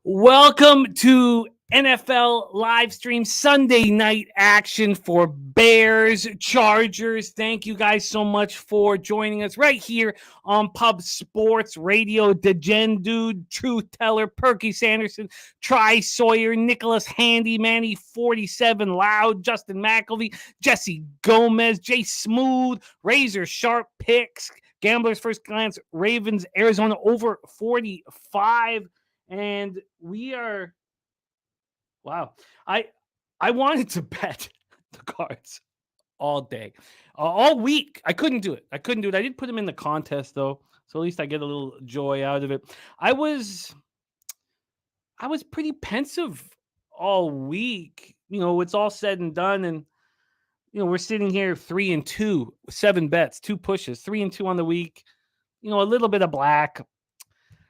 Welcome to NFL live stream Sunday night action for Bears Chargers. Thank you guys so much for joining us right here on Pub Sports Radio. DeGen Dude, Truth Teller, Perky Sanderson, Tri Sawyer, Nicholas Handy, Manny 47 Loud, Justin McElvey, Jesse Gomez, Jay Smooth, Razor Sharp Picks, Gamblers First Glance, Ravens, Arizona over 45. And we are, wow. I wanted to bet the Cards all day, all week. I couldn't do it. I did put them in the contest though, so at least I get a little joy out of it. I was pretty pensive all week. It's all said and done, and we're sitting here 3-2, 7 bets, 2 pushes, 3-2 on the week. A little bit of black.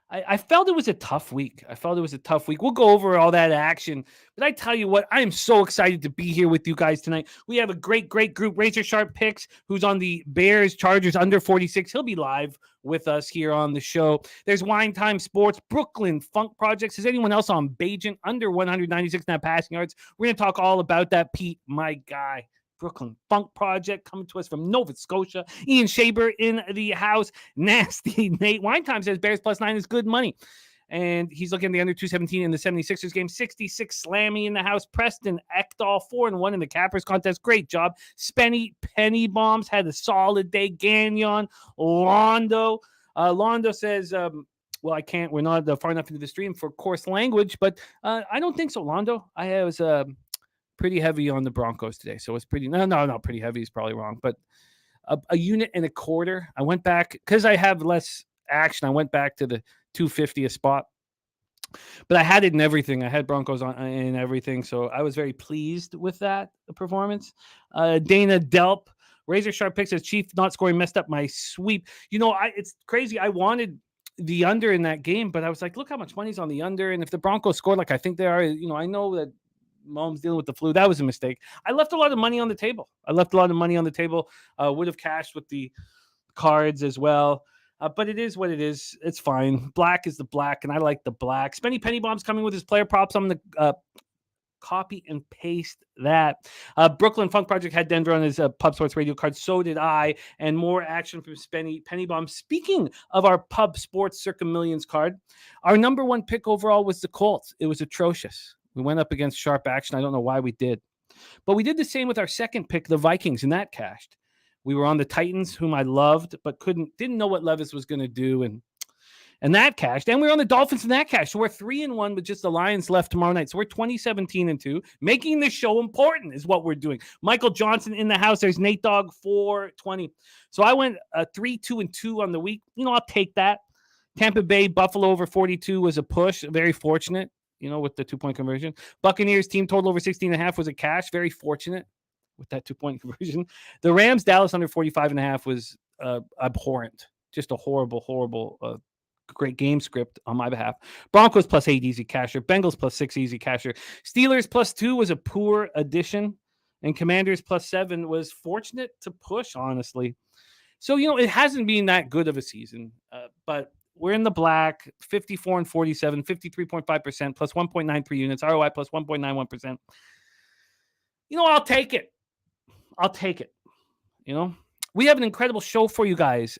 I felt it was a tough week. We'll go over all that action. But I tell you what, I am so excited to be here with you guys tonight. We have a great group. Razor Sharp Picks, who's on the Bears Chargers under 46. He'll be live with us here on the show. There's Wine Time Sports, Brooklyn Funk Projects. Is anyone else on Bajan under 196.5 passing yards? We're going to talk all about that. Pete, my guy. Brooklyn Funk Project coming to us from Nova Scotia. Ian Shaber in the house. Nasty Nate. Wine Time says Bears +9 is good money. And he's looking at the under 217 in the 76ers game. 66 Slammy in the house. Preston Ekdahl 4-1 in the Cappers contest. Great job. Spenny Penny Bombs had a solid day. Gagnon. Londo. Londo says, well, I can't. We're not far enough into the stream for coarse language, but I don't think so, Londo. I was pretty heavy on the Broncos today. So it's pretty, no, pretty heavy is probably wrong, but a unit and a quarter. I went back because I have less action. I went back to the 250 spot, but I had it in everything. I had Broncos on in everything. So I was very pleased with that performance. Dana Delp, Razor Sharp Picks says Chief not scoring messed up my sweep. It's crazy. I wanted the under in that game, but I was like, look how much money's on the under. And if the Broncos scored like I think they are, I know that Mom's dealing with the flu. That was a mistake. I left a lot of money on the table. Would have cashed with the Cards as well. But it is what it is. It's fine. Black is the black, and I like the black. Spenny Penny Bomb's coming with his player props. I'm going to copy and paste that. Brooklyn Funk Project had Denver on his Pub Sports Radio card. So did I. And more action from Spenny Penny Bomb. Speaking of our Pub Sports Circa Millions card, our number one pick overall was the Colts. It was atrocious. We went up against sharp action. I don't know why we did. But we did the same with our second pick, the Vikings, and that cashed. We were on the Titans, whom I loved, but didn't know what Levis was going to do, and that cashed. And we were on the Dolphins, and that cashed. So we're 3-1 with just the Lions left tomorrow night. So we're 20-17-2. Making this show important is what we're doing. Michael Johnson in the house. There's Nate Dogg 420. So I went 3-2-2 on the week. I'll take that. Tampa Bay, Buffalo over 42 was a push. Very fortunate. With the 2-point conversion. Buccaneers team total over 16.5 was a cash. Very fortunate with that 2-point conversion. The Rams, Dallas under 45.5 was abhorrent. Just a horrible, great game script on my behalf. Broncos +8 easy casher. Bengals +6 easy casher. Steelers +2 was a poor addition. And Commanders +7 was fortunate to push, honestly. So, it hasn't been that good of a season. But we're in the black, 54-47, 53.5%, +1.93 units, ROI +1.91%. I'll take it. We have an incredible show for you guys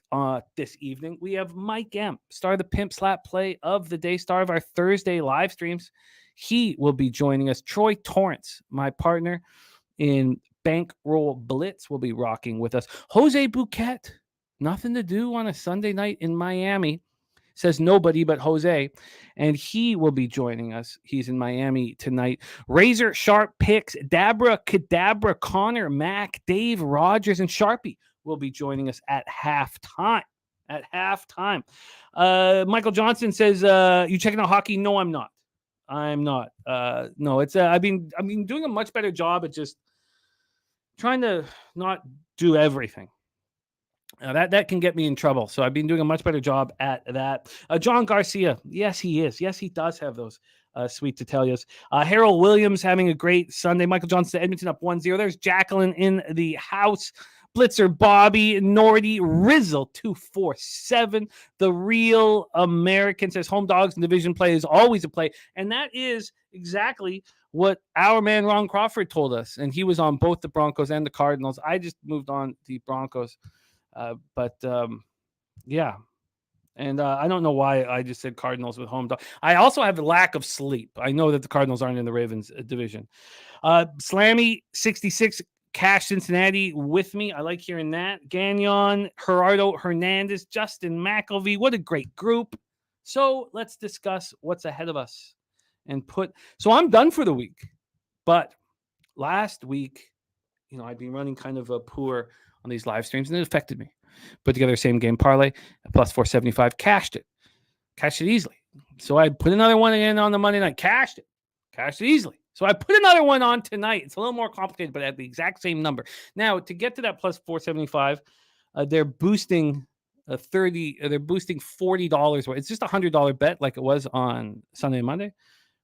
this evening. We have Mike M, star of the Pimp Slap Play of the Day, star of our Thursday live streams. He will be joining us. Troy Torrance, my partner in Bankroll Blitz, will be rocking with us. Jose Bouquet, nothing to do on a Sunday night in Miami. Says nobody but Jose, and he will be joining us. He's in Miami tonight. Razor Sharp Picks, Dabra Kadabra, Connor, Mac, Dave, Rogers, and Sharpie will be joining us at halftime. Michael Johnson says, you checking out hockey? No, I'm not. No, it's I've been doing a much better job at just trying to not do everything. That can get me in trouble. So I've been doing a much better job at that. John Garcia. Yes, he is. Yes, he does have those sweet Tetelias. Harold Williams having a great Sunday. Michael Johnson, Edmonton up 1-0. There's Jacqueline in the house. Blitzer Bobby, Nordy, Rizzle 247. The Real American says home dogs and division play is always a play. And that is exactly what our man Ron Crawford told us. And he was on both the Broncos and the Cardinals. I just moved on the Broncos. Yeah. And I don't know why I just said Cardinals with home dog. I also have a lack of sleep. I know that the Cardinals aren't in the Ravens division. Slammy 66 Cash Cincinnati with me. I like hearing that. Gagnon, Gerardo Hernandez, Justin McElvey. What a great group. So let's discuss what's ahead of us. So I'm done for the week. But last week, I'd been running kind of a poor on these live streams, and it affected me. Put together a same game parlay, plus 475, cashed it easily. So I put another one in on the Monday night, cashed it easily. So I put another one on tonight. It's a little more complicated, but at the exact same number. Now, to get to that plus 475, they're boosting they're boosting $40. It's just a $100 bet like it was on Sunday and Monday,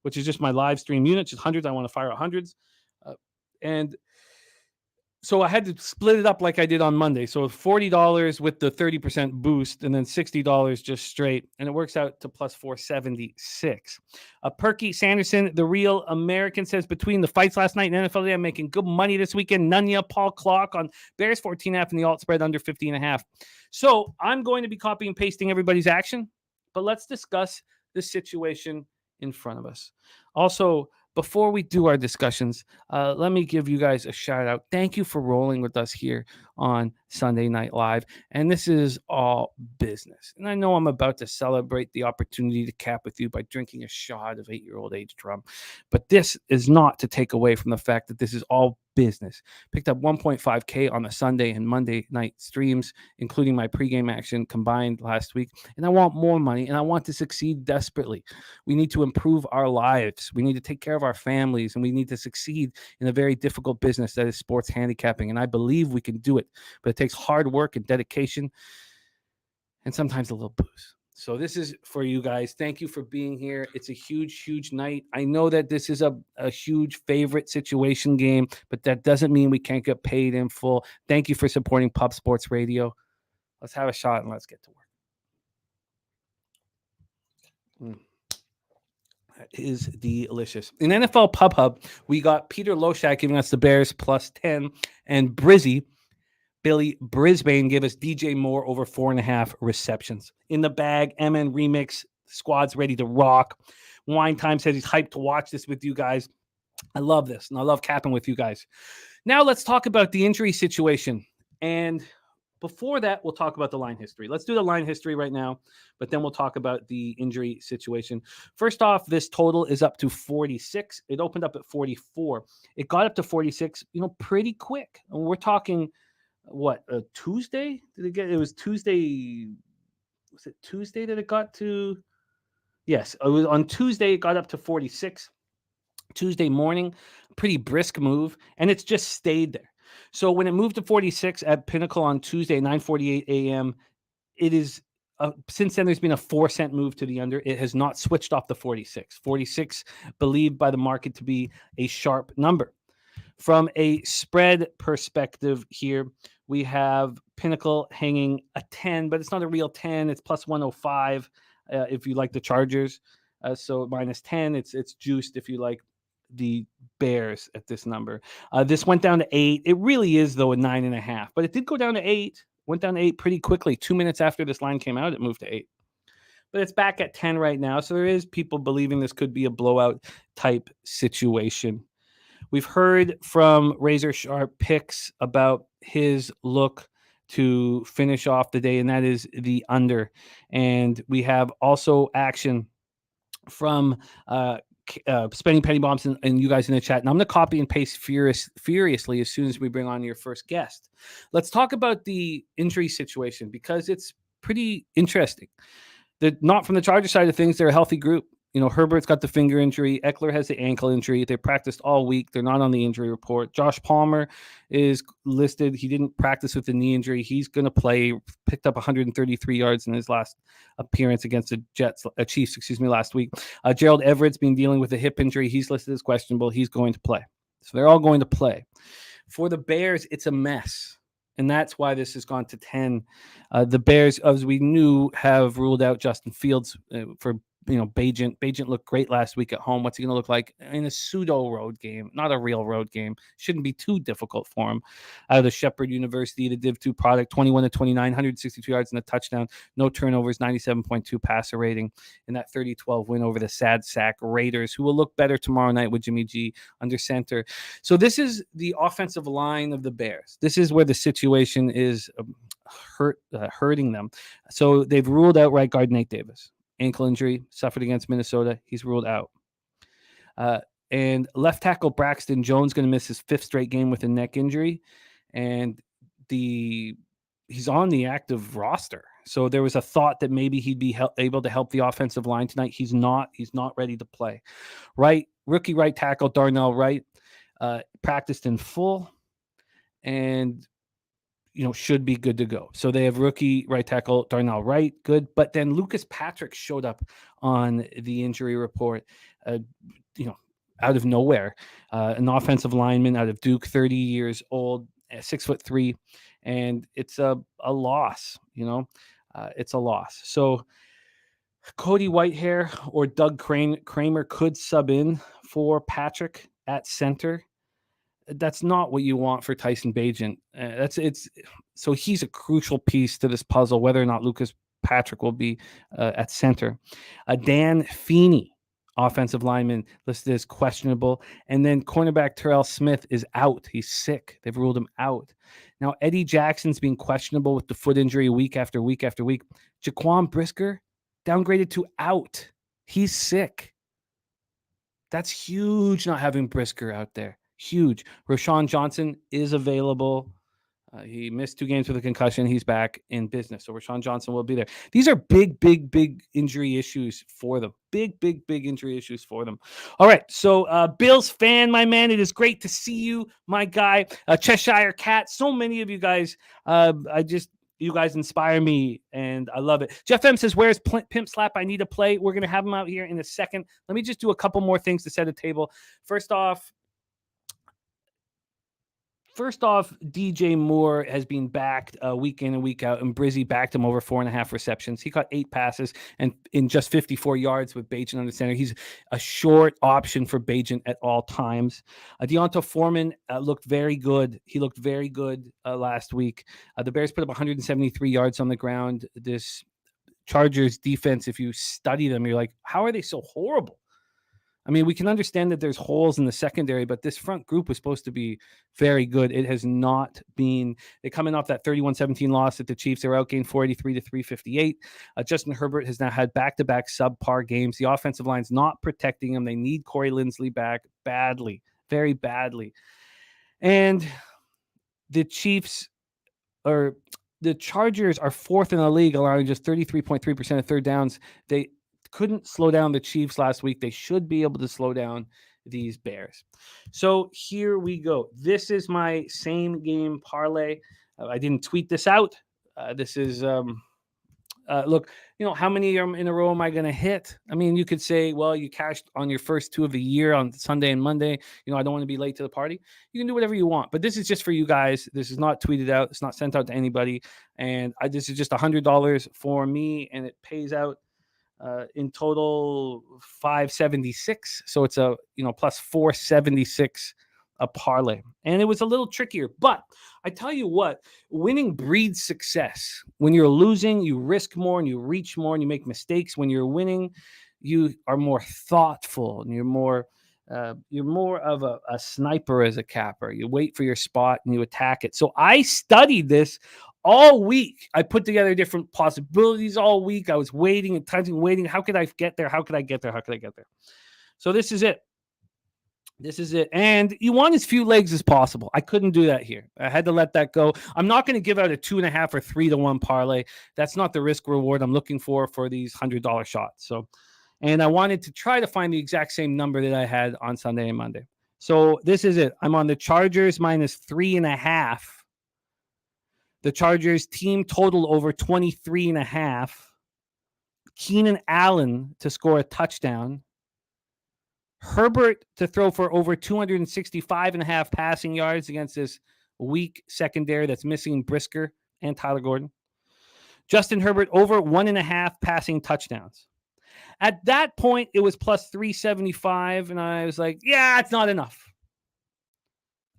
which is just my live stream unit, just hundreds. I want to fire out hundreds. And so I had to split it up like I did on Monday. So $40 with the 30% boost and then $60 just straight. And it works out to plus 476. Perky Sanderson, the Real American, says between the fights last night and NFL Day, I'm making good money this weekend. Nunya, Paul Clock on Bears 14.5 and the alt spread under 15.5. So I'm going to be copying and pasting everybody's action, but let's discuss the situation in front of us. Also, before we do our discussions, let me give you guys a shout out. Thank you for rolling with us here on Sunday Night Live. And this is all business. And I know I'm about to celebrate the opportunity to cap with you by drinking a shot of 8-year-old age drum. But this is not to take away from the fact that this is all business. Picked up 1.5K on the Sunday and Monday night streams, including my pregame action combined last week. And I want more money, and I want to succeed desperately. We need to improve our lives. We need to take care of our families, and we need to succeed in a very difficult business that is sports handicapping. And I believe we can do it, but it takes hard work and dedication and sometimes a little booze. So this is for you guys. Thank you for being here. It's a huge, huge night. I know that this is a huge favorite situation game, but that doesn't mean we can't get paid in full. Thank you for supporting Pub Sports Radio. Let's have a shot and let's get to work. That is delicious. In NFL Pub Hub, we got Peter Loshak giving us the Bears plus 10, and Billy Brisbane gave us DJ Moore over 4.5 receptions. In the bag, MN Remix, squad's ready to rock. Wine Time says he's hyped to watch this with you guys. I love this, and I love capping with you guys. Now let's talk about the injury situation. And before that, we'll talk about the line history. Let's do the line history right now, but then we'll talk about the injury situation. First off, this total is up to 46. It opened up at 44. It got up to 46, pretty quick. And we're talking Tuesday? It was Tuesday. Was it Tuesday that it got to? Yes, it was on Tuesday. It got up to 46. Tuesday morning, pretty brisk move, and it's just stayed there. So when it moved to 46 at Pinnacle on Tuesday, 9:48 a.m., it is since then there's been a 4-cent move to the under. It has not switched off the 46. 46 believed by the market to be a sharp number. From a spread perspective here, we have Pinnacle hanging a 10, but it's not a real 10. It's plus 105 if you like the Chargers. So minus 10, it's juiced if you like the Bears at this number. This went down to 8. It really is, though, a 9.5, but it did go down to 8. Went down to 8 pretty quickly. 2 minutes after this line came out, it moved to 8. But it's back at 10 right now, so there is people believing this could be a blowout type situation. We've heard from Razor Sharp Picks about his look to finish off the day, and that is the under. And we have also action from Spending Penny Bombs and you guys in the chat. And I'm going to copy and paste furiously as soon as we bring on your first guest. Let's talk about the injury situation because it's pretty interesting. Not from the Charger side of things. They're a healthy group. Herbert's got the finger injury. Eckler has the ankle injury. They practiced all week. They're not on the injury report. Josh Palmer is listed. He didn't practice with the knee injury. He's going to play. Picked up 133 yards in his last appearance against the Chiefs, last week. Gerald Everett's been dealing with a hip injury. He's listed as questionable. He's going to play. So they're all going to play. For the Bears, it's a mess. And that's why this has gone to 10. The Bears, as we knew, have ruled out Justin Fields for Bagent. Bagent looked great last week at home. What's he going to look like in a pseudo road game? Not a real road game. Shouldn't be too difficult for him. Out of the Shepherd University, the Div 2 product, 21 to 29, 162 yards and a touchdown, no turnovers, 97.2 passer rating in that 30-12 win over the sad sack Raiders, who will look better tomorrow night with Jimmy G under center. So this is the offensive line of the Bears. This is where the situation is hurting them. So they've ruled out right guard Nate Davis. Ankle injury, suffered against Minnesota. He's ruled out. And left tackle Braxton Jones going to miss his 5th straight game with a neck injury. And he's on the active roster. So there was a thought that maybe he'd be able to help the offensive line tonight. He's not ready to play. Rookie right tackle Darnell Wright practiced in full and should be good to go. So they have rookie right tackle Darnell Wright, good. But then Lucas Patrick showed up on the injury report, out of nowhere. An offensive lineman out of Duke, 30 years old, 6'3", and it's a loss. It's a loss. So Cody Whitehair or Doug Kramer could sub in for Patrick at center. That's not what you want for Tyson Bagent. So he's a crucial piece to this puzzle, whether or not Lucas Patrick will be at center. Dan Feeney, offensive lineman, listed as questionable. And then cornerback Terrell Smith is out. He's sick. They've ruled him out. Now, Eddie Jackson's being questionable with the foot injury week after week after week. Jaquan Brisker downgraded to out. He's sick. That's huge not having Brisker out there. Huge. Rashawn Johnson is available. He missed 2 games with a concussion. He's back in business. So Rashawn Johnson will be there. These are big injury issues for them. Big injury issues for them. All right. So Bills fan, my man, it is great to see you, my guy. Cheshire Cat. So many of you guys, you guys inspire me, and I love it. Jeff M says, where's Pimp Slap? I need to play. We're going to have him out here in a second. Let me just do a couple more things to set a table. First off, DJ Moore has been backed week in and week out, and Brizzy backed him over 4.5 receptions. He caught 8 passes and in just 54 yards with Bagent on the center. He's a short option for Bagent at all times. Deonta Foreman looked very good. He looked very good last week. The Bears put up 173 yards on the ground. This Chargers defense, if you study them, you're like, how are they so horrible? I mean, we can understand that there's holes in the secondary, but this front group was supposed to be very good. It has not been. They're coming off that 31-17 loss at the Chiefs. They're outgained 483 to 358. Justin Herbert has now had back-to-back subpar games. The offensive line's not protecting him. They need Corey Linsley back badly, very badly. And the Chargers are 4th in the league, allowing just 33.3% of third downs. They couldn't slow down the Chiefs last week. They should be able to slow down these Bears. So here we go. This is my same game parlay. I didn't tweet this out. This is look, how many in a row am I going to hit? I mean, you could say, well, you cashed on your first 2 of the year on Sunday and Monday. I don't want to be late to the party. You can do whatever you want, but this is just for you guys. This is not tweeted out. It's not sent out to anybody. And this is just $100 for me, and it pays out in total $576. So it's a plus $476 a parlay, and it was a little trickier. But I tell you what, winning breeds success. When you're losing, you risk more and you reach more and you make mistakes. When you're winning, you are more thoughtful and you're more of a sniper as a capper. You wait for your spot and you attack it. So I studied this all week. I put together different possibilities all week. I was waiting and waiting. How could I get there? How could I get there? How could I get there? So this is it. And you want as few legs as possible. I couldn't do that here. I had to let that go. I'm not going to give out a 2.5 or 3-1 parlay. That's not the risk reward I'm looking for these $100 shots. And I wanted to try to find the exact same number that I had on Sunday and Monday. So this is it. I'm on the Chargers minus 3.5. The Chargers team total over 23.5. Keenan Allen to score a touchdown. Herbert to throw for over 265.5 passing yards against this weak secondary that's missing Brisker and Tyler Gordon. Justin Herbert over 1.5 passing touchdowns. At that point, it was plus 375, and I was like, yeah, it's not enough.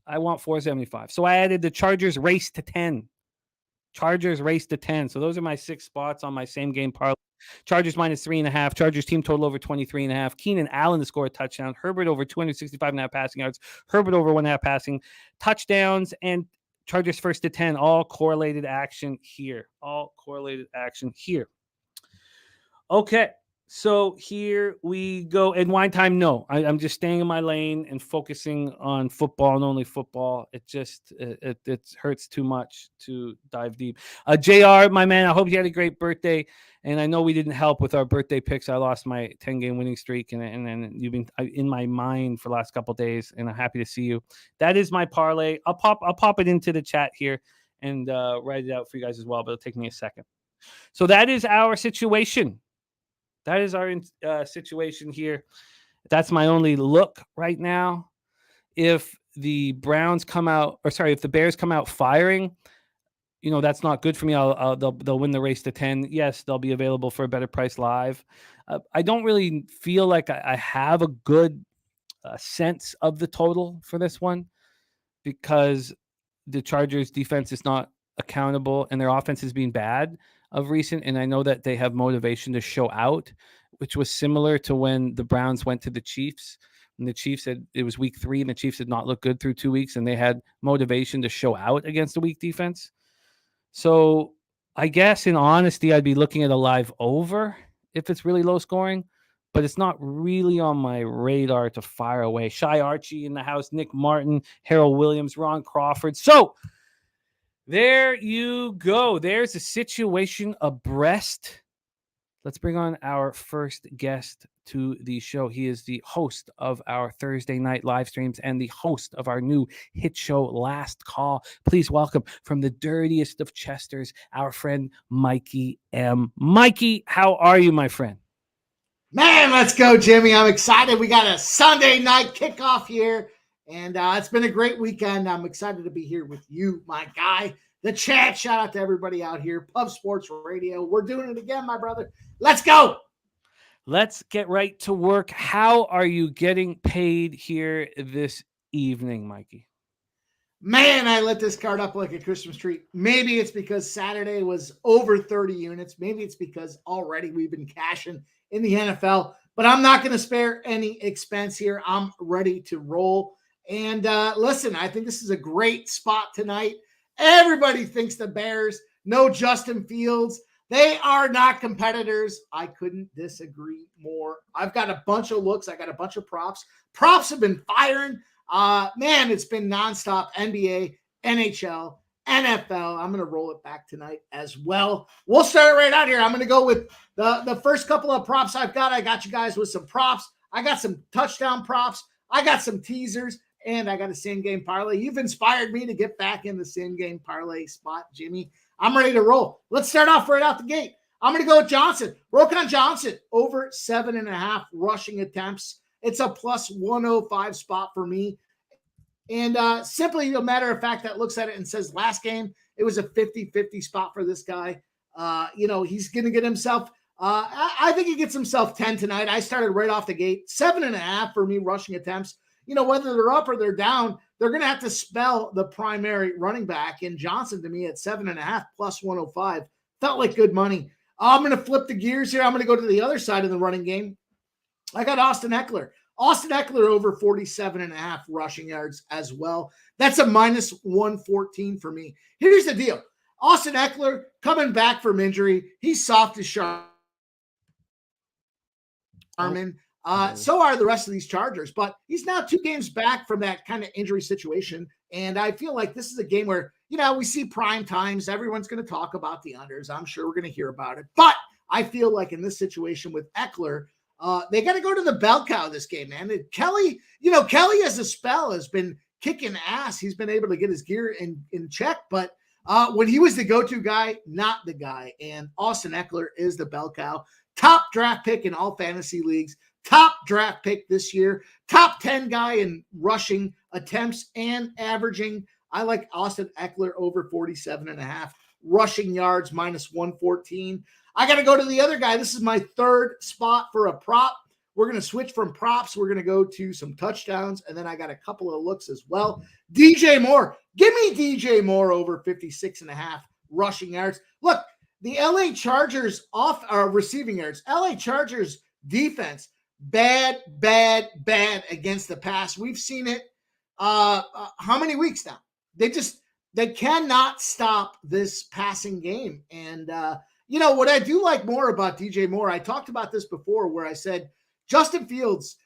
I want 475. So I added the Chargers race to 10. Chargers race to 10. So those are my 6 spots on my same game parlay. Chargers minus 3.5. Chargers team total over 23.5. Keenan Allen to score a touchdown. Herbert over 265.5 passing yards. Herbert over 1.5 passing touchdowns. And Chargers first to 10. All correlated action here. All correlated action here. Okay. So here we go. And wine time, no. I'm just staying in my lane and focusing on football and only football. It just it hurts too much to dive deep. JR, my man, I hope you had a great birthday. And I know we didn't help with our birthday picks. I lost my 10-game winning streak, and you've been in my mind for the last couple of days, and I'm happy to see you. That is my parlay. I'll pop it into the chat here and write it out for you guys as well, but it'll take me a second. So that is our situation. That is our situation here. That's my only look right now. If the Browns come out, if the Bears come out firing, that's not good for me. They'll win the race to 10. Yes, they'll be available for a better price live. I don't really feel like I have a good sense of the total for this one because the Chargers defense is not accountable and their offense has been bad of recent, and I know that they have motivation to show out, which was similar to when the Browns went to the Chiefs. And the Chiefs said it was week 3, and the Chiefs did not look good through 2 weeks, and they had motivation to show out against a weak defense. So I guess in honesty, I'd be looking at a live over if it's really low scoring, but it's not really on my radar to fire away. Shy Archie in the house, Nick Martin, Harold Williams, Ron Crawford. So there you go. There's a situation abreast. Let's bring on our first guest to the show. He is the host of our Thursday night live streams and the host of our new hit show, Last Call. Please welcome from the dirtiest of Chesters, our friend Mikey M. Mikey, how are you, my friend? Man, let's go, Jimmy. I'm excited. We got a Sunday night kickoff here. And it's been a great weekend. I'm excited to be here with you, my guy. The chat, shout out to everybody out here. Pub Sports Radio. We're doing it again, my brother. Let's go. Let's get right to work. How are you getting paid here this evening, Mikey? Man, I lit this card up like a Christmas tree. Maybe it's because Saturday was over 30 units. Maybe it's because already we've been cashing in the NFL. But I'm not going to spare any expense here. I'm ready to roll. And listen, I think this is a great spot tonight. Everybody thinks the Bears, no Justin Fields. They are not competitors. I couldn't disagree more. I've got a bunch of looks. I got a bunch of props. Props have been firing. Man, it's been nonstop. NBA, NHL, NFL. I'm going to roll it back tonight as well. We'll start right out here. I'm going to go with the first couple of props I've got. I got you guys with some props. I got some touchdown props. I got some teasers. And I got a same-game parlay. You've inspired me to get back in the same-game parlay spot, Jimmy. I'm ready to roll. Let's start off right out the gate. I'm going to go with Johnson. Roquan Johnson, over 7.5 rushing attempts. It's a plus 105 spot for me. And simply a matter of fact that looks at it and says last game, it was a 50-50 spot for this guy. He's going to get himself I think he gets himself 10 tonight. I started right off the gate. 7.5 for me rushing attempts. Whether they're up or they're down, they're going to have to spell the primary running back. And Johnson, to me, at 7.5 plus 105, felt like good money. I'm going to flip the gears here. I'm going to go to the other side of the running game. I got Austin Eckler. Austin Eckler over 47.5 rushing yards as well. That's a minus 114 for me. Here's the deal. Austin Eckler coming back from injury. He's soft as Charmin. So are the rest of these Chargers, but he's now 2 games back from that kind of injury situation. And I feel like this is a game where, we see prime times. Everyone's going to talk about the unders. I'm sure we're going to hear about it. But I feel like in this situation with Eckler, they got to go to the bell cow this game, man. And Kelly as a spell has been kicking ass. He's been able to get his gear in check, but when he was the go-to guy, not the guy. And Austin Eckler is the bell cow. Top draft pick in all fantasy leagues. Top draft pick this year, top 10 guy in rushing attempts and averaging I like Austin Eckler over 47.5 rushing yards, minus 114. I got to go to the other guy. This is my third spot for a prop. We're going to switch from props. We're going to go to some touchdowns. And then I got a couple of looks as well. DJ Moore. Give me DJ Moore over 56.5 rushing yards. Look, the LA Chargers receiving yards. LA Chargers defense, bad against the pass. We've seen it how many weeks now? They cannot stop this passing game. And what I do like more about DJ Moore, I talked about this before where I said Justin Fields,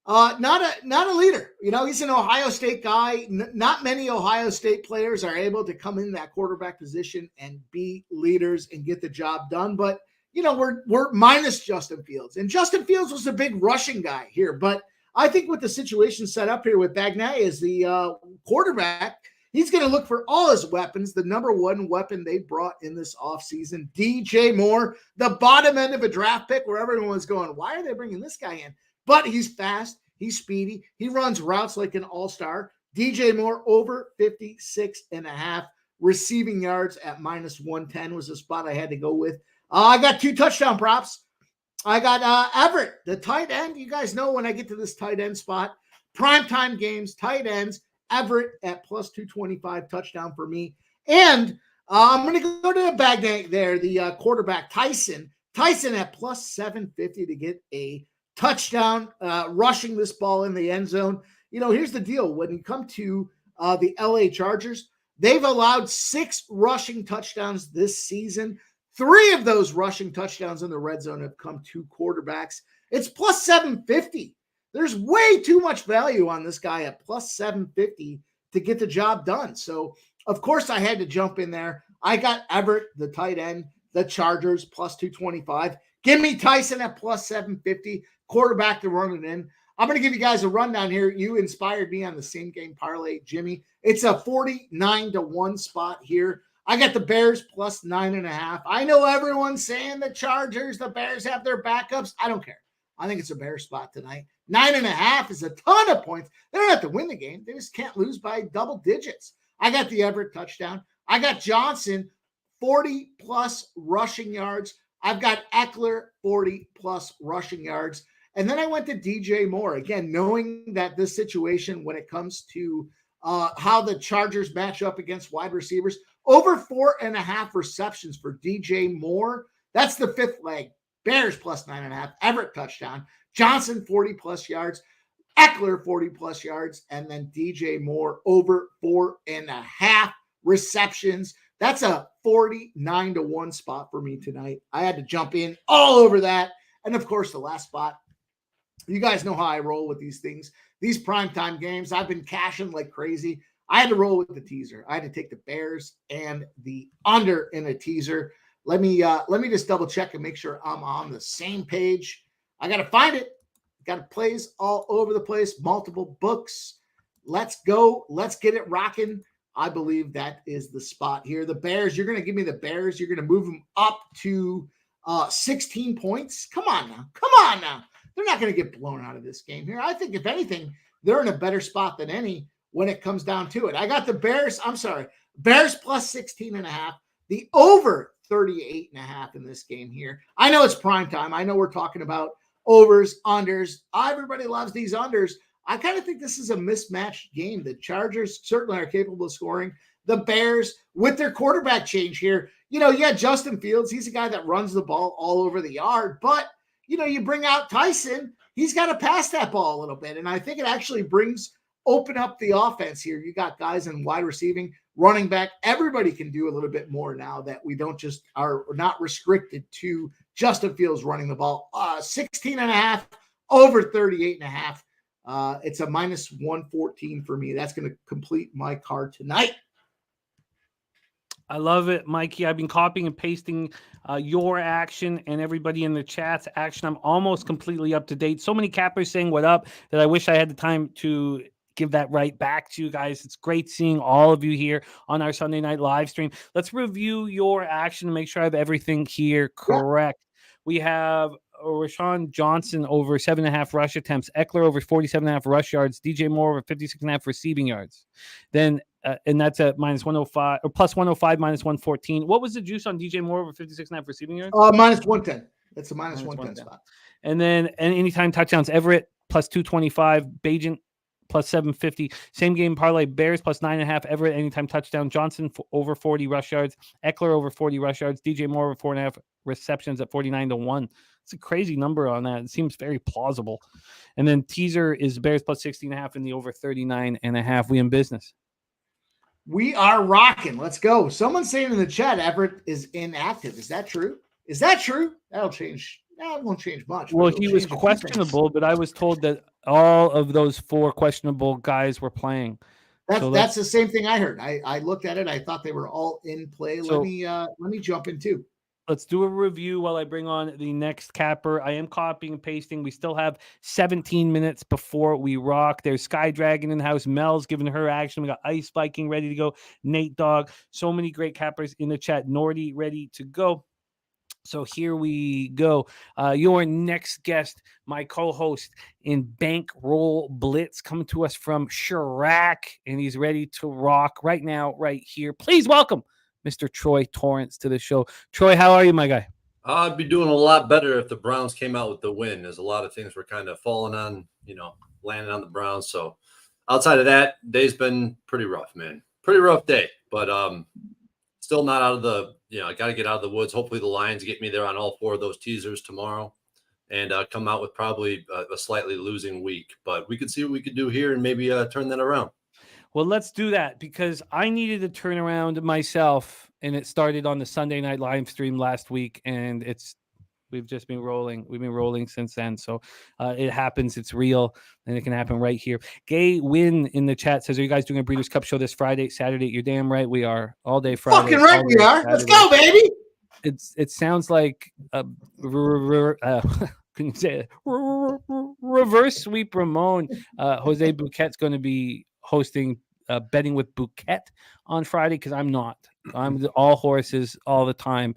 not a leader. He's an Ohio State guy. Not many Ohio State players are able to come in that quarterback position and be leaders and get the job done. But we're minus Justin Fields, and Justin Fields was a big rushing guy here. But I think with the situation set up here with Bagnay as the quarterback, he's going to look for all his weapons. The number one weapon they brought in this offseason, DJ Moore, the bottom end of a draft pick where everyone was going, why are they bringing this guy in? But he's fast. He's speedy. He runs routes like an all-star. DJ Moore over 56.5 receiving yards at minus 110 was the spot I had to go with. I got 2 touchdown props. I got Everett, the tight end. You guys know when I get to this tight end spot, primetime games, tight ends, Everett at plus 225 touchdown for me. And I'm going to go to the bag there, the quarterback Tyson at plus 750 to get a touchdown, rushing this ball in the end zone. Here's the deal. When you come to the LA Chargers, they've allowed 6 rushing touchdowns this season. 3 of those rushing touchdowns in the red zone have come to quarterbacks. It's plus 750. There's way too much value on this guy at plus 750 to get the job done. So, of course, I had to jump in there. I got Everett, the tight end, the Chargers, plus 225. Give me Tyson at plus 750, quarterback to run it in. I'm going to give you guys a rundown here. You inspired me on the same game parlay, Jimmy. It's a 49-1 spot here. I got the Bears plus 9.5. I know everyone's saying the Chargers, the Bears have their backups. I don't care. I think it's a Bear spot tonight. 9.5 is a ton of points. They don't have to win the game. They just can't lose by double digits. I got the Everett touchdown. I got Johnson, 40-plus rushing yards. I've got Eckler, 40-plus rushing yards. And then I went to DJ Moore. Again, knowing that this situation when it comes to how the Chargers match up against wide receivers, over 4.5 receptions for DJ Moore. That's the 5th leg. Bears plus 9.5. Everett touchdown. Johnson, 40-plus yards. Eckler, 40-plus yards. And then DJ Moore over 4.5 receptions. That's a 49-1 spot for me tonight. I had to jump in all over that. And, of course, the last spot. You guys know how I roll with these things. These primetime games, I've been cashing like crazy. I had to roll with the teaser. I had to take the Bears and the under in a teaser. Let me just double check and make sure I'm on the same page. I got to find it. Got plays all over the place, multiple books. Let's go. Let's get it rocking. I believe that is the spot here. The Bears, you're going to give me the Bears. You're going to move them up to 16 points. Come on now. They're not going to get blown out of this game here. I think if anything, they're in a better spot than any when it comes down to it. I got the Bears. Bears plus 16.5. The over 38.5 in this game here. I know it's prime time. I know we're talking about overs, unders. Everybody loves these unders. I kind of think this is a mismatched game. The Chargers certainly are capable of scoring. The Bears, with their quarterback change here, Justin Fields. He's a guy that runs the ball all over the yard. But, you bring out Tyson. He's got to pass that ball a little bit. And I think it actually open up the offense here. You got guys in wide receiving, running back. Everybody can do a little bit more now that we are not restricted to Justin Fields running the ball. 16.5 over 38.5. It's a minus 114 for me. That's going to complete my card tonight. I love it, Mikey. I've been copying and pasting your action and everybody in the chat's action. I'm almost completely up to date. So many cappers saying what up that I wish I had the time to give that right back to you guys. It's great seeing all of you here on our Sunday night live stream. Let's review your action and make sure I have everything here correct. We have Rashawn Johnson over 7.5 rush attempts, Eckler over 47.5 rush yards, DJ Moore over 56.5 receiving yards. Then and that's at minus 105 or plus 105, minus 114. What was the juice on DJ Moore over 56.5 receiving yards? Minus 110. That's a minus 110 spot. And then anytime touchdowns, Everett plus 225, Bajent plus 750. Same game parlay, Bears plus 9.5, Everett anytime touchdown, Johnson over 40 rush yards, Eckler over 40 rush yards, DJ Moore over 4.5 receptions at 49-1. It's a crazy number on that. It seems very plausible. And then teaser is Bears plus 60.5 and the over 39.5. We in business. We are rocking. Let's go. Someone's saying in the chat, Everett is inactive. Is that true? Is that true? That'll change. That won't change much. Well, he was questionable, but I was told that all of those 4 questionable guys were playing. That's the same thing I heard. I looked at it. I thought they were all in play. Let me jump in too. Let's do a review while I bring on the next capper. I am copying and pasting. We still have 17 minutes before we rock. There's Sky Dragon in the house. Mel's giving her action. We got Ice Viking ready to go. Nate Dogg. So many great cappers in the chat. Nordy ready to go. So here we go. Your next guest, my co-host in Bankroll Blitz, coming to us from Chirac, and he's ready to rock right now, right here. Please welcome Mr. Troy Torrance to the show. Troy, how are you, my guy? I'd be doing a lot better if the Browns came out with the win, as a lot of things were kind of falling on, landing on the Browns. So outside of that, day's been pretty rough, man. Pretty rough day, but still not out of the, I got to get out of the woods. Hopefully the Lions get me there on all 4 of those teasers tomorrow and come out with probably a slightly losing week. But we could see what we could do here and maybe turn that around. Well, let's do that because I needed to turn around myself, and it started on the Sunday night live stream last week, and we've just been rolling. We've been rolling since then. So it happens. It's real, and it can happen right here. Gay Win in the chat says, are you guys doing a Breeders' Cup show this Friday, Saturday? You're damn right we are. All day Friday. Fucking right we are. Saturday. Let's go, baby. It sounds like can you say it? Reverse sweep Ramon. Jose Bouquet's going to be hosting betting with Bouquet on Friday because I'm not. I'm all horses all the time.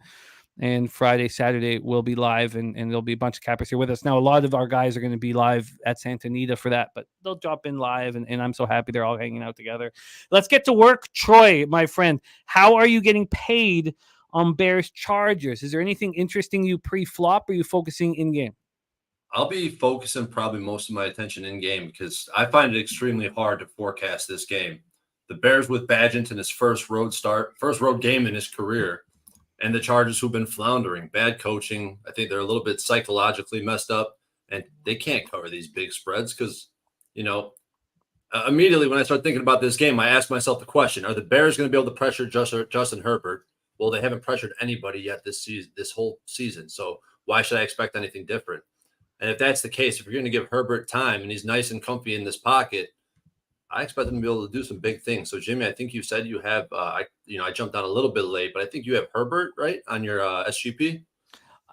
And Friday, Saturday will be live, and there'll be a bunch of cappers here with us. Now, a lot of our guys are going to be live at Santa Anita for that, but they'll drop in live, and I'm so happy they're all hanging out together. Let's get to work. Troy, my friend, how are you getting paid on Bears Chargers? Is there anything interesting you pre-flop, or are you focusing in-game? I'll be focusing probably most of my attention in-game because I find it extremely hard to forecast this game. The Bears with Bajent in his first road game in his career, and the Chargers who've been floundering. Bad coaching. I think they're a little bit psychologically messed up, and they can't cover these big spreads because, immediately when I start thinking about this game, I ask myself the question, are the Bears going to be able to pressure Justin Herbert? Well, they haven't pressured anybody yet this whole season, so why should I expect anything different? And if that's the case, if you're going to give Herbert time and he's nice and comfy in this pocket, I expect him to be able to do some big things. So, Jimmy, I think you said you have, I jumped on a little bit late, but I think you have Herbert, right, on your SGP?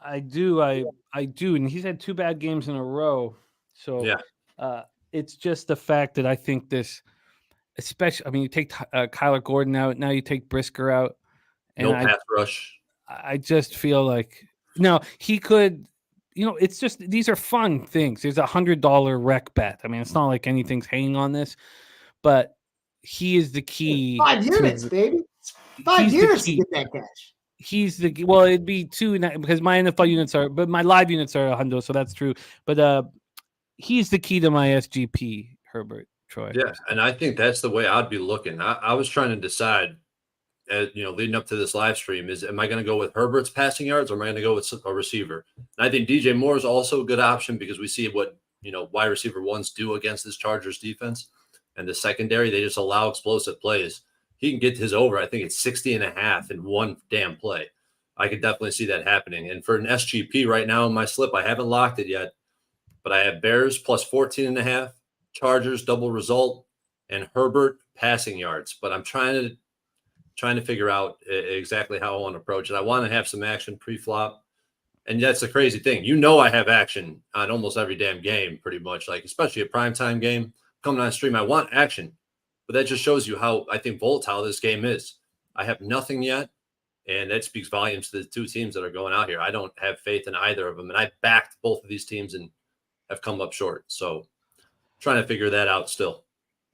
I do. I do. And he's had 2 bad games in a row. So yeah. It's just the fact that I think this, especially, you take Kyler Gordon out, now you take Brisker out. And no pass rush. I just feel like, no, he could, it's just, these are fun things. There's $100 rec bet. It's not like anything's hanging on this, but he is the key. 5 units, baby. 5 years to get that cash. He's it'd be 2 because my NFL units but my live units are $100, so that's true. But he's the key to my SGP, Herbert, Troy. Yeah, and I think that's the way I'd be looking. I was trying to decide, leading up to this live stream, am I going to go with Herbert's passing yards or am I going to go with a receiver? And I think DJ Moore is also a good option because we see what, wide receiver ones do against this Chargers defense. And the secondary, they just allow explosive plays. He can get his over. I think it's 60.5 in one damn play. I could definitely see that happening. And for an SGP right now in my slip, I haven't locked it yet, but I have Bears plus 14.5, Chargers double result, and Herbert passing yards. But I'm trying to figure out exactly how I want to approach it. I want to have some action pre-flop. And that's the crazy thing. I have action on almost every damn game pretty much, like especially a primetime game. Coming on stream, I want action. But that just shows you how I think volatile this game is. I have nothing yet, and that speaks volumes to the 2 teams that are going out here. I don't have faith in either of them, and I backed both of these teams and have come up short. So trying to figure that out still.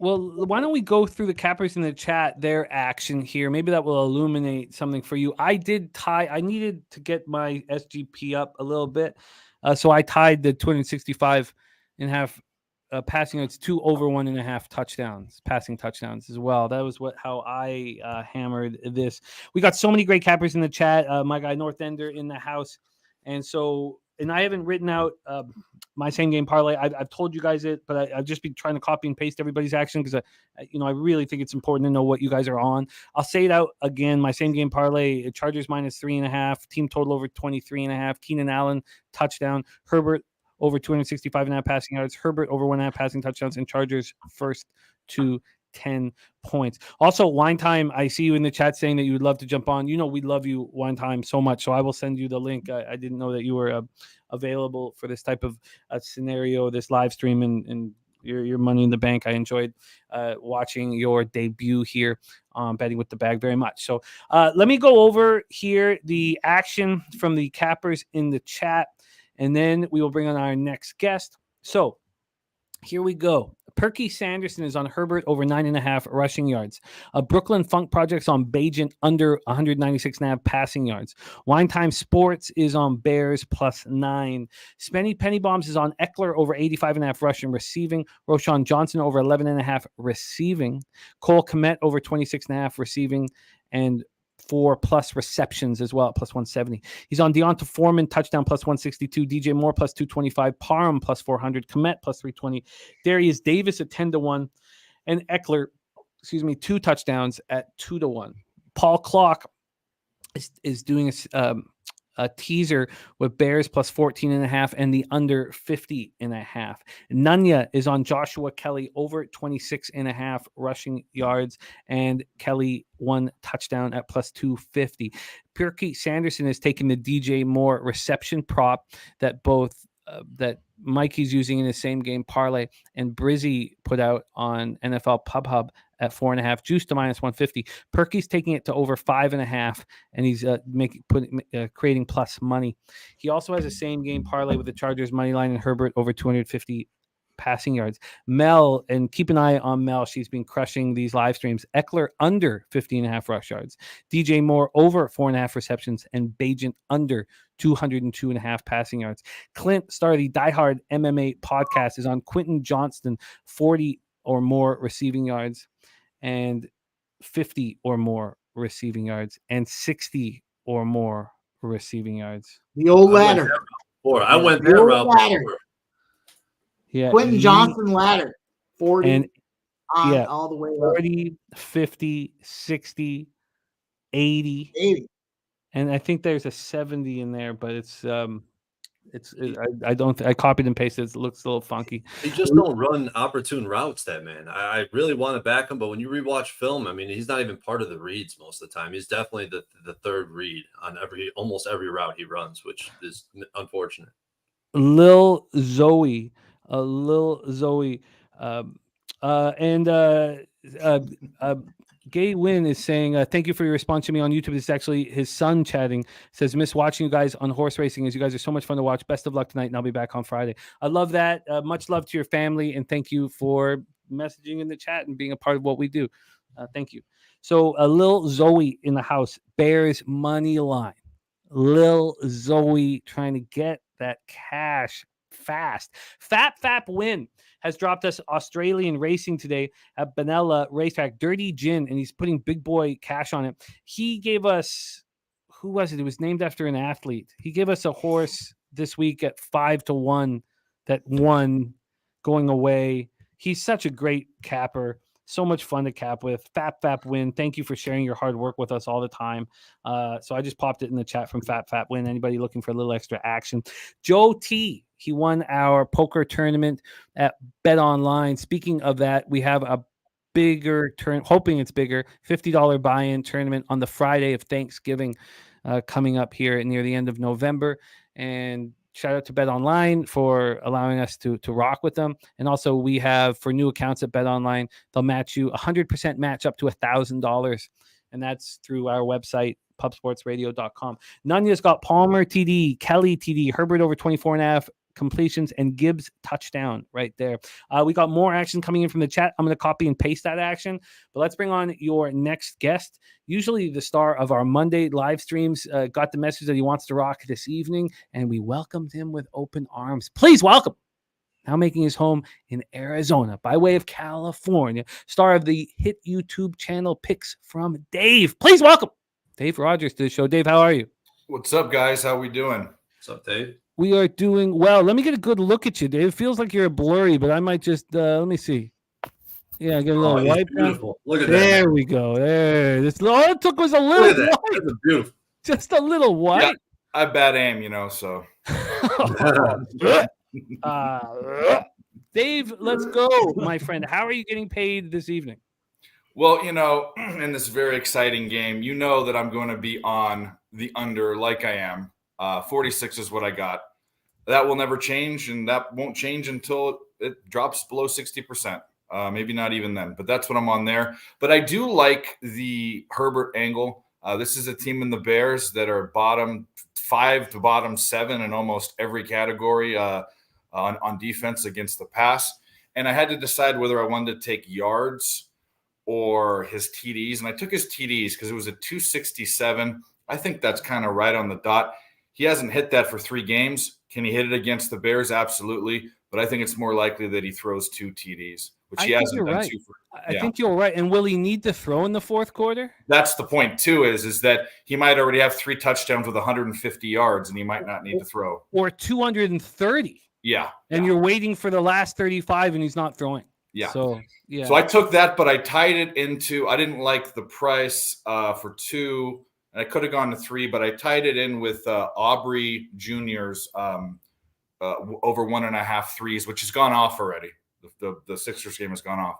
Well, why don't we go through the cappers in the chat, their action here? Maybe that will illuminate something for you. I needed to get my SGP up a little bit. So I tied the 265 and a half passing yards to over 1.5 touchdowns, passing touchdowns as well. That was how I hammered this. We got so many great cappers in the chat. My guy North Ender in the house. And I haven't written out my same game parlay. I've told you guys it, but I've just been trying to copy and paste everybody's action because I really think it's important to know what you guys are on. I'll say it out again. My same game parlay: Chargers -3.5, team total over 23.5. Keenan Allen touchdown. Herbert over 265.5 passing yards. Herbert over 1.5 passing touchdowns, and Chargers first to 10 points. Also, Wine Time, I see you in the chat saying that you would love to jump on. We love you, Wine Time, so much. So I will send you the link. I didn't know that you were available for this type of scenario, this live stream, and your Money in the Bank. I enjoyed watching your debut here on Betting with the Bag very much. So let me go over here the action from the cappers in the chat, and then we will bring on our next guest. So here we go. Perky Sanderson is on Herbert over 9.5 rushing yards. Brooklyn Funk Project's on Bajent under 196.5 passing yards. Wine Time Sports is on Bears +9. Spenny Penny Bombs is on Eckler over 85.5 rushing receiving. Roshan Johnson over 11.5 receiving. Cole Kmet over 26.5 receiving, and 4+ receptions as well at +170. He's on Deonta Foreman touchdown +162, DJ Moore +225, Parham +400, Kmet +320, Darius Davis at 10-1, and Eckler, 2 touchdowns at 2-1. Paul Clock is doing a teaser with Bears +14.5 and the under 50.5. Nunya is on Joshua Kelly over 26.5 rushing yards, and Kelly 1 touchdown at +250. Perky Sanderson is taking the DJ Moore reception prop that that Mikey's using in the same game parlay, and Brizzy put out on NFL Pub Hub at 4.5, juice to -150. Perky's taking it to over 5.5, and he's creating plus money. He also has the same game parlay with the Chargers money line and Herbert over 250 passing yards. Mel, and keep an eye on Mel. She's been crushing these live streams. Eckler under 50.5 rush yards. DJ Moore over 4.5 receptions, and Bajent under 202.5 passing yards. Clint, star of the Die Hard MMA podcast, is on Quentin Johnston, 40 or more receiving yards, and 50 or more receiving yards, and 60 or more receiving yards. The old ladder. I went there, ladder. Yeah, Quentin Johnson ladder. 40 and all the way up. 40, 50, 60, 80. And I think there's a 70 in there, but I copied and pasted. It looks a little funky. He just don't run opportune routes, that man. I really want to back him, but when you rewatch film, I mean, he's not even part of the reads most of the time. He's definitely the third read on almost every route he runs, which is unfortunate. Lil Zoe, Gay Win is saying, thank you for your response to me on YouTube. This is actually his son chatting. Says, miss watching you guys on horse racing, as you guys are so much fun to watch. Best of luck tonight, and I'll be back on Friday. I love that. Much love to your family, and thank you for messaging in the chat and being a part of what we do. Thank you. So Lil Zoe in the house, Bears money line. Lil Zoe trying to get that cash fast. Fap Win has dropped us Australian racing today at Benalla Racetrack, Dirty Gin, and he's putting big boy cash on it. He gave us, who was it? It was named after an athlete. He gave us a horse this week at 5-1 that won going away. He's such a great capper. So much fun to cap with. Fap Win. Thank you for sharing your hard work with us all the time. So I just popped it in the chat from Fap Win. Anybody looking for a little extra action? Joe T, he won our poker tournament at Bet Online. Speaking of that, we have a bigger hoping it's bigger, $50 buy-in tournament on the Friday of Thanksgiving coming up here near the end of November. And shout out to Bet Online for allowing us to rock with them. And also we have, for new accounts at Bet Online, they'll match you 100% match up to $1,000. And that's through our website, pubsportsradio.com. Nunya's got Palmer TD, Kelly TD, Herbert over 24.5, completions, and Gibbs touchdown right there. We got more action coming in from the chat. I'm going to copy and paste that action, but let's bring on your next guest. Usually the star of our Monday live streams got the message that he wants to rock this evening, and we welcomed him with open arms. Please welcome, now making his home in Arizona by way of California, star of the hit YouTube channel Picks from Dave. Please welcome Dave Rogers to the show. Dave, how are you? What's up, guys? How we doing? What's up, Dave? We are doing well. Let me get a good look at you, Dave. It feels like you're blurry, but I might just let me see. Yeah, get a little wipe. Beautiful. Look at there that. There we go. There. This all it took was a little white. That's beautiful. Just a little white. Yeah, I bad aim, so. Dave, let's go, my friend. How are you getting paid this evening? Well, in this very exciting game, that I'm going to be on the under like I am. 46 is what I got. That will never change, and that won't change until it drops below 60%. Maybe not even then, but that's what I'm on there. But I do like the Herbert angle. This is a team in the Bears that are bottom 5 to bottom 7 in almost every category on defense against the pass. And I had to decide whether I wanted to take yards or his TDs. And I took his TDs because it was a 267. I think that's kind of right on the dot. He hasn't hit that for 3 games. Can he hit it against the Bears? Absolutely. But I think it's more likely that he throws 2 TDs, which he hasn't done. I think you're right. And will he need to throw in the fourth quarter? That's the point, too, is that he might already have 3 touchdowns with 150 yards, and he might not need to throw. Or 230. Yeah. And you're waiting for the last 35, and he's not throwing. Yeah. So I took that, but I tied it into – I didn't like the price for 2, and I could have gone to 3, but I tied it in with Aubrey Jr.'s over 1.5 threes, which has gone off already. The Sixers game has gone off.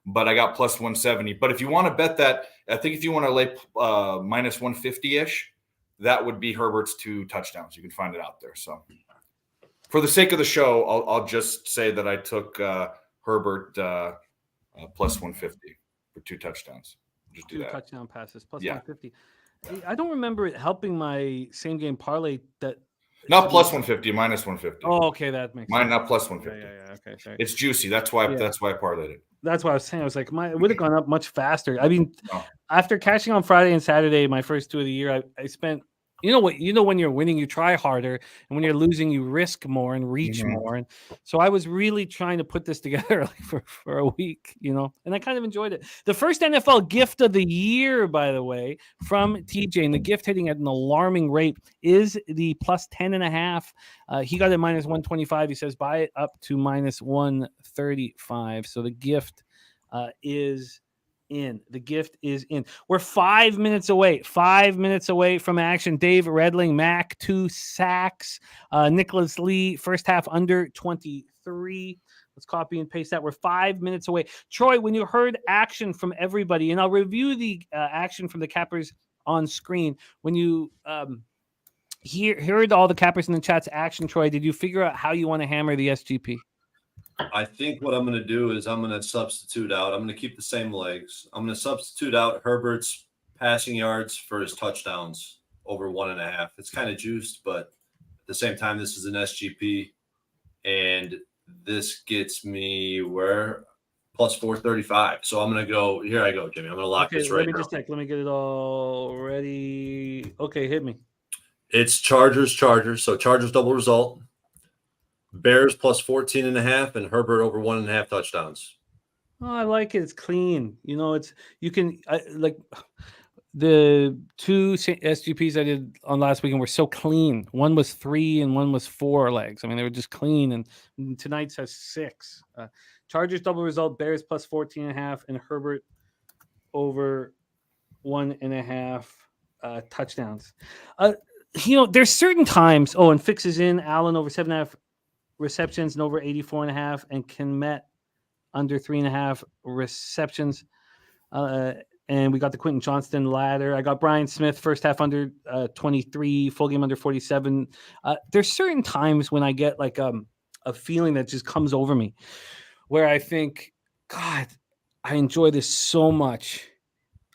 But I got plus 170. But if you want to bet that, I think if you want to lay minus 150-ish, that would be Herbert's 2 touchdowns. You can find it out there. So for the sake of the show, I'll just say that I took Herbert plus 150 for 2 touchdowns. Just do 2 that. touchdown passes plus 150. I don't remember it helping my same game parlay that. Not plus 150, minus 150. Oh, okay, that makes mine sense. not plus 150. Yeah. Okay, sorry. It's juicy. That's why I parlayed it. That's what I was saying. I was like, it would have gone up much faster. I mean, after cashing on Friday and Saturday, my first 2 of the year, I spent. When you're winning, you try harder, and when you're losing, you risk more and reach more. And so I was really trying to put this together for a week, and I kind of enjoyed it. The first NFL gift of the year, by the way, from TJ, and the gift hitting at an alarming rate is the plus 10.5. He got it minus 125. He says buy it up to minus 135. So the gift is in. The gift is in. We're 5 minutes away. 5 minutes away from action. Dave Redling, Mac, 2 sacks. Nicholas Lee, first half under 23. Let's copy and paste that. We're 5 minutes away. Troy, when you heard action from everybody, and I'll review the action from the cappers on screen. When you heard all the cappers in the chat's action, Troy, did you figure out how you want to hammer the SGP? I think what I'm going to do is I'm going to substitute out. I'm going to keep the same legs. I'm going to substitute out Herbert's passing yards for his touchdowns over 1.5. It's kind of juiced, but at the same time, this is an SGP, and this gets me where? Plus 435. So I'm going to go. Here I go, Jimmy. I'm going to lock this right now. Let me just check. Let me get it all ready. Okay, hit me. It's Chargers. So Chargers double result. Bears plus 14.5 and Herbert over 1.5 touchdowns. Oh, I like it. It's clean. Like the 2 SGPs I did on last weekend were so clean. One was 3 and one was 4 legs. I mean, they were just clean. And tonight's has 6. Chargers double result, Bears plus 14.5 and Herbert over 1.5 touchdowns. There's certain times. Oh, and Fix is in. Allen over 7.5 receptions and over 84.5, and Kmet under 3.5 receptions. And we got the Quentin Johnston ladder. I got Brian Smith first half under 23, full game under 47. There's certain times when I get like a feeling that just comes over me where I think, God, I enjoy this so much.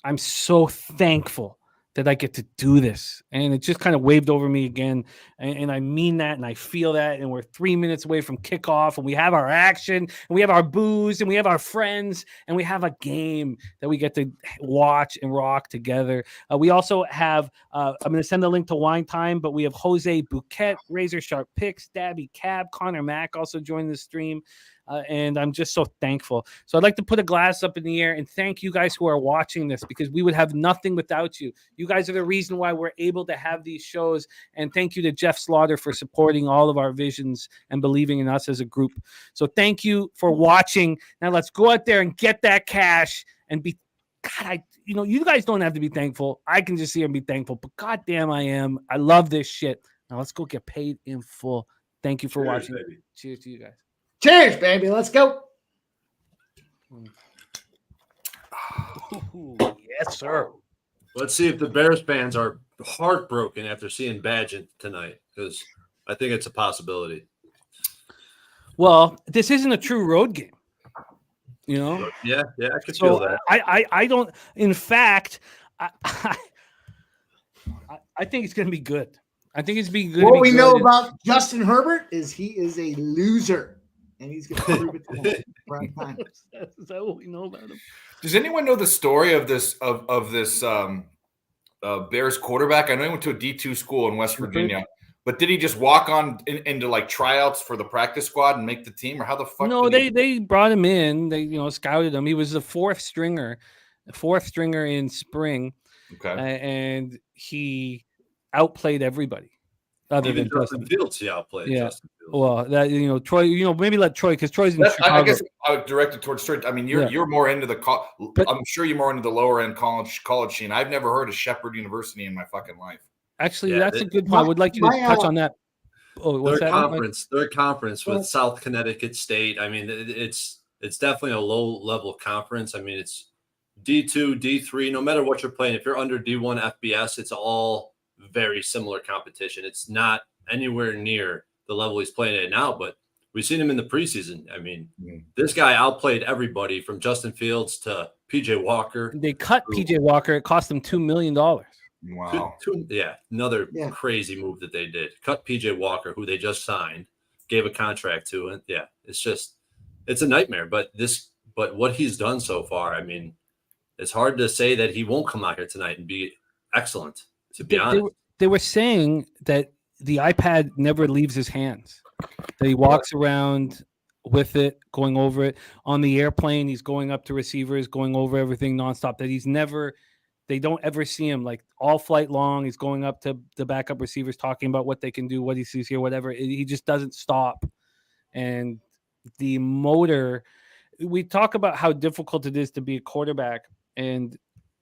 I'm so thankful that I get to do this. And it just kind of waved over me again. And I mean that, and I feel that. And we're 3 minutes away from kickoff, and we have our action, and we have our booze, and we have our friends, and we have a game that we get to watch and rock together. We also have, I'm going to send the link to Wine Time, but we have Jose Bouquet, Razor Sharp Picks, Dabby Cab, Connor Mack also joined the stream. And I'm just so thankful. So I'd like to put a glass up in the air and thank you guys who are watching this, because we would have nothing without you. You guys are the reason why we're able to have these shows. And thank you to Jeff Slaughter for supporting all of our visions and believing in us as a group. So thank you for watching. Now let's go out there and get that cash and be, God, you guys don't have to be thankful. I can just see and be thankful, but goddamn, I am. I love this shit. Now let's go get paid in full. Thank you for watching. Baby. Cheers to you guys. Cheers, baby. Let's go. Ooh, yes, sir. Let's see if the Bears fans are heartbroken after seeing Badgett tonight, because I think it's a possibility. Well, this isn't a true road game, you know? Yeah, I can feel that. I don't. In fact, I think it's going to be good. I think it's being good. What we know about Justin Herbert is he is a loser. And he's going to prove it to him. Prime time. Is that what we know about him? Does anyone know the story of this Bears quarterback? I know he went to a D2 school in West Virginia, but did he just walk on into like tryouts for the practice squad and make the team, or how the fuck? No, they brought him in. They scouted him. He was the fourth stringer in spring. Okay, and he outplayed everybody. Other even than Justin Fields, he outplayed. Yeah. Justin Fields. Well, that Troy, maybe let Troy, because Troy's in Chicago. I guess I would direct it towards Troy. I mean, you're more into I'm sure you're more into the lower end college scene. I've never heard of Shepherd University in my fucking life. Actually, that's a good point. I would like you to touch on that. Oh, what's their that? Their conference with South Connecticut State. I mean, it's definitely a low level conference. I mean, it's D2, D3. No matter what you're playing, if you're under D1 FBS, it's all very similar competition. It's not anywhere near the level he's playing at now, but we've seen him in the preseason. I mean, this guy outplayed everybody from Justin Fields to PJ Walker. They cut PJ Walker. It cost them $2 million. Wow. Another crazy move that they did. Cut PJ Walker, who they just signed, gave a contract to, and it's a nightmare. But what he's done so far, I mean, it's hard to say that he won't come out here tonight and be excellent, to be honest. They were saying that the iPad never leaves his hands, that he walks around with it, going over it. On the airplane, he's going up to receivers, going over everything nonstop, that they don't ever see him like all flight long. He's going up to the backup receivers, talking about what they can do, what he sees here, whatever. He just doesn't stop. And the motor, we talk about how difficult it is to be a quarterback, and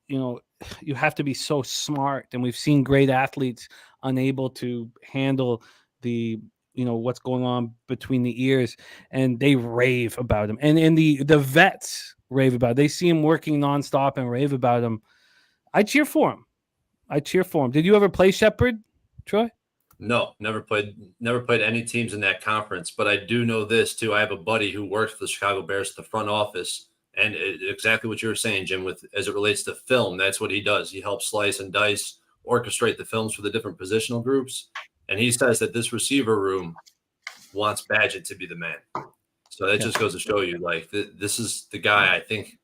you have to be so smart, and we've seen great athletes unable to handle the what's going on between the ears, and they rave about him, and the vets rave about it. They see him working nonstop and rave about him. I cheer for him. Did you ever play Shepherd, Troy? No, never played any teams in that conference, but I do know this too. I have a buddy who works for the Chicago Bears at the front office. And exactly what you were saying, Jim, as it relates to film, that's what he does. He helps slice and dice, orchestrate the films for the different positional groups. And he says that this receiver room wants Badgett to be the man. So that just goes to show you, like, this is the guy I think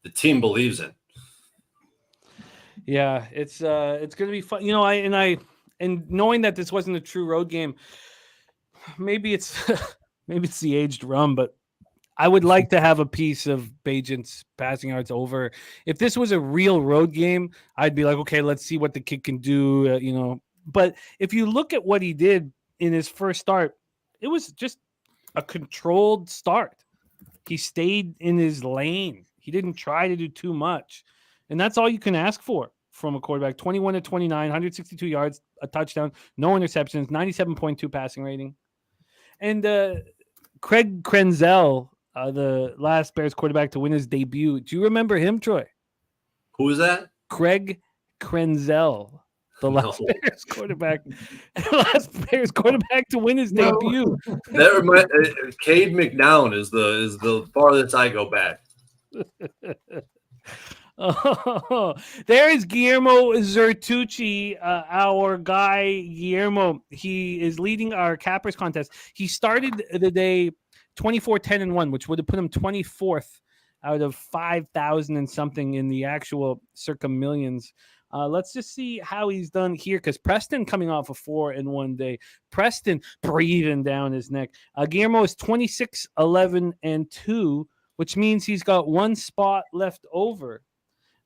the team believes in. Yeah, it's going to be fun. And knowing that this wasn't a true road game, maybe it's the aged rum, but I would like to have a piece of Badgett's passing yards over. If this was a real road game, I'd be like, okay, let's see what the kid can do, But if you look at what he did in his first start, it was just a controlled start. He stayed in his lane. He didn't try to do too much. And that's all you can ask for from a quarterback. 21 to 29, 162 yards, a touchdown, no interceptions, 97.2 passing rating. And Craig Krenzel, the last Bears quarterback to win his debut. Do you remember him, Troy? Who is that? Craig Krenzel, the last Bears quarterback. The last Bears quarterback to win his debut. Cade McNown is the farthest I go back. Oh, there is Guillermo Zertucci, our guy Guillermo. He is leading our cappers contest. He started the day 24-10-1, which would have put him 24th out of 5,000 and something in the actual circa millions. Let's just see how he's done here, because Preston coming off a 4 in one day. Preston breathing down his neck. Guillermo is 26-11-2, which means he's got one spot left over.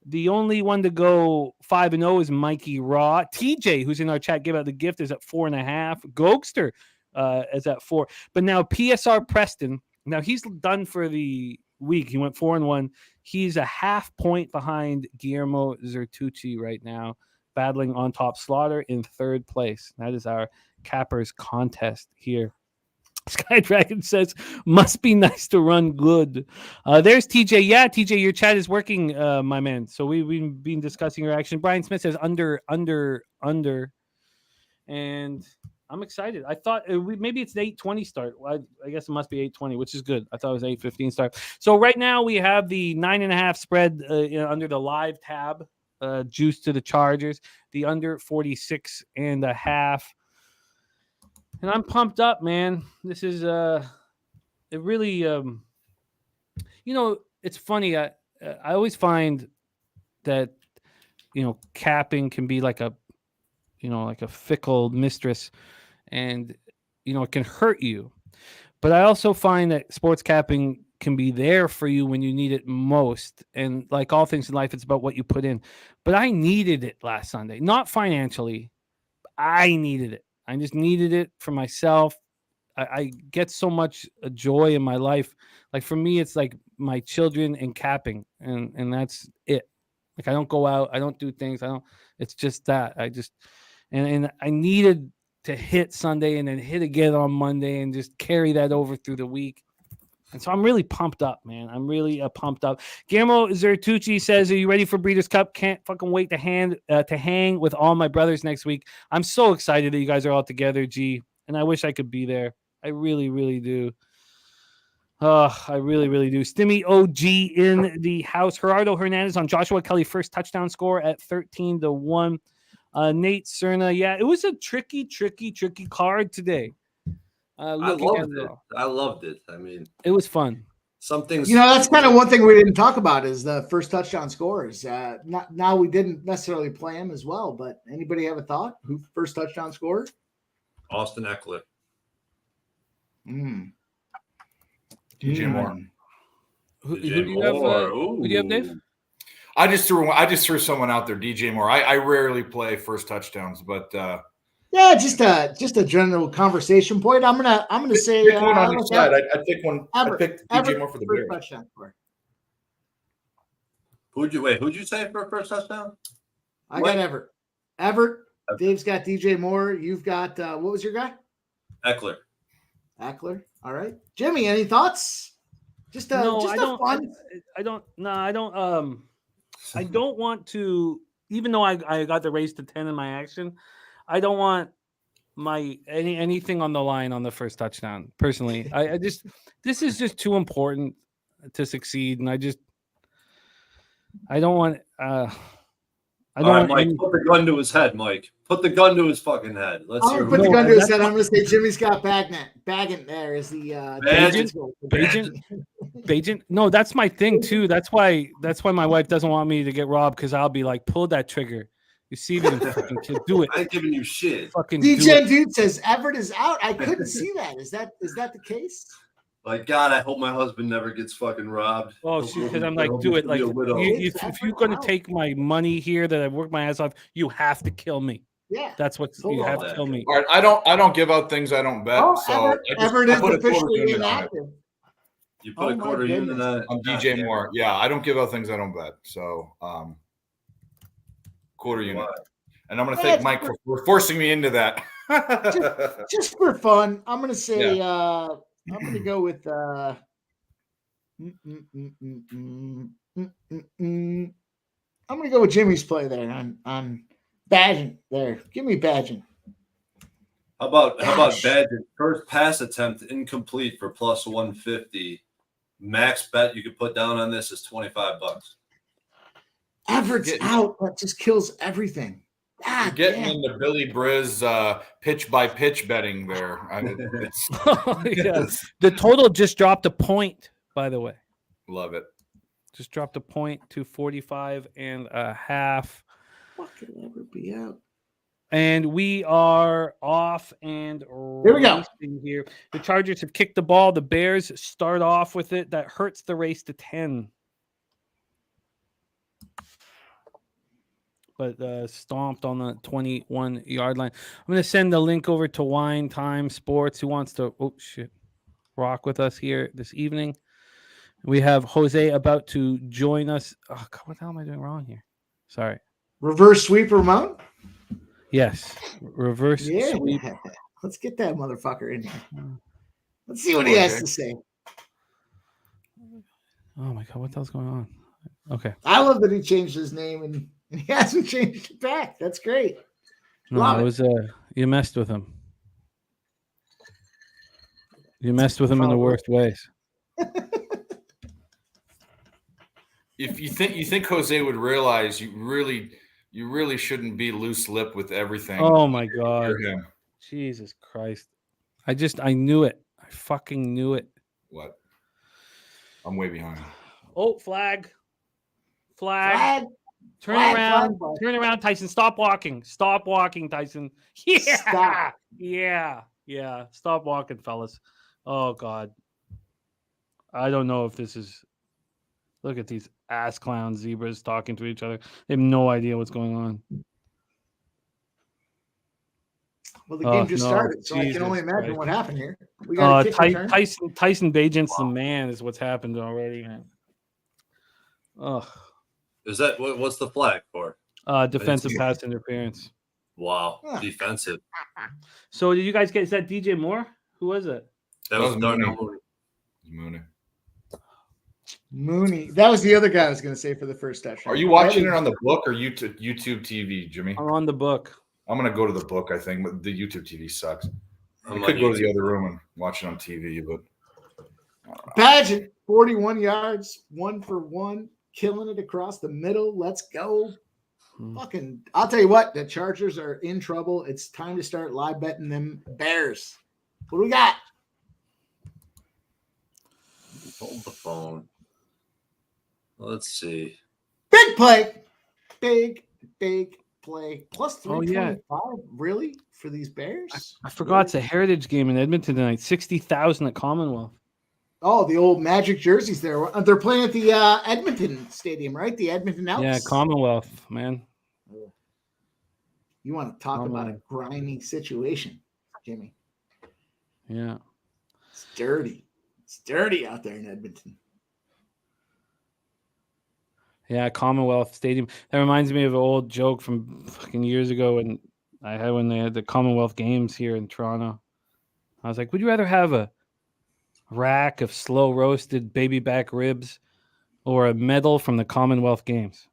The only one to go 5-0 is Mikey Raw. TJ, who's in our chat, give out the gift, is at 4.5. Gokster is at 4. But now PSR Preston, now he's done for the week. He went 4-1. He's a half point behind Guillermo Zertucci right now, battling on top Slaughter in third place. That is our cappers contest here. Sky Dragon says, must be nice to run good. There's TJ. Yeah, TJ, your chat is working, my man. So we've been discussing your action. Brian Smith says under. And I'm excited. I thought maybe it's the 8:20 start. Well, I guess it must be 8:20, which is good. I thought it was 8:15 start. So right now we have the 9.5 spread under the live tab, juice to the Chargers, the under 46.5. And I'm pumped up, man. This is it really it's funny. I always find that capping can be like a fickle mistress, and it can hurt you. But I also find that sports capping can be there for you when you need it most. And like all things in life, it's about what you put in. But I needed it last Sunday, not financially. I needed it. I just needed it for myself. I get so much joy in my life. Like for me, it's like my children and capping, and that's it. Like I don't go out, I don't do things. It's just that and I needed to hit Sunday and then hit again on Monday and just carry that over through the week. And so I'm really pumped up, man. I'm really pumped up. Guillermo Zertucci says, are you ready for Breeders' Cup? Can't fucking wait to hang with all my brothers next week. I'm so excited that you guys are all together, G. And I wish I could be there. I really, really do. I really, really do. Stimmy OG in the house. Gerardo Hernandez on Joshua Kelly first touchdown score at 13-1. Nate Cerna. Yeah, it was a tricky card today. I loved it. I mean, it was fun. Some things, that's kind of one thing we didn't talk about is the first touchdown scores. Now we didn't necessarily play him as well, but anybody have a thought? Who first touchdown scorer? Austin Eckler. DJ Moore. Who do you have? Who do you have, Dave? I just threw someone out there, DJ Moore. I rarely play first touchdowns, but yeah, just a general conversation point. I'm gonna say pick one on each side. I pick one. I picked DJ Moore for the Bears. Touchdown score. Who'd you say for a first touchdown? I got Everett. Dave's got DJ Moore. You've got what was your guy? Eckler. All right, Jimmy. Any thoughts? I don't want to. Even though I got the raise to 10 in my action, I don't want anything on the line on the first touchdown. Personally, this is just too important to succeed, and I don't want. Mike, put the gun to his head, Mike. Put the gun to his fucking head. I'm gonna put the gun to his head. I'm gonna say Jimmy's got Baggant there is the Bagent. No, that's my thing too. That's why my wife doesn't want me to get robbed, because I'll be like, pull that trigger. You see me, fucking kid, do it. I ain't giving you shit. Fucking DJ Dude says Everett is out. I couldn't see that. Is that the case? Like, God, I hope my husband never gets fucking robbed. Oh, because I'm like, do it. Like, if you're going to take my money here that I've worked my ass off, you have to kill me. Yeah, that's what you have to kill me. All right, I don't give out things I don't bet. So Everett is officially inactive. You put a quarter unit on DJ Moore. Yeah, I don't give out things I don't bet. So, quarter unit. And I'm going to thank Mike for forcing me into that. just for fun, I'm going to say I'm going to go with I'm going to go with Jimmy's play there on Badgett there. Give me Badgett. How about Badgett? First pass attempt incomplete for plus 150. Max bet you could put down on this is $25. Everett's out. That just kills everything. You're getting into Billy Briz pitch by pitch betting there. Yeah. The total just dropped a point, by the way. Love it. Just dropped a point to 45.5. Fucking ever be out. And we are off and Here we go. racing here. The Chargers have kicked the ball. The Bears start off with it. That hurts the race to 10. But stomped on the 21-yard line. I'm going to send the link over to Wine Time Sports, who wants to rock with us here this evening. We have Jose about to join us. Oh, God, what the hell am I doing wrong here? Sorry. Reverse sweep Ramon? Yes. Reverse sweep. Let's get that motherfucker in here. Let's see what he has to say. Oh, my God. What the hell's going on? Okay. I love that he changed his name and he hasn't changed it back. That's great. No, it was you messed with him. You messed with him in the worst ways. If you think Jose would realize you really shouldn't be loose lip with everything. Oh my God. Jesus Christ. I knew it. I fucking knew it. What? I'm way behind. Oh, flag. Turn around, Tyson. Stop walking, Tyson. Yeah. Stop. Yeah. Stop walking, fellas. Oh God. I don't know if this is. Look at these ass clown zebras talking to each other. They have no idea what's going on. Well, the game just started, so I can only imagine what happened here. We got Tyson Bagent's the man is what's happened already, man. Ugh. Is that what's the flag for? Defensive pass interference. Wow, defensive. So did you guys get? Is that DJ Moore? Who was it? That was Mooney. That was the other guy I was going to say for the first touchdown. Are you watching it on the book or YouTube TV, Jimmy? I'm on the book. I'm going to go to the book, I think, but the YouTube TV sucks. I could go to the other room and watch it on TV, but Pageant, 41 yards, 1 for 1, killing it across the middle. Let's go. Fucking, I'll tell you what, the Chargers are in trouble. It's time to start live betting them Bears. What do we got? Hold the phone. Let's see. Big play. Big play. Plus 325, really? For these Bears? I forgot it's a Heritage game in Edmonton tonight. 60,000 at Commonwealth. Oh, the old Magic jerseys there. They're playing at the Edmonton Stadium, right? The Edmonton Elks. Yeah, Commonwealth, man. You want to talk about a grimy situation, Jimmy. Yeah. It's dirty. It's dirty out there in Edmonton. Yeah, Commonwealth Stadium. That reminds me of an old joke from fucking years ago when they had the Commonwealth Games here in Toronto. I was like, would you rather have a rack of slow roasted baby back ribs or a medal from the Commonwealth Games?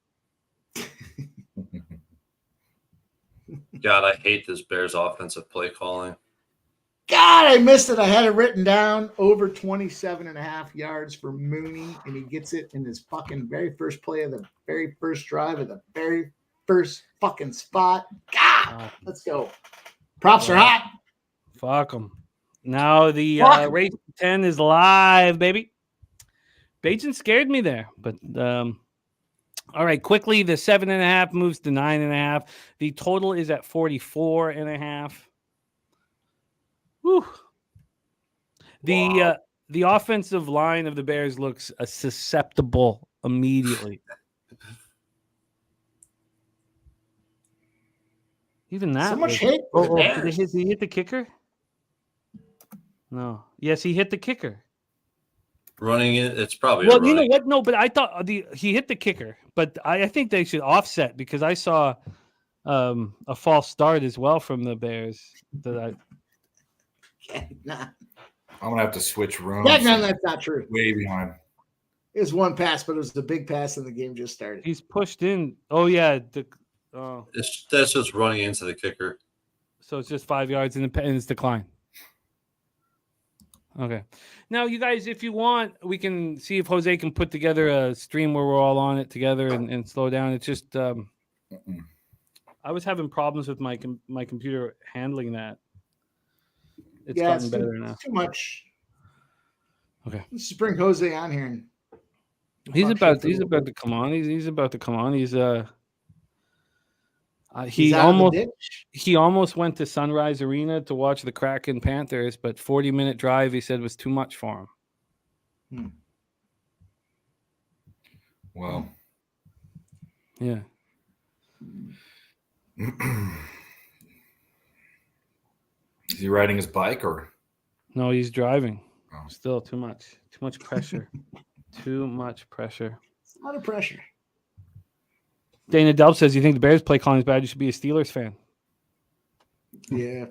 God, I hate this Bears offensive play calling. God, I missed it. I had it written down. Over 27.5 yards for Mooney, and he gets it in his fucking very first play of the very first drive of the very first fucking spot. God, let's go. Props are hot. Fuck them. Now the race 10 is live, baby. Bajan scared me there, but all right, quickly, the 7.5 moves to 9.5. The total is at 44.5. Whew. The offensive line of the Bears looks susceptible immediately. Even that. So much hate for the Bears. Did he hit the kicker? No. Yes, he hit the kicker. Running it, it's probably you know what? No, but I thought he hit the kicker, but I think they should offset because I saw a false start as well from the Bears. Nah. I'm gonna have to switch rooms. No, that's not true. Way behind. It was one pass, but it was the big pass, and the game just started. He's pushed in. Oh yeah, that's just running into the kicker. So it's just 5 yards in it's decline. Okay. Now, you guys, if you want, we can see if Jose can put together a stream where we're all on it together and slow down. It's just I was having problems with my computer handling that. It's gotten better now. Too much. Okay. Let's just bring Jose on here. And he's about to come on. He's about to come on. He almost went to Sunrise Arena to watch the Kraken Panthers, but 40-minute drive he said was too much for him. Well, yeah. Is he riding his bike or? No, he's driving. Oh. Still too much pressure. Too much pressure. It's a lot of pressure. Dana Delp says, you think the Bears play calling is bad? You should be a Steelers fan. Yeah.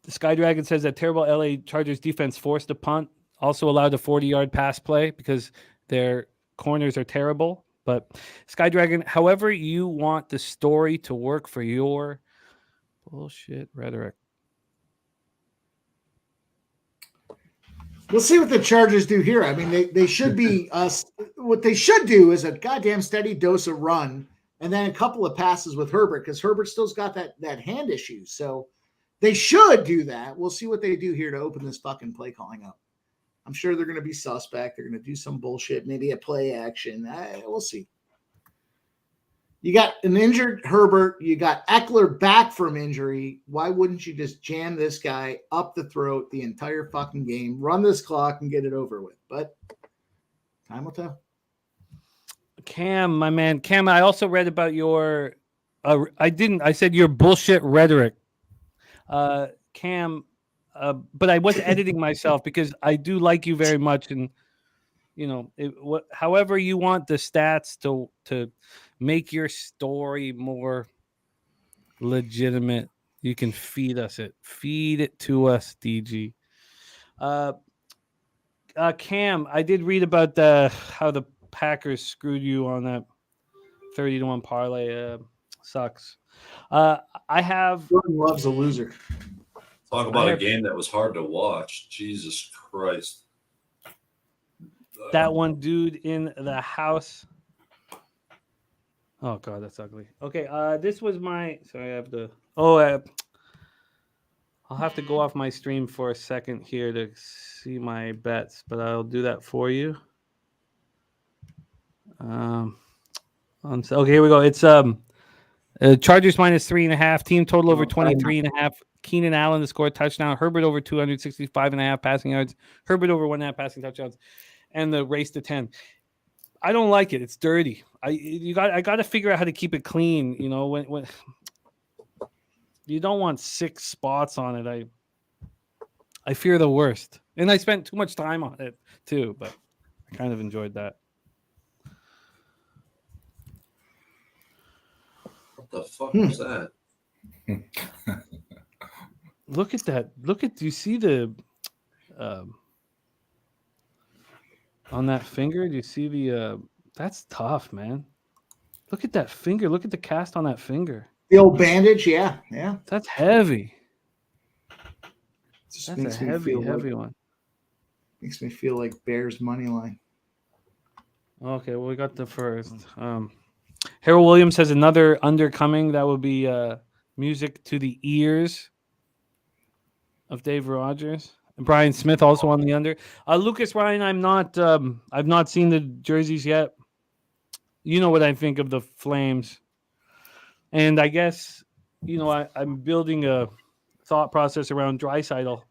The Sky Dragon says that terrible LA Chargers defense forced a punt, also allowed a 40-yard pass play because their corners are terrible. But Sky Dragon, however you want the story to work for your bullshit rhetoric. We'll see what the Chargers do here. I mean, they should be what they should do is a goddamn steady dose of run and then a couple of passes with Herbert because Herbert still's got that hand issue. So they should do that. We'll see what they do here to open this fucking play calling up. I'm sure they're going to be suspect. They're going to do some bullshit, maybe a play action. We'll see. You got an injured Herbert. You got Eckler back from injury. Why wouldn't you just jam this guy up the throat the entire fucking game, run this clock, and get it over with? But time will tell. Cam, my man. Cam, I also read about your I said your bullshit rhetoric. Cam, but I was editing myself because I do like you very much. And, you know, however you want the stats to make your story more legitimate, you can feed it to us, DG. Cam, I did read about how the Packers screwed you on that 30-1 parlay. Sucks. Jordan loves a loser. Talk about a game that was hard to watch. Jesus Christ. That one dude in the house. Oh God, that's ugly. Okay, this was my. Sorry, I have to. I'll have to go off my stream for a second here to see my bets, but I'll do that for you. Okay, here we go. It's Chargers minus 3.5. Team total over 23.5. Keenan Allen to score a touchdown. Herbert over 265.5 passing yards. Herbert over 1.5 passing touchdowns, and the race to 10. I don't like it. It's dirty. I got to figure out how to keep it clean. You know, when you don't want 6 spots on it. I fear the worst, and I spent too much time on it too. But I kind of enjoyed that. What the fuck was that? Look at that. Do you see the on that finger? Do you see the that's tough, man. Look at that finger. Look at the cast on that finger. The old bandage, yeah. That's heavy. That's a heavy one. Makes me feel like Bears money line. Okay, well, we got the first. Harold Williams has another under coming. That will be music to the ears of Dave Rogers. And Brian Smith also on the under. Lucas Ryan, I've not seen the jerseys yet. You know what I think of the Flames. And I guess, you know, I'm building a thought process around Draisaitl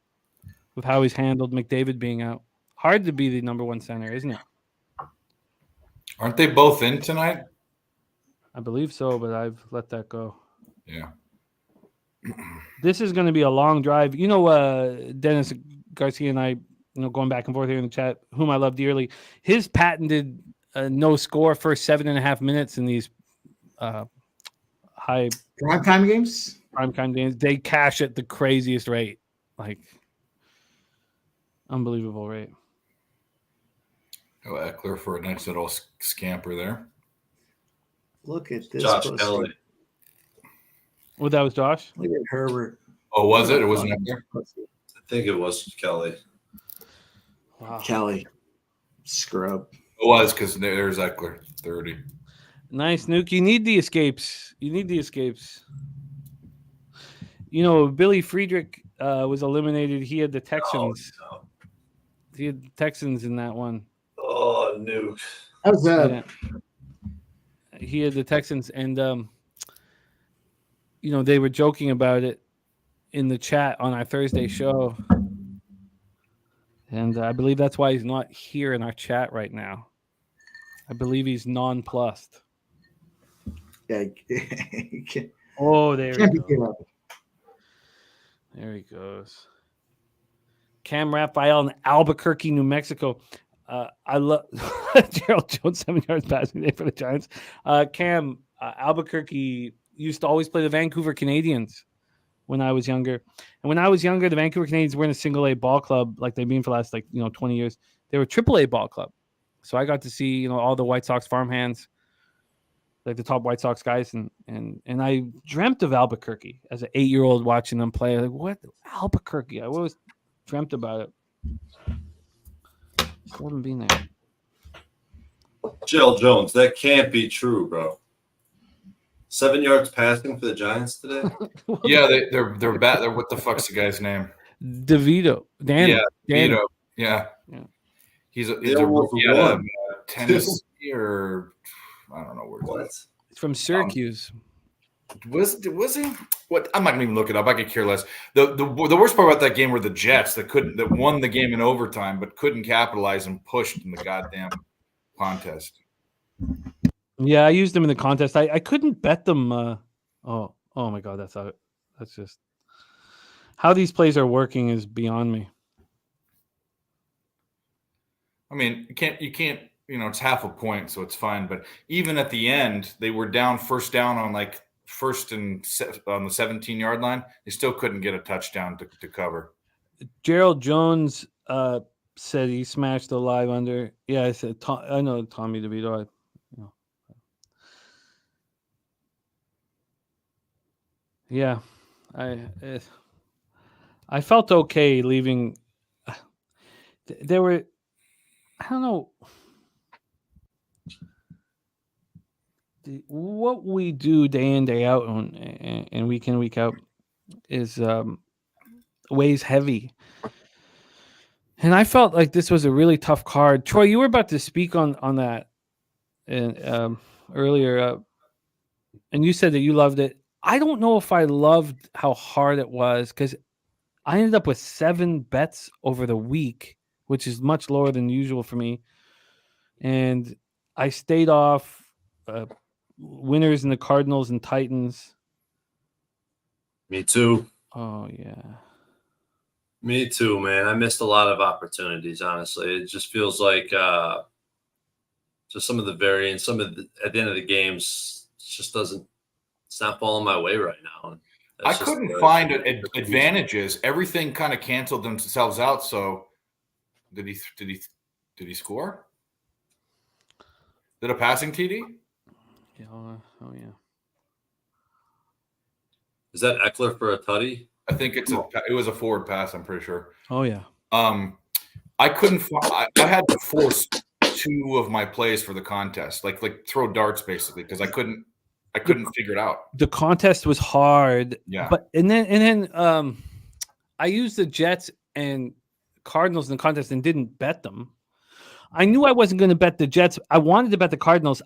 with how he's handled McDavid being out. Hard to be the number one center, isn't it? Aren't they both in tonight? I believe so, but I've let that go. Yeah. This is going to be a long drive. You know, Dennis Garcia and I, you know, going back and forth here in the chat, whom I love dearly, his patented no score first 7.5 minutes in these high primetime games. They cash at the craziest rate, like unbelievable rate. Oh, Eckler for a nice little scamper there. Look at this. Josh Kelly. Well, that was Josh. Look at Herbert. Oh, was it? It wasn't up there? I think it was Kelly. Wow. Kelly. Scrub. It was because there's Eckler, 30. Nice, Nuke. You need the escapes. Billy Friedrich was eliminated. He had the Texans. Oh, no. He had the Texans in that one. Oh, Nuke. That was Yeah. He had the Texans, and they were joking about it in the chat on our Thursday show, and I believe that's why he's not here in our chat right now. I believe he's nonplussed. Yeah. Oh, there he Can't be goes. good. There he goes. Cam Raphael in Albuquerque, New Mexico. I love Gerald Jones, 7 yards passing day for the Giants. Cam, Albuquerque used to always play the Vancouver Canadians when I was younger. And when I was younger, the Vancouver Canadians weren't a single A ball club like they've been for the last 20 years. They were a triple A ball club. So I got to see, all the White Sox farmhands, like the top White Sox guys, and I dreamt of Albuquerque as an 8-year-old watching them play. Like, what? Albuquerque? I always dreamt about it. Still haven't been there. Gerald Jones, that can't be true, bro. 7 yards passing for the Giants today? Yeah, they're bad. What the fuck's the guy's name? DeVito. Danny. Yeah, Danny. Vito. Yeah. He's a Tennessee or I don't know where. What? It's from Syracuse. Was he? What? I'm not gonna even look it up. I could care less. The worst part about that game were the Jets that won the game in overtime but couldn't capitalize and pushed in the goddamn contest. Yeah, I used them in the contest. I couldn't bet them. Oh my God, that's just how these plays are working is beyond me. I mean, you can't. It's half a point, so it's fine. But even at the end, they were down first down on on the 17-yard line. They still couldn't get a touchdown to cover. Gerald Jones said he smashed the live under. Yeah, I said I know Tommy DeVito. Yeah, I felt okay leaving. There were, I don't know. What we do day in, day out, and week in, week out is weighs heavy. And I felt like this was a really tough card. Troy, you were about to speak on that earlier, and you said that you loved it. I don't know if I loved how hard it was because I ended up with 7 bets over the week, which is much lower than usual for me. And I stayed off winners in the Cardinals and Titans. Me too. Oh, yeah. Me too, man. I missed a lot of opportunities, honestly. It just feels like just some of the variance, at the end of the games, it's not falling my way right now. I couldn't find advantages. Everything kind of canceled themselves out. So did he score? Did a passing TD? Yeah. Oh, yeah. Is that Eckler for a tutty? I think it was a forward pass. I'm pretty sure. Oh, yeah. I couldn't. I had to force 2 of my plays for the contest, like throw darts basically, because I couldn't figure it out. The contest was hard. Yeah. But and then I used the Jets and Cardinals in the contest and didn't bet them. I knew I wasn't going to bet the Jets. I wanted to bet the Cardinals.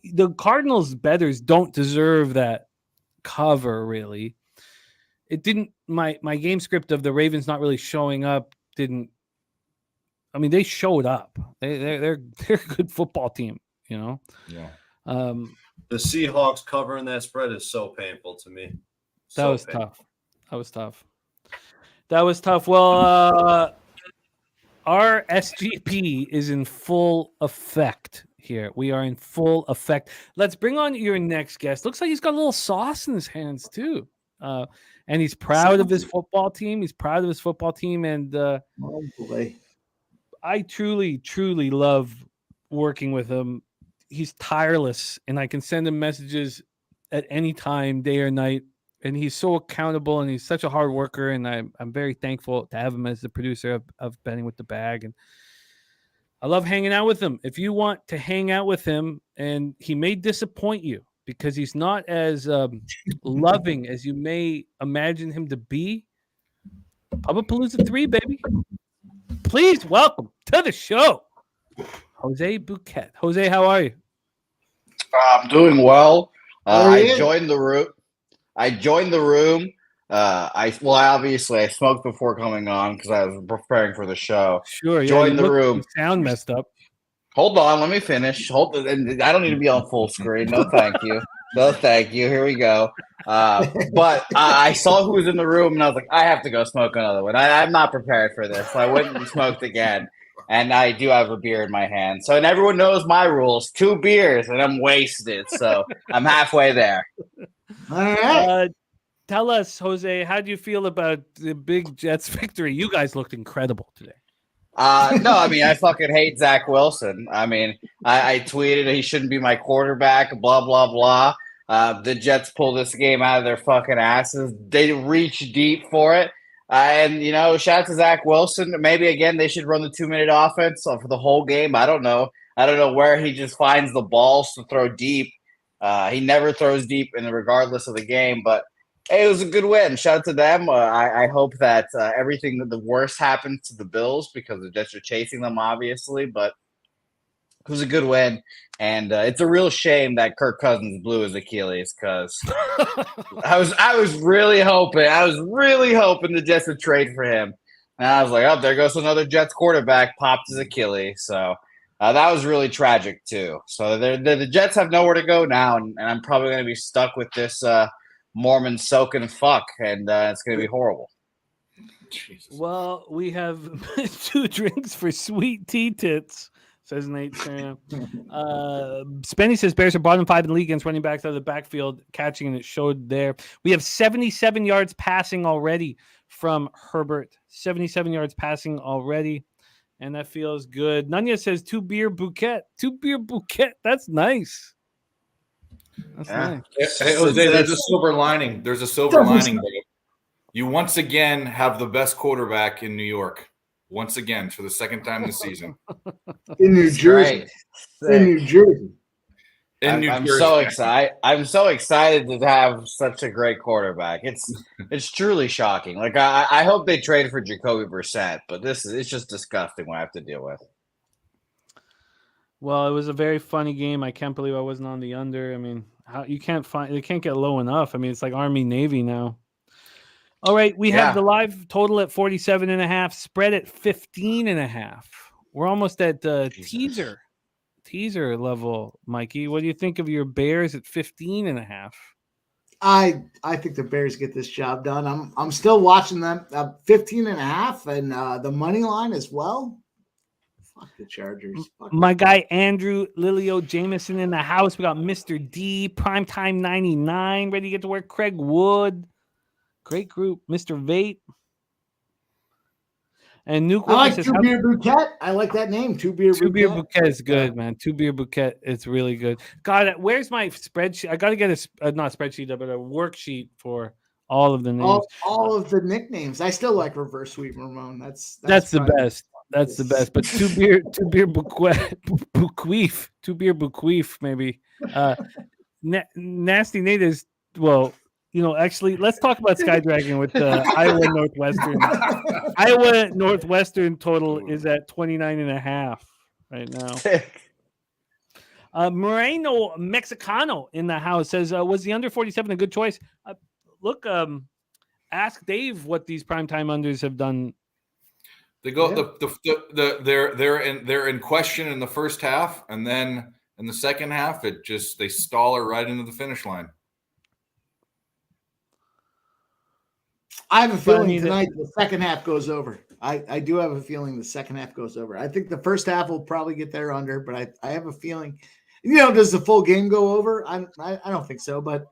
The Cardinals bettors don't deserve that cover, really. It didn't. My game script of the Ravens not really showing up didn't. I mean, they showed up. They're a good football team, Yeah. The Seahawks covering that spread is so painful to me. That was tough. Well, our SGP is in full effect here. We are in full effect. Let's bring on your next guest. Looks like he's got a little sauce in his hands too. And he's proud of his football team. And Oh boy. I truly, truly love working with him. He's tireless, and I can send him messages at any time, day or night, and he's so accountable, and he's such a hard worker, and I'm very thankful to have him as the producer of Betting with the Bag, and I love hanging out with him. If you want to hang out with him, and he may disappoint you because he's not as loving as you may imagine him to be, Pubapalooza 3, baby. Please welcome to the show, Jose Bouquet. Jose, how are you? I'm doing well. How are you? I joined the room. Obviously I smoked before coming on because I was preparing for the show. Sure. Joined the room. You sound messed up. Hold on, let me finish. And I don't need to be on full screen. No, thank you. No, thank you. Here we go. But I saw who was in the room, and I was like, I have to go smoke another one. I'm not prepared for this. So I went and smoked again. And I do have a beer in my hand. So, and everyone knows my rules. 2 beers, and I'm wasted. So I'm halfway there. All right. Tell us, Jose, how do you feel about the big Jets victory? You guys looked incredible today. No, I mean, I fucking hate Zach Wilson. I mean, I tweeted he shouldn't be my quarterback, blah, blah, blah. The Jets pulled this game out of their fucking asses. They reached deep for it. And, shout out to Zach Wilson. Maybe, again, they should run the 2-minute offense for the whole game. I don't know. I don't know where he just finds the balls to throw deep. He never throws deep regardless of the game. But, hey, it was a good win. Shout out to them. I hope that everything that the worst happens to the Bills because the Jets are chasing them, obviously. But it was a good win. And it's a real shame that Kirk Cousins blew his Achilles because I was really hoping the Jets would trade for him. And I was like, oh, there goes another Jets quarterback, popped his Achilles. So that was really tragic too. So the Jets have nowhere to go now, and I'm probably going to be stuck with this Mormon soaking fuck, and it's going to be horrible. Jesus. Well, we have 2 drinks for sweet tea tits. Says Nate Sam. Spenny says Bears are bottom 5 in the league against running backs out of the backfield catching, and it showed there. We have 77 yards passing already from Herbert. 77 yards passing already, and that feels good. Nanya says 2 beer bouquet. 2 beer bouquet. That's nice. That's nice. Hey, Jose, there's a silver lining. There's a silver lining, Dave. You once again have the best quarterback in New York. Once again, for the second time this season. In New Jersey. I'm so excited. I'm so excited to have such a great quarterback. It's truly shocking. Like I hope they trade for Jacoby Brissett, but it's just disgusting what I have to deal with. Well, it was a very funny game. I can't believe I wasn't on the under. I mean, they can't get low enough. I mean, it's like Army Navy now. All right, we have the live total at 47.5, spread at 15.5. We're almost at teaser level, Mikey. What do you think of your Bears at 15.5? I think the Bears get this job done. I'm still watching them 15.5 and the money line as well. Fuck the Chargers. My guy Andrew Lilio Jameson in the house. We got Mr. D, Primetime 99, ready to get to work. Craig Wood. Great group, Mr. Vate. And Nuke. I like 2 beer bouquet. I like that name. 2 beer bouquet. 2 beer bouquet is good, man. 2 beer bouquet. It's really good. God, where's my spreadsheet? I got to get not a spreadsheet, but a worksheet for all of the names. All of the nicknames. I still like Reverse Sweet Ramon. That's the best. That's the best. But 2 beer bouquet, 2 beer bouquet, maybe. Nasty Nate is actually, let's talk about Sky Dragon with Iowa Northwestern. Iowa Northwestern total is at 29.5 right now. Moreno Mexicano in the house says, was the under 47 a good choice? Look, ask Dave what these primetime unders have done. They go they're in question in the first half, and then in the second half, they stall her right into the finish line. I have a feeling tonight the second half goes over. I do have a feeling the second half goes over. I think the first half will probably get there under, but I have a feeling, does the full game go over? I don't think so, but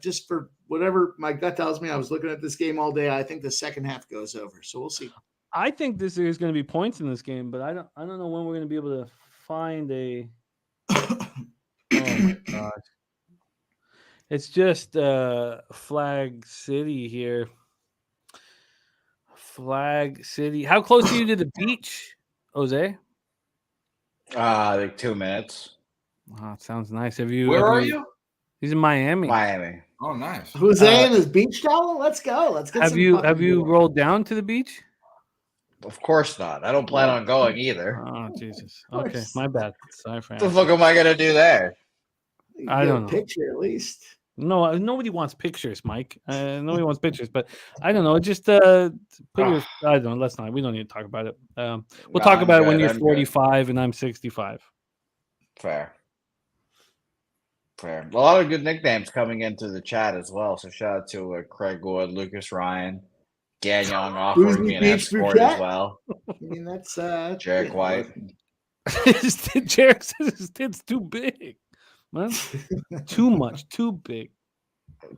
just for whatever my gut tells me, I was looking at this game all day. I think the second half goes over, so we'll see. I think there's going to be points in this game, but I don't know when we're going to be able to find a. Oh my gosh. It's just Flag City here. Flag City. How close are you to the beach, Jose? Like 2 minutes. Oh, it sounds nice. Have you? Where are you? He's in Miami. Miami. Oh, nice. Jose and his beach towel. Let's go. Let's get. Have some you fucking rolled down to the beach? Of course not. I don't plan on going either. Oh Jesus. Of Okay, course. my bad. Sorry for What the asking. fuck am I gonna do there? I Get a don't know. picture at least. No, nobody wants pictures, Mike. Nobody wants pictures, but I don't know. Just put your. I don't know. Let's not. We don't need to talk about it. We'll No, talk I'm about it when good, you're I'm good. 45 and I'm 65. Fair. A lot of good nicknames coming into the chat as well. So shout out to Craig Wood, Lucas Ryan, Gagnon offering me an Beach escort Bouquet? as well. I mean, that's Jarek White. Jared says his tit's too big. Man. Too much, too big.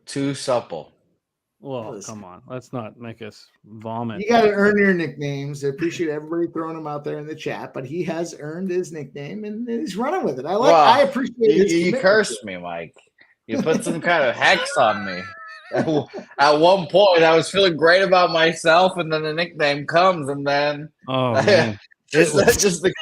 Too supple. Well, Listen. come on. Let's not make us vomit. You got to earn your nicknames. I appreciate everybody throwing them out there in the chat, but he has earned his nickname and he's running with it. I appreciate his You commitment cursed to me, Mike. You put some kind of hex on me. At one point, I was feeling great about myself, and then the nickname comes, and then Oh man. just the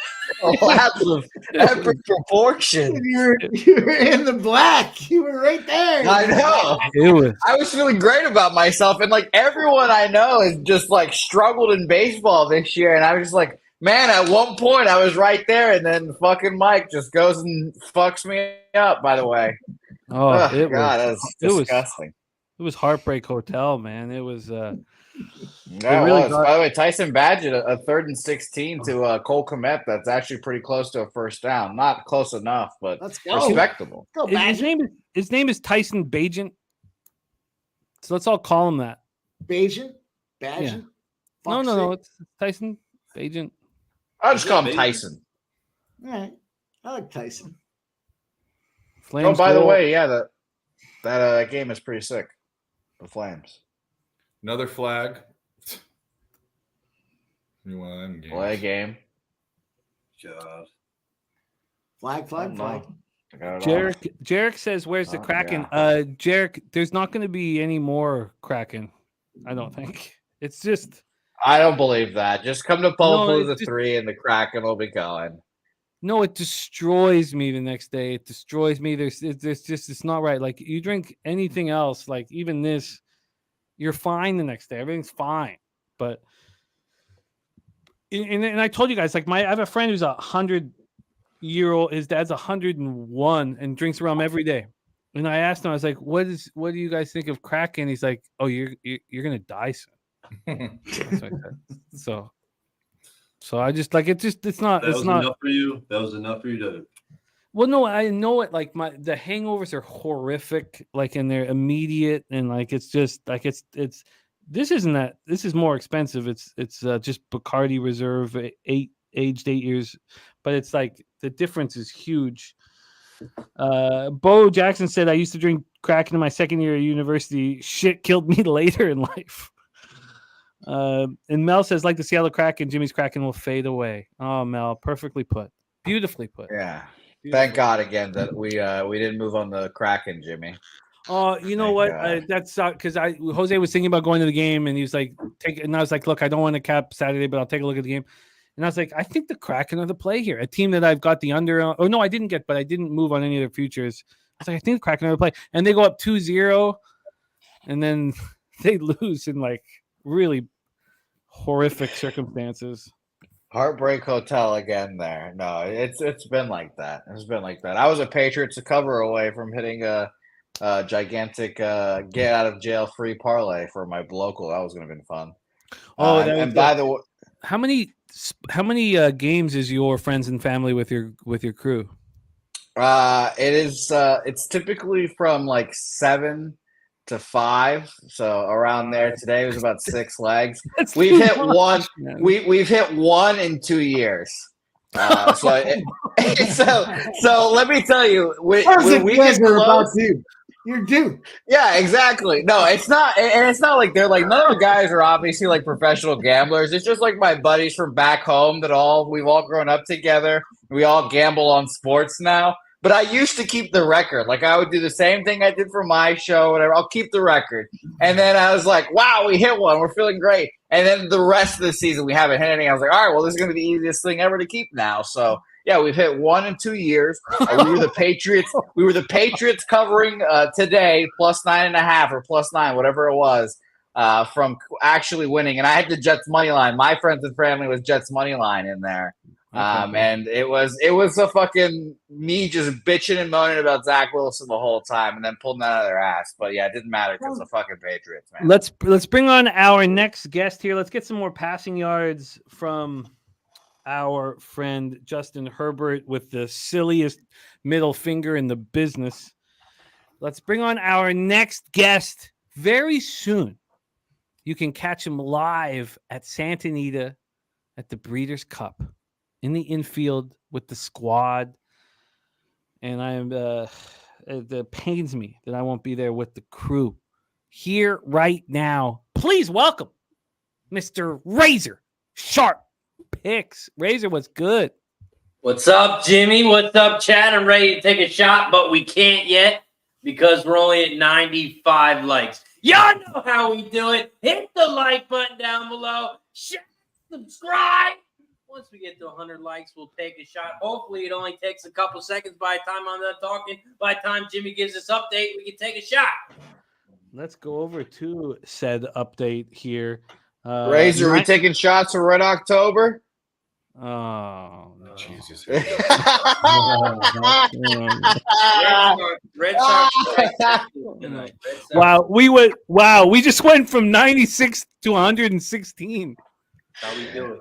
collapse of epic proportion. it. You were in the black. You were right there. I know. It was I was feeling great about myself, and like everyone I know has just like struggled in baseball this year, and I was just like, man, at one point I was right there, and then fucking Mike just goes and fucks me up. By the way, God, that's disgusting. It was Heartbreak Hotel, man. It was That really was. got- By the way, Tyson Badgett a 3rd and 16 to Cole Kmet. That's actually pretty close to a first down. Not close enough, but Let's go. respectable. Go his Badger. name is Tyson Bagent. So let's all call him that. Bajan? Badger? Yeah. No, it's Tyson Bagent. I'll just call him Maybe. Tyson. All right. I like Tyson. Flames Oh, by the goal. way, yeah, that game is pretty sick. The Flames. Another flag. One of them games. Play a game. God. Flag. I got it all. Jarek says, "Where's the Oh, Kraken?" yeah. Jarek, there's not going to be any more Kraken. I don't think. It's just I don't believe that. Just come to No, Palapalooza it's just- 3 and the Kraken will be going. no. It destroys me the next day. It destroys me. There's just it's not right. Like you drink anything else, like even this, you're fine the next day. Everything's fine, but. And I told you guys, like I have a friend who's 100-year-old. His dad's 101 and drinks rum every day. And I asked him, I was like, "What do you guys think of Kraken?" He's like, "Oh, you're gonna die soon." That's what I said. So I just like it's not That it's was not. enough for you. That was enough for you to. Well, no, I know it. Like the hangovers are horrific, like and they're immediate, and like it's just like it's. This isn't that. This is more expensive. It's just Bacardi Reserve, aged 8 years, but it's like the difference is huge. Bo Jackson said, "I used to drink Kraken in my second year at university. Shit killed me later in life." And Mel says, "Like the Seattle Kraken, Jimmy's Kraken will fade away." Oh, Mel, perfectly put, beautifully put. Yeah. Beautifully Thank God again that we didn't move on the Kraken, Jimmy. Oh, you know Thank what? God. That's because Jose was thinking about going to the game, and he was like, and I was like, look, I don't want to cap Saturday, but I'll take a look at the game. And I was like, I think the Kraken are the play here. A team that I've got the under on. Oh no, I didn't get, but I didn't move on any of their futures. I was like, I think the Kraken are the play, and they go up 2-0, and then they lose in like really horrific circumstances. Heartbreak Hotel again there. No, it's been like that. It's been like that. I was a Patriots cover away from hitting a gigantic get out of jail free parlay for my local. That was going to have been fun. Oh, and by the way, how many games is your friends and family with your crew? it's typically from like 7 to 5, so around there. Today was about 6 legs. We've hit one. We've hit 1 in 2 years. So let me tell you, when we get close, you're due. Yeah, exactly. No, it's not, and it's not like they're like none of the guys are obviously like professional gamblers. It's just like my buddies from back home that we've all grown up together. We all gamble on sports now. But I used to keep the record. Like I would do the same thing I did for my show, whatever. I'll keep the record. And then I was like, wow, we hit one. We're feeling great. And then the rest of the season, we haven't hit anything. I was like, all right, well, this is going to be the easiest thing ever to keep now. So, yeah, we've hit 1 in 2 years. We were the Patriots. We were the Patriots covering today +9.5 or +9, whatever it was, from actually winning. And I had the Jets money line. My friends and family was Jets money line in there. And it was a fucking me just bitching and moaning about Zach Wilson the whole time and then pulling that out of their ass. But yeah, it didn't matter because the fucking Patriots, man. Let's bring on our next guest here. Let's get some more passing yards from our friend Justin Herbert with the silliest middle finger in the business. Let's bring on our next guest very soon. You can catch him live at Santa Anita at the Breeders' Cup in the infield with the squad. And it pains me that I won't be there with the crew here right now. Please welcome Mr. Razor Sharp Picks. Razor, what's good? What's up, Jimmy? What's up, Chad? I'm ready to take a shot, but we can't yet because we're only at 95 likes. Y'all know how we do it. Hit the like button down below. Share, subscribe. Once we get to 100 likes, we'll take a shot. Hopefully, it only takes a couple seconds by the time I'm done talking. By the time Jimmy gives us update, we can take a shot. Let's go over to said update here. Razor, we taking shots for Red October? Oh, no. Jesus. Red Sox. Wow, we just went from 96 to 116. How we doing?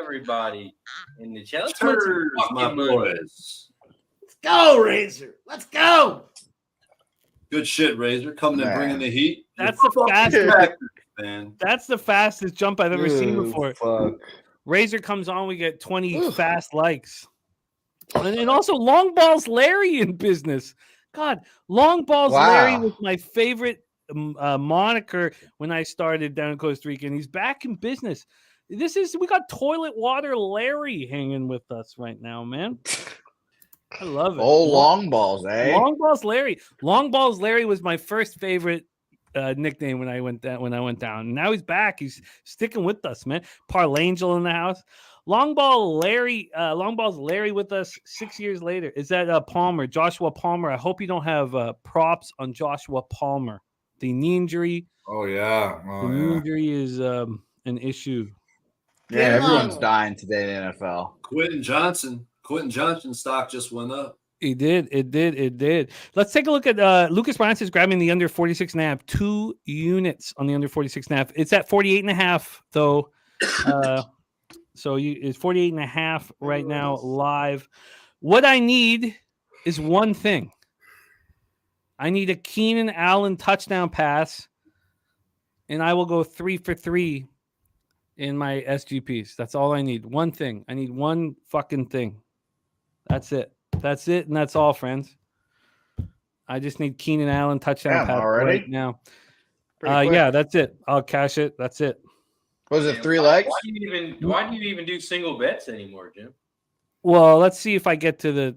Everybody in the chat. Let's win some My fucking money. boys. Let's go, Razor. Let's go. Good shit, Razor. Coming and bringing the heat. That's the fastest, man. that's the fastest jump I've ever seen Ooh, before. fuck. Razor comes on, we get 20 fast likes. And also Long Balls Larry in business. God, Long Balls Larry was my favorite moniker when I started down in Costa Rica, and he's back in business. We got Toilet Water Larry hanging with us right now, man. I love it. Oh, long balls, eh? Long Balls Larry. Long Balls Larry was my first favorite nickname when I went down. Now he's back. He's sticking with us, man. Parlangel in the house. Long Balls Larry with us 6 years later. Is that Palmer, Joshua Palmer? I hope you don't have props on Joshua Palmer. The knee injury. Oh, yeah. The knee injury is an issue. Yeah, everyone's dying today in the NFL. Quentin Johnson stock just went up. It did. Let's take a look at Lucas Bryant is grabbing the under 46.5, 2 units on the under 46.5. It's at 48.5 though. So it's 48.5 right now live. What I need is one thing. I need a Keenan Allen touchdown pass, and I will go 3 for 3 in my SGPs. That's all I need. One thing. I need one fucking thing. That's it, and that's all, friends. I just need Keenan Allen touchdown pass right now. Yeah, that's it. I'll cash it. That's it. Was it 3 legs? Why do you even do single bets anymore, Jim? Well, let's see if I get to the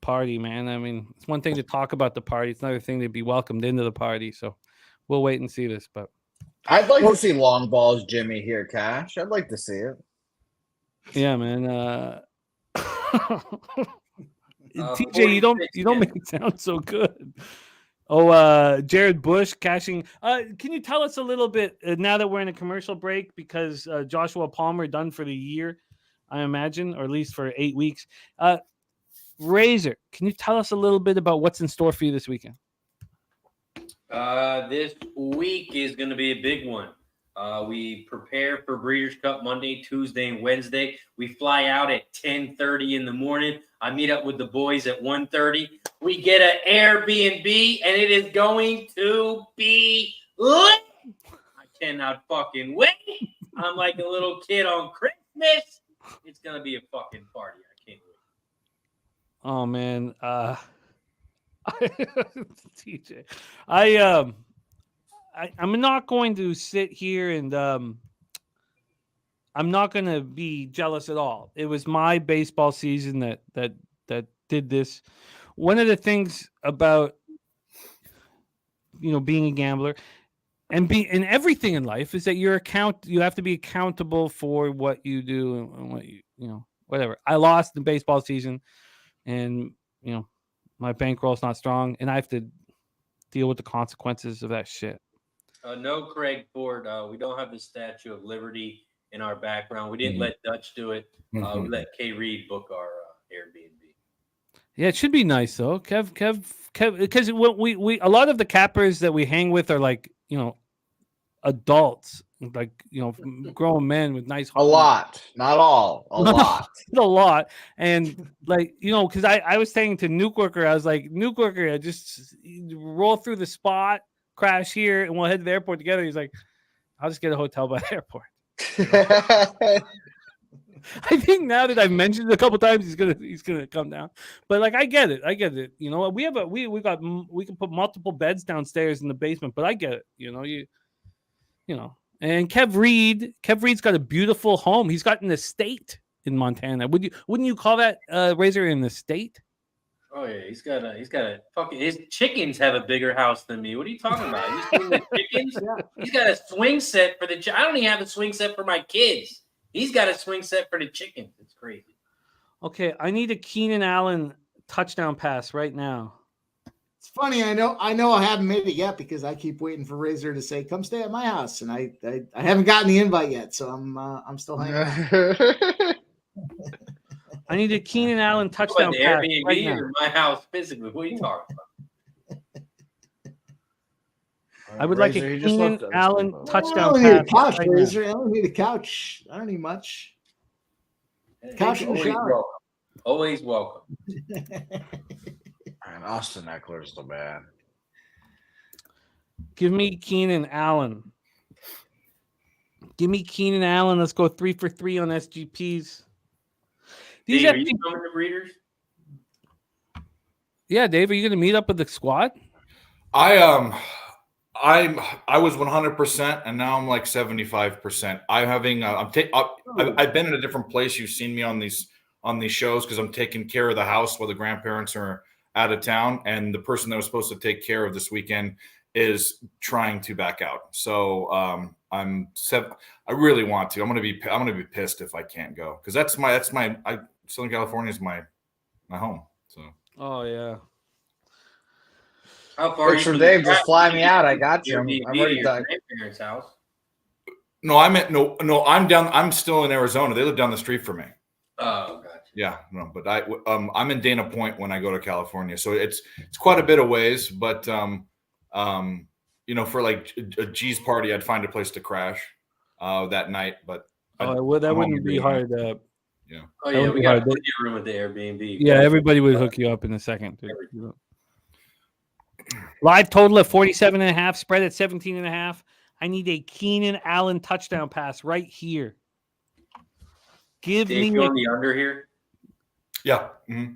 party, man. I mean, it's one thing to talk about the party. It's another thing to be welcomed into the party. So we'll wait and see this. But I'd like to see long balls Jimmy here, Cash. I'd like to see it. Yeah, man. TJ, you don't make it sound so good. Oh, Jared Bush cashing. Can you tell us a little bit now that we're in a commercial break because Joshua Palmer done for the year, I imagine, or at least for 8 weeks. Razor, can you tell us a little bit about what's in store for you this weekend? This week is going to be a big one. We prepare for Breeders' Cup Monday, Tuesday, and Wednesday. We fly out at 10:30 in the morning. I meet up with the boys at 1:30. We get an Airbnb, and it is going to be lit. I cannot fucking wait. I'm like a little kid on Christmas. It's going to be a fucking party. I can't wait. Oh, man. TJ, I'm not going to sit here and I'm not going to be jealous at all. It was my baseball season that did this. One of the things about being a gambler and everything in life is that you have to be accountable for what you do and what whatever. I lost the baseball season, and my bankroll's not strong, and I have to deal with the consequences of that shit. No, Craig Ford. We don't have the Statue of Liberty in our background. We didn't let Dutch do it. We let K Reed book our Airbnb. Yeah, it should be nice though, Kev, because we a lot of the cappers that we hang with are like adults, like grown men with nice A lot, not all, a lot. a lot, and like because I was saying to Nuke Worker, I was like, Nuke Worker, just roll through the spot, crash here, and we'll head to the airport together. He's like, I'll just get a hotel by the airport. I think now that I've mentioned it a couple times, he's gonna come down. But like, I get it. We have we can put multiple beds downstairs in the basement. But I get it. And Kev Reed's got a beautiful home. He's got an estate in Montana. Wouldn't you call that Razor an estate? Oh yeah, he's got a fucking. His chickens have a bigger house than me. What are you talking about? You seen the chickens? He's got a swing set for the. I don't even have a swing set for my kids. He's got a swing set for the chickens. It's crazy. Okay, I need a Keenan Allen touchdown pass right now. It's funny. I know I haven't made it yet because I keep waiting for Razor to say, "Come stay at my house," and I haven't gotten the invite yet, so I'm still hanging. I need a Keenan Allen touchdown pass Airbnb right now. or my house physically? What are you talking about? I would like a Keenan Allen touchdown I don't need a pass. couch, right now. Razor. I don't need a couch. I don't need much. Couch in the shower. Always welcome. Man, Austin Eckler's the man. Give me Keenan Allen. Let's go 3 for 3 on SGPs. Dave, are you coming to Breeders? Yeah, Dave, are you going to meet up with the squad? I was 100%, and now I'm like 75%. I've been in a different place. You've seen me on these shows because I'm taking care of the house while the grandparents are out of town, and the person that was supposed to take care of this weekend is trying to back out. So I really want to. I'm gonna be pissed if I can't go because Southern California is my home. So. Oh yeah. How far Thanks for Dave. Just fly me out. I got you. I'm already done. Grandparents' house. No, I'm down. I'm still in Arizona. They live down the street from me. Oh, gotcha. Yeah, no, but I'm in Dana Point when I go to California, so it's quite a bit of ways. But for like a G's party, I'd find a place to crash that night. But that wouldn't be hard. Yeah. Oh yeah, we got a room at the Airbnb. Yeah, everybody would hook you up in a second. Dude. Live total at 47.5, spread at 17.5. I need a Keenan Allen touchdown pass right here. Give Dave, me on the under here. Yeah. Mm-hmm.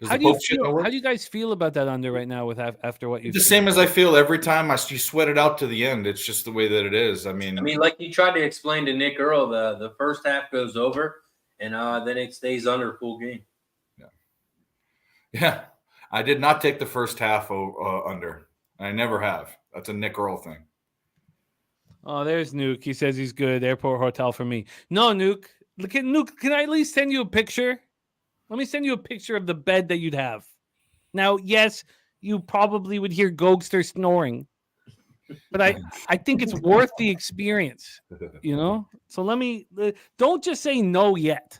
How do you guys feel about that under right now with after what you've the same as I feel every time you sweat it out to the end. It's just the way that it is. I mean, like you tried to explain to Nick Earl, the first half goes over and then it stays under full game. Yeah. I did not take the first half under. I never have. That's a Nick Earl thing. Oh, there's Nuke. He says he's good. Airport hotel for me. No, Nuke. Nuke, can I at least send you a picture? Let me send you a picture of the bed that you'd have. Now, yes, you probably would hear Gogster snoring, but I think it's worth the experience, So don't just say no yet.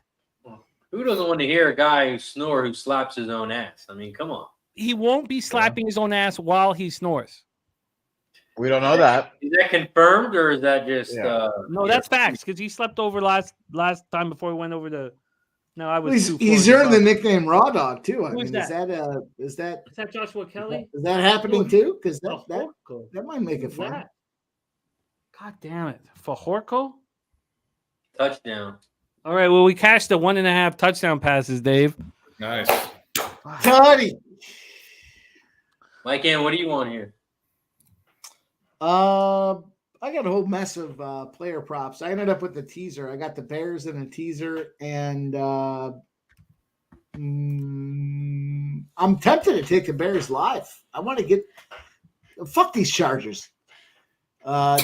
Who doesn't want to hear a guy who slaps his own ass? I mean, come on. He won't be slapping his own ass while he snores. We don't know that. Is that confirmed or is that just? Yeah. No, that's facts because he slept over last time before we went over to. No, I was. He's earned the nickname Raw Dog too. I mean, is that is that Joshua Kelly? Is that happening too? Because that might make it fun. God damn it, Fajorko. Touchdown. All right, well, we cashed the 1.5 touchdown passes, Dave. Nice. Toddy. Mike, what do you want here? I I got a whole mess of player props. I ended up with the teaser. I got the Bears in a teaser, and I'm tempted to take the Bears live. I want to get fuck these Chargers.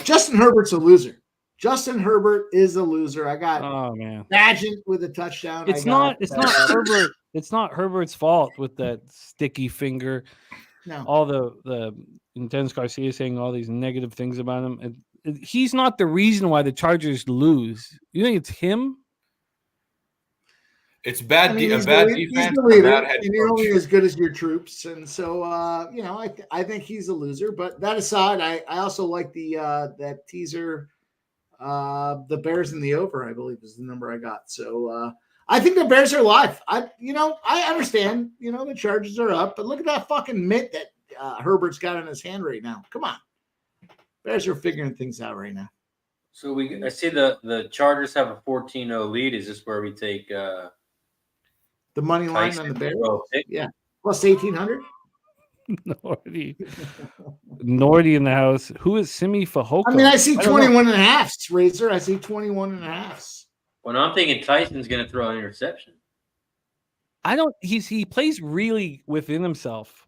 Justin Herbert's a loser. Justin Herbert is a loser. I got Badgett with a touchdown. It's not Herbert. It's not Herbert's fault with that sticky finger. No. All the Dennis Garcia saying all these negative things about him. He's not the reason why the Chargers lose. You think it's him? It's bad. I mean, a bad defense. He's the leader, bad head and you're coach. only as good as your troops. And so, I think he's a loser. But that aside, I also like the that teaser. The Bears in the over, I believe, is the number I got. So I think the Bears are live. I understand. The Chargers are up, but look at that fucking mitt that Herbert's got in his hand right now. Come on, Bears are figuring things out right now. So I see the Chargers have a 14-0 lead. Is this where we take the money line Tyson on the Bears? Yeah, plus 1,800. Nordy in the house. Who is Simi Fehoko? I mean, I see 21 and a half, Razor. I see 21 and a half. Well, I'm thinking Tyson's going to throw an interception. He plays really within himself.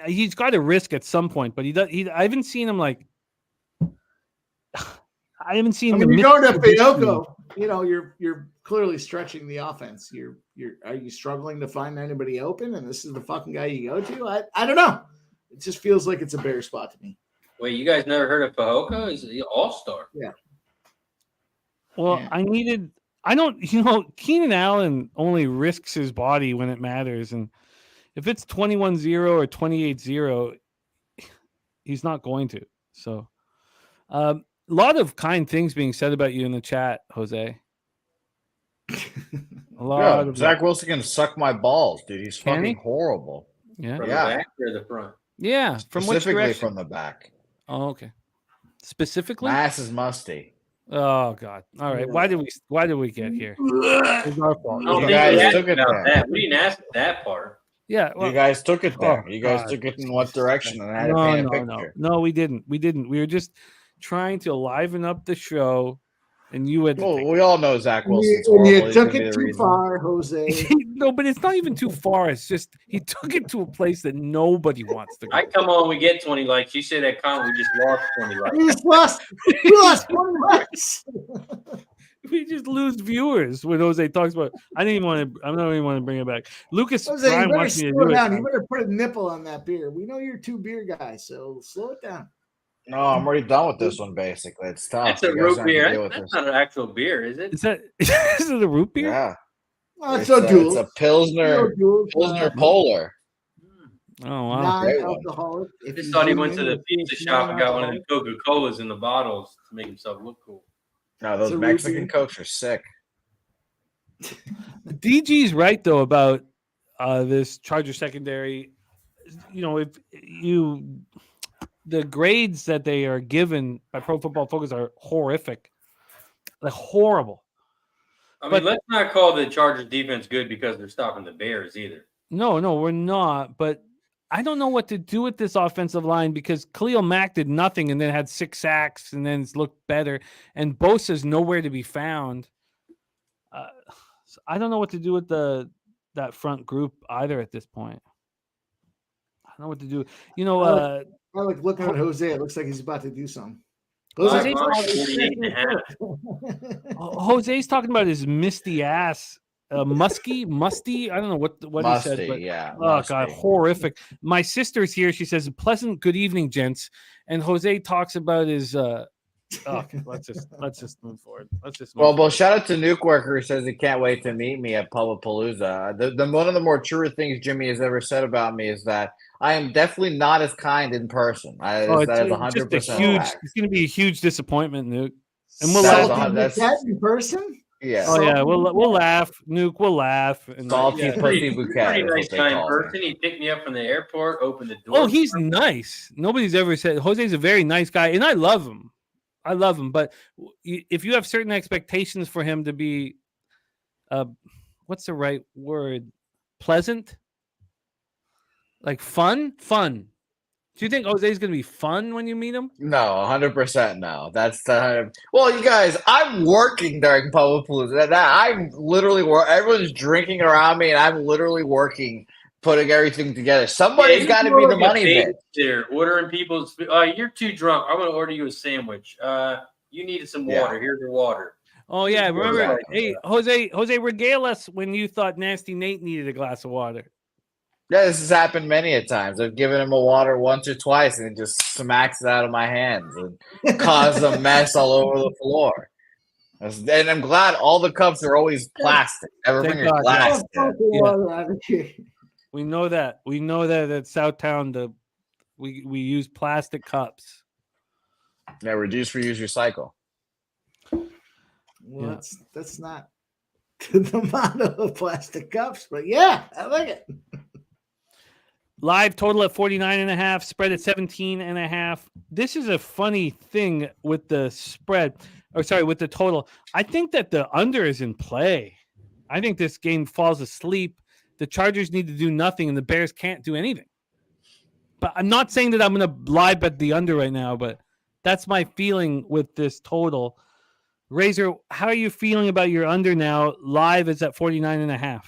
He's got to risk at some point, but I haven't seen him like. I haven't seen. I mean, you go to Fehoko. You're clearly stretching the offense. Are you struggling to find anybody open? And this is the fucking guy you go to? I don't know. It just feels like it's a bear spot to me. Wait, you guys never heard of Fehoko? He's an all-star. Yeah. Well, yeah. Keenan Allen only risks his body when it matters. And if it's 21-0 or 28-0, he's not going to. So a lot of kind things being said about you in the chat, Jose. Zach Wilson can suck my balls, dude. He's fucking horrible. Yeah. From the back or the front? Yeah. From which direction? From the back. Oh, okay. Specifically? My ass is musty. Oh God! All right, why did we get here? It's our fault. You guys took it there. We didn't ask that part. Yeah, well, you guys took it there. You guys took it in what direction? And I had to paint a picture. No, we didn't. We were just trying to liven up the show, and you had. Well, we all know Zach Wilson's you took it too far, Jose. No, but it's not even too far. It's just he took it to a place that nobody wants to go. I come on, we get 20 likes. You say that comment, we just lost 20 likes. We lost 20 likes. We just lose viewers when Jose talks about. I don't even want to bring it back. Lucas Jose, Brian you wants me to slow do down. it. You better put a nipple on that beer. We know you're two beer guys, so slow it down. No, I'm already done with this one. Basically, it's tough. It's a root beer. That's not an actual beer, is it? Is it a root beer? Yeah. It's a Pilsner Polar. Oh wow! Non-alcoholic. I just thought he went to the pizza shop and got one of the Coca-Colas in the bottles to make himself look cool. No, those Mexican Cokes are sick. DG's right though about this Charger secondary. The grades that they are given by Pro Football Focus are horrific, like horrible. I mean, let's not call the Chargers defense good because they're stopping the Bears either. No, we're not. But I don't know what to do with this offensive line because Khalil Mack did nothing and then had 6 sacks and then it's looked better. And Bosa's nowhere to be found. So I don't know what to do with that front group either at this point. I don't know what to do. I like looking at Jose. It looks like he's about to do something. Jose's talking about his misty ass. Musty. I don't know what musty, he said. But, yeah. Oh musty. God, horrific. My sister's here. She says, "Pleasant good evening, gents." And Jose talks about his. Let's just move forward. Well, shout out to Nuke Worker who says he can't wait to meet me at Pullapalooza. The one of the more true things Jimmy has ever said about me is that I am definitely not as kind in person. That is 100%. It's going to be a huge disappointment, Nuke. And we'll laugh in person. Yeah. Oh yeah, we'll laugh, Nuke. We'll laugh. And salty pussy bouquet. Pretty nice guy in person. He picked me up from the airport, opened the door. Oh, he's nice. Nobody's ever said Jose's a very nice guy, and I love him. But if you have certain expectations for him to be, what's the right word? Pleasant, like fun. Do you think Jose's going to be fun when you meet him? No, 100% no. That's the well, you guys. I'm working during Public Palooza. I'm literally everyone's drinking around me, and I'm literally working, putting everything together. Somebody's got to be the money bit. There, ordering people's. You're too drunk. I'm going to order you a sandwich. You needed some water. Yeah. Here's your water. Oh yeah, remember? Exactly. Hey, Jose, regale us when you thought Nasty Nate needed a glass of water. Yeah, this has happened many a times. I've given him a water once or twice, and it just smacks it out of my hands and causes a mess all over the floor. And I'm glad all the cups are always plastic. Everything is plastic. We know that. We know that at Southtown, we use plastic cups. Yeah, reduce, reuse, recycle. Well, yeah. That's not the motto of plastic cups, but yeah, I like it. Live total at 49.5, spread at 17.5. This is a funny thing with the spread, with the total. I think that the under is in play. I think this game falls asleep. The Chargers need to do nothing, and the Bears can't do anything. But I'm not saying that I'm going to live bet the under right now, but that's my feeling with this total. Razor, how are you feeling about your under now? Live is at 49.5.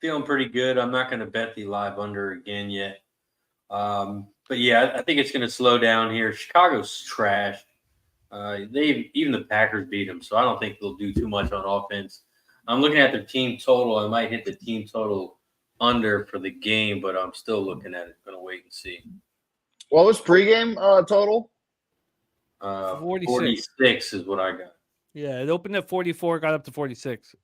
Feeling pretty good. I'm not going to bet the live under again yet. But yeah, I think it's going to slow down here. Chicago's trash. Even the Packers beat them, so I don't think they'll do too much on offense. I'm looking at their team total. I might hit the team total under for the game, but I'm still looking at it. Going to wait and see. What was pregame total? 46 is what I got. Yeah, it opened at 44, got up to 46.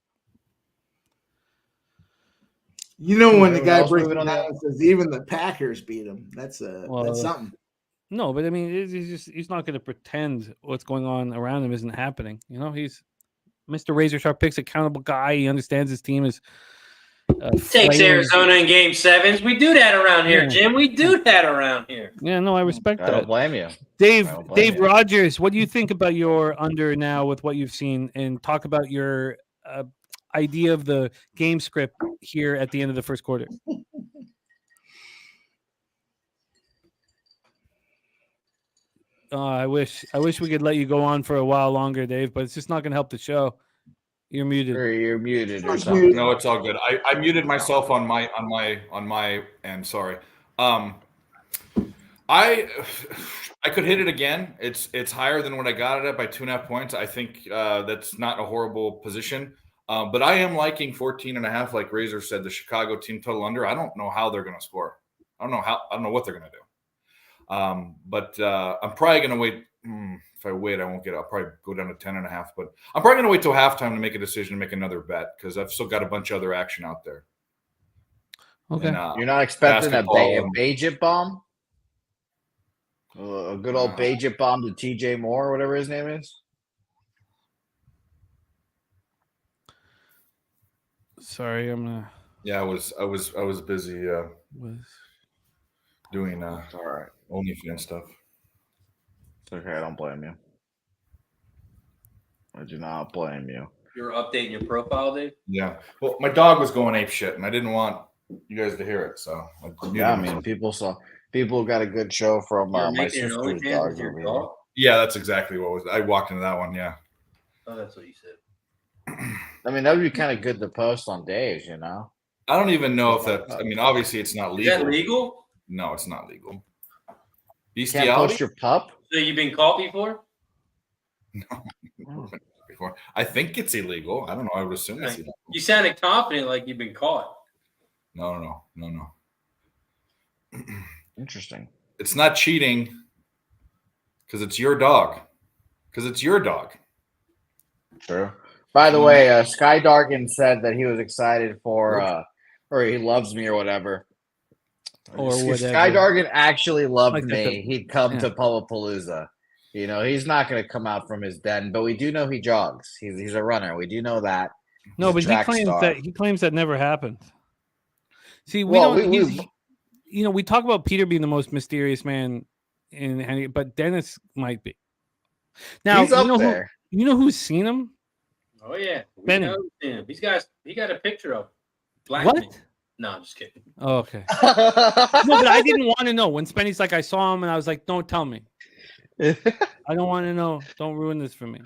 You know when the guy breaks it down and says even the Packers beat him. That's something. No, but I mean, he's not going to pretend what's going on around him isn't happening. You know, he's Mr. Razor Sharp Picks, accountable guy. He understands his team is. Takes Arizona in Game 7s. We do that around here, Jim. We do that around here. Yeah, no, I respect that. I don't blame you. Dave Rogers, what do you think about your under now with what you've seen? And talk about your idea of the game script here at the end of the first quarter. I wish we could let you go on for a while longer, Dave, but it's just not going to help the show. You're muted. Or you're muted or something. No, it's all good. I muted myself on my end. Sorry. I could hit it again. It's higher than what I got it at by 2.5 points. I think that's not a horrible position. But I am liking 14.5, like Razor said, the Chicago team total under. I don't know how they're going to score. I don't know what they're going to do. But I'm probably going to wait. If I wait, I won't get it. I'll probably go down to 10.5. But I'm probably going to wait till halftime to make a decision to make another bet because I've still got a bunch of other action out there. Okay. And, you're not expecting a Bajit bomb? A good old Bajit bomb to TJ Moore, whatever his name is? Sorry, I'm gonna. Yeah, I was busy doing all right OnlyFans stuff. It's okay, I don't blame you. I do not blame you. You're updating your profile, Dave? Yeah. Well, my dog was going ape shit, and I didn't want you guys to hear it. So I mean, people got a good show from my sister's dog. Yeah, that's exactly what was. I walked into that one. Yeah. Oh, that's what you said. I mean, that would be kind of good to post on Dave's, you know. I don't even know if that. I mean, obviously, it's not legal. Is that legal? No, it's not legal. You can't post your pup. So you've been caught before? No. Before. I think it's illegal. I don't know. I would assume it's illegal. You sounded confident like you've been caught. No. Interesting. It's not cheating because it's your dog. True. By the way, Sky Darkin said that he was excited for, or he loves me or whatever. Or whatever. Sky Darkin actually loved me. He'd come to Palooza. You know, he's not going to come out from his den, but we do know he jogs. He's a runner. We do know that. No, but he claims that never happened. See, we talk about Peter being the most mysterious man but Dennis might be. Now, he's up there. You know who's seen him? Oh yeah, Benny. He got a picture of black what? man. No, I'm just kidding. Oh, okay. No, but I didn't want to know. When Spenny's like, I saw him, and I was like, don't tell me. I don't want to know. Don't ruin this for me.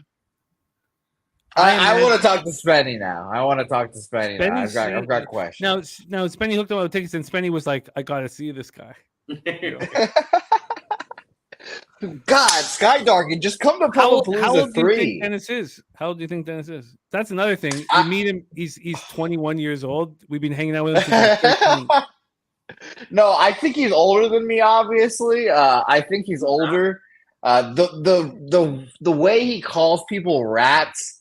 I want to talk to Spenny now. I've got questions. Now Spenny looked at the tickets, and Spenny was like, I got to see this guy. God, Skydarkin, just come to How old Palapalooza do you 3. think Dennis is? How old do you think Dennis is? That's another thing. You meet him, he's 21 years old. We've been hanging out with him since he was 13. No, I think he's older than me, obviously. I think he's older. The way he calls people rats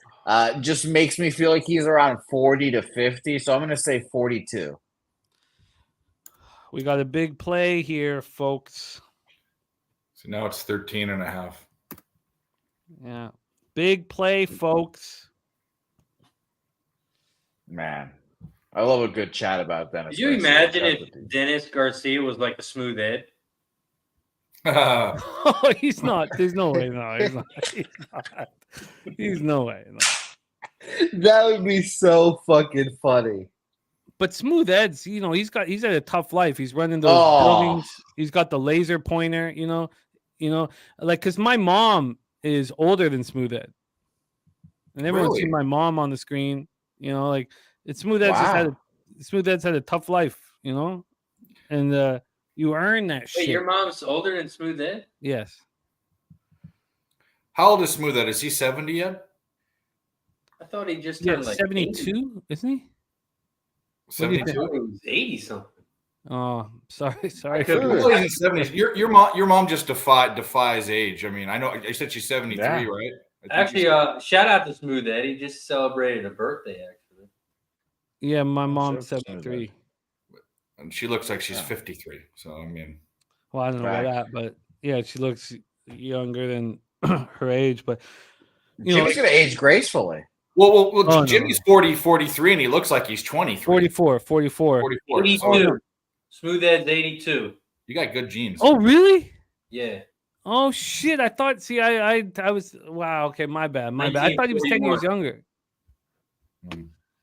just makes me feel like he's around 40 to 50. So I'm going to say 42. We got a big play here, folks. So now it's 13 and a half. Yeah. Big play, folks. Man, I love a good chat about Dennis. Could you imagine if Dennis Garcia was like a smooth Ed? Oh, he's not. There's no way. No, he's not. He's not. He's no way. No. That would be so fucking funny. But Smooth Ed's, he's had a tough life. He's running those buildings. He's got the laser pointer, like, because my mom is older than Smooth Ed. And everyone's seen my mom on the screen, like, it's Smooth Ed's Smooth Ed's had a tough life, and you earn that shit. Wait, your mom's older than Smooth Ed? Yes. How old is Smooth Ed? Is he 70 yet? I thought he just turned like 72, isn't he? 72. He was 80 something. Oh, sorry. He's in 70s. Your mom just defies age. I mean, I know. I said she's 73, right? Actually, shout out to Smooth Ed. He just celebrated a birthday. Actually. Yeah, my mom's 73. And she looks like she's 53. So I mean, well, I don't know about that, but yeah, she looks younger than her age. But Jimmy's gonna age gracefully. Well, Jimmy's 43, and he looks like he's 23. 44. 82. Oh, Smooth Ed's 82. You got good genes. Oh, really? Yeah. Oh shit! I thought. See, I was. Wow. Okay, my bad. I thought he was 10 years younger.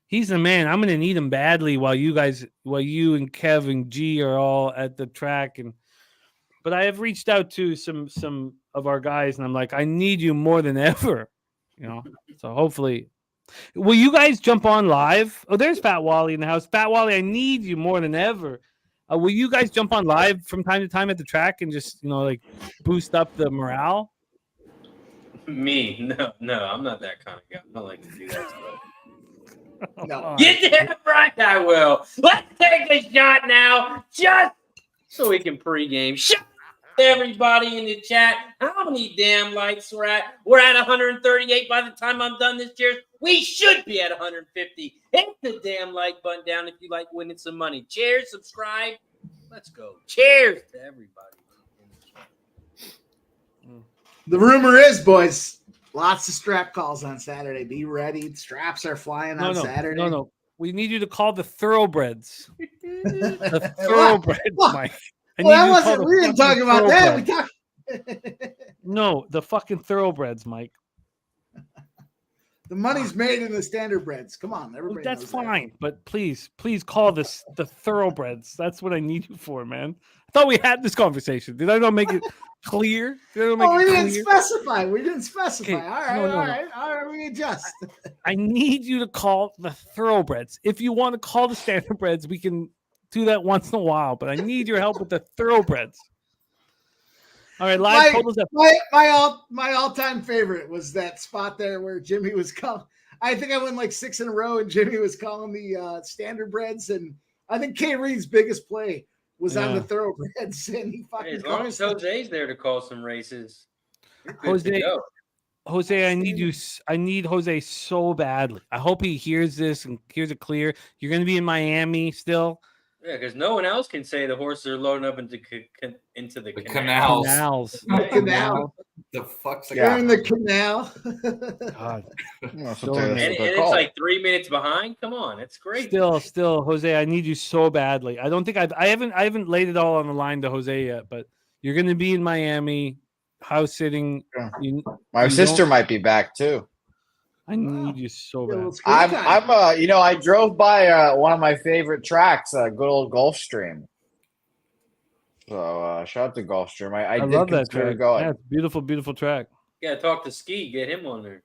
He's the man. I'm gonna need him badly while you and Kev and G are all at the track. But I have reached out to some of our guys, and I'm like, I need you more than ever. So hopefully, will you guys jump on live? Oh, there's Fat Wally in the house. Fat Wally, I need you more than ever. Will you guys jump on live from time to time at the track and just like boost up the morale? Me? No, I'm not that kind of guy. I don't like to do that stuff. No. Get that right, I will. Let's take a shot now, just so we can pregame. Shut up, everybody in the chat. How many damn likes we're at? We're at 138 by the time I'm done this. Cheers. We should be at 150. Hit the damn like button down if you like winning some money. Cheers, subscribe. Let's go. Cheers to everybody. The rumor is, boys, lots of strap calls on Saturday. Be ready. Straps are flying on Saturday. No. We need you to call the thoroughbreds. The thoroughbreds, Mike. We didn't talk about that. We talked. No, the fucking thoroughbreds, Mike. The money's made in the standard breads. Come on, everybody. That's fine, but please call this the thoroughbreds. That's what I need you for, man. I thought we had this conversation. Did I not make it clear? We didn't specify. Okay. All right. We adjust. I need you to call the thoroughbreds. If you want to call the standard breads, we can do that once in a while. But I need your help with the thoroughbreds. All right, live totals. My all-time favorite was that spot there where Jimmy was calling. I think I went like 6 in a row, and Jimmy was calling the standard breads, and I think K. Reed's biggest play was on the thoroughbreds, and he fucking. As long as Jose's there to call some races, Jose, I need you. I need Jose so badly. I hope he hears this and hears it clear. You're going to be in Miami still. Yeah, because no one else can say the horses are loading up into the canals. Canal. The fuck's They're in the canal. God. And it's like 3 minutes behind. Come on, it's great. Still, Jose, I need you so badly. I don't think I haven't laid it all on the line to Jose yet, but you're going to be in Miami, house sitting. My sister might be back too. I need you so Get a bad. little screen time. I drove by one of my favorite tracks, good old Gulfstream. So shout out to Gulfstream. I did love that consider track. going. Yeah, it's beautiful, beautiful track. Yeah, talk to Ski, get him on there.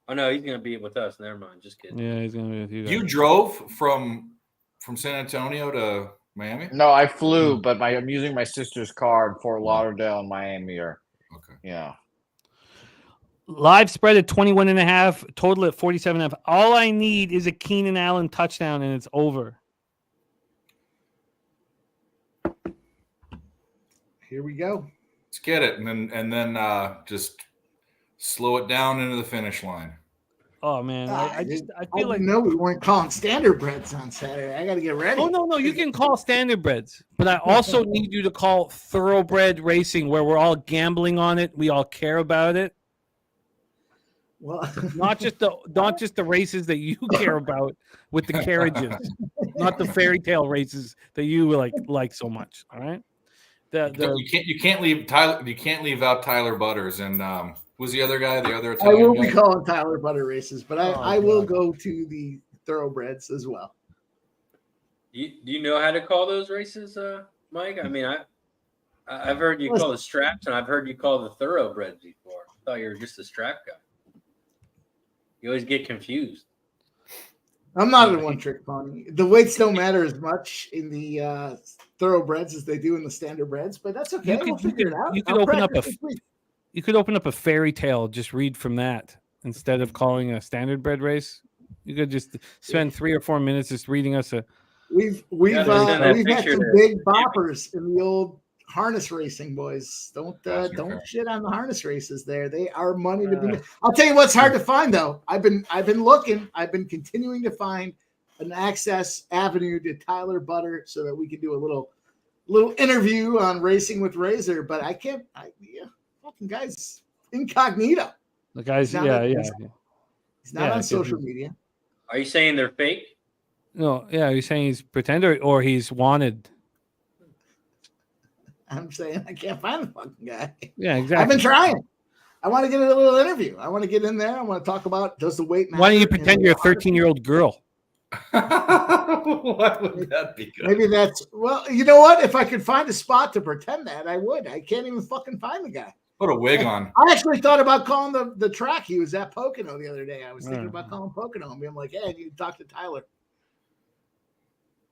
Oh no, he's gonna be with us. Never mind, just kidding. Yeah, he's gonna be with you guys. You drove from San Antonio to Miami? No, I flew, but I'm using my sister's car in Fort Lauderdale and Miami. Okay. Yeah. Live spread at 21.5, total at 47.5. All I need is a Keenan Allen touchdown, and it's over. Here we go. Let's get it, and then just slow it down into the finish line. Oh man, I feel like no, we weren't calling standard breads on Saturday. I got to get ready. Oh no, you can call standardbreds, but I also need you to call thoroughbred racing, where we're all gambling on it. We all care about it. Well, Not just the races that you care about with the carriages, not the fairy tale races that you like so much. All right. You can't leave Tyler. You can't leave out Tyler Butters and who's the other guy? The other I Italian will guy? be calling Tyler Butter races, but I Oh, will God. go to the thoroughbreds as well. Do you know how to call those races, Mike? I mean, I've heard you call the straps, and I've heard you call the thoroughbreds before. I thought you were just a strap guy. You always get confused. I'm not a one-trick pony. The weights don't matter as much in the thoroughbreds as they do in the standardbreds, but that's okay. We'll figure it out. You could I'll open up practice this week. You could open up a fairy tale, just read from that instead of calling a standardbred race. You could just spend 3 or 4 minutes just reading us a. We've Yeah, there's that had picture some there. big boppers in the old harness racing, boys. Don't That's don't okay. shit on the harness races there. They are money to be made. I'll tell you what's hard to find though. I've been looking. I've been continuing to find an access avenue to Tyler Butter so that we can do a little interview on Racing with Razor, but I can't. Fucking guy's incognito. The guys, He's not He's not on social media. Are you saying they're fake? No, yeah, you're saying he's pretender or he's wanted. I'm saying I can't find the fucking guy. Yeah, exactly. I've been trying. I want to get a little interview. I want to get in there. I want to talk about does the weight matter? Why don't you pretend you're a 13-year-old girl? Why would that be good? Maybe that's you know what? If I could find a spot to pretend that, I would. I can't even fucking find the guy. Put a wig on. I actually thought about calling the track. He was at Pocono the other day. I was thinking about calling Pocono and being like, hey, you talk to Tyler.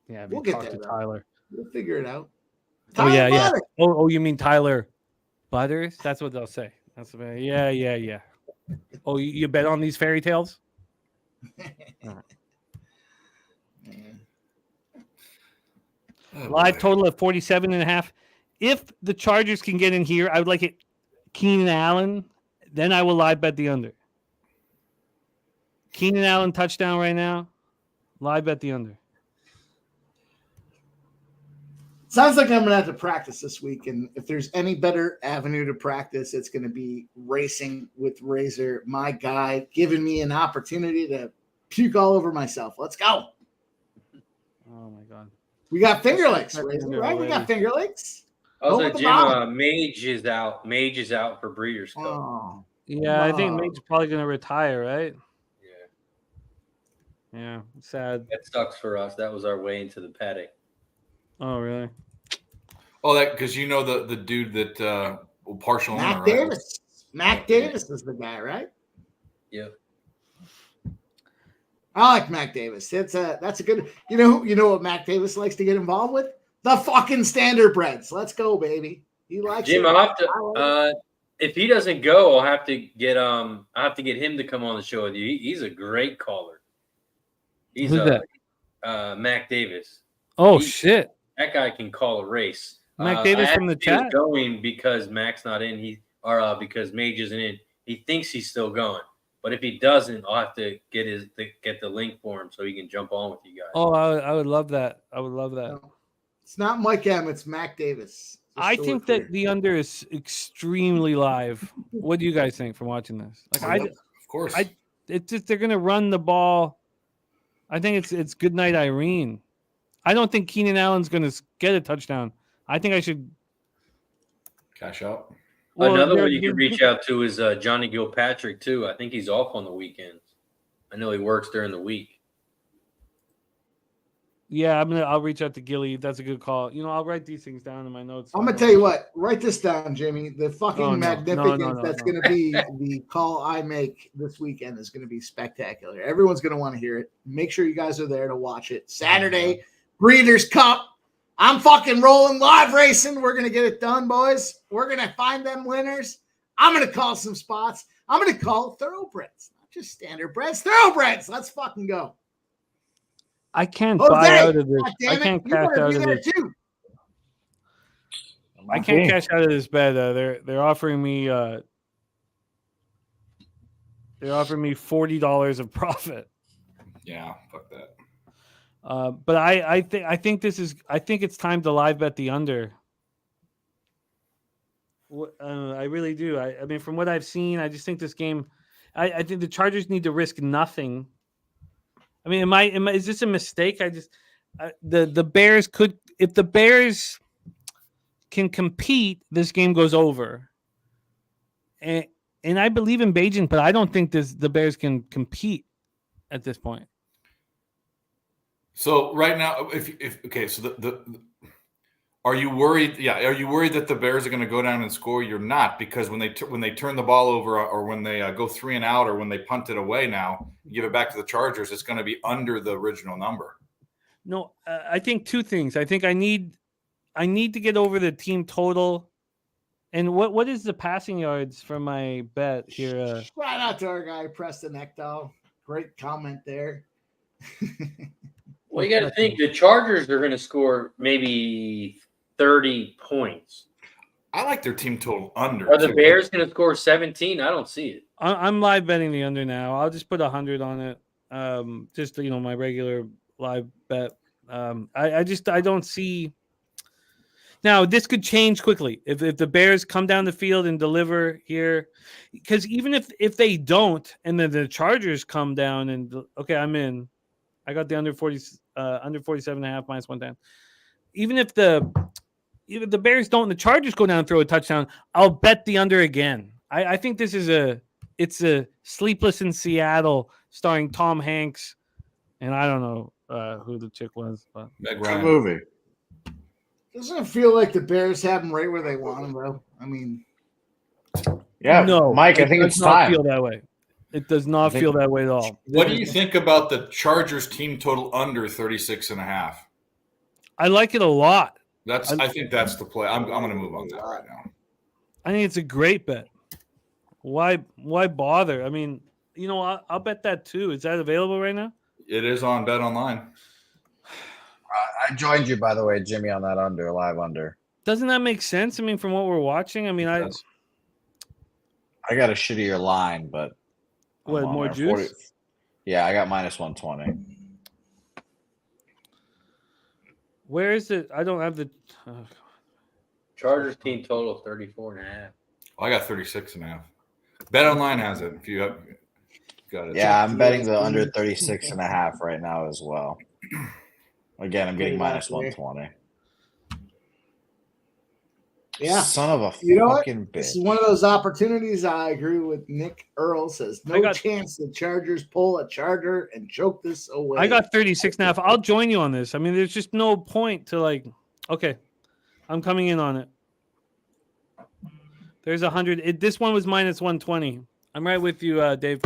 Yeah, We'll get talk there, to though. Tyler. We'll figure it out. Oh yeah, yeah. Butter. Oh, you mean Tyler Butters? That's what they'll say. That's what, yeah. Oh, you bet on these fairy tales? Live total of 47.5. If the Chargers can get in here, I would like it Keenan Allen. Then I will live bet the under. Keenan Allen touchdown right now. Live bet the under. Sounds like I'm going to have to practice this week. And if there's any better avenue to practice, it's going to be Racing with Razor. My guy giving me an opportunity to puke all over myself. Let's go. Oh, my God. We got Finger Lakes, That's Razor, under right? We got already. Finger Lakes. Also, with the Jim, bomb. Mage is out. Mage is out for Breeders' Cup. Oh, Yeah, I think Wow. Nate's probably going to retire, right? Yeah, Yeah, sad. that sucks for us. That was our way into the paddock. Oh, really? Oh, that because you know the dude that partial owner, Mac right? Davis. Mac Davis is the guy, right? Yep. I like Mac Davis. That's a good. You know what Mac Davis likes to get involved with? The fucking standardbreds. Let's go, baby. He likes Jim, it. I'll have to. If he doesn't go, I'll have to get him to come on the show with you. He's a great caller. He's Who's Mac Davis. Oh, He- shit. That guy can call a race. Mac Davis I from the asked if he was chat? going because Mac's not in. Because Mage isn't in. He thinks he's still going, but if he doesn't, I'll have to get the link for him so he can jump on with you guys. Oh, I would love that. I would love that. No. It's not Mike M. It's Mac Davis. Just I so think we're that clear. the under is extremely live. What do you guys think from watching this? Like, Of course. it's just they're gonna run the ball. I think it's good night, Irene. I don't think Keenan Allen's gonna get a touchdown. I think I should. Cash out. Another they're- one you can reach out to is Johnny Gilpatrick too. I think he's off on the weekends. I know he works during the week. Yeah, I'll reach out to Gilly. That's a good call. I'll write these things down in my notes. I'm gonna tell you what. Write this down, Jimmy. The fucking No. magnificence No. that's gonna be the call I make this weekend is gonna be spectacular. Everyone's gonna want to hear it. Make sure you guys are there to watch it. Saturday, Breeders' Cup. I'm fucking rolling live racing. We're gonna get it done, boys. We're gonna find them winners. I'm gonna call some spots. I'm gonna call thoroughbreds, not just standard breds. Thoroughbreds. Let's fucking go. I can't Jose, buy out of this. God I damn it, can't you cash better out be of there this. too. I can't cash out of this bet. They're offering me $40 of profit. Yeah, fuck that. But I think it's time to live bet the under. I really do. I mean, from what I've seen, I just think this game. I think the Chargers need to risk nothing. I mean, is this a mistake? The Bears could, if the Bears can compete, this game goes over. And I believe in Bajan, but I don't think the Bears can compete at this point. So right now, are you worried? Yeah, are you worried that the Bears are going to go down and score? You're not, because when they turn the ball over, or when they go 3 and out, or when they punt it away, now give it back to the Chargers, it's going to be under the original number. No, I think two things. I think I need to get over the team total. And what is the passing yards for my bet here? Shout out to our guy Preston Ekdahl. Great comment there. Well, you got to think the Chargers are going to score maybe 30 points. I like their team total under. Are the Bears going to score 17? I don't see it. I'm live betting the under now. I'll just put 100 on it. Just my regular live bet. I don't see. Now this could change quickly if the Bears come down the field and deliver here, because even if they don't, and then the Chargers come down and okay, I'm in. I got the under 47.5 minus 110. Even if the Bears don't and the Chargers go down and throw a touchdown, I'll bet the under again. I think this is it's a Sleepless in Seattle starring Tom Hanks, and I don't know who the chick was, but Meg Good Ryan. movie. Doesn't it feel like the Bears have them right where they want them, though? I mean, Yeah, no, Mike, I think does it's not time. feel that way. It does not feel that way at all. What do you think about the Chargers team total under 36.5? I like it a lot. I think that's the play. I'm going to move on that right now. I think it's a great bet. Why bother? I mean, I'll bet that too. Is that available right now? It is on Bet Online. I joined you, by the way, Jimmy, on that live under. Doesn't that make sense? I mean, from what we're watching, I mean, I got a shittier line, but what, I'm on more there. juice? 40 Yeah, I got minus 120. Where is it? I don't have the. Chargers team total 34.5. Well, I got 36.5. Bet Online has it. If you have got it. Yeah, I'm betting the under 36.5 right now as well. Again, I'm getting minus 120. yeah. Son of a You know what? fucking bitch. This is one of those opportunities. I agree with Nick Earl. Says no chance the Chargers pull a Charger and choke this away. I got 36.5. I'll join you on this. I mean, there's just no point to okay, I'm coming in on it. There's 100. This one was minus 120. I'm right with you, Dave.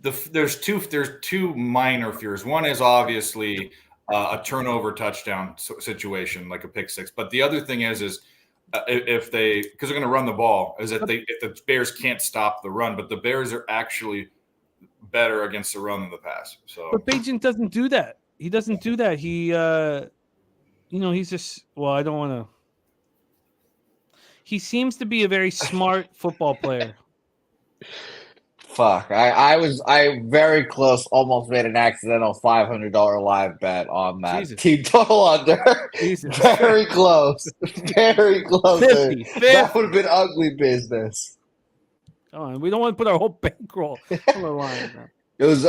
There's two minor fears. One is obviously a turnover touchdown situation, like a pick six. But the other thing is if they, because they're going to run the ball, is that if the Bears can't stop the run, but the Bears are actually better against the run than the pass. So, but Bajan doesn't do that. He doesn't do that. He, he's just. Well, I don't want to. He seems to be a very smart football player. Fuck. I very close, almost made an accidental $500 live bet on that Jesus. team total under. Jesus. Very close. Very close. 50. That would have been ugly business. Come on, we don't want to put our whole bankroll on the line now. It was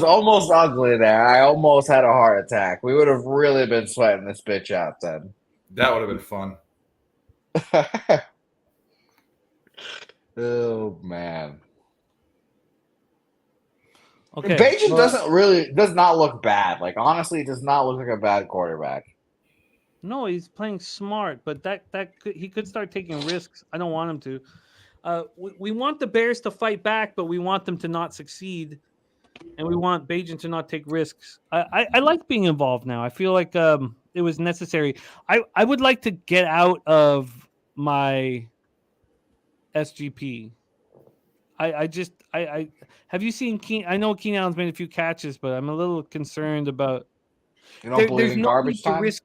almost ugly there. I almost had a heart attack. We would have really been sweating this bitch out then. that would have been fun. Oh man. Okay. Bajan does not look bad. Like honestly, does not look like a bad quarterback. No, he's playing smart, but he could start taking risks. I don't want him to. We want the Bears to fight back, but we want them to not succeed, and we want Bajan to not take risks. I like being involved now. I feel like it was necessary. I would like to get out of my SGP. I have you seen I know Keenan Allen's made a few catches, but I'm a little concerned about. You don't believe There's in no garbage need to time? risk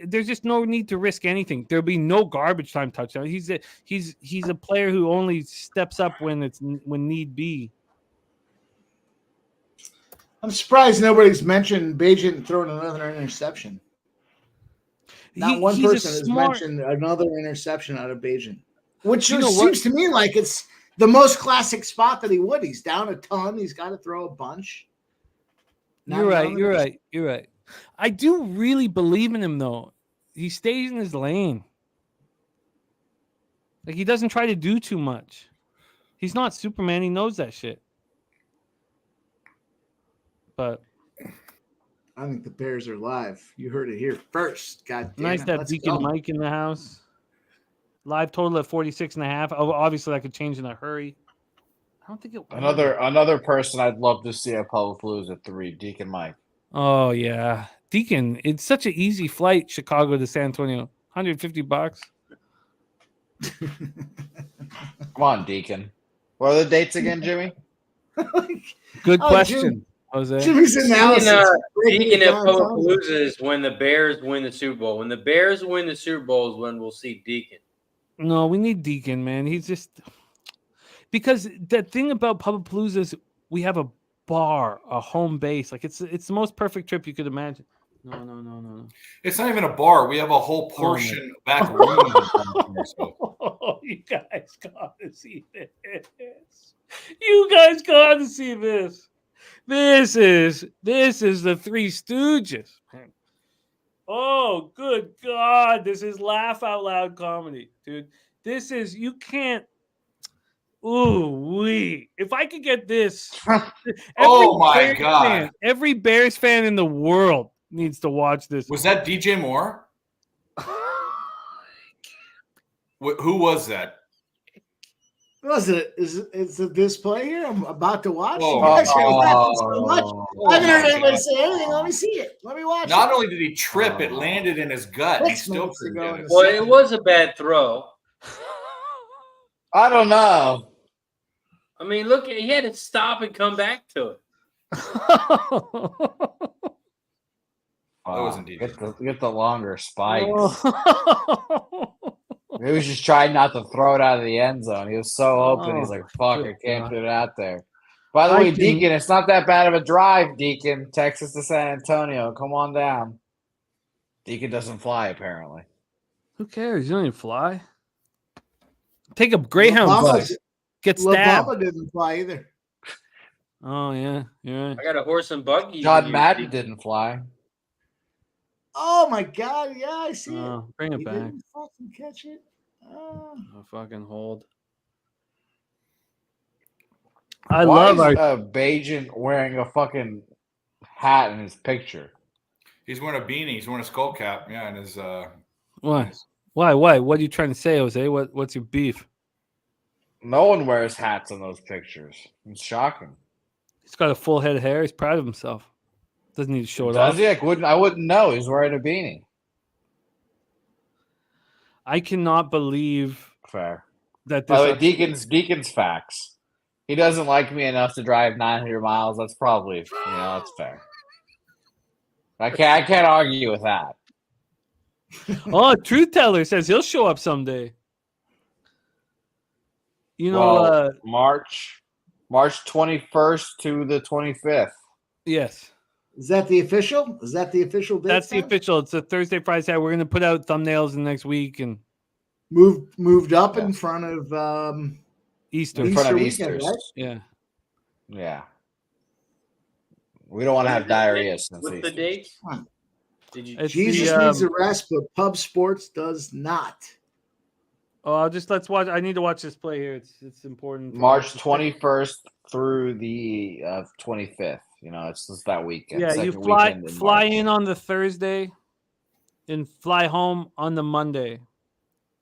there's just no need to risk anything. There'll be no garbage time touchdown. He's a player who only steps up when need be. I'm surprised nobody's mentioned Bajan throwing another interception. Not one person has mentioned another interception out of Bajan, which seems to me like it's the most classic spot that he would. He's down a ton. He's got to throw a bunch. You're right. I do really believe in him, though. He stays in his lane. Like, he doesn't try to do too much. He's not Superman. He knows that shit. But I think the Bears are live. You heard it here first. God damn nice it. to have Deacon Mike in the house. Live total at 46.5. Oh, obviously, that could change in a hurry. I don't think it. Another person I'd love to see at Public Blues at 3, Deacon Mike. Oh yeah, Deacon. It's such an easy flight, Chicago to San Antonio. $150. Come on, Deacon. What are the dates again, Jimmy? Good question, Jose. Jimmy's analysis. Deacon at Palooza is when the Bears win the Super Bowl. When the Bears win the Super Bowl is when we'll see Deacon. No, we need Deacon, man. He's just because the thing about Palooza is we have a bar, a home base. Like it's the most perfect trip you could imagine. No. It's not even a bar. We have a whole portion back room. Oh, you guys gotta see this. You guys gotta see this. This is the Three Stooges. Man. Oh, good God. This is laugh out loud comedy, dude. This is you can't. Ooh, if I could get this. Oh my God. Every Bears fan in the world needs to watch this. Was that DJ Moore? Who was that? Was it? Is it display here? I'm about to watch. Oh, you guys are laughing so much. I haven't heard anybody say anything. Let me see it. Let me watch Not it. only did he trip, it landed in his gut. He still couldn't get it. Well, it was a bad throw. I don't know. I mean, look, he had to stop and come back to it. That wasn't deep. Get the longer spikes. He was just trying not to throw it out of the end zone. He was so open. He's like, fuck, I can't put it out there. By the way, Deacon, it's not that bad of a drive, Deacon. Texas to San Antonio. Come on down. Deacon doesn't fly, apparently. Who cares? You don't even fly. Take a Greyhound bus. Get stabbed. Obama didn't fly either. Oh, yeah. You're right. I got a horse and buggy. John Madden didn't fly. Oh, my God. Yeah, I see it. Bring it He back. didn't fucking catch it. Oh, fucking hold. Why is Bajan wearing a fucking hat in his picture? He's wearing a beanie. He's wearing a skull cap. Yeah, and his Why? Why? What are you trying to say, Jose? What's your beef? No one wears hats in those pictures. It's shocking. He's got a full head of hair. He's proud of himself. Doesn't need to show it off. Does he? I wouldn't know. He's wearing a beanie. I cannot believe Fair. that By the this. way, Deacon's facts. He doesn't like me enough to drive 900 miles. That's probably, that's fair. I can't argue with that. Oh, Truth Teller says he'll show up someday. March 21st to the 25th. Yes. Is that the official? Is that the official date? That's the official. It's a Thursday, Friday, Saturday. We're going to put out thumbnails in the next week and moved up in front of Easter. In front of weekend, Easter. right? Yeah. Yeah. We don't want to have diarrhea since What's Easter. the date? Did you? Jesus needs a rest, but Pub Sports does not. Oh, let's watch. I need to watch this play here. It's important. March 21st through the 25th. You know, it's just that weekend. Yeah, you second fly weekend in fly March. in on the Thursday and fly home on the Monday.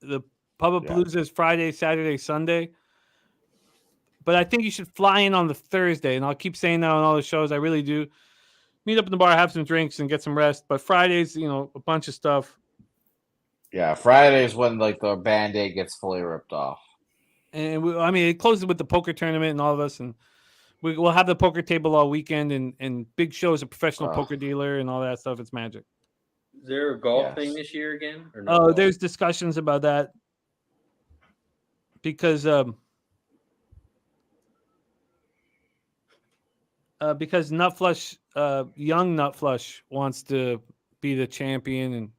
The Pubapalooza is Friday, Saturday, Sunday. But I think you should fly in on the Thursday, and I'll keep saying that on all the shows. I really do. Meet up in the bar, have some drinks, and get some rest. But Fridays, you know, a bunch of stuff. Yeah, Friday is when like the Band-Aid gets fully ripped off. And I mean, it closes with the poker tournament and all of us, and we'll have the poker table all weekend, and Big Show is a professional poker dealer and all that stuff. It's magic. Is there a golf thing this year again? Or no golf? There's discussions about that because Nutflush, young Nutflush wants to be the champion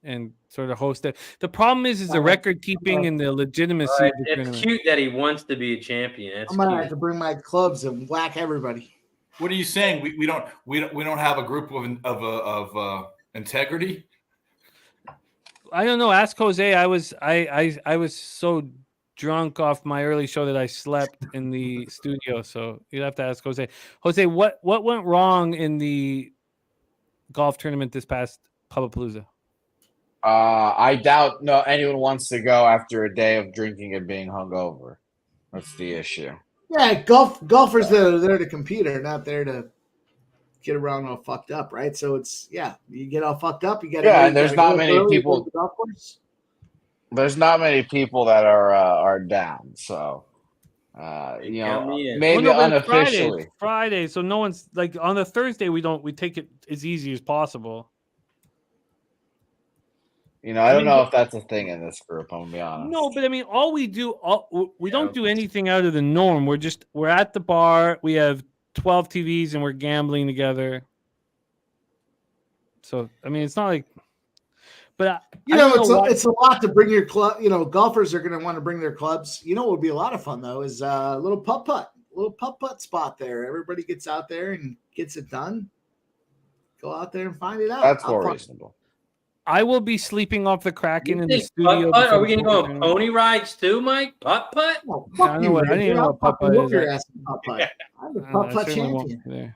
and sort of host it. The problem is the record keeping and the legitimacy of the It's tournament. cute that he wants to be a champion. That's I'm gonna cute. have to bring my clubs and whack everybody. What are you saying? We don't have a group of integrity. I don't know. Ask Jose. I was so drunk off my early show that I slept in the studio. So you'd have to ask Jose. Jose, what went wrong in the golf tournament this past Pubapalooza? I doubt anyone wants to go after a day of drinking and being hungover. That's the issue. Yeah, golfers that are there to compete are not there to get around all fucked up, right? So it's you get all fucked up. You got and there's not many people. There's not many people that are down. So maybe unofficially Friday. So no one's like on the Thursday. We take it as easy as possible. I don't know if that's a thing in this group. I'm gonna be honest. No, but I mean, all we do, we don't do anything out of the norm. We're at the bar. We have 12 TVs and we're gambling together. So I mean, it's not like, but it's a lot to bring your club. Golfers are going to want to bring their clubs. What would be a lot of fun though is a little putt spot there. Everybody gets out there and gets it done. Go out there and find it out. That's more reasonable. I will be sleeping off the Kraken in the studio. Putt-putt? Are we going to go on pony rides too, Mike? Putt-putt? Oh, fuck you, I didn't know what putt-putt is. I'm the putt-putt champion.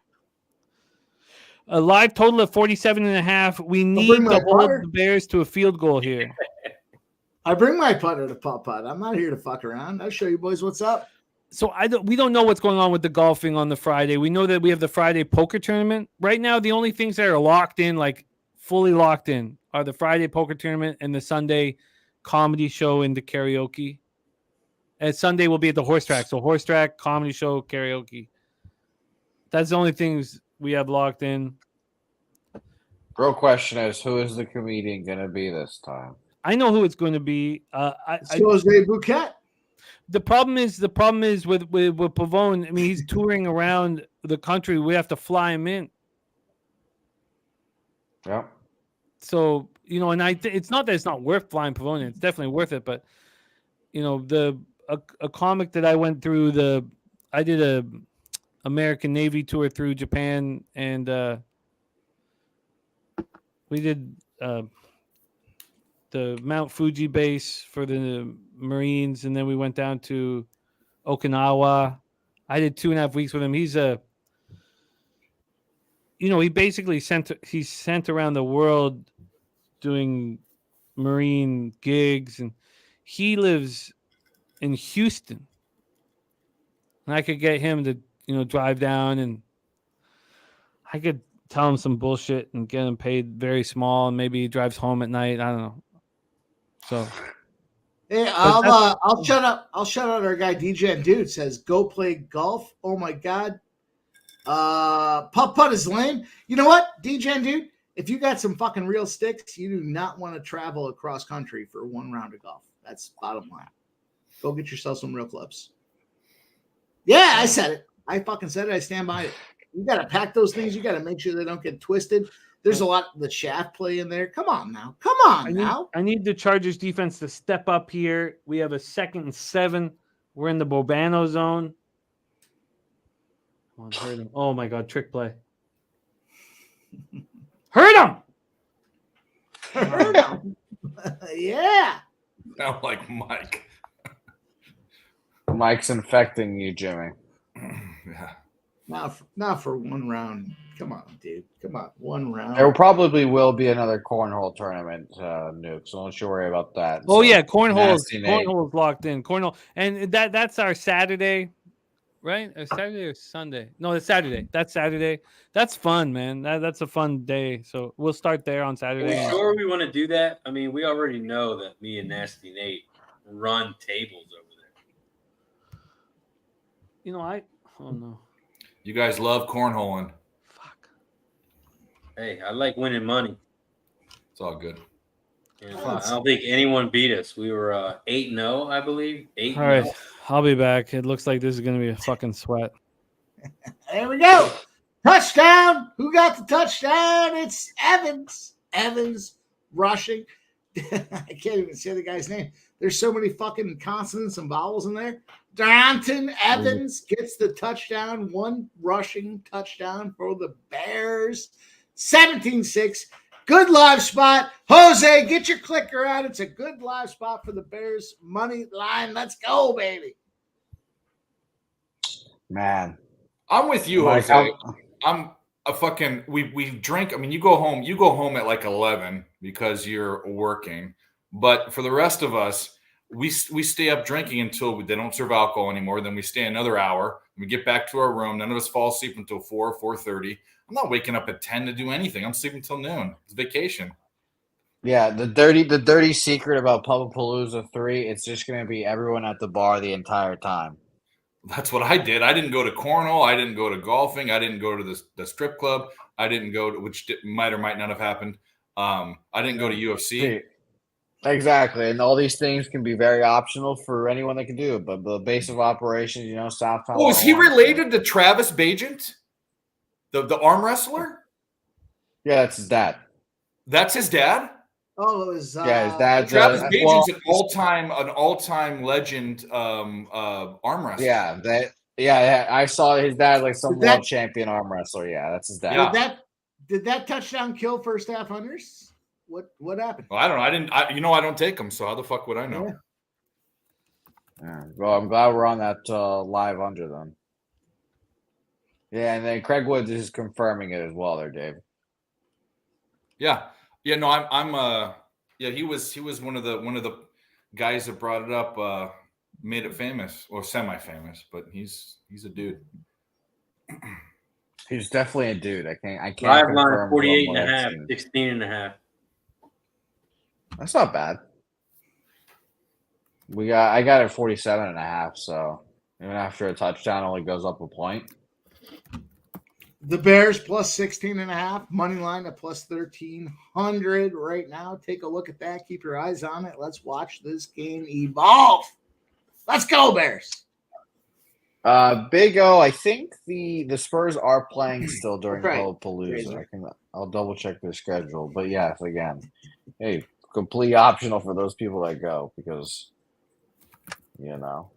A live total of 47.5. We need to hold the Bears to a field goal here. I bring my putter to putt-putt. I'm not here to fuck around. I'll show you boys what's up. So we don't know what's going on with the golfing on the Friday. We know that we have the Friday poker tournament. Right now, the only things that are locked in, like fully locked in, are the Friday poker tournament and the Sunday comedy show into karaoke. And Sunday will be at the horse track. So horse track, comedy show, karaoke. That's the only things we have locked in. Real question is, who is the comedian going to be this time? I know who it's going to be. Jose Bouquet. The problem is with Pavone. I mean, he's touring around the country. We have to fly him in. Yeah. So, and it's not that it's not worth flying Pavone. It's definitely worth it. But, a comic that I went through I did a American Navy tour through Japan, and we did the Mount Fuji base for the Marines, and then we went down to Okinawa. I did 2.5 weeks with him. He's he basically he's sent around the world doing Marine gigs, and he lives in Houston. And I could get him to, drive down, and I could tell him some bullshit and get him paid very small, and maybe he drives home at night. I don't know. So, hey, I'll shut up. I'll shout out our guy DJ and Dude says, "Go play golf." Oh my god, putt is lame. You know what, DJ and Dude? If you got some fucking real sticks, you do not want to travel across country for one round of golf. That's bottom line. Go get yourself some real clubs. Yeah, I said it. I fucking said it. I stand by it. You got to pack those things. You got to make sure they don't get twisted. There's a lot of the shaft play in there. Come on now. I need the Chargers defense to step up here. We have a 2nd and 7. We're in the Bobano zone. Come on, hurt him. Oh my God, trick play. Hurt him. Yeah. Sound like Mike. Mike's infecting you, Jimmy. Yeah. Not for one round. Come on, dude. Come on, one round. There probably will be another cornhole tournament, Nuke. So don't you worry about that. Oh So, yeah, cornhole's Nasty Nate. locked in. Cornhole, and that's our Saturday, right? Saturday or Sunday? No, it's Saturday. That's Saturday. That's fun, man. That's a fun day. So we'll start there on Are Saturday. we sure we want to do that? I mean, we already know that me and Nasty Nate run tables over there. You know, oh no. You guys love cornholing. Fuck. Hey, I like winning money. It's all good. You know, I don't think anyone beat us. We were 8-0, I believe. 8-0. All right, I'll be back. It looks like this is gonna be a fucking sweat. There we go. Touchdown. Who got the touchdown? It's Evans. Evans rushing. I can't even say the guy's name. There's so many fucking consonants and vowels in there. Darrington Evans gets the touchdown. One rushing touchdown for the Bears. 17-6. Good live spot. Jose, get your clicker out. It's a good live spot for the Bears money line. Let's go, baby. Man. I'm with you, Mike, Jose. I'm a fucking we drink. I mean, you go home at like 11 because you're working. But for the rest of us, we stay up drinking until they don't serve alcohol anymore. Then we stay another hour. We get back to our room. None of us fall asleep until 4:30. I'm not waking up at 10 to do anything. I'm sleeping till noon. It's vacation. Yeah, the dirty secret about Pubapalooza 3, it's just going to be everyone at the bar the entire time. That's what I did. I didn't go to cornhole. I didn't go to golfing. I didn't go to the strip club. I didn't go to, which might or might not have happened. I didn't go to UFC. Exactly. And all these things can be very optional for anyone that can do it. But the base of operations, Southtown. Oh, is he related to Travis Bajent? The arm wrestler? Yeah, that's his dad. That's his dad? Oh, it was his dad's Travis Bajent's an all-time legend arm wrestler. Yeah, I saw his dad like some world champion arm wrestler. Yeah, that's his dad. Yeah. Did that touchdown kill first half unders? What happened? Well, I don't know. I don't take them, so how the fuck would I know? Yeah. Well, I'm glad we're on that live under then. Yeah, and then Craig Woods is confirming it as well there, Dave. Yeah. No, he was one of the guys that brought it up, made it famous or semi-famous, but he's a dude. He's definitely a dude. I can't Live line confirm 48.5, 16.5. That's not bad. I got it 47.5, so even after a touchdown only goes up a point. The Bears plus 16.5, money line at plus 1,300 right now. Take a look at that. Keep your eyes on it. Let's watch this game evolve. Let's go, Bears. Big O, I think the Spurs are playing still during Palooza. I'll double check their schedule. But yes, again, hey, completely optional for those people that go because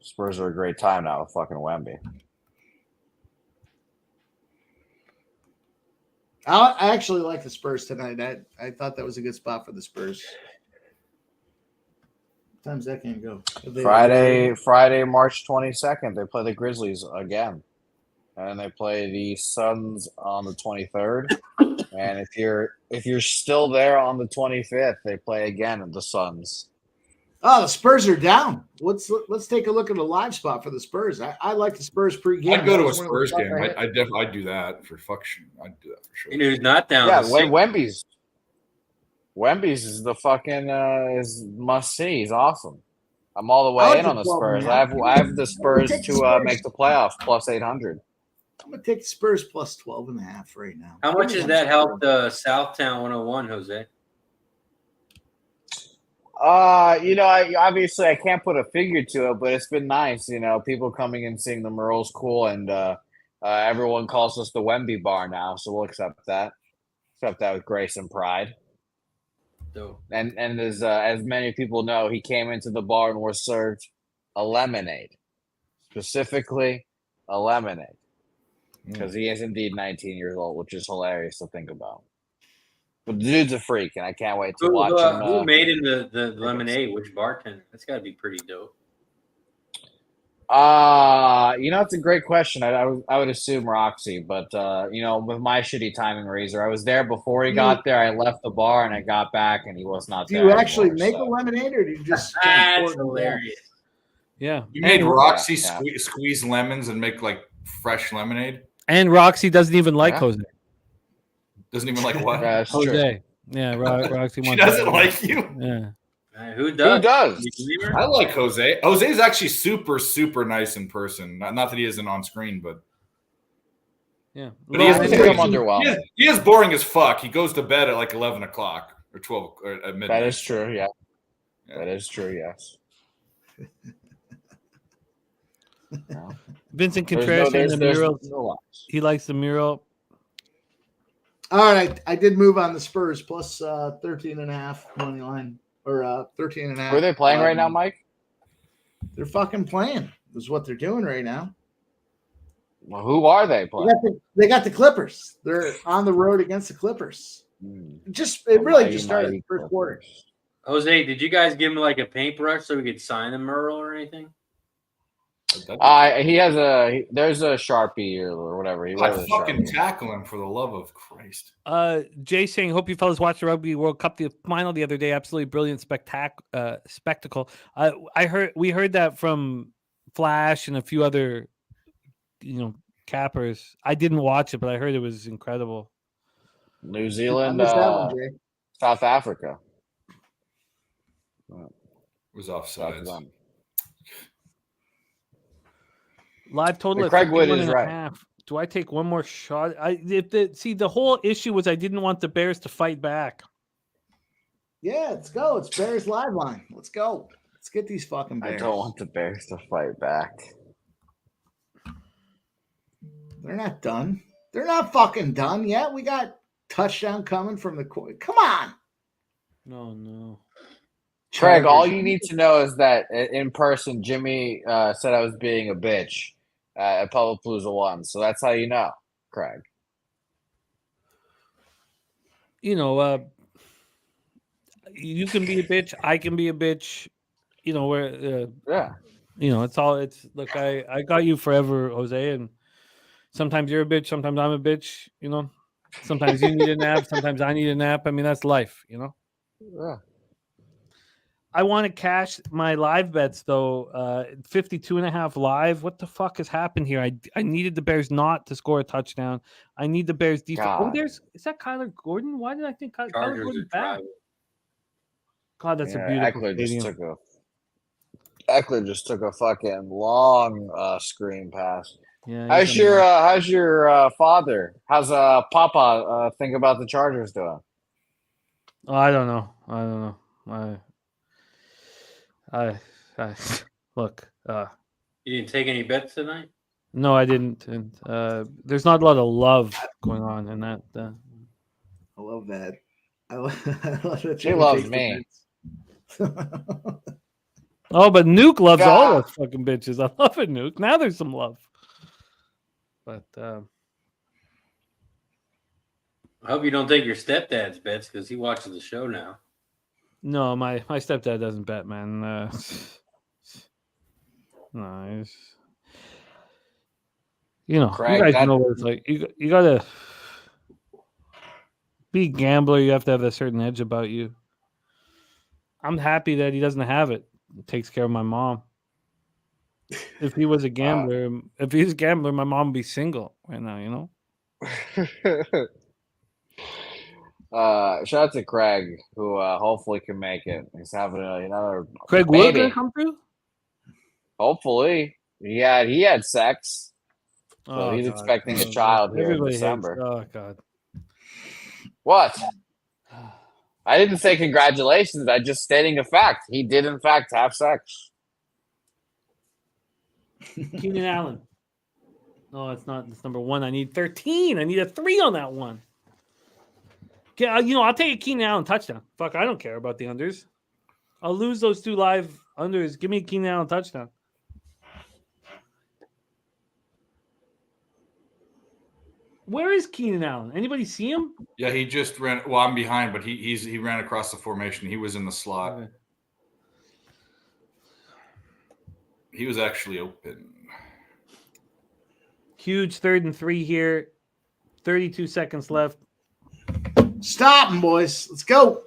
Spurs are a great time now with fucking Wemby. I actually like the Spurs tonight. I thought that was a good spot for the Spurs. What time's that game go? Friday, March 22nd, they play the Grizzlies again. And they play the Suns on the 23rd. And if you're still there on the 25th, they play again at the Suns. Oh, the Spurs are down. Let's take a look at the live spot for the Spurs. I like the Spurs pregame. I'd go to a Spurs game. I'd do that for fucking. I'd do that for sure. You know who's not down? Yeah, Wemby's is the fucking is must see. He's awesome. I'm all the way in on the Spurs. I have the Spurs to make the playoffs plus 800. I'm gonna take the Spurs plus 12.5 right now. How much has that helped Southtown 101, Jose? I obviously I can't put a figure to it, but it's been nice. People coming and seeing the Merle's cool, and everyone calls us the Wemby Bar now, so we'll accept that. Accept that with grace and pride. Dope. And as many people know, he came into the bar and was served a lemonade, specifically a lemonade, because he is indeed 19 years old, which is hilarious to think about. But the dude's a freak, and I can't wait to watch him. Who made in the lemonade? Which bartender? That's got to be pretty dope. It's a great question. I would assume Roxy, but with my shitty timing razor, I was there before he got there. I left the bar and I got back and he was not Do there. you actually anymore, make so. a lemonade, or do you just kind of pour That's it in the glass? hilarious. Yeah. You made And- Roxy Yeah. squeeze lemons and make like fresh lemonade. And Roxy doesn't even like Yeah. Jose. Doesn't even like what? Yeah, that's true. Jose. Yeah, Roxy She wants doesn't like you. Yeah. Who does? Who does? You believe her? I like Jose. Jose's actually super, super nice in person. Not that he isn't on screen, but Yeah. But he is I Well, think I'm boring. underwhelmed. He is boring as fuck. He goes to bed at like 11 o'clock or 12 or at midnight. That is true. Yeah. Yeah. That is true. Yes. No. Vincent There's Contreras in the there's mural. no lies. He likes the mural. All right, I did move on the Spurs plus 13.5 money line, or 13.5. Who are they playing right now, Mike? They're fucking playing. Is what they're doing right now. Well, who are they playing? They got the Clippers. They're on the road against the Clippers. It really just started in the first quarter. Jose, did you guys give him like a paintbrush so we could sign the Merle or anything? He has there's a Sharpie or whatever. He I wears a fucking Sharpie. tackle him for the love of Christ. Jay saying, hope you fellas watched the Rugby World Cup the final the other day. Absolutely brilliant spectacle. We heard that from Flash and a few other, cappers. I didn't watch it, but I heard it was incredible. New I Zealand, missed that one, Jay. South Africa. It was offsides. South Live total at Craig Wood is 51.5. Do I take one more shot? The whole issue was I didn't want the Bears to fight back. Yeah, let's go. It's Bears live line. Let's go. Let's get these fucking Bears. I don't want the Bears to fight back. They're not done. They're not fucking done yet. We got touchdown coming from the court. Come on. No. Craig, all Chargers. you need to know is that in person, Jimmy said I was being a bitch at Palooza 1. So that's how you know, Craig. You can be a bitch. I can be a bitch. Yeah. Look, I got you forever, Jose. And sometimes you're a bitch. Sometimes I'm a bitch. Sometimes you need a nap. Sometimes I need a nap. I mean, that's life, Yeah. I want to cash my live bets though. 52.5 live. What the fuck has happened here? I needed the Bears not to score a touchdown. I need the Bears defense. God. Is that Kyler Gordon? Why did I think Kyler Chargers Gordon are back? driving. God, that's a Yeah, beautiful Eckler just took a fucking long screen pass. Yeah. How's your father? How's Papa think about the Chargers doing? Oh, I don't know. I look. You didn't take any bets tonight? No, I didn't. And there's not a lot of love going on in that. I love that. I love that. He Jimmy loves takes the me. bets. Oh, but Nuke loves all God. those fucking bitches. I love it, Nuke. Now there's some love. But I hope you don't take your stepdad's bets because he watches the show now. no, my stepdad doesn't bet, man. No, he's, Craig, you guys know what it's like. You gotta be a gambler. You have to have a certain edge about you. I'm happy that he doesn't have it. He takes care of my mom. If he was a gambler, my mom would be single right now. Shout out to Craig, who hopefully can make it. He's having another Craig Wood baby. gonna come through? Hopefully, he had sex, so he's God. expecting a child here in Everybody December. Oh God. What? I didn't say congratulations. I just stating a fact. He did in fact have sex. Keenan Allen. No, it's not. It's number 1. I need 13. I need a 3 on that one. Okay, I'll take a Keenan Allen touchdown. Fuck, I don't care about the unders. I'll lose those 2 live unders. Give me a Keenan Allen touchdown. Where is Keenan Allen? Anybody see him? Yeah, he just ran. Well, I'm behind, but he ran across the formation. He was in the slot. Okay. He was actually open. Huge 3rd and 3 here. 32 seconds left. Stop him, boys. Let's go.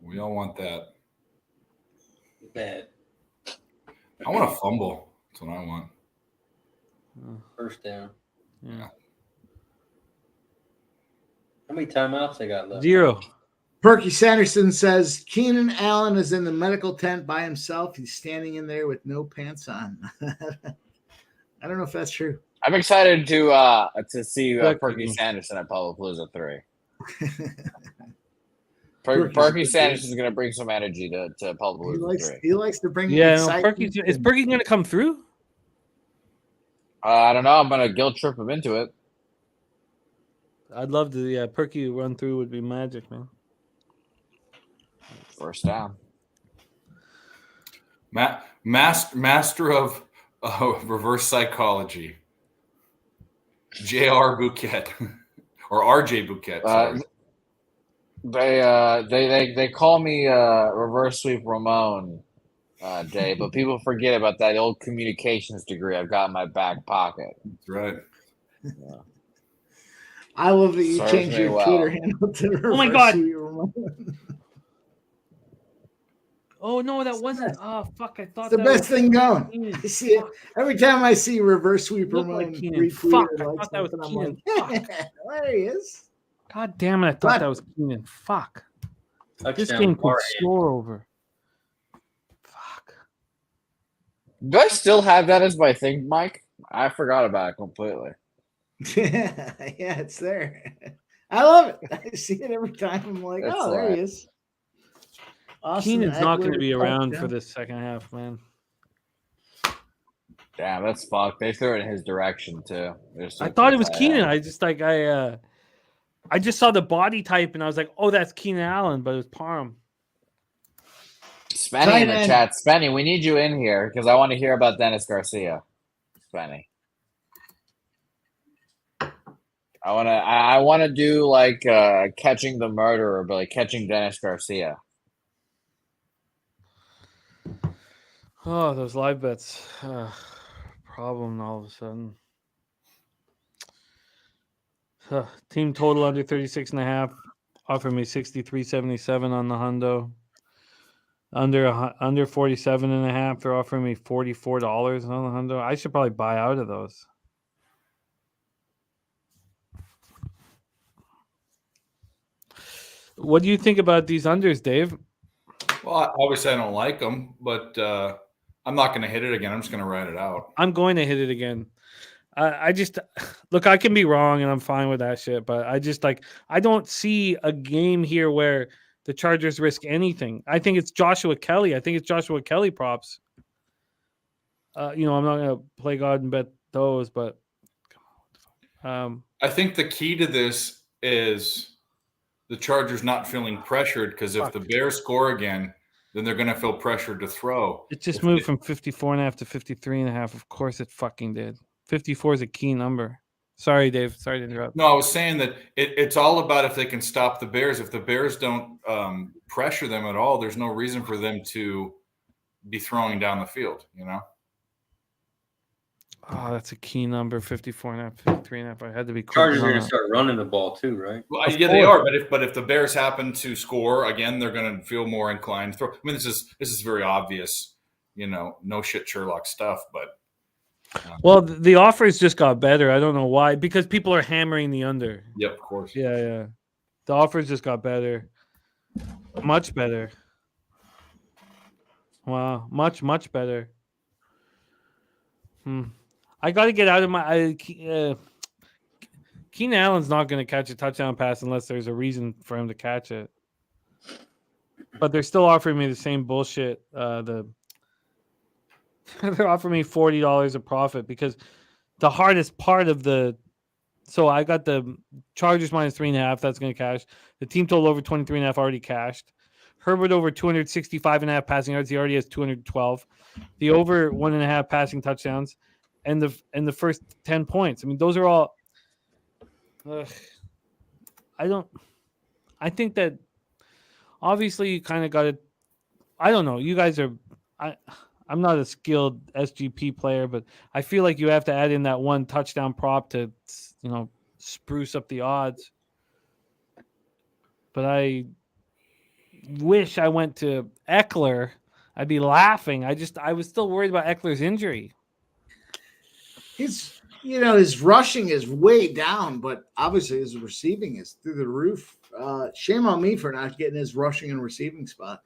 We all want that. Bad. I want a fumble. That's what I want. First down. Yeah. How many timeouts they got left? 0. Perky Sanderson says Keenan Allen is in the medical tent by himself. He's standing in there with no pants on. I don't know if that's true. I'm excited to see Look, Perky Sanderson at Palooza 3. Perky's a Perky good Sanderson is going to bring some energy to He Palooza 3. likes to bring Yeah, no, excitement. is Perky going to come through? I don't know. I'm going to guilt trip him into it. I'd love to. Yeah, Perky run through would be magic, man. First down. Master of reverse psychology. J.R. Bouquet or R.J. Bouquet. Sorry. They call me reverse sweep Ramon, Dave, but people forget about that old communications degree I've got in my back pocket. That's right. Yeah. I love that you Serves changed me your well. Twitter handle to Oh my Reverse God. Sweet Ramon. Oh no, that wasn't. Oh fuck! I thought It's the that best was thing going. Keenan. I see it every time I see Reverse Sweep Looked Ramon like Keenan. retweet Fuck, or I like thought that was something, I'm Keenan. like, there he is. God damn it! I thought What? that was Keenan. Fuck! This Touchdown game could parlay. soar over. Fuck! Do I still have that as my thing, Mike? I forgot about it completely. Yeah, it's there. I love it. I see it every time. I'm like, That's oh, there right. he is. Austin Keenan's not going to Eckler, be around for touchdown. this second half, man. Damn, that's fucked. They threw it in his direction too. I thought it was Keenan. I just I just saw the body type and I was like, oh, that's Keenan Allen, but it was Parham. Spenny Tight in the end. chat. Spenny, we need you in here because I want to hear about Dennis Garcia. Spenny. I want to do like catching the murderer, but like catching Dennis Garcia. Oh, those live bets. Problem all of a sudden. Team total under 36.5. Offer me 63.77 on the hundo. Under 47.5. They're offering me $44 on the hundo. I should probably buy out of those. What do you think about these unders, Dave? Well, obviously I don't like them, but I'm not going to hit it again. I'm just going to ride it out. I'm going to hit it again. I just look, I can be wrong and I'm fine with that shit, but I don't see a game here where the Chargers risk anything. I think it's Joshua Kelly. I think it's Joshua Kelly props. I'm not going to play God and bet those, but I think the key to this is the Chargers not feeling pressured because if the Bears score again, then they're going to feel pressured to throw. It just moved from 54.5 to 53.5. Of course it fucking did. 54 is a key number. Sorry, Dave. Sorry to interrupt. No, I was saying that it's all about if they can stop the Bears. If the Bears don't pressure them at all, there's no reason for them to be throwing down the field, Oh, that's a key number. 54.5, 53.5. I had to be Chargers are on going to that. start running the ball too, right? Well, yeah, they are. But if the Bears happen to score again, they're going to feel more inclined to throw. I mean, this is very obvious, no shit Sherlock stuff. But Well, the offers just got better. I don't know why. Because people are hammering the under. yep, of course. Yeah. The offers just got better. Much better. Wow. Much, much better. I got to get out of my... Keenan Allen's not going to catch a touchdown pass unless there's a reason for him to catch it. But they're still offering me the same bullshit. They're offering me $40 a profit because the hardest part of so I got the Chargers minus 3.5. That's going to cash. The team total over 23.5 already cashed. Herbert over 265.5 passing yards. He already has 212. The over 1.5 passing touchdowns, and the first 10 points. I mean, those are all. I think that obviously you kind of got to. I don't know. You guys are. I'm not a skilled SGP player, but I feel like you have to add in that one touchdown prop to, spruce up the odds. But I wish I went to Eckler. I'd be laughing. I was still worried about Eckler's injury. His rushing is way down, but obviously his receiving is through the roof. Shame on me for not getting his rushing and receiving spot.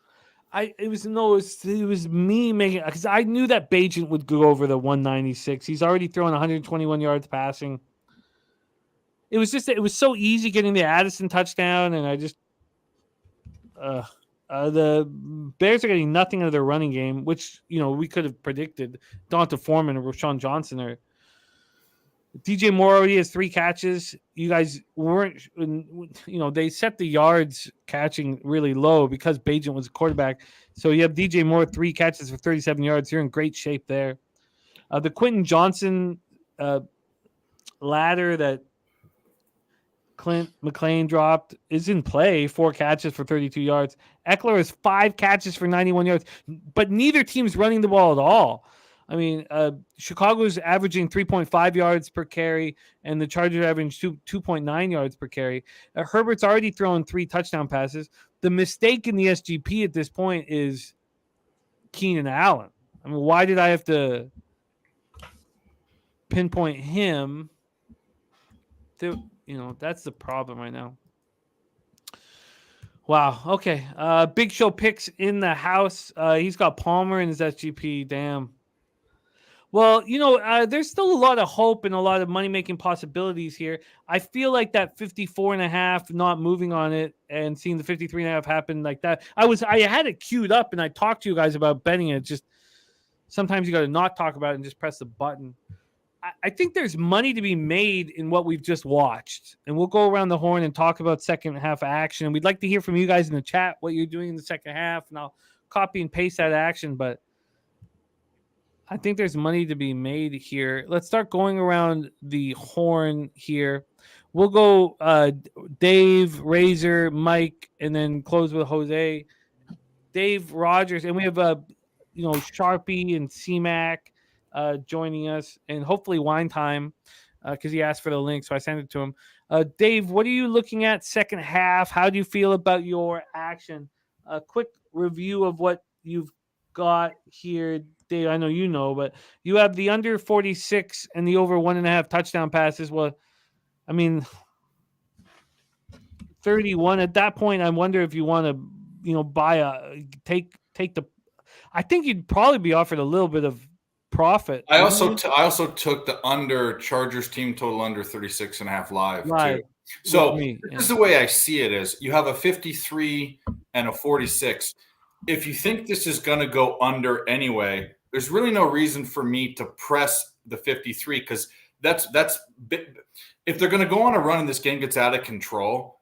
It was me making, because I knew that Bajent would go over the 196. He's already thrown 121 yards passing. It was so easy getting the Addison touchdown, and I just the Bears are getting nothing out of their running game, which we could have predicted. Donta Foreman or Rashawn Johnson or DJ Moore already has 3 catches. You guys weren't, they set the yards catching really low because Bajent was a quarterback. So you have DJ Moore 3 catches for 37 yards. You're in great shape there. The Quentin Johnson ladder that Clint McLean dropped is in play. 4 catches for 32 yards. Eckler has 5 catches for 91 yards, but neither team's running the ball at all. I mean, Chicago's averaging 3.5 yards per carry, and the Chargers averaging 2.9 yards per carry. Herbert's already thrown 3 touchdown passes. The mistake in the SGP at this point is Keenan Allen. I mean, why did I have to pinpoint him? That's the problem right now. Wow. Okay. Big Show picks in the house. He's got Palmer in his SGP. Damn. Well, there's still a lot of hope and a lot of money-making possibilities here. I feel like that 54.5, not moving on it and seeing the 53.5 happen like that. I had it queued up and I talked to you guys about betting it. Just sometimes you got to not talk about it and just press the button. I think there's money to be made in what we've just watched. And we'll go around the horn and talk about second half action. And we'd like to hear from you guys in the chat what you're doing in the second half. And I'll copy and paste that action. But I think there's money to be made here. Let's start going around the horn here. We'll go Dave, Razor, Mike, and then close with Jose. Dave, Rogers, and we have Sharpie and C-Mac joining us, and hopefully Wine Time because he asked for the link, so I sent it to him. Dave, what are you looking at second half? How do you feel about your action? A quick review of what you've got here, Dave. I know you know, but you have the under 46 and the over 1.5 touchdown passes. Well, I mean, 31 at that point. I wonder if you want to, take the. I think you'd probably be offered a little bit of profit. I also took the under Chargers team total under 36.5 live too. So this is the way I see it: is you have a 53 and a 46. If you think this is going to go under anyway, there's really no reason for me to press the 53 because that's if they're going to go on a run and this game gets out of control,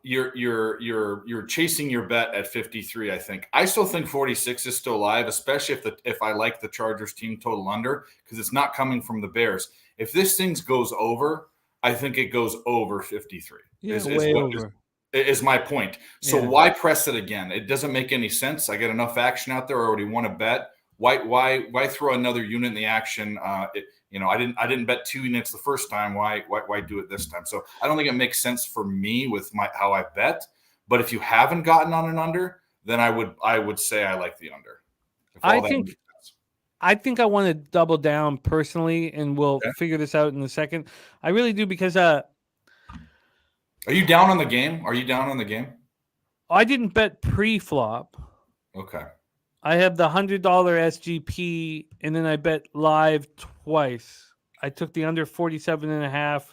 you're chasing your bet at 53. I think I still think 46 is still live, especially if I like the Chargers team total under because it's not coming from the Bears. If this thing goes over, I think it goes over 53. Yeah, way over. Is my point. So why press it again? It doesn't make any sense. I get enough action out there. I already want to bet. Why throw another unit in the action? I didn't bet 2 units the first time. Why do it this time? So I don't think it makes sense for me with how I bet. But if you haven't gotten on an under, then I would say I like the under. I think I want to double down personally, and we'll figure this out in a second. I really do because Are you down on the game? I didn't bet pre-flop. Okay. I have the $100 SGP, and then I bet live twice. I took the under 47.5,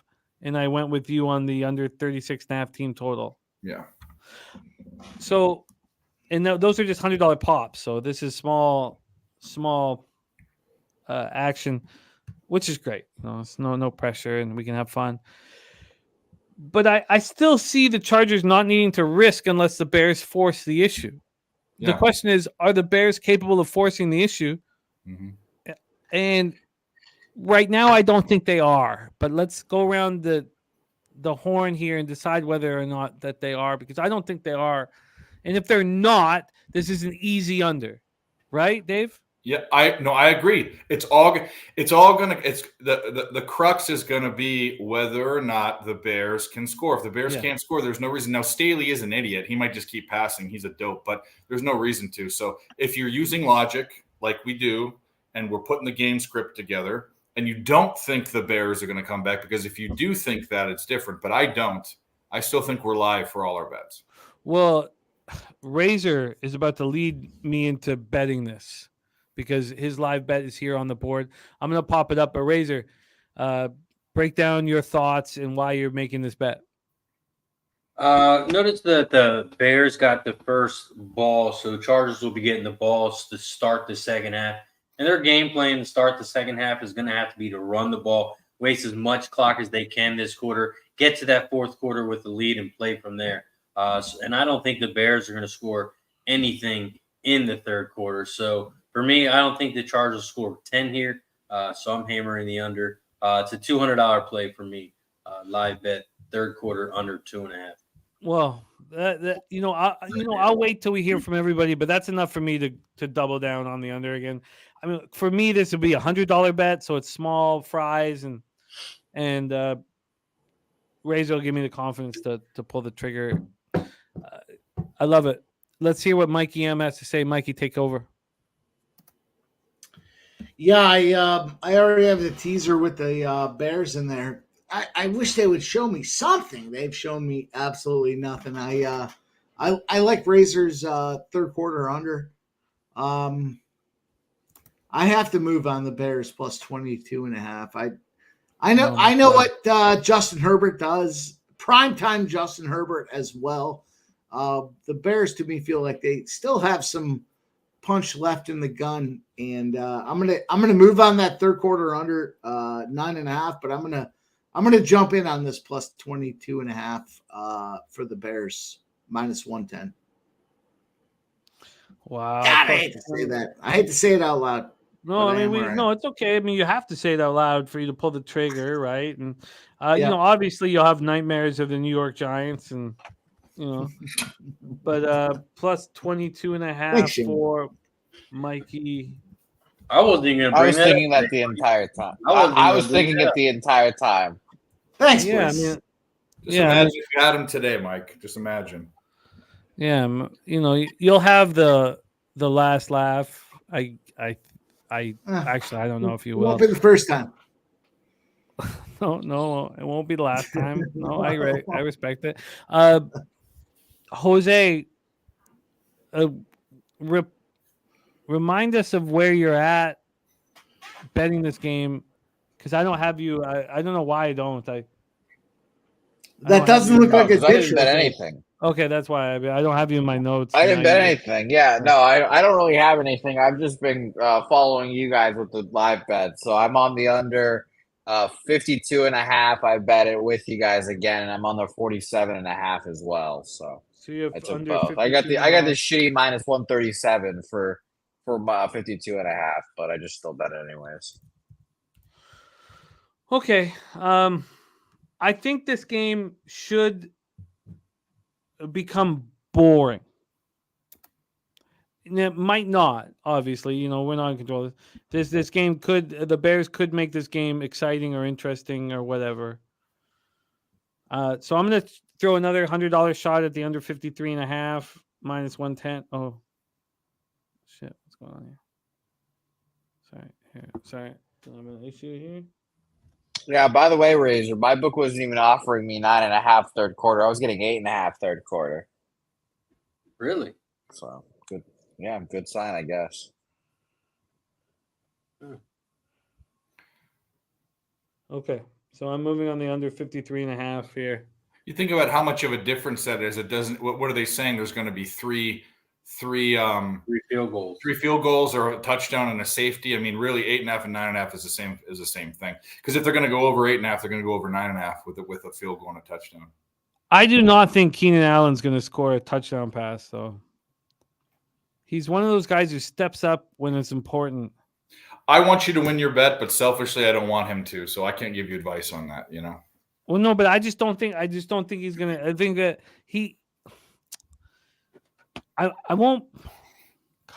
and I went with you on the under 36.5 team total. Yeah. So, and those are just $100 pops. So this is small action, which is great. It's no pressure, and we can have fun. But I still see the Chargers not needing to risk unless the Bears force the issue. Yeah. The question is, are the Bears capable of forcing the issue? Mm-hmm. And right now, I don't think they are. But let's go around the horn here and decide whether or not that they are, because I don't think they are. And if they're not, this is an easy under. Right, Dave? Yeah, I agree. It's all gonna. It's the crux is gonna be whether or not the Bears can score. If the Bears can't score, there's no reason. Now Staley is an idiot. He might just keep passing. He's a dope, but there's no reason to. So if you're using logic like we do, and we're putting the game script together, and you don't think the Bears are going to come back, because if you do think that, it's different. But I don't. I still think we're live for all our bets. Well, Razor is about to lead me into betting this, because his live bet is here on the board. I'm going to pop it up. But Razor, break down your thoughts and why you're making this bet. Notice that the Bears got the first ball, so the Chargers will be getting the balls to start the second half. And their game plan to start the second half is going to have to be to run the ball, waste as much clock as they can this quarter, get to that fourth quarter with the lead, and play from there. And I don't think the Bears are going to score anything in the third quarter. So for me, I don't think the Chargers score 10 here. So I'm hammering the under. It's a $200 play for me. Live bet, third quarter under 2.5. Well, I'll wait till we hear from everybody, but that's enough for me to double down on the under again. I mean, for me, this would be $100 bet, so it's small fries, and Razor will give me the confidence to pull the trigger. I love it. Let's hear what Mikey M has to say. Mikey, take over. Yeah, I already have the teaser with the Bears in there. I wish they would show me something. They've shown me absolutely nothing. I like Razor's third quarter under. I have to move on the Bears plus 22.5. I know what Justin Herbert does. Primetime Justin Herbert as well. The Bears, to me, feel like they still have some punch left in the gun, and I'm gonna move on that third quarter under 9.5. But I'm gonna jump in on this plus 22.5 for the Bears minus 110. Wow! God, I hate to say that. I hate to say it out loud. No, no, it's okay. I mean, you have to say it out loud for you to pull the trigger, right? And obviously, you'll have nightmares of the New York Giants, and but plus 22.5 for Mikey. I wasn't even going to bring that. I was thinking that the entire time. I was thinking it the entire time. Thanks, yeah. please. Imagine if you had him today, Mike. Just imagine. Yeah, you'll have the last laugh. I actually, I don't know if you will. Won't be the first time. No, it won't be the last time. No, I respect it. Jose, remind us of where you're at betting this game, because I don't have you. I don't know why I don't. That doesn't look like a I didn't picture. bet anything. Okay, that's why I don't have you in my notes. I didn't bet anything. Yeah, no, I don't really have anything. I've just been following you guys with the live bet. So I'm on the under 52.5. I bet it with you guys again, and I'm on the 47.5 as well. So you have I took under both. I got the shitty minus 137 for 52.5, but I just still bet it anyways. Okay. I think this game should become boring. And it might not, obviously. We're not in control. This game the Bears could make this game exciting or interesting or whatever. So I'm going to throw another $100 shot at the under 53.5 minus 110. Oh, shit. What's going on here? Sorry. I'm an issue here. Yeah, by the way, Razor, my book wasn't even offering me 9.5 third quarter. I was getting 8.5 third quarter. Really? So good. Yeah, good sign, I guess. Okay. So I'm moving on the under 53.5 here. You think about how much of a difference that is. It doesn't. What are they saying? There's going to be three field goals or a touchdown and a safety. I mean, really 8.5 and 9.5 is the same thing. Because if they're going to go over 8.5, they're going to go over 9.5 with a field goal and a touchdown. I do not think Keenan Allen's going to score a touchdown pass, though. He's one of those guys who steps up when it's important. I want you to win your bet, but selfishly, I don't want him to. So I can't give you advice on that. Well, no, but I just don't think he's going to. I think that I won't.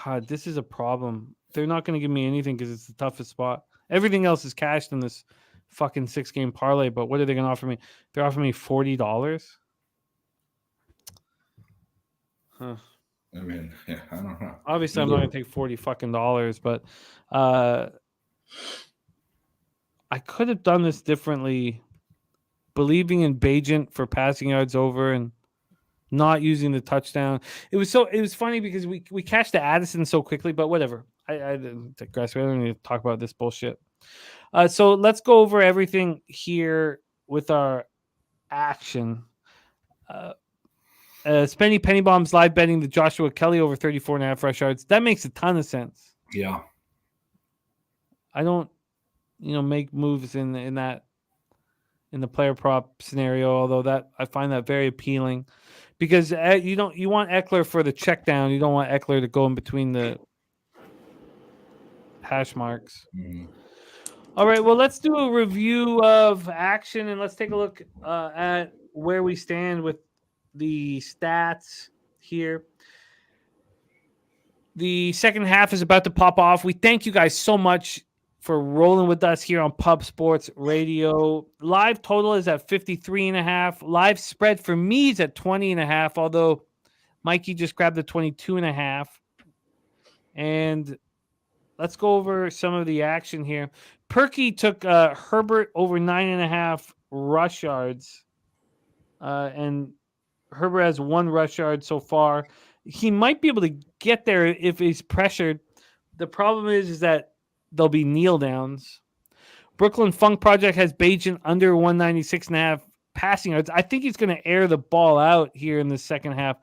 God, this is a problem. they're not going to give me anything because it's the toughest spot. Everything else is cashed in this fucking 6-game parlay. But what are they going to offer me? They're offering me $40. Huh. I mean, yeah, I don't know. Obviously, I'm not going to take $40 but I could have done this differently, believing in Bajent for passing yards over and not using the touchdown. It was funny because we cashed the Addison so quickly, but whatever. I didn't digress. We don't need to talk about this bullshit. So let's go over everything here with our action. Spenny Penny Bombs live betting the Joshua Kelly over 34.5 rush yards. That makes a ton of sense. Yeah. I don't, make moves in the player prop scenario, although that I find that very appealing because you want Eckler for the check down. You don't want Eckler to go in between the hash marks. Mm-hmm. All right, well, let's do a review of action and let's take a look at where we stand with the stats here. The second half is about to pop off. We thank you guys so much for rolling with us here on Pub Sports Radio. Live total is at 53.5. Live spread for me is at 20.5, although Mikey just grabbed the 22.5. And let's go over some of the action here. Perky took Herbert over 9.5 rush yards. And Herbert has 1 rush yard so far. He might be able to get there if he's pressured. The problem is that there'll be kneel downs. Brooklyn Funk Project has Bajent under 196.5 passing yards. I think he's going to air the ball out here in the second half.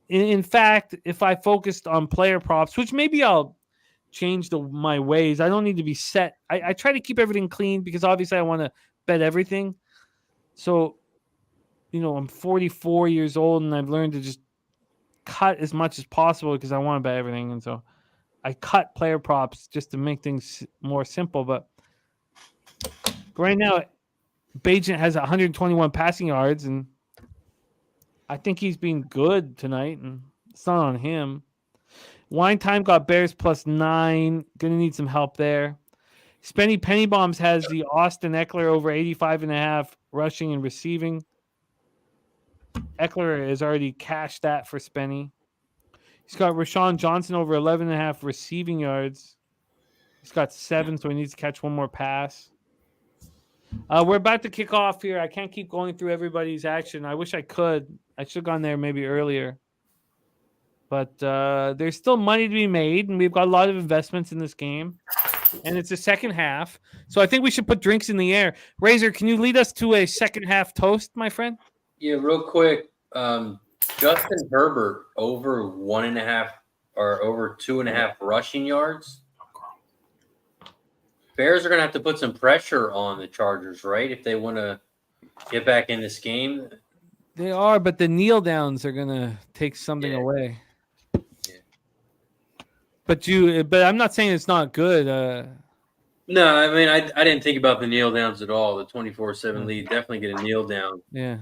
In fact, if I focused on player props, which maybe I'll change my ways. I don't need to be set. I try to keep everything clean because obviously I want to bet everything. So, I'm 44 years old and I've learned to just cut as much as possible because I want to bet everything. And so I cut player props just to make things more simple. But right now, Bajent has 121 passing yards, and I think he's been good tonight, and it's not on him. Wine Time got Bears +9. Going to need some help there. Spenny Penny Bombs has the Austin Eckler over 85.5 rushing and receiving. Eckler has already cashed that for Spenny. He's got Rashawn Johnson over 11.5 receiving yards. He's got 7, so he needs to catch one more pass. We're about to kick off here. I can't keep going through everybody's action. I wish I could. I should have gone there maybe earlier. But there's still money to be made, and we've got a lot of investments in this game. And it's the second half. So I think we should put drinks in the air. Razor, can you lead us to a second half toast, my friend? Yeah, real quick. Justin Herbert over 1.5 or over 2.5 rushing yards. Bears are going to have to put some pressure on the Chargers, right? If they want to get back in this game. They are, but the kneel downs are going to take something away. Yeah. But I'm not saying it's not good. No, I mean, I didn't think about the kneel downs at all. The 24/7 lead, definitely get a kneel down. Yeah.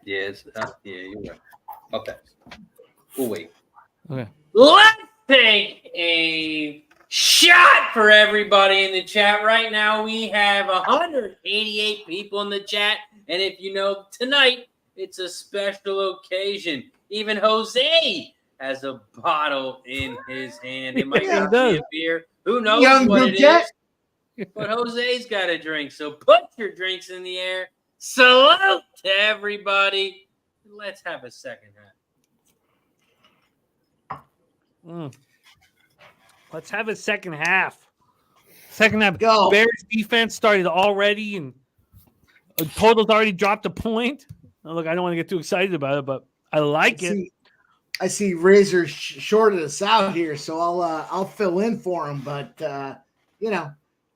Yeah, you're right. Okay. We'll wait. Okay. Let's take a shot for everybody in the chat. Right now, we have 188 people in the chat. And if you know, tonight, it's a special occasion. Even Jose has a bottle in his hand. It might not be a beer. Who knows what it is? But Jose's got a drink. So put your drinks in the air. Salute to everybody. Let's have a second half. Let's have a second half. Second half. Go. Bears defense started already, and total's already dropped a point. Now, look, I don't want to get too excited about it, but I like it. I see Razor shorted us out here, so I'll fill in for him. But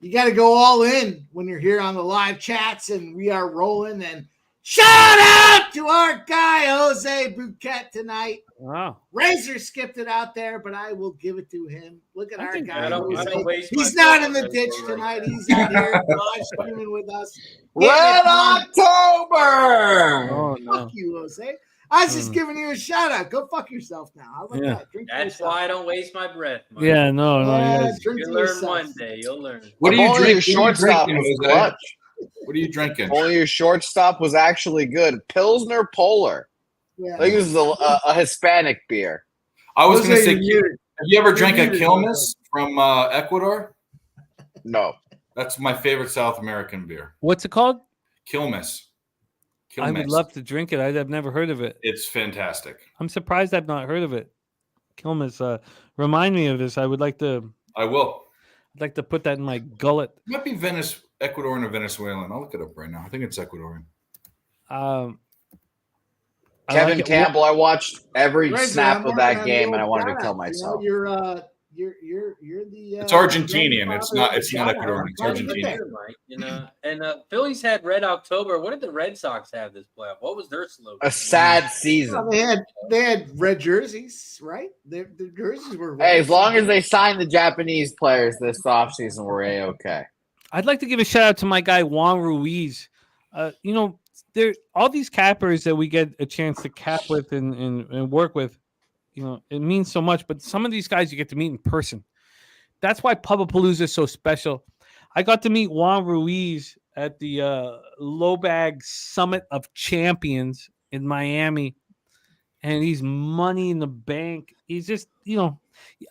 you got to go all in when you're here on the live chats, and we are rolling. And shout out to our guy Jose Bouquet tonight. Wow, Razor skipped it out there, but I will give it to him. Look at our guy. He's not not in the ditch tonight. He's out here live streaming with us. Red October. Oh, no. Fuck you, Jose. I was just giving you a shout out. Go fuck yourself now. How about that? Drink to That's yourself. why I don't waste my breath. Mike. Yeah, no, you guys. Drink to You'll learn yourself. one day. You'll learn. What are If you only drinking? your shortstop What are you was drinking, Jose? clutch. What are you drinking? If only your shortstop was actually good. Pilsner Polar. Yeah. I think this is a Hispanic beer. I was going to say, you're muted. have you ever drank a muted, Quilmes from Ecuador? No. That's my favorite South American beer. What's it called? Quilmes. I would love to drink it. I've never heard of it. It's fantastic. I'm surprised I've not heard of it. Quilmes, remind me of this. I would like to. I will. I'd like to put that in my gullet. It might be Ecuadorian or Venezuelan. I'll look it up right now. I think it's Ecuadorian. I Kevin like it. Campbell, I watched every Right, snap man, of that I'm game, the and I old wanted to guy. kill myself. You know, you're the. It's Argentinian. It's not Ecuadorian. It's Right. Argentinian. Mike, you know, and Phillies had Red October. What did the Red Sox have this playoff? What was their slogan? A sad season. Well, they had red jerseys, right? Their jerseys were red. Hey, as long as they sign the Japanese players this offseason, we're A-okay. I'd like to give a shout out to my guy Juan Ruiz. You know, there all these cappers that we get a chance to cap with and work with. You know, it means so much. But some of these guys you get to meet in person. That's why Pubapalooza is so special. I got to meet Juan Ruiz at the Low Bag Summit of Champions in Miami, and he's money in the bank. He's just, you know,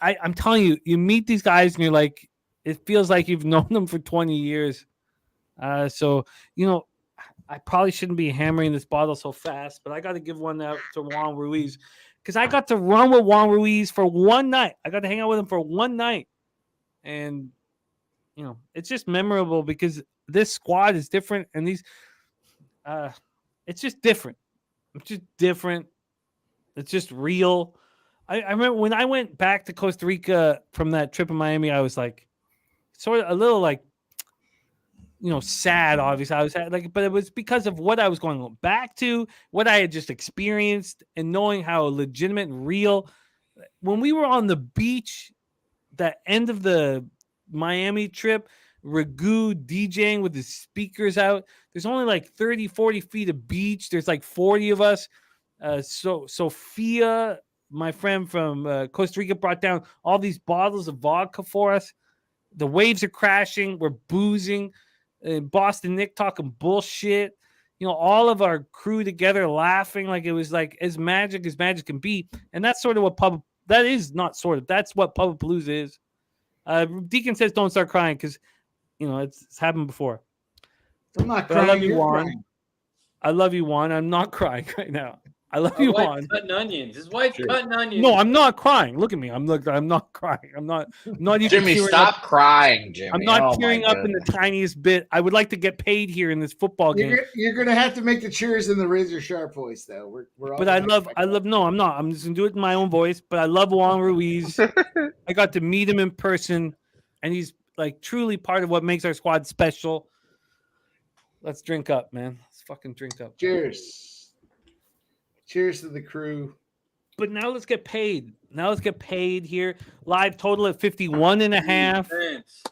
I'm telling you, you meet these guys and you're like, it feels like you've known them for 20 years. So, you know, I probably shouldn't be hammering this bottle so fast, but I got to give one out to Juan Ruiz because I got to run with Juan Ruiz for one night. I got to hang out with him for one night. And, you know, it's just memorable because this squad is different. And these, it's just different. It's just different. It's just real. I remember when I went back to Costa Rica from that trip in Miami, I was like, sort of a little like, you know, sad, obviously. I was like, but it was because of what I was going back to, what I had just experienced, and knowing how legitimate and real. When we were on the beach, that end of the Miami trip, Ragu DJing with his speakers out. There's only like 30, 40 feet of beach. There's like 40 of us. So Sophia, my friend from Costa Rica, brought down all these bottles of vodka for us. The waves are crashing. We're boozing. Boston Nick talking bullshit. You know, all of our crew together laughing like it was like as magic can be. And that's sort of what that is not sort of. That's what Pubapalooza is. Deacon says don't start crying because, you know, it's happened before. I'm not But crying. I love you, You're Juan. crying. I love you, Juan. I'm not crying right now. I love My you, wife's Juan. cutting onions. His wife's cutting onions. No, I'm not crying. Look at me. I'm not crying. I'm not even Jimmy, tearing stop up. crying, Jimmy. I'm not Oh, my tearing up in the goodness. tiniest bit. I would like to get paid here in this football game. You're gonna have to make the cheers in the razor sharp voice, though. We're all But I love. No, I'm not. I'm just gonna do it in my own voice. But I love Juan Ruiz. I got to meet him in person, and he's like truly part of what makes our squad special. Let's drink up, man. Let's fucking drink up. Cheers. Cheers to the crew. But now let's get paid. Now let's get paid here. Live total at 51 and a half. Defense.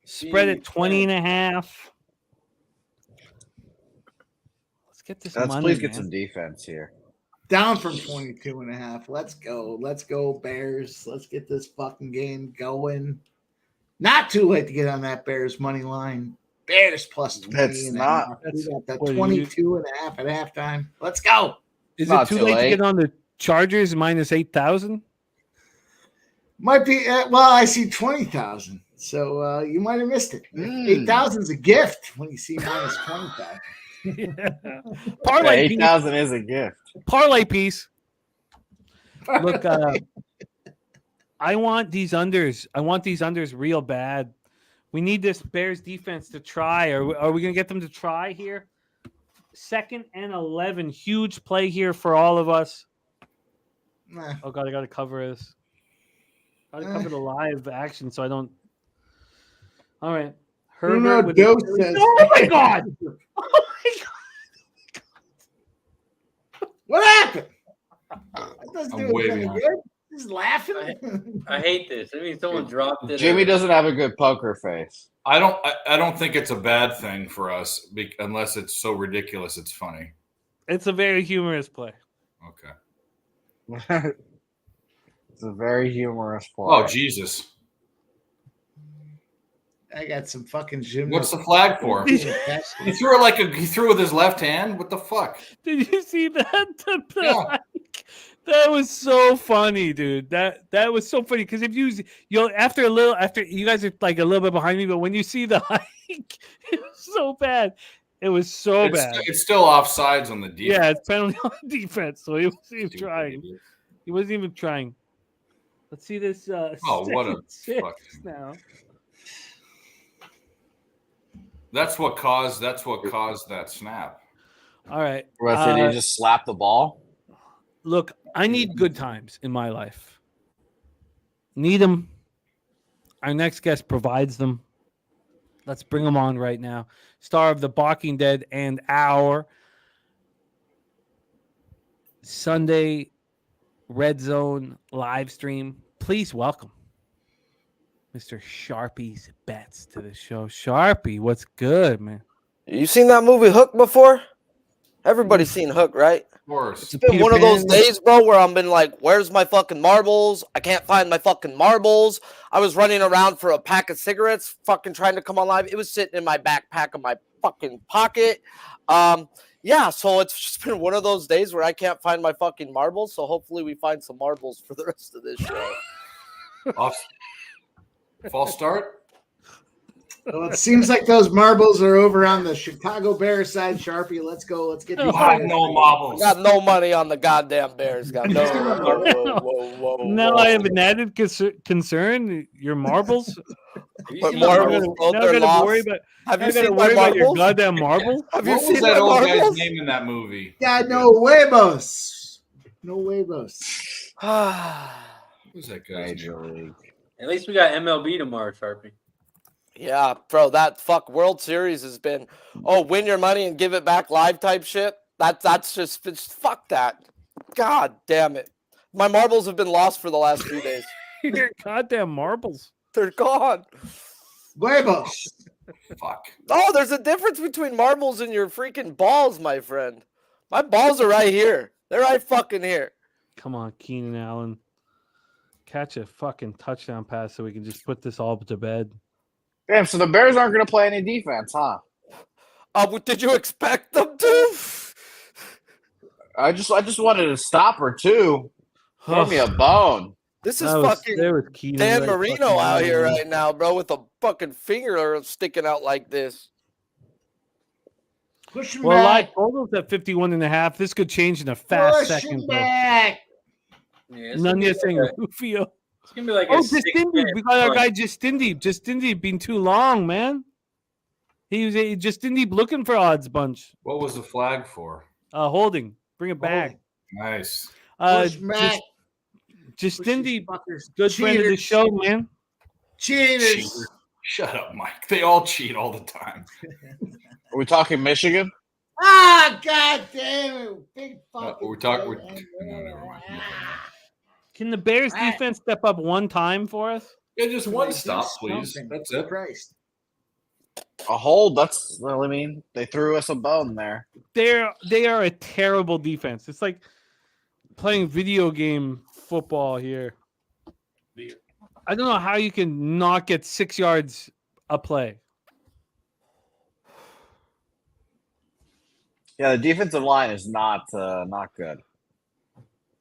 Spread at 20 and a half. Let's get this Let's money, please get man. some defense here. Down from 22 and a half. Let's go. Let's go, Bears. Let's get this fucking game going. Not too late to get on that Bears money line. Bears plus 20 That's and a not- half. We got that what do you 22 and a half at halftime. Let's go. Is Not it too too late to late. get on the Chargers minus 8,000? Might be, well, I see 20,000. So you might have missed it. 8,000 is a gift when you see minus 20,000. Parlay piece. 8,000 is a gift. Parlay piece. Look, I want these unders. I want these unders real bad. We need this Bears defense to try. Are we going to get them to try here? 2nd and 11. Huge play here for all of us. Nah. Oh, God, I got to cover this. Got to cover the live action so I don't. All right. Bruno Herbert with Dose the- says, Oh, my God. Oh, my God. what happened? That doesn't I'm do it waving any on. good. He's laughing. I hate this. I mean, someone dropped it. Jimmy doesn't have a good poker face. I don't think it's a bad thing for us unless it's so ridiculous it's funny. It's a very humorous play. Okay. It's a very humorous play. Oh, Jesus. I got some fucking gym. What's the flag for? He threw it he threw with his left hand. What the fuck? Did you see that? Yeah. That was so funny, dude. That was so funny because if you'll after you guys are like a little bit behind me, but when you see the hike, it was so bad. It was so bad. It's still offsides on the defense. Yeah, it's penalty on defense. So he wasn't even trying. Idiot. He wasn't even trying. Let's see this. What a six fucking now. That's what caused that snap. All right. Did he just slap the ball? Look, I need good times in my life. Need them. Our next guest provides them. Let's bring him on right now. Star of The Walking Dead and our Sunday Red Zone live stream. Please welcome Mr. Sharpie's Bets to the show. Sharpie, what's good, man? You seen that movie Hook before? Everybody's seen Hook, right? Of course. It's been one of those days, bro, where I've been like, where's my fucking marbles? I can't find my fucking marbles. I was running around for a pack of cigarettes, fucking trying to come on live. It was sitting in my backpack of my fucking pocket. Yeah, so it's just been one of those days where I can't find my fucking marbles. So hopefully we find some marbles for the rest of this show. False start? Well, it seems like those marbles are over on the Chicago Bears side, Sharpie. Let's go. Let's get these. No marbles. Got no money on the goddamn Bears. Got no. Whoa. Now I have an added concern. Your marbles. But marbles, Now I gotta worry about. Have I you gotta seen my worry about your marbles? goddamn marbles. Have you What seen was my that old guy's marbles? name in that movie? Yeah, no huevos. No huevos. What was that guy's name? At least we got MLB tomorrow, Sharpie. Yeah, bro, that World Series has been win your money and give it back live type shit. That's just fuck that. God damn it. My marbles have been lost for the last few days. Your goddamn marbles. They're gone. Huevos. Fuck. Oh, there's a difference between marbles and your freaking balls, my friend. My balls are right here. They're right fucking here. Come on, Keenan Allen. Catch a fucking touchdown pass so we can just put this all to bed. Damn, so the Bears aren't going to play any defense, huh? Did you expect them to? I just wanted to stop her too. Throw me a bone. This is fucking Dan Marino out here right now, bro, with a fucking finger sticking out like this. Push him Well, back. like Total's at 51.5. This could change in a fast second. Back. Yeah, None yet saying Rufio. It's gonna be like Justindi. We got our guy Justindi. Justindi been too long, man. He was Justindi looking for odds bunch. What was the flag for? Holding. Bring it back. Nice. Push back. Justindi, Fuckers. good friend of the show, man. Cheaters. Cheater. Shut up, Mike. They all cheat all the time. Are we talking Michigan? Ah, god damn it. Big fucking. we're talking. play. No, never mind. Can the Bears defense step up one time for us? Yeah, just one Like, stop, just please. something. That's it. Christ. A hold? I mean, they threw us a bone there. They are a terrible defense. It's like playing video game football here. I don't know how you can not get 6 yards a play. Yeah, the defensive line is not good.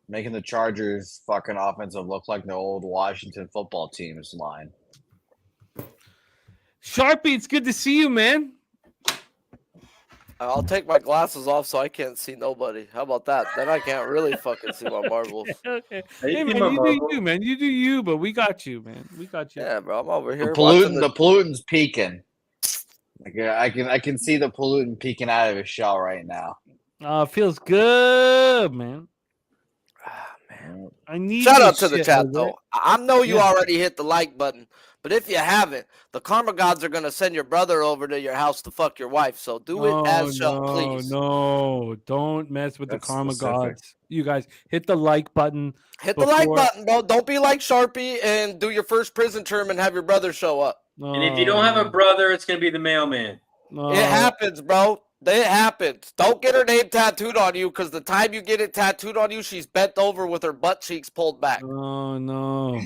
Making the Chargers fucking offensive look like the old Washington football team's line. Sharpie, it's good to see you, man. I'll take my glasses off so I can't see nobody. How about that? Then I can't really fucking see my marbles. Okay. Hey, Hey, man, my you do marbles. you, man. You do you, but we got you, man. We got you. Yeah, bro, I'm over here. The pollutan's peeking. I can see the pollutant peeking out of his shell right now. Feels good, man. Man. I need Shout this out to the shit, chat, Jose. though. I know you Yeah. already hit the like button, but if you haven't, the karma gods are going to send your brother over to your house to fuck your wife. So do it as shall, please. No, don't mess with That's the karma specific. gods. You guys hit the like button. Hit the like before- button, bro. Don't be like Sharpie and do your first prison term and have your brother show up. And if you don't have a brother, it's gonna be the mailman. No, It happens, bro. It happens. Don't get her name tattooed on you because the time you get it tattooed on you, she's bent over with her butt cheeks pulled back. Oh no.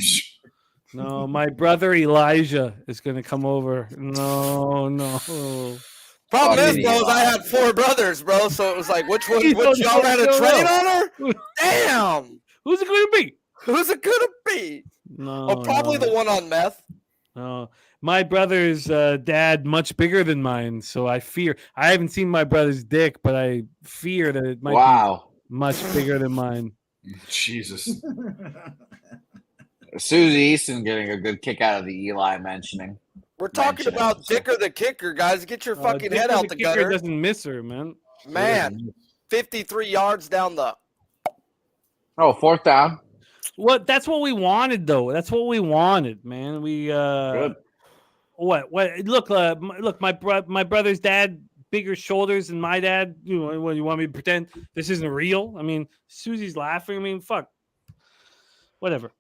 No, my brother Elijah is gonna come over. No. Problem is, Fucking bro, is I Eli. had 4 brothers, bro. So it was like, which one? You Which y'all had a don't train know. on her? Damn. Who's it gonna be? Who's it gonna be? No. Oh, probably the one on meth. No. My brother's dad much bigger than mine, so I fear. I haven't seen my brother's dick, but I fear that it might be much bigger than mine. Jesus. Susie Easton getting a good kick out of the Eli mentioning. We're talking Mention it. about Dicker the kicker, guys. Get your fucking Dicker head out the the kicker gutter. doesn't miss her, man. Man, 53 yards down the. Oh, 4th down. What? That's what we wanted, though. That's what we wanted, man. We Good. What? Look, look. My brother's dad, bigger shoulders than my dad. You want me to pretend this isn't real? I mean, Susie's laughing. I mean, fuck. Whatever.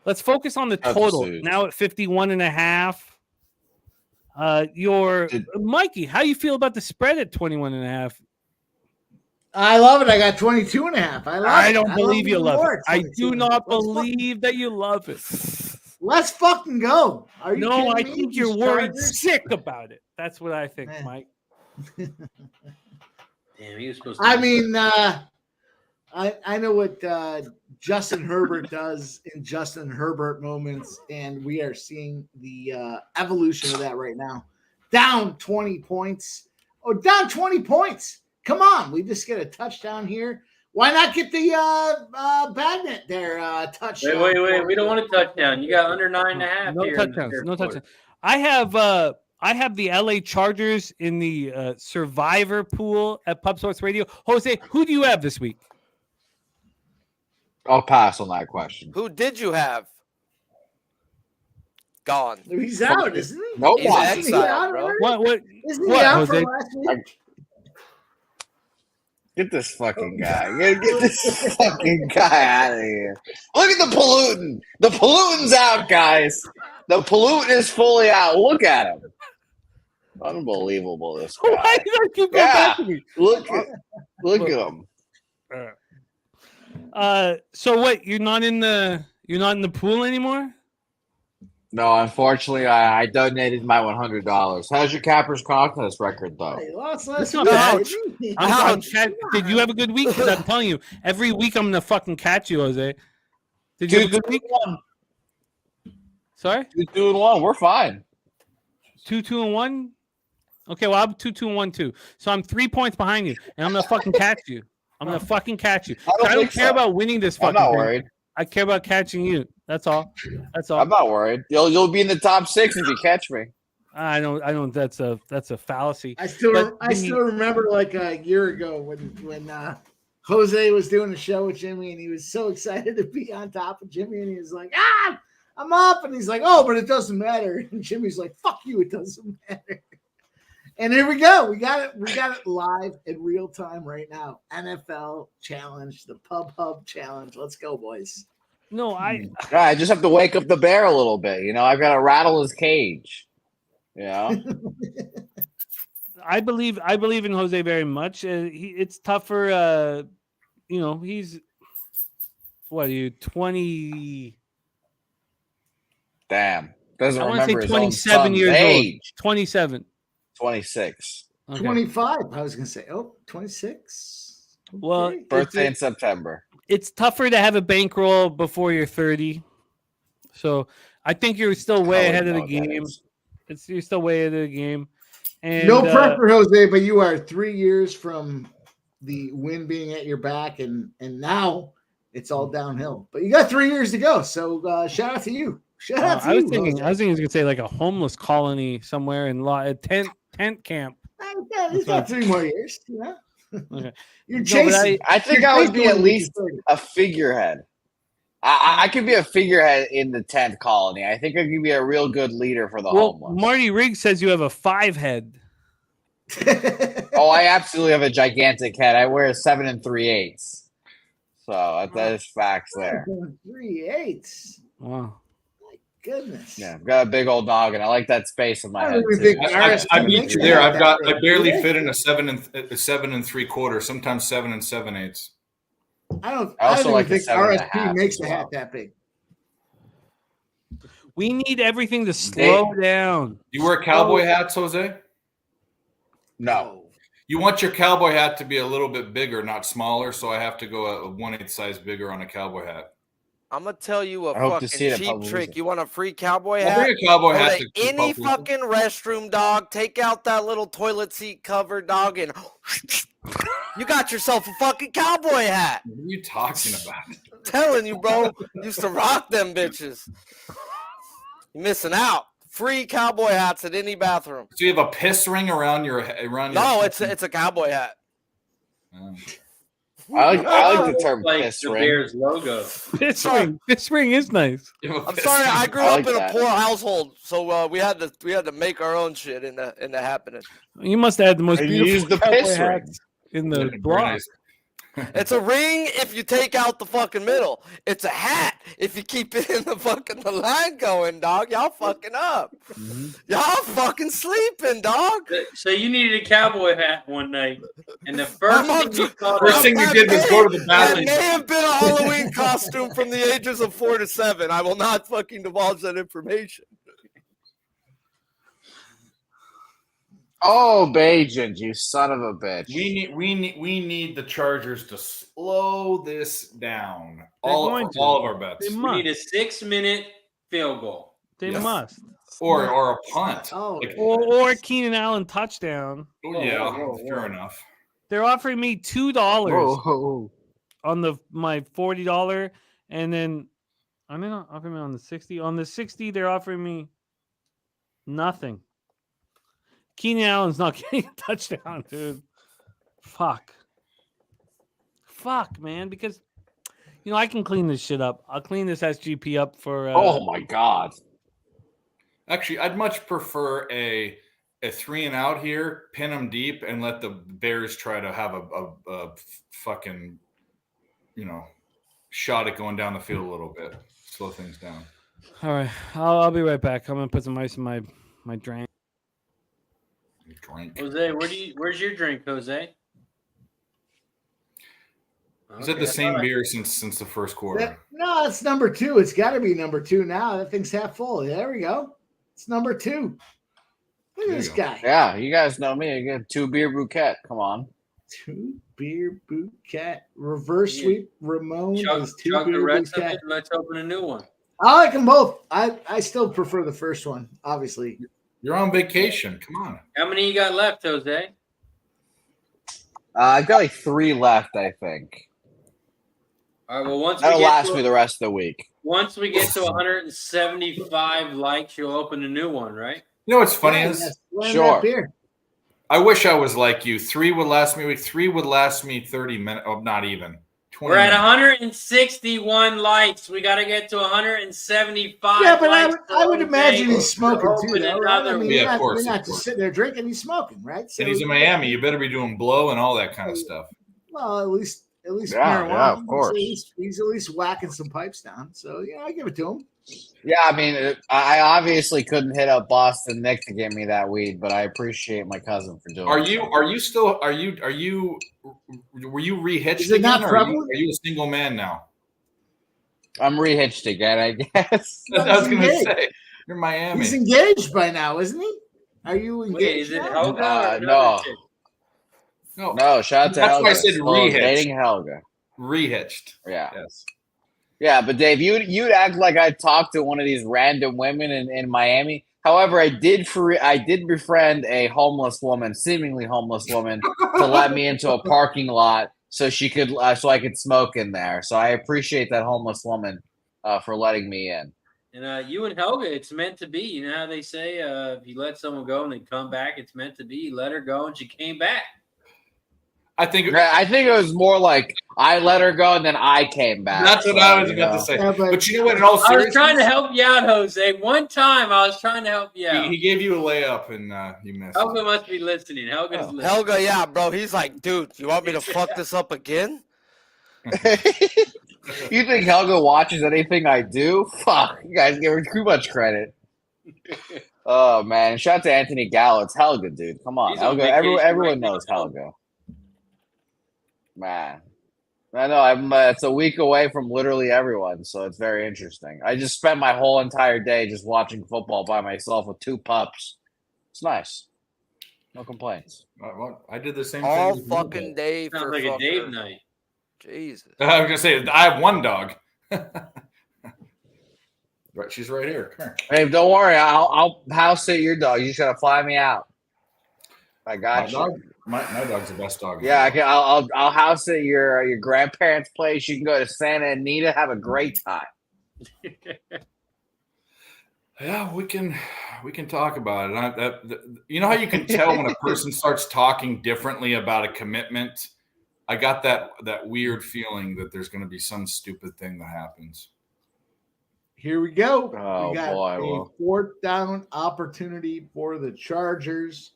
Let's focus on the total. Now at 51.5. Mikey, how you feel about the spread at 21.5? I love it. I got 22.5. I don't believe you love it. I do 22.5. not believe that you love it. Let's fucking go. Are you No, I kidding me? think you're These worried Chargers? sick about it. That's what I think, Man. Mike. Damn, he was supposed to. I mean, I know what Justin Herbert does in Justin Herbert moments, and we are seeing the evolution of that right now. Down 20 points. Oh, down 20 points. Come on. We just get a touchdown here. Why not get the Bagnet there touchdown? Wait. We don't want a touchdown. You got under 9.5 No here. touchdowns. No touchdowns. I have the LA Chargers in the survivor pool at Pub Sports Radio. Jose, who do you have this week? I'll pass on that question. Who did you have? Gone. He's out, isn't he? Nope. He's Isn't he exiled, out bro. already? What? Isn't he What, out Jose? from last week? Get this fucking guy. Get this fucking guy out of here. Look at the pollutant. The pollutan's out, guys. The pollutant is fully out. Look at him. Unbelievable, this guy. Why did I keep going back to me? Look at him. So what? You're not in the pool anymore? No, unfortunately, I donated my $100. How's your Cappers contest record, though? He lost That's last not week. bad. didn't he? Did you have a good week? Because I'm telling you, every week I'm gonna fucking catch you, Jose. Did you have a good week? 2-1. Sorry, 2-1. We're fine. 2-2-1. Okay, well I'm 2-2-1 too. So I'm 3 points behind you, and I'm gonna fucking catch you. I'm gonna fucking catch you. I don't care about winning this I'm fucking not thing. worried. I care about catching you. That's all. That's all. I'm not worried. You'll be in the top 6 if you catch me. I don't. That's a fallacy. I still But remember like a year ago when Jose was doing a show with Jimmy and he was so excited to be on top of Jimmy and he was like, I'm up, and he's like, oh, but it doesn't matter. And Jimmy's like, fuck you, it doesn't matter. And here we go. We got it live in real time right now. NFL challenge, the Pub Hub challenge. Let's go, boys. No, I just have to wake up the bear a little bit. You know, I've got to rattle his cage. You know? I believe in Jose very much. It's tougher. He's what are you 20? Damn. Doesn't I want to remember say his own 27 son's years age. old. 27. 26. Okay. 25. I was going to say, 26. Okay. Well, Birthday in September. It's tougher to have a bankroll before you're 30. So I think you're still way ahead of the game. You're still way ahead of the game. And no pressure, Jose, but you are 3 years from the wind being at your back, and now it's all downhill. But you got 3 years to go, so shout out to you. Shout out to I you. was thinking he was going to say like a homeless colony somewhere in a tent camp. He's got 3 more years. You know? Okay. You're chasing. I think I would be at least a figurehead. I could be a figurehead in the tent colony. I think I could be a real good leader for the homeless. Marty Riggs says you have a 5 head. Oh, I absolutely have a gigantic head. I wear a 7 3/8. So that is facts there. 3/8. Wow. My goodness. Yeah, I've got a big old dog, and I like that space in my I head. don't even too. think I beat you there. that I big. barely Yeah. fit in a 7 and 3/4, sometimes 7 7/8. I don't also even like the think 7.5 RSP makes as a well. hat that big. We need everything to slow down. You wear cowboy hats, Jose? No. You want your cowboy hat to be a little bit bigger, not smaller, so I have to go a 1/8 size bigger on a cowboy hat. I'm gonna tell you a I hope fucking to see it at cheap Palooza. trick. You want a free cowboy I'll hat? bring a cowboy Go hat to to any Palooza. fucking restroom, dog. Take out that little toilet seat cover, dog, and you got yourself a fucking cowboy hat. What are you talking about? I'm telling you, bro. Used to rock them bitches. You're missing out. Free cowboy hats at any bathroom. So you have a piss ring around your No, it's a cowboy hat. Oh. I like the term Like piss the ring. Bears logo. This ring is nice. You have a I'm piss sorry, ring. I grew I up like in that. a poor household, so we had to make our own shit in the happening. You must have had the most And you beautiful use the cowboy piss ring. hats in Yeah, the very block. nice. It's a ring if you take out the fucking middle. It's a hat if you keep it in the line going, dog. Y'all fucking up. Y'all fucking sleeping, dog. So you needed a cowboy hat one night, and the first thing you thought First of, thing you did was go to the That bathroom. may have been a Halloween costume from the ages of 4 to 7. I will not fucking divulge that information. Oh, Bajan, you son of a bitch. We need the Chargers to slow this down. They're All going to. of our bets, They we must. need a 6-minute field goal. They Yes. must. or a punt. Oh, Like- Or Keenan Allen touchdown. Oh, yeah, whoa. fair enough. They're offering me $2 Whoa. on my $40, and then I'm not offering me on the 60. On the 60, they're offering me nothing. Keenan Allen's not getting a touchdown, dude. Fuck, man. Because I can clean this shit up. I'll clean this SGP up for. Oh my God. Actually, I'd much prefer a 3 and out here, pin them deep, and let the Bears try to have a fucking shot at going down the field a little bit, slow things down. All right, I'll be right back. I'm gonna put some ice in my drink. Drink. Jose, where's your drink, Jose? Is it the same beer since the first quarter? No, it's number 2. It's got to be number 2 now. That thing's half full. There we go. It's number 2. Look at There this you go. guy. Yeah, you guys know me. I get 2 beer bouquet. Come on. 2 beer bouquet. Reverse sweep. Ramon Chug is 2 the beer rest of bouquet. it. Let's open a new one. I like them both. I still prefer the first one, obviously. You're on vacation. Come on. How many you got left, Jose? I've got like 3 left, I think. All right. Well, That'll last me the rest of the week. once we get to 175 likes, you'll open a new one, right? You know what's funny Yeah, is yes, blend Sure. that beer. I wish I was like you. 3 would last me a week. 3 would last me 30 minutes. Oh, not even. 20 We're at minutes. 161 likes. We got to get to 175. Yeah, but likes I would for imagine Jose. he's smoking Open too, though, right? another I mean, one. Yeah, you're of not, course, you're not of just course. sitting there drinking, he's smoking, right? So, And he's in Miami. You better be doing blow and all that kind of stuff. well, at least Yeah, marijuana. yeah, of course. He's at least whacking some pipes down. So, I give it to him. Yeah, I mean, I obviously couldn't hit up Boston Nick to get me that weed, but I appreciate my cousin for doing Are it. you were you rehitched Is it not again, or prevalent? are you a single man now? I'm rehitched again, I guess. No, I was he's going to engaged. say you're in Miami. He's engaged by now, isn't he? Are you engaged? Wait, is it now? Helga or another no. chick? No, shout out to That's Helga. why I said Still rehitched. dating Helga. Rehitched. Yeah. Yes. Yeah, but Dave, you'd act like I talked to one of these random women in Miami. However, I did befriend a homeless woman, seemingly homeless woman, to let me into a parking lot so I could smoke in there. So I appreciate that homeless woman for letting me in. And you and Helga, it's meant to be. You know how they say if you let someone go and they come back, it's meant to be. You let her go and she came back. I think I think it was more like I let her go and then I came back. that's what So, I was you about know. to say. Yeah, but you know what? In all I was seriousness, trying to help you out, Jose. One time I was trying to help you out. he gave you a layup and you missed. Helga must be listening. Helga's listening. Helga, yeah, bro. He's like, dude, you want me to fuck this up again? You think Helga watches anything I do? Fuck, you guys give her too much credit. Oh man, shout out to Anthony Gallo. It's Helga, dude. Come on, He's on Helga. vacation Everyone right now. knows Helga. Man, I know. It's a week away from literally everyone, so it's very interesting. I just spent my whole entire day just watching football by myself with 2 pups. It's nice. No complaints. I did the same All thing. fucking day Sounds for like a fucker. Dave night. Jesus. I was gonna say I have 1 dog. Right, she's right here. Come here. Hey, don't worry. I'll house sit your dog. You just gotta fly me out. I got you. My dog's the best dog. Yeah, I can. I'll house at your grandparents' place. You can go to Santa Anita, have a great time. Yeah, we can talk about it. You know how you can tell when a person starts talking differently about a commitment? I got that weird feeling that there's going to be some stupid thing that happens. Here we go. Oh, we got boy, a well. 4th down opportunity for the Chargers.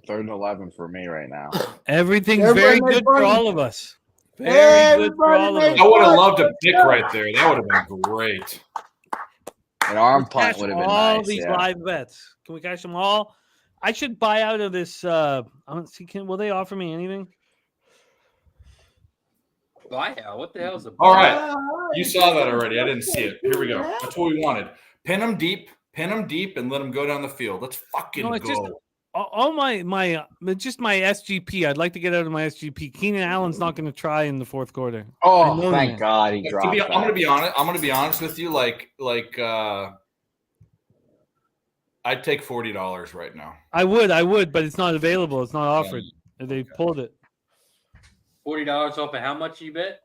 3rd and 11 for me right now. Everything's Everybody very make good for money. all of us. Very good for all of Everybody us. I would have loved a pick right there. That would have been great. An arm Let's punt cash would have been all nice. these Yeah. live bets. Can we cash them all? I should buy out of this. I don't see. Will they offer me anything? Buyout. What the hell is a buyout? All right. You saw that already. I didn't see it. Here we go. That's what we wanted. Pin them deep, and let them go down the field. Let's fucking No, it's go. just all my just my SGP. I'd like to get out of my SGP. Keenan Allen's not going to try in the 4th quarter. I Oh, know thank that. God he I'm dropped. gonna be honest. I'm gonna be honest with you. I'd take $40 right now. I would, but it's not available. It's not offered. They pulled it. $40 off of how much you bet?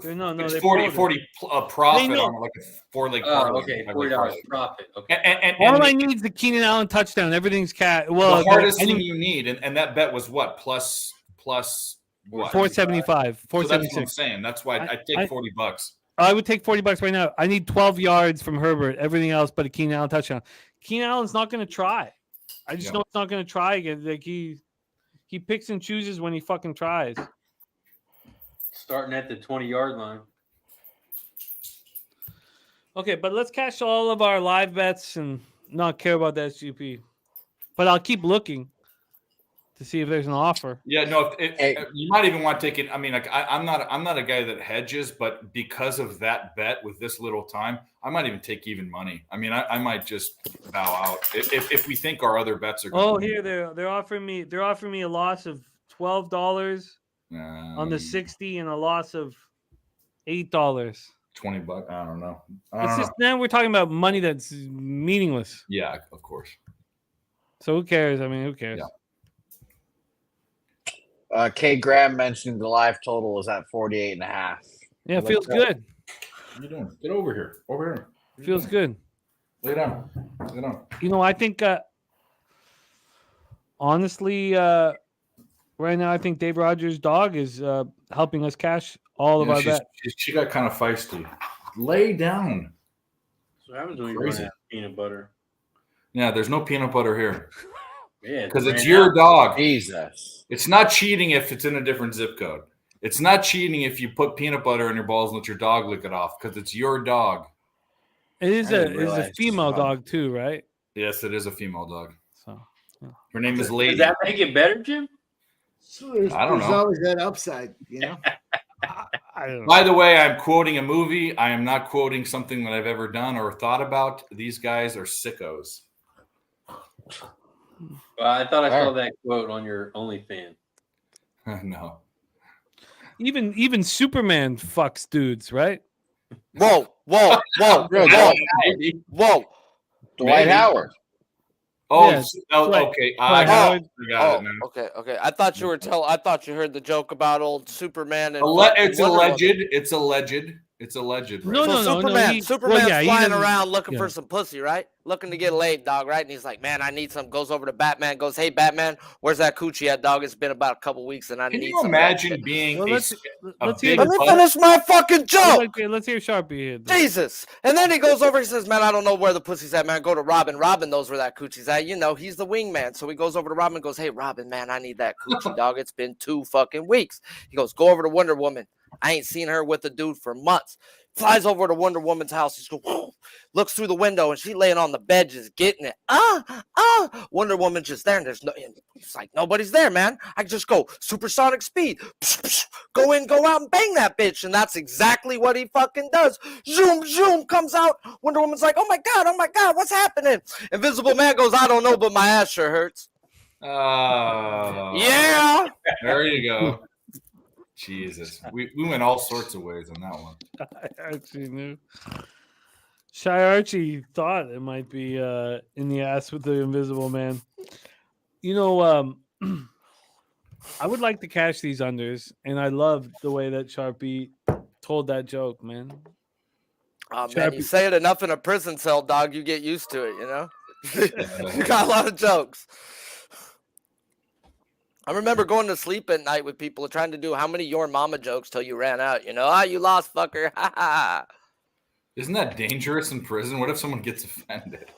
No, It's they 40 pulled it. profit They know. on like a 4-leg Oh, parlay. okay. Five-leg $40 parlay. profit. Okay. And All I need is the Keenan Allen touchdown. Everything's cat. Well, the hardest I thing need you need, and that bet was what? Plus what? 475, So that's what I'm 476. saying. That's why I'd take $40. I would take $40 right now. I need 12 yards from Herbert. Everything else but a Keenan Allen touchdown. Keenan Allen's not going to try. I just know it's not going to try again. Like he picks and chooses when he fucking tries. Starting at the 20-yard line. Okay, but let's cash all of our live bets and not care about the SGP. But I'll keep looking to see if there's an offer. Yeah, no. You might even want to take it. I mean, like I'm not a guy that hedges, but because of that bet with this little time, I might even take even money. I mean, I might just bow out if we think our other bets are. Oh, here they're offering me a loss of $12 on the 60 and a loss of $8. $20. I don't know. Now we're talking about money that's meaningless. Yeah, of course. So who cares? I mean, who cares? Yeah. Kay Graham mentioned the live total is at 48.5. Yeah, it feels good. What are you doing? Get over here. Over here. Feels good. Lay down. Lay down. You know, I think honestly, right now, I think Dave Rogers' dog is helping us cash all of our bets. She got kind of feisty. Lay down. So what happens when you run out of peanut butter? Yeah, there's no peanut butter here. Yeah, Because it's your dog. Jesus. It's not cheating if it's in a different zip code. It's not cheating if you put peanut butter in your balls and let your dog lick it off because it's your dog. It is a female dog too, right? Yes, it is a female dog. So her name is Lady. Does that make it better, Jim? So there's always that upside, you know. I don't know. By the way, I'm quoting a movie. I am not quoting something that I've ever done or thought about. These guys are sickos. I thought I saw that quote on your OnlyFans. No. Even Superman fucks dudes, right? Whoa. Dwight Howard. Oh, Yes, okay. Dwight I got Howard. it now. Okay. I thought you heard the joke about old Superman and It's Wonder alleged. Woman. It's alleged. It's alleged. Right? No, So no, Superman's he flying doesn't- around looking yeah. for some pussy, right? Looking to get laid, dog, right? And he's like, man, I need some. Goes over to Batman, goes, hey, Batman, where's that coochie at, dog? It's been about a couple weeks and I Can need you some. imagine being Well, a let's big hear Let me butt? finish my fucking joke. Let's hear Sharpie here. Jesus. And then he goes over, he says, man, I don't know where the pussy's at, man. Go to Robin. Robin knows where that coochie's at. You know, he's the wingman. So he goes over to Robin and goes, hey, Robin, man, I need that coochie, dog. It's been 2 fucking weeks. He goes, go over to Wonder Woman. I ain't seen her with a dude for months. Flies over to Wonder Woman's house. She goes, looks through the window, and she laying on the bed just getting it. Wonder Woman just there, and there's no. And it's like nobody's there, man. I just go supersonic speed, go in, go out, and bang that bitch, and that's exactly what he fucking does. Zoom, zoom, comes out. Wonder Woman's like, oh my god, what's happening? Invisible Man goes, I don't know, but my ass sure hurts. Yeah. There you go. Jesus, we went all sorts of ways on that one. I actually knew. Shy Archie thought it might be in the ass with the Invisible Man. You know, I would like to cash these unders, and I loved the way that Sharpie told that joke, man. Oh, man, you say it enough in a prison cell, dog, you get used to it, you know? You got a lot of jokes. I remember going to sleep at night with people trying to do how many your mama jokes till you ran out, you know? You lost, fucker. Ha ha. Isn't that dangerous in prison? What if someone gets offended?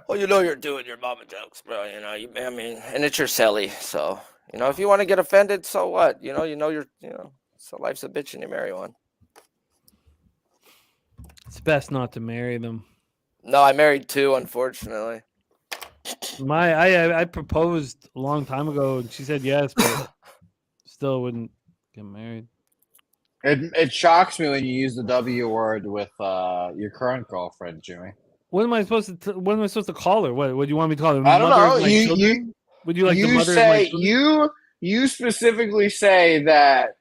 Well, you know you're doing your mama jokes, bro. You know, I mean, and it's your celly. So, you know, if you want to get offended, so what? You know, so life's a bitch and you marry one. It's best not to marry them. No, I married 2, unfortunately. I proposed a long time ago, and she said yes, but still wouldn't get married. It shocks me when you use the W word with your current girlfriend, Jimmy. What am I supposed to call her? What do you want me to call her? I don't know. Would you like you the mother say of my children? you specifically say that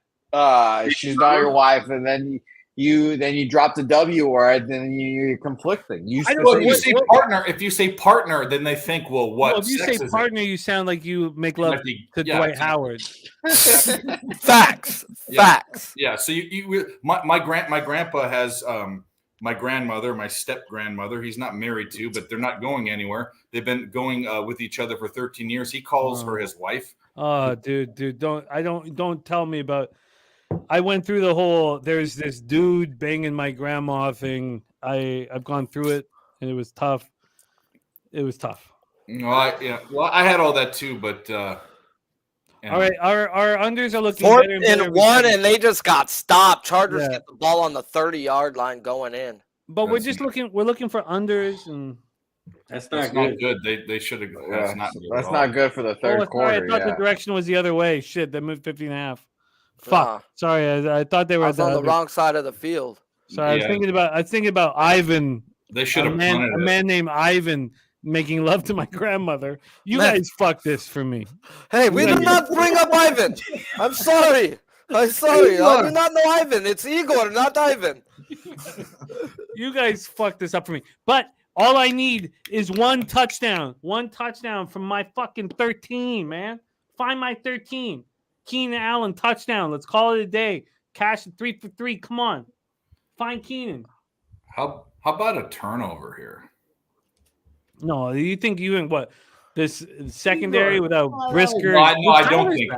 she's not your wife, and then you drop the W word, then you're conflicting. If you say partner, then they think, well, what? Well, if you say partner, you sound like you make love to Dwight Howard. Facts. Yeah. So my grandpa has my grandmother, my step grandmother. He's not married to, but they're not going anywhere. They've been going with each other for 13 years. He calls her his wife. Oh, dude, don't tell me about. I went through the whole. There's this dude banging my grandma thing. I've gone through it, and it was tough. Well, I had all that too, but. All right, our unders are looking 4th better and 1, and they just got stopped. Chargers Yeah. get the ball on the 30-yard line going in. But we're looking for unders, and That's not good. They should have. Yeah, That's not good. good for the third quarter. I thought the direction was the other way. Shit, they moved 50.5. Fuck. Sorry, I thought they were on the wrong side of the field. Sorry, I was thinking about Ivan. They should have a man named Ivan making love to my grandmother. You guys fuck this for me. Hey, we did not bring up Ivan. I'm sorry. I do not know Ivan. It's Igor, not Ivan. You guys fucked this up for me. But all I need is one touchdown. One touchdown from my fucking 13, man. Find my 13. Keenan Allen touchdown. Let's call it a day. Cash it 3 for 3. Come on. Find Keenan. How about a turnover here? No, you think you and what? This secondary without Brisker? No, I don't think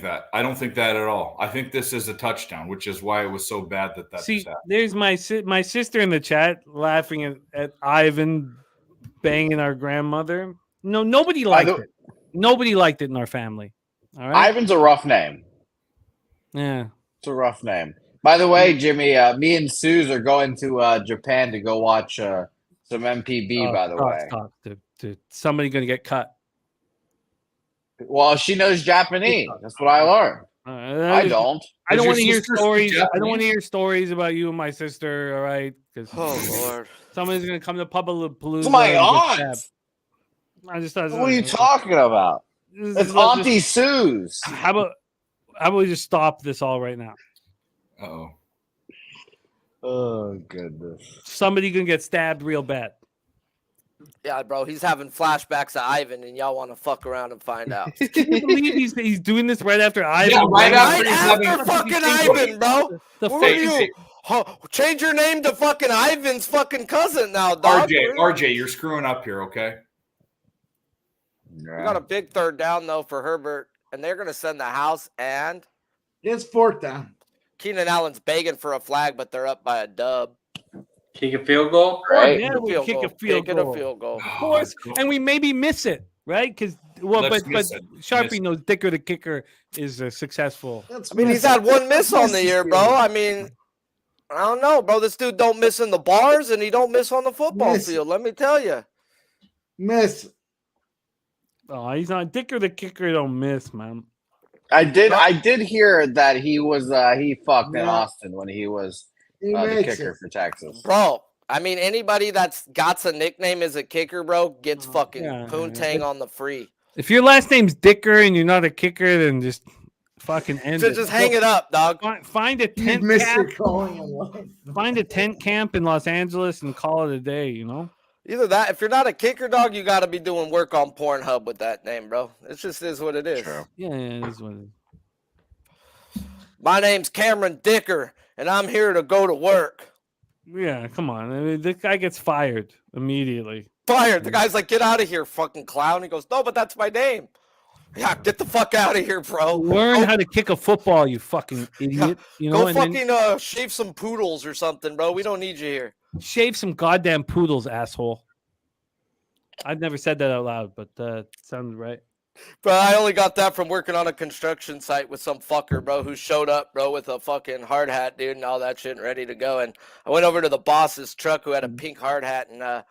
that. I don't think that at all. I think this is a touchdown, which is why it was so bad that. See, there's my sister in the chat laughing at Ivan banging our grandmother. No, nobody liked it. Nobody liked it in our family. All right. Ivan's a rough name. Yeah, it's a rough name. By the way, Jimmy, me and Suze are going to Japan to go watch some MPB. By the way, dude, somebody gonna get cut. Well, she knows Japanese. That's what I learned. I don't. I don't want to hear stories. I don't want to hear stories about you and my sister. All right, because Lord, somebody's gonna come to Palooza. It's my aunt. What are you talking about? It's Auntie Suze. How about we just stop this all right now? Oh goodness! Somebody gonna get stabbed real bad. Yeah, bro, he's having flashbacks of Ivan, and y'all want to fuck around and find out. Can you believe he's doing this right after Ivan? Yeah, right after fucking Ivan, bro. Change your name to fucking Ivan's fucking cousin now, dog. RJ, you're screwing up here, okay? We got a big 3rd down though for Herbert, and they're gonna send the house. And it's 4th down. Keenan Allen's begging for a flag, but they're up by a dub. Kick a field goal? Right. Yeah, we kick a field goal. Of course. And we maybe miss it. right? Because well, Let's but miss it. Sharpie Miss it. knows Dicker the kicker is successful. Let's I mean, he's miss had it. one miss on the Miss year, is bro. good. I mean, I don't know, bro. This dude don't miss in the bars, and he don't miss on the football Miss. field. Let me tell you. Miss. Oh, he's not Dicker the kicker. Don't miss, man. I did hear that he was he fucked in Yeah. Austin when he was He the makes kicker it. for Texas. Bro, I mean, anybody that's got a nickname as a kicker, bro, gets fucking Yeah, poontang on the free. If your last name's Dicker and you're not a kicker, then just fucking end So it. just hang it up, dog. Find a You've tent missed camp. your calling in life. Find a tent camp in Los Angeles and call it a day. You know. Either that, if you're not a kicker, dog, you got to be doing work on Pornhub with that name, bro. It just is what it is. True. Yeah, it is what it is. My name's Cameron Dicker, and I'm here to go to work. Yeah, come on. I mean, this guy gets fired immediately. Fired. The guy's like, get out of here, fucking clown. He goes, no, but that's my name. Yeah, get the fuck out of here, bro. Learn how to kick a football, you fucking idiot. You know, Go and then fucking shave some poodles or something, bro. We don't need you here. shave some goddamn poodles, asshole. I've never said that out loud, but sounded right. Bro, I only got that from working on a construction site with some fucker, bro, who showed up, bro, with a fucking hard hat, dude, and all that shit ready to go. And I went over to the boss's truck who had a pink hard hat and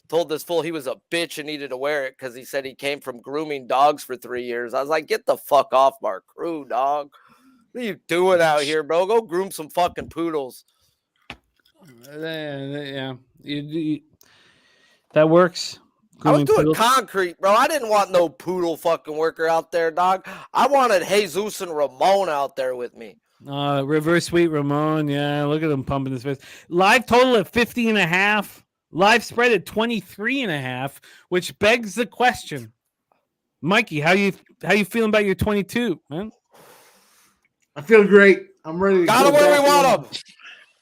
told this fool he was a bitch and needed to wear it because he said he came from grooming dogs for 3 years. I was like, get the fuck off our crew, dog. What are you doing out here, bro? Go groom some fucking poodles. Yeah. That works. I was Grooming doing poodles. concrete, bro. I didn't want no poodle fucking worker out there, dog. I wanted Jesus and Ramon out there with me. Reverse sweet Ramon. Yeah, look at him pumping his fist. Live total at 50.5. Live spread at 23.5, which begs the question. Mikey, how you feeling about your 22, man? I feel great. I'm ready to Got go him where we back want in. him.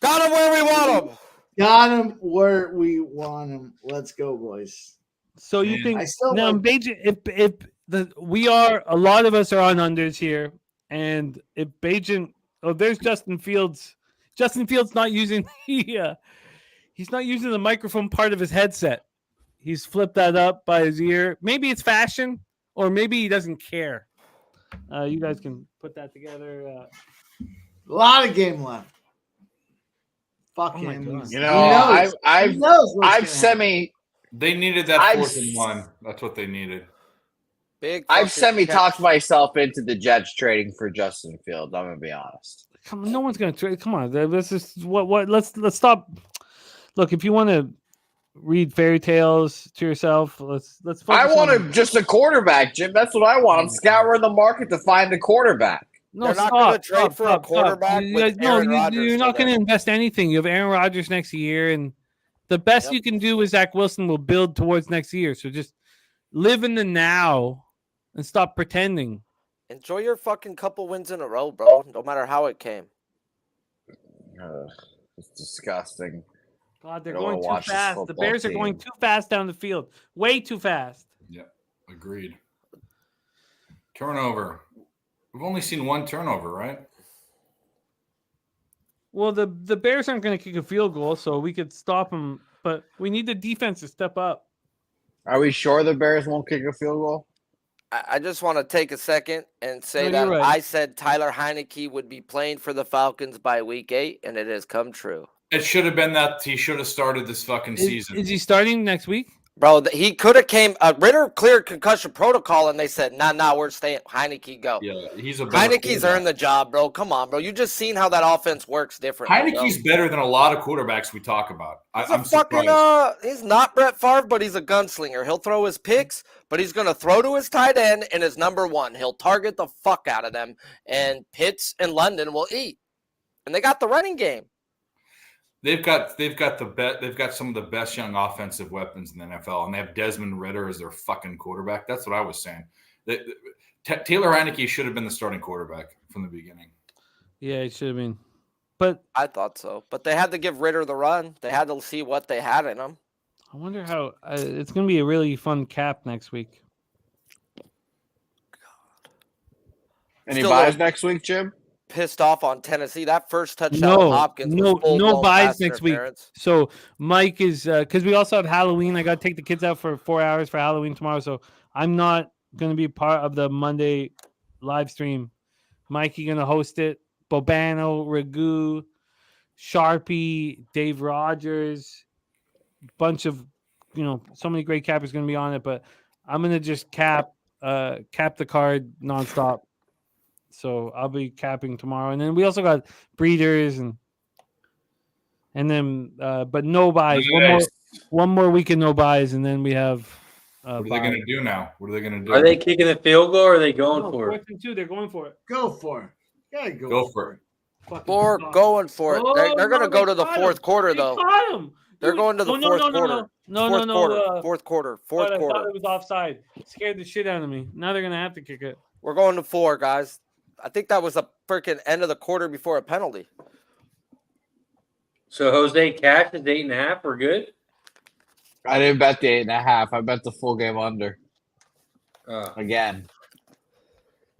Got him where we want him. Got him where we want him. Let's go, boys. So you Man, think I still now, like- Bajan, if we are a lot of us are on unders here, and if Bajan, there's Justin Fields. Justin Fields not using he's not using the microphone part of his headset. He's flipped that up by his ear. Maybe it's fashion, or maybe he doesn't care. You guys can put that together. A lot of game left. my Fucking. God. You know, I've semi. They needed that I've 4th and 1. That's what they needed. Big I've fucking semi-talked catch. myself into the Jets trading for Justin Fields. I'm gonna be honest. Come on, no one's gonna trade. Come on, this is what. Let's stop. Look, if you want to read fairy tales to yourself, let's. I focus want on- just a quarterback, Jim. That's what I want. I'm scouring the market to find a quarterback. No, They're not stop, gonna trade stop, for a stop, stop. quarterback You with guys- no, Aaron Rodgers you're still not going to there. invest anything. You have Aaron Rodgers next year, and the best Yep. you can do is Zach Wilson will build towards next year. So just live in the now and stop pretending. Enjoy your fucking couple wins in a row, bro. No matter how it came. It's disgusting. God, they're I don't wanna going too watch this fast. The football Bears are going team. too fast down the field. Way too fast. Yep, agreed. Turnover. We've only seen one turnover, right? Well, the Bears aren't going to kick a field goal, so we could stop them. But we need the defense to step up. Are we sure the Bears won't kick a field goal? I just want to take a second and say No, that you're right. I said Tyler Heineke would be playing for the Falcons by week 8, and it has come true. It should have been that he should have started this fucking season. Is he starting next week? Bro, he could have came. Ritter cleared concussion protocol, and they said, nah, we're staying. Heineke, go. Yeah, he's a better Heineke's earned the job, bro. Come on, bro. You just seen how that offense works differently. Heineke's better than a lot of quarterbacks we talk about. I'm surprised. He's not Brett Favre, but he's a gunslinger. He'll throw his picks, but he's going to throw to his tight end and his number one. He'll target the fuck out of them, and Pitts and London will eat. And they got the running game. They've got some of the best young offensive weapons in the NFL, and they have Desmond Ridder as their fucking quarterback. That's what I was saying. Taylor Heineke should have been the starting quarterback from the beginning. Yeah, it should have been. But I thought so. But they had to give Ridder the run. They had to see what they had in him. I wonder how it's going to be a really fun cap next week. Any Still buys a- next week, Jim? Pissed off on Tennessee. That first touchdown No, of Hopkins was no full-blown buys pass next week. interference. So Mike is because we also have Halloween. I got to take the kids out for 4 hours for Halloween tomorrow. So I'm not going to be part of the Monday live stream. Mikey going to host it. Bobano, Ragu, Sharpie, Dave Rogers, bunch of, so many great cappers going to be on it. But I'm going to just cap the card nonstop. So I'll be capping tomorrow, and then we also got breeders and then but no buys. Nice. One more weekend no buys, and then we have. What are they going to do now? What are they going to do? Are they kicking the field goal or are they going for it? 4th and 2, they're going for it. Go for it. Gotta Go for it. They're going for it. They're going to go to the fourth quarter, though. Caught him. They're going to the fourth quarter. No. Fourth quarter. I thought it was offside. It scared the shit out of me. Now they're going to have to kick it. We're going to 4, guys. I think that was the freaking end of the quarter before a penalty. So Jose Cash is 8.5. We're good. I didn't bet the 8.5. I bet the full game under. Again.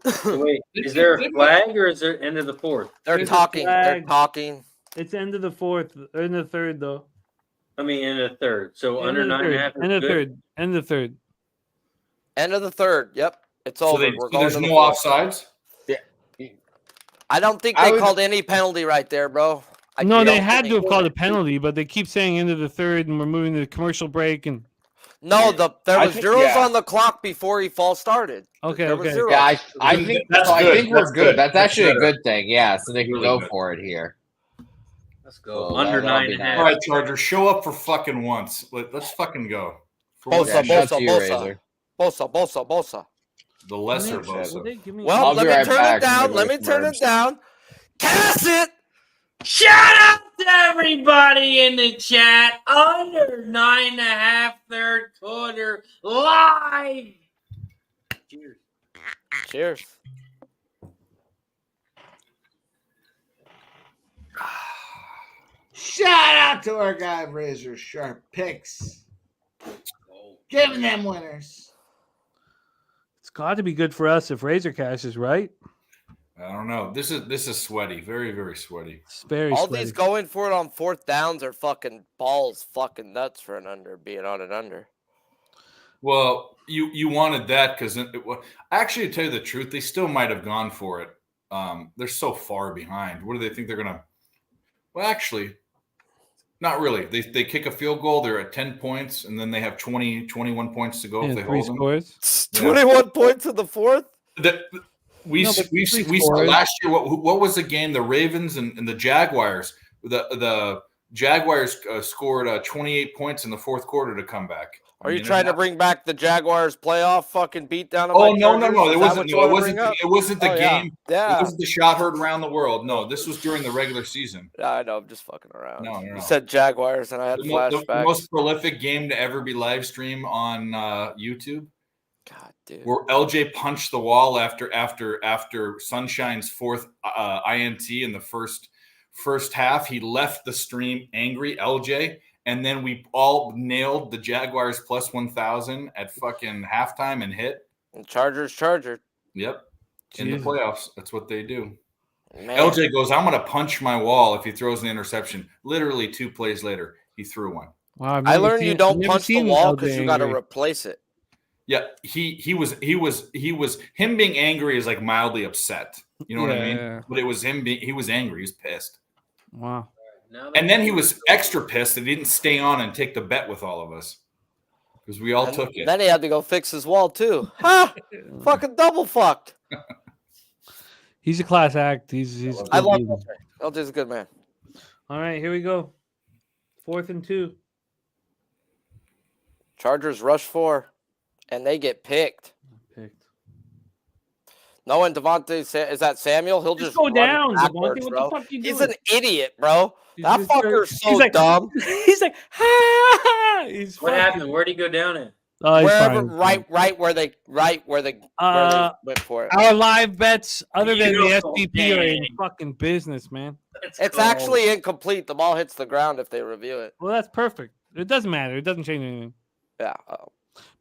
So wait, is there a flag or is there end of the fourth? They're There's a talking. They're flag. talking. It's end of the 4th, or in the 3rd, though. I mean, end of the third. So End under of the 9.5. third. End of the 3rd. End of the 3rd. End of the 3rd. Yep. It's So, over. We're going there's to the no fourth. offsides? I don't think they called any penalty right there, bro. No, they had to have called a penalty, but they keep saying end of the 3rd, and we're moving to the commercial break. And No, there was think- zeros yeah. on the clock before he false started. Okay, There was okay. zeros. Yeah, I think That's I good. think we're That's good. good. That's That's actually better. a good thing. Yeah, so they can Really go good. for it here. Let's go. So Under that'll be 9.5. All right, Chargers, show up for fucking once. Let's fucking go. For Bosa, once. Yeah, shout Bosa, to you, Bosa. Razor. Bosa. The lesser Will Bosa. they give me- Well, I'll let be me right turn back. it down. I'm Let gonna me turn it merge. down. Cast it. Shout out to everybody in the chat. Under 9.5 third quarter live. Cheers. Cheers. Shout out to our guy Razor Sharp Picks. Giving them winners. It's got to be good for us if Razor Cash is right. I don't know. This is sweaty. Very, very sweaty. It's very All sweaty. these going for it on 4th downs are fucking balls, fucking nuts for an under, being on an under. Well, you wanted that because actually, to tell you the truth, they still might have gone for it. They're so far behind. What do they think they're gonna? Well, actually, not really. They kick a field goal. They're at 10 points, and then they have 21 points to go Yeah, if they 3 hold them. scores. 21 points in the 4th. We No, but we three saw scores. last year. What was the game? The Ravens and the Jaguars. The Jaguars scored 28 points in the 4th quarter to come back. Are you trying to bring back the Jaguars playoff fucking beatdown? Oh no! It wasn't. No, it wasn't. It wasn't the Oh, yeah. game. Yeah. It wasn't the shot heard around the world. No, this was during the regular season. Yeah, I know. I'm just fucking around. No. You said Jaguars, and I had The flashbacks. most prolific game to ever be live streamed on YouTube, God, dude. where LJ punched the wall after Sunshine's 4th INT in the first half. He left the stream angry, LJ. And then we all nailed the Jaguars plus 1,000 at fucking halftime and hit. And Chargers. Yep. In the Jesus. playoffs. That's what they do. Man. LJ goes, I'm going to punch my wall if he throws an interception. Literally 2 plays later, he threw one. Wow, I've I never learned you seen- don't I've never punch the seen wall LJ because you got to angry. replace it. Yeah, he was him being angry is like mildly upset. You know what I mean? Yeah. But it was he was angry. He was pissed. Wow. And then he was extra pissed that he didn't stay on and take the bet with all of us. Because we all And took it. then he had to go fix his wall too. Ha! Fucking double fucked. He's a class act. He's I good love dude. LJ. LJ's a good man. All right, here we go. 4th and 2. Chargers rush 4, and they get picked. Picked. No, and Devontae, is that Samuel? He'll Just just go run down, backwards, Devontae. What bro. the fuck you He's doing? an idiot, bro. He's That just- fucker's so he's like- dumb. He's like, ha! He's What fucking- happened? Where'd he go down at? Oh, he's Wherever, fine. right where they went for it. Our live bets, other than the Beautiful SPP, are in game. fucking business, man. Let's It's go. actually incomplete. The ball hits the ground if they review it. Well, that's perfect. It doesn't matter. It doesn't change anything. Yeah.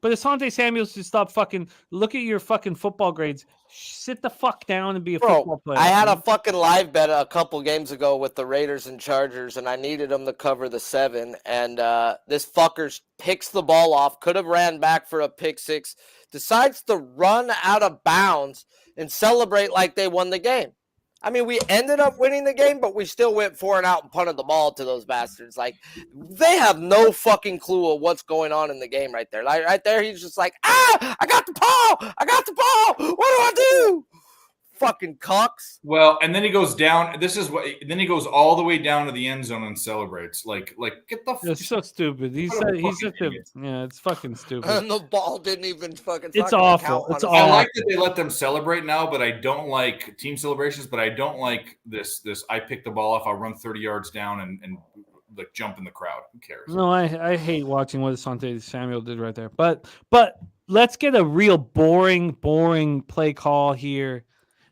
But Asante Samuels should stop fucking. Look at your fucking football grades. Sit the fuck down and be a football Bro, player. I had a fucking live bet a couple games ago with the Raiders and Chargers, and I needed them to cover the 7. And this fucker picks the ball off, could have ran back for a pick 6, decides to run out of bounds and celebrate like they won the game. I mean, we ended up winning the game, but we still went 4 and out and punted the ball to those bastards. Like, they have no fucking clue of what's going on in the game right there. Like, right there, he's just like, I got the ball! I got the ball! What do I do? Fucking cocks. Well, and then he goes down. Then he goes all the way down to the end zone and celebrates. Like get the. It's so stupid. He's such a it's fucking stupid. And the ball didn't even fucking. It's awful. It's awful. I like that they let them celebrate now, but I don't like team celebrations. But I don't like this. I pick the ball off. I'll run 30 yards down and like jump in the crowd. Who cares? No, I hate watching what Asante Samuel did right there. But let's get a real boring play call here.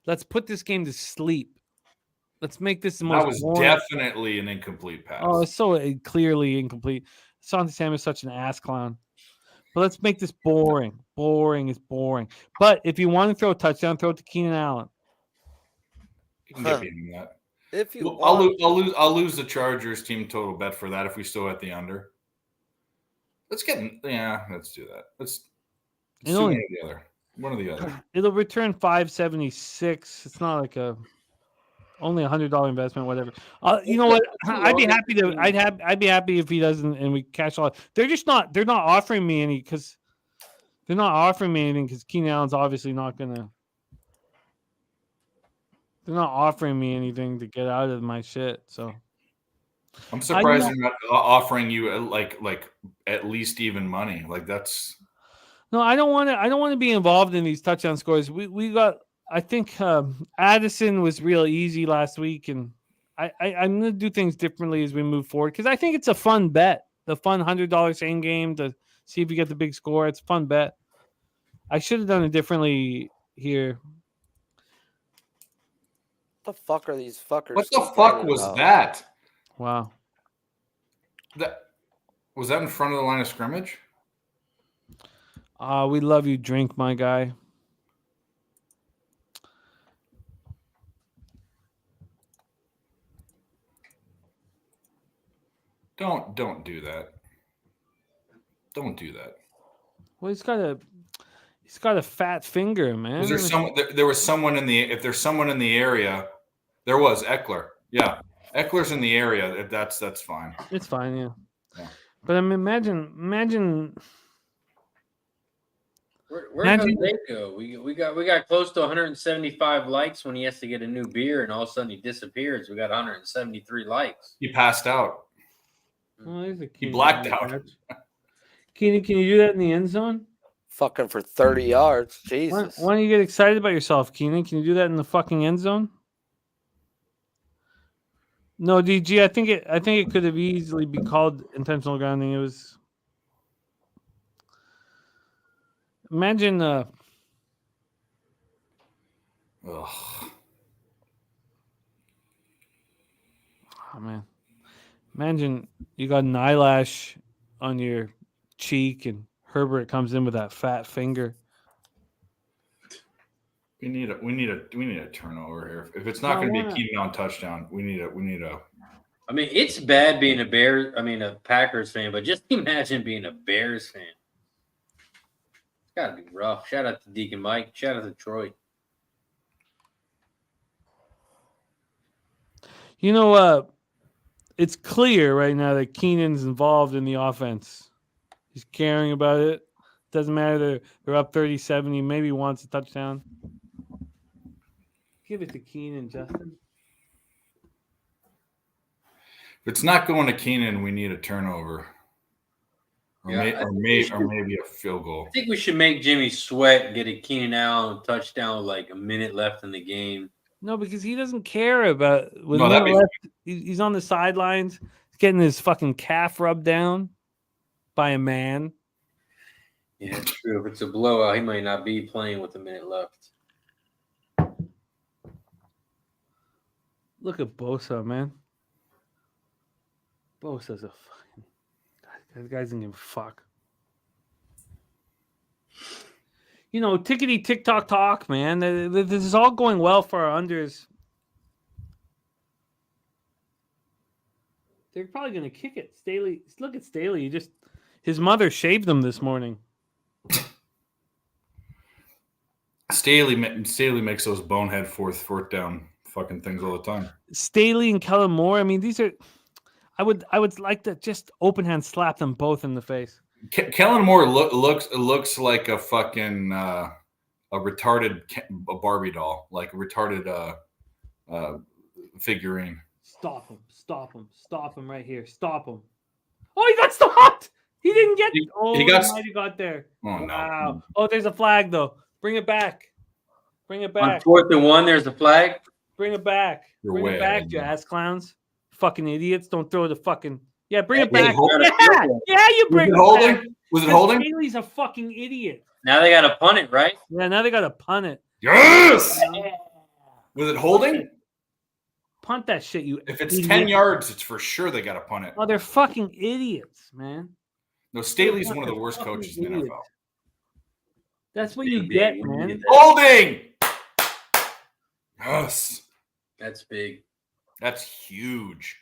Let's put this game to sleep. Let's make this the most. That was boring. definitely an incomplete pass. Oh, it's so clearly incomplete. Asante Samuel is such an ass clown. But let's make this boring. Boring is boring. But if you want to throw a touchdown, throw it to Keenan Allen. You can get beating that. If you, I'll lose the Chargers team total bet for that if we still at the under. Let's do that. Let's do one or the other. One or the other. It'll return 576. It's not like only $100 investment, whatever. You know what? I'd be happy to. I'd be happy if he doesn't, and we cash out. They're not offering me any because they're not offering me anything because Keenan Allen's obviously not gonna. They're not offering me anything to get out of my shit. So I'm surprised they're not offering you like at least even money. Like that's. No, I don't want to be involved in these touchdown scores. We got. I think Addison was real easy last week, and I'm going to do things differently as we move forward because I think it's a fun bet. The fun $100 same game to see if you get the big score. It's a fun bet. I should have done it differently here. What the fuck are these fuckers? What the fuck was that? Wow. Was that in front of the line of scrimmage? We love you, drink, my guy. Don't do that. Don't do that. Well, he's got a fat finger, man. There was someone in the. If there's someone in the area, there was Eckler. Yeah, Eckler's in the area. That's fine. It's fine, yeah. But I mean, imagine. Where did they go? We got close to 175 likes when he has to get a new beer, and all of a sudden he disappears. We got 173 likes. He passed out. Oh, he blacked out. Can you do that in the end zone? Fucking for 30 yards. Jesus. Why don't you get excited about yourself, Keenan? Can you do that in the fucking end zone? No, DG. I think it could have easily been called intentional grounding. It was. Imagine. Oh man. Imagine you got an eyelash on your cheek and Herbert comes in with that fat finger. We need a turnover here. If it's not going to be a Keenan Allen touchdown, we need a. I mean, it's bad being a Packers fan, but just imagine being a Bears fan. It's got to be rough. Shout out to Deacon Mike. Shout out to Troy. You know, it's clear right now that Keenan's involved in the offense. He's caring about it. Doesn't matter. They're up 37. He maybe wants a touchdown. Give it to Keenan, Justin. If it's not going to Keenan, we need a turnover. Or maybe a field goal. I think we should make Jimmy sweat and get a Keenan Allen touchdown with like a minute left in the game. No, because he doesn't care about. He's on the sidelines, getting his fucking calf rubbed down by a man. Yeah, it's true. If it's a blowout, he might not be playing with a minute left. Look at Bosa, man. Bosa's a fucking. That guy doesn't give a fuck. Tickety tick-tock talk, man. This is all going well for our unders. They're probably going to kick it. Staley, look at Staley. His mother shaved him this morning. Staley makes those bonehead fourth down fucking things all the time. Staley and Kellen Moore. I mean, these are. I would like to just open hand slap them both in the face. Kellen Moore looks like a fucking a retarded Barbie doll, like a retarded figurine. Stop him right here. Stop him. Oh, he got stopped. He didn't get. He might have got there. Oh no! Wow. Oh, there's a flag though. Bring it back. On 4th and 1, there's the flag. Bring it back. Bring it back, you ass clowns. Fucking idiots. Don't throw the fucking. Yeah, bring it back. Yeah, you bring it holding? back. Was it holding? Haley's a fucking idiot. Now they got to punt it, right? Yeah, now they got to punt it. Yes! Was it holding? Punt that shit, you If it's idiot. 10 yards, it's for sure they got to punt it. Oh, they're fucking idiots, man. No, Staley's one of the worst coaches in the NFL. That's what you get, man. Holding! Yes. That's big. That's huge.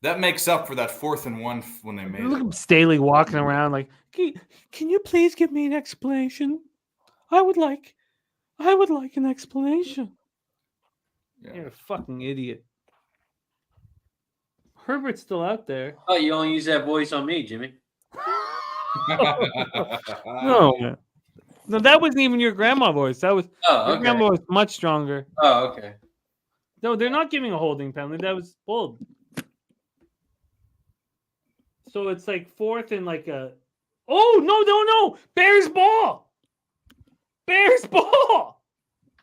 That makes up for that 4th and 1 when they made Look it. at Staley walking around like, can you please give me an explanation? I would like an explanation. Yeah. You're a fucking idiot. Herbert's still out there. Oh, you only use that voice on me, Jimmy. No, man. No, that wasn't even your grandma voice. That was your grandma was much stronger. Oh, okay. No, they're not giving a holding penalty. That was bold. So it's like 4th and like a. Oh no! Bears ball. Bears ball.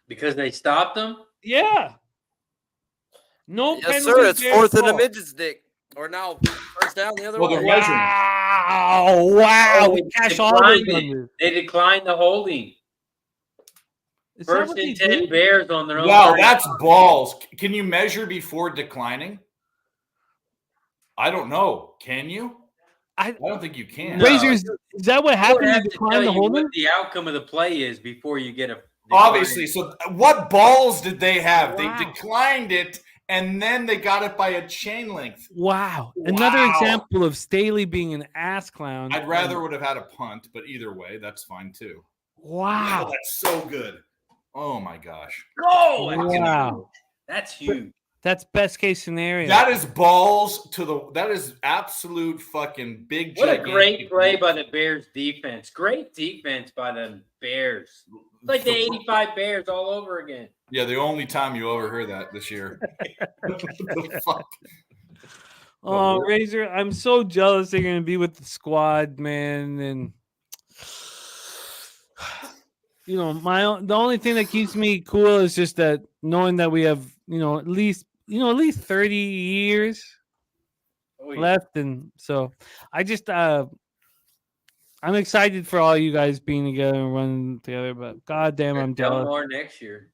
Because they stopped them. Yeah. No Yes, penalty. sir. It's Bears 4th and a ball. midget's dick. Or now first down the other Well, way. they're measuring. Wow! We cash all those numbers. They declined the holding. Is that First what and they 10 did? Bears on their own. Wow, 30. that's balls. Can you measure before declining? I don't know. Can you? I don't think you can. No. Razors. Is that what They would happened? have You to declined tell the you holding? what the outcome of the play is before you get a. Obviously. So what balls did they have? Wow. They declined it, and then they got it by a chain length. Wow. Another Wow. example of Staley being an ass clown. I'd rather would have had a punt, but either way, that's fine too. Wow. Oh, that's so good. Oh my gosh. Go! Wow. That's huge. That's best case scenario. That is balls to the. That is absolute fucking big. What a gigantic- great play by the Bears defense. Great defense by the Bears. Like the 85 Bears all over again. Yeah, the only time you ever heard that this year. The fuck? Oh, Razor, I'm so jealous they're going to be with the squad, man. And the only thing that keeps me cool is just that knowing that we have, at least 30 years left, and so I just I'm excited for all you guys being together and running together. But goddamn, I'm jealous. Delmar next year.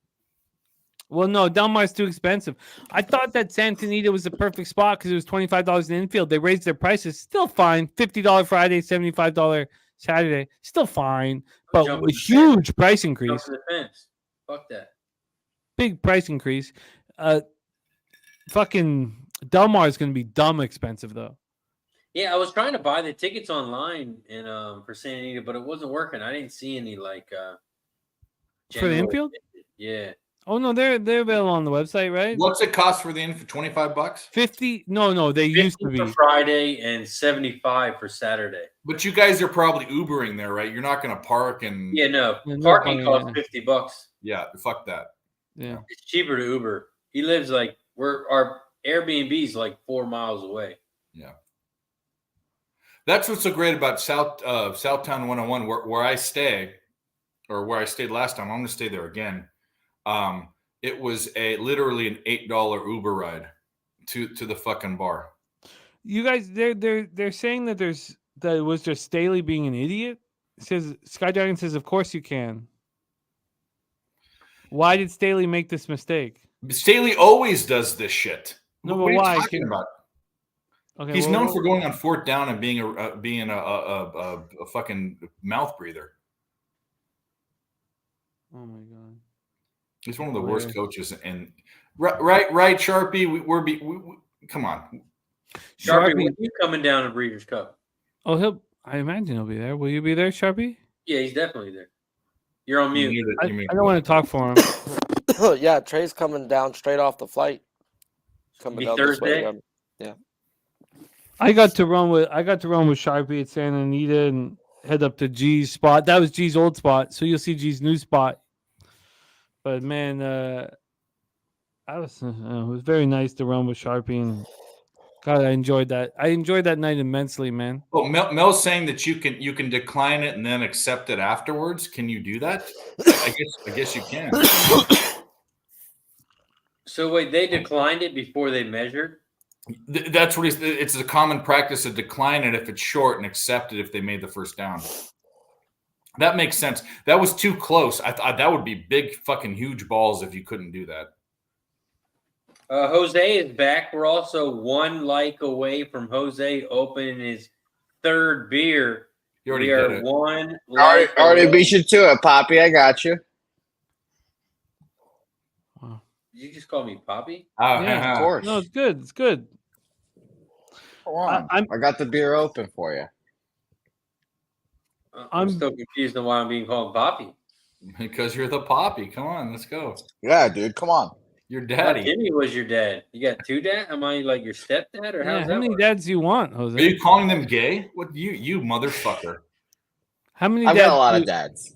Well, no, Delmar's too expensive. I thought that Santa Anita was the perfect spot because it was $25 in infield. They raised their prices, still fine. $50 Friday, $75 Saturday, still fine, but a huge price increase. Jump to the fence. Fuck that. Big price increase. Fucking Delmar is going to be dumb expensive though. Yeah, I was trying to buy the tickets online and for Santa Anita, but it wasn't working. I didn't see any like For the infield? Yeah. Oh no, they're available on the website, right? What's it cost for the infield? $25? 50? No, they 50 used to be for Friday and 75 for Saturday. But you guys are probably Ubering there, right? You're not going to park and Yeah, no. Yeah, no Parking parking, costs $50. yeah, fuck that. Yeah. It's cheaper to Uber. He lives like our Airbnb's like 4 miles away. Yeah. That's what's so great about Southtown 101 where I stay, or where I stayed last time. I'm going to stay there again. It was literally an $8 Uber ride to the fucking bar. You guys, they're saying that it was just Staley being an idiot. It says Sky Dragon says, of course you can. Why did Staley make this mistake? Staley always does this shit. No, What but are you why? talking about? Okay, He's well, known for going on 4th down and being a fucking mouth breather. Oh my god. He's one of the worst coaches. And right, Sharpie. We come on. Sharpie, when you coming down to Breeders' Cup? Oh, I imagine he'll be there. Will you be there, Sharpie? Yeah, he's definitely there. You're on mute. I don't want to talk for him. Yeah, Trey's coming down straight off the flight. Coming down Thursday. This way, yeah. I got to run with Sharpie at Santa Anita and head up to G's spot. That was G's old spot, so you'll see G's new spot. But man, it was very nice to run with Sharpie, and God, I enjoyed that. I enjoyed that night immensely, man. Well, Mel's saying that you can decline it and then accept it afterwards. Can you do that? I guess you can. So wait, they declined it before they measured? That's what it's a common practice to decline it if it's short and accept it if they made the first down. That makes sense. That was too close. I thought that would be big fucking huge balls if you couldn't do that. Jose is back. We're also one like away from Jose opening his third beer. You already we are did it. one. Already beat you to it, Poppy. I got you. Wow. Did you just call me Poppy? Yeah, Of course. No, it's good. It's good. Come on. I got the beer open for you. I'm still confused on why I'm being called Poppy. Because you're the Poppy. Come on, let's go. Yeah, dude. Come on. Your daddy. Jimmy was your dad. You got two dads? Am I like your stepdad or Yeah, how's how that many work? dads do you want, Jose? Are you calling them gay? What you motherfucker? How many? I've dads got a lot do of you- dads.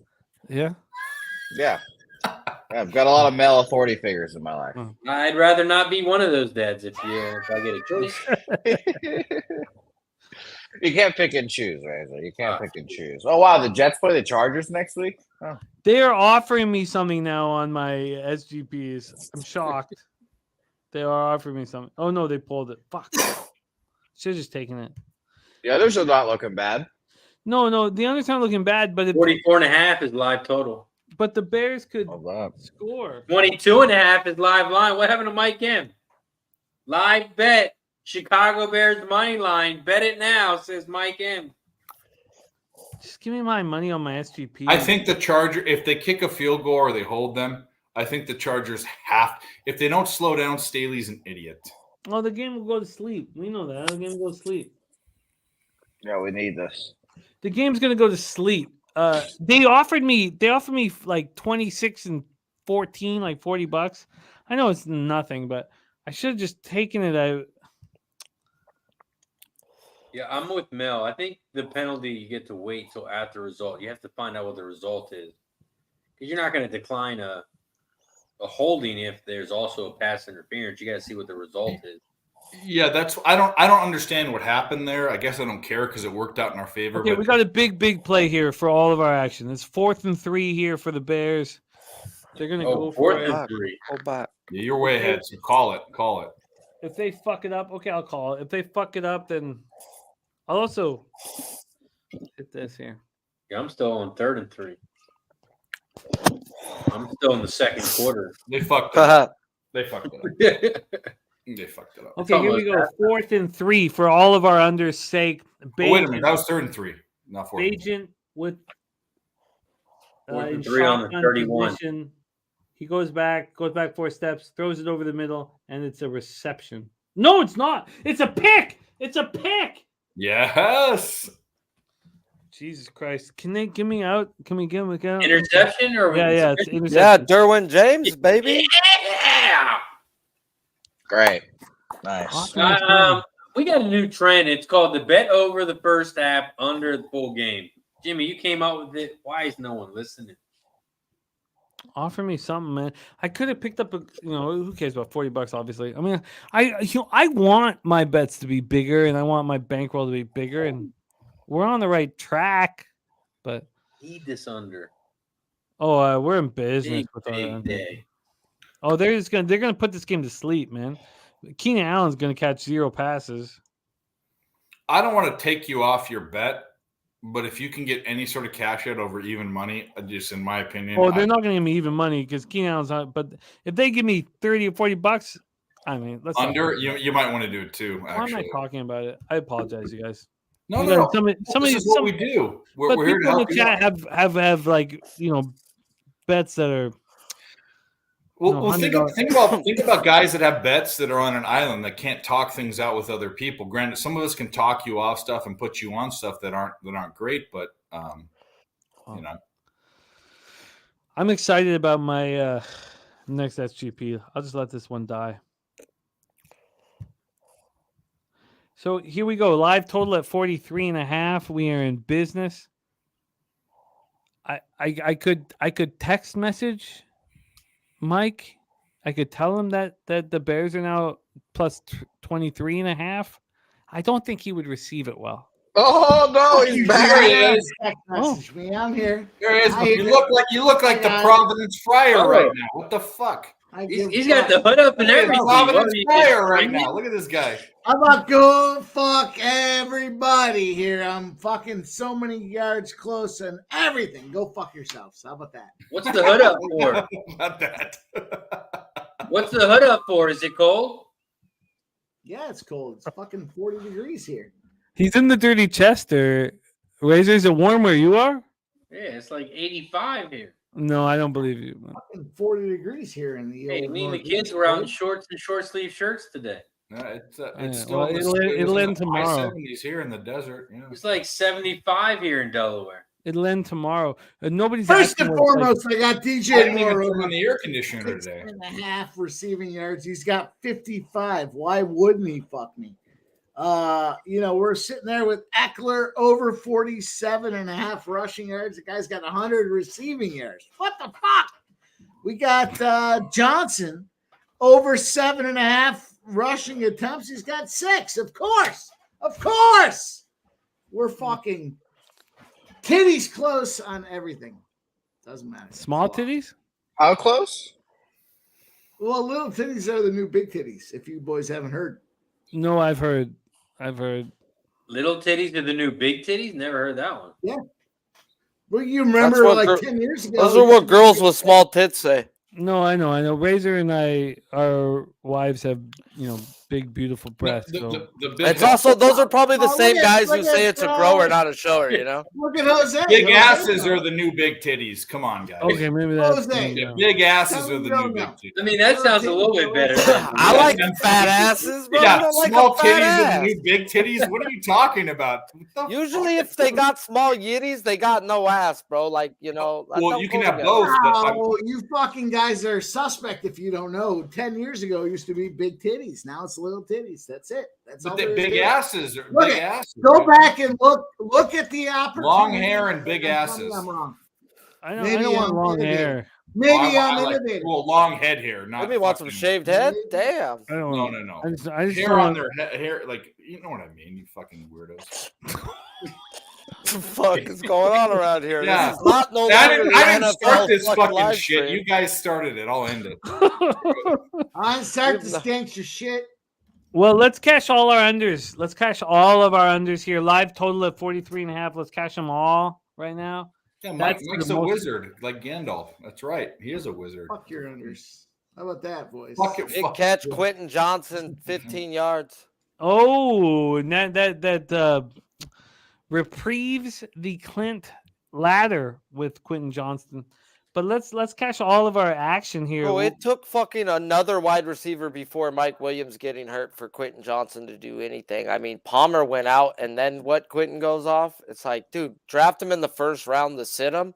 Yeah. Yeah. I've got a lot of male authority figures in my life. I'd rather not be one of those dads if I get a choice. You can't pick and choose, Razor. You can't pick and choose. Oh, wow. The Jets play the Chargers next week? Oh. They are offering me something now on my SGPs. I'm shocked. They are offering me something. Oh no, they pulled it. Fuck. Should have just taken it. The others are not looking bad. No, the others aren't looking bad, but 44.5 is live total. But the Bears could Oh, score. 22.5 is live line. What happened to Mike M? Live bet. Chicago Bears money line. Bet it now, says Mike M. Just give me my money on my SGP. I think the Chargers, if they kick a field goal or they hold them, I think the Chargers have. If they don't slow down, Staley's an idiot. Oh, the game will go to sleep. We know that. The game will go to sleep. Yeah, we need this. The game's gonna go to sleep. They offered me like 26 and 14, like $40. I know it's nothing, but I should have just taken it out. Yeah, I'm with Mel. I think the penalty you get to wait till after result. You have to find out what the result is. Because you're not going to decline a holding if there's also a pass interference. You got to see what the result is. Yeah, that's I don't understand what happened there. I guess I don't care because it worked out in our favor. Okay, but we got a big play here for all of our action. It's 4th and 3 here for the Bears. They're gonna go for 4th it. and 3. Go back. yeah, you're way ahead. So call it. If they fuck it up, okay, I'll call it. If they fuck it up, then I'll also hit this here. Yeah, I'm still on 3rd and 3. I'm still in the second quarter. They fucked it up. They fucked it up. They fucked it up. Okay, here we go. 4th and 3 for all of our unders' sake. Oh, wait a minute. That was 3rd and 3. Not 4th. Agent with 4th in and 3 on the shotgun 31. position. He goes back 4 steps, throws it over the middle, and it's a reception. No, it's not. It's a pick. It's a pick. Yes. Jesus Christ. Can they give me out? Can we give me out? Interception or Yeah, it's Yeah, interception. Derwin James, baby. Yeah. Great. Nice. We got a new trend. It's called the bet over the first half, under the full game. Jimmy, you came out with it. Why is no one listening? Offer me something, man. I could have picked up who cares about $40, obviously. I mean, I want my bets to be bigger and I want my bankroll to be bigger, and we're on the right track, but Need this under. we're in business with Big our day. Oh, they're gonna put this game to sleep, man. Keenan Allen's gonna catch 0 passes. I don't want to take you off your bet, but if you can get any sort of cash out over even money, just in my opinion. Well, they're not gonna give me even money because Keenan Allen's not. But if they give me $30 or $40, I mean, let's under. You might want to do it too. Why am I Actually, talking about it? I apologize, you guys. no. Somebody, This is what we do. We're here to people in help the you chat out. have like bets that are. Well, think $100. about guys that have bets that are on an island that can't talk things out with other people. Granted, some of us can talk you off stuff and put you on stuff that aren't great, but you know. I'm excited about my next SGP. I'll just let this one die. So here we go. Live total at 43.5. We are in business. I could text message Mike. I could tell him that the Bears are now plus 23.5. I don't think he would receive it well. Oh no, he's back. There he is. Text message me. I'm here. There he is. I You look like the Providence Friar Oh. right now. What the fuck? He's got the hood up and everything. Providence What are you, Friar right pregnant? now. Look at this guy. I'm about to go fuck everybody here. I'm fucking so many yards close and everything. Go fuck yourselves. How about that? What's the hood up for? About that. What's the hood up for? Is it cold? Yeah, it's cold. It's fucking 40 degrees here. He's in the dirty Chester. Razor, is it warm where you are? Yeah, it's like 85 here. No, I don't believe you. Fucking 40 degrees here in the Hey, old me and the Northeast, kids were out in boy. shorts and short sleeve shirts today. No, it's Yeah, still well, in the- it'll it was end in the tomorrow. high 70s here in the desert. Yeah. It's like 75 here in Delaware. It'll end tomorrow. Nobody's First asking and what's like- foremost, I got I DJ didn't even Moore turn over on the air conditioner today. 6.5 receiving yards. He's got 55. Why wouldn't he fuck me? We're sitting there with Eckler over 47.5 rushing yards. The guy's got 100 receiving yards. What the fuck? We got Johnson over 7.5 rushing attempts. He's got 6. Of course. We're fucking titties close on everything. Doesn't matter. Small titties? How close? Well, little titties are the new big titties. If you boys haven't heard. No, I've heard. Little titties are the new big titties? Never heard that one. Well, you remember That's what like gir- 10 years ago. Those are what girls with small tits say. No, I know. Razor and our wives have, big, beautiful breasts. So. The big, It's also those are probably the Oh, same look at- guys who look say at, it's a grower, not a shower. You know. Look at Jose. big Jose. asses are the new big titties. Come on, guys. Okay, maybe that's. Jose. Yeah, big asses Tell are the them new big no. titties. I mean, that sounds a little bit better. I like fat asses, bro. Yeah, You don't like small a fat titties ass. are the new big titties. What are you talking about? What the Usually, if they got small yitties, they got no ass, bro. Like that Well, don't you can go have together. both. But Oh, you fucking guys are suspect if you don't know. 10 years ago, it used to be big titties. Now it's little titties. That's it. That's all But there the is big to it. asses are Look big at- asses. Go back and look at the opportunity. Long hair and big I'm telling you asses. I'm wrong. I don't Maybe want I'm long innovative. hair. Maybe I I'm like innovative. long head hair. Not Maybe want some fucking- shaved head. Damn. I don't No, want. no. I just Hair don't on want- their hair, like you know what I mean. You fucking weirdos. What the fuck is going on around here? Yeah. This is not no I longer didn't, the I didn't NFL start this fucking live shit. stream. You guys started it. I'll end it. I start this gangster shit. Well, let's cash all our unders. Let's cash all of our unders here. Live total at 43.5. Let's cash them all right now. Yeah, That's Mike's the a most- wizard, like Gandalf. That's right. He is a wizard. Fuck your unders. How about that, boys? Fuck it. Big Fuck catch, it. Quentin Johnson, 15 yards. Oh, and that reprieves the Clint ladder with Quentin Johnston. But let's cash all of our action here. Bro, it took fucking another wide receiver before Mike Williams getting hurt for Quentin Johnson to do anything. I mean, Palmer went out, and then what? Quentin goes off. It's like, dude, draft him in the first round to sit him.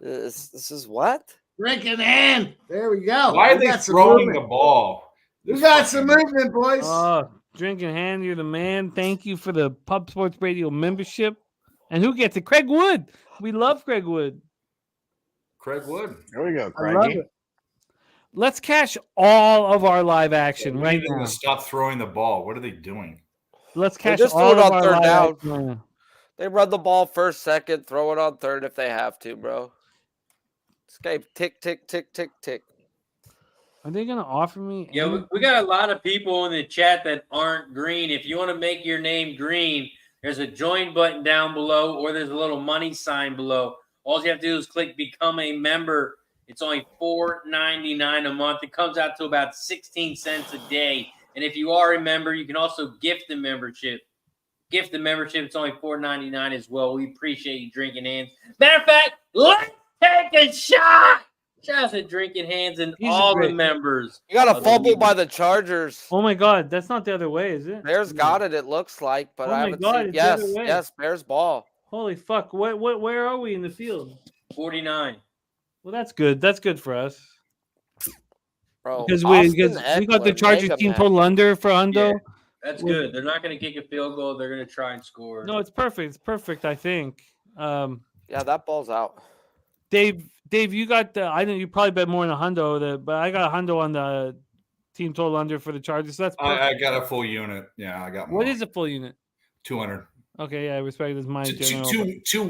This is what? Drinking hand. There we go. Why are We they got some throwing the movement. ball? We This got fucking- some movement, boys. Drinking hand, you're the man. Thank you for the Pub Sports Radio membership. And who gets it? Craig Wood. We love Craig Wood. Craig Wood. There we go, I love Craigie. it. Let's cash all of our live action When right are they gonna now. stop throwing the ball? What are they doing? Let's They cash just threw all it of on our third live down. action right now. They run the ball first, second, throw it on third if they have to, bro. This game tick, tick, tick, tick, tick. Are they going to offer me? Yeah, we got a lot of people in the chat that aren't green. If you want to make your name green, there's a join button down below, or there's a little money sign below. All you have to do is click become a member. It's only $4.99 a month. It comes out to about 16 cents a day. And if you are a member, you can also gift the membership. Gift the membership. It's only $4.99 as well. We appreciate you drinking hands. Matter of fact, let's take a shot. Shout out to Drinking Hands and He's all great. the members. You got a of the fumble league. by the Chargers. Oh my God, that's not the other way, is it? Bears got it. It looks like, but Oh I my haven't God, seen. it's the other Yes, way. yes, Bears ball. Holy fuck! Where are we in the field? 49. Well, that's good. That's good for us Bro, because Austin we got the Eckler, Chargers mega team man. total under for Hundo. Yeah. That's good. They're not going to kick a field goal. They're going to try and score. No, it's perfect. It's perfect. I think. Yeah, that ball's out. Dave, you got the. I know you probably bet more on a Hundo, but I got a Hundo on the team total under for the Chargers. So that's perfect. I got a full unit. Yeah, I got more. What is a full unit? 200. Okay, yeah, I respect this. My general. Two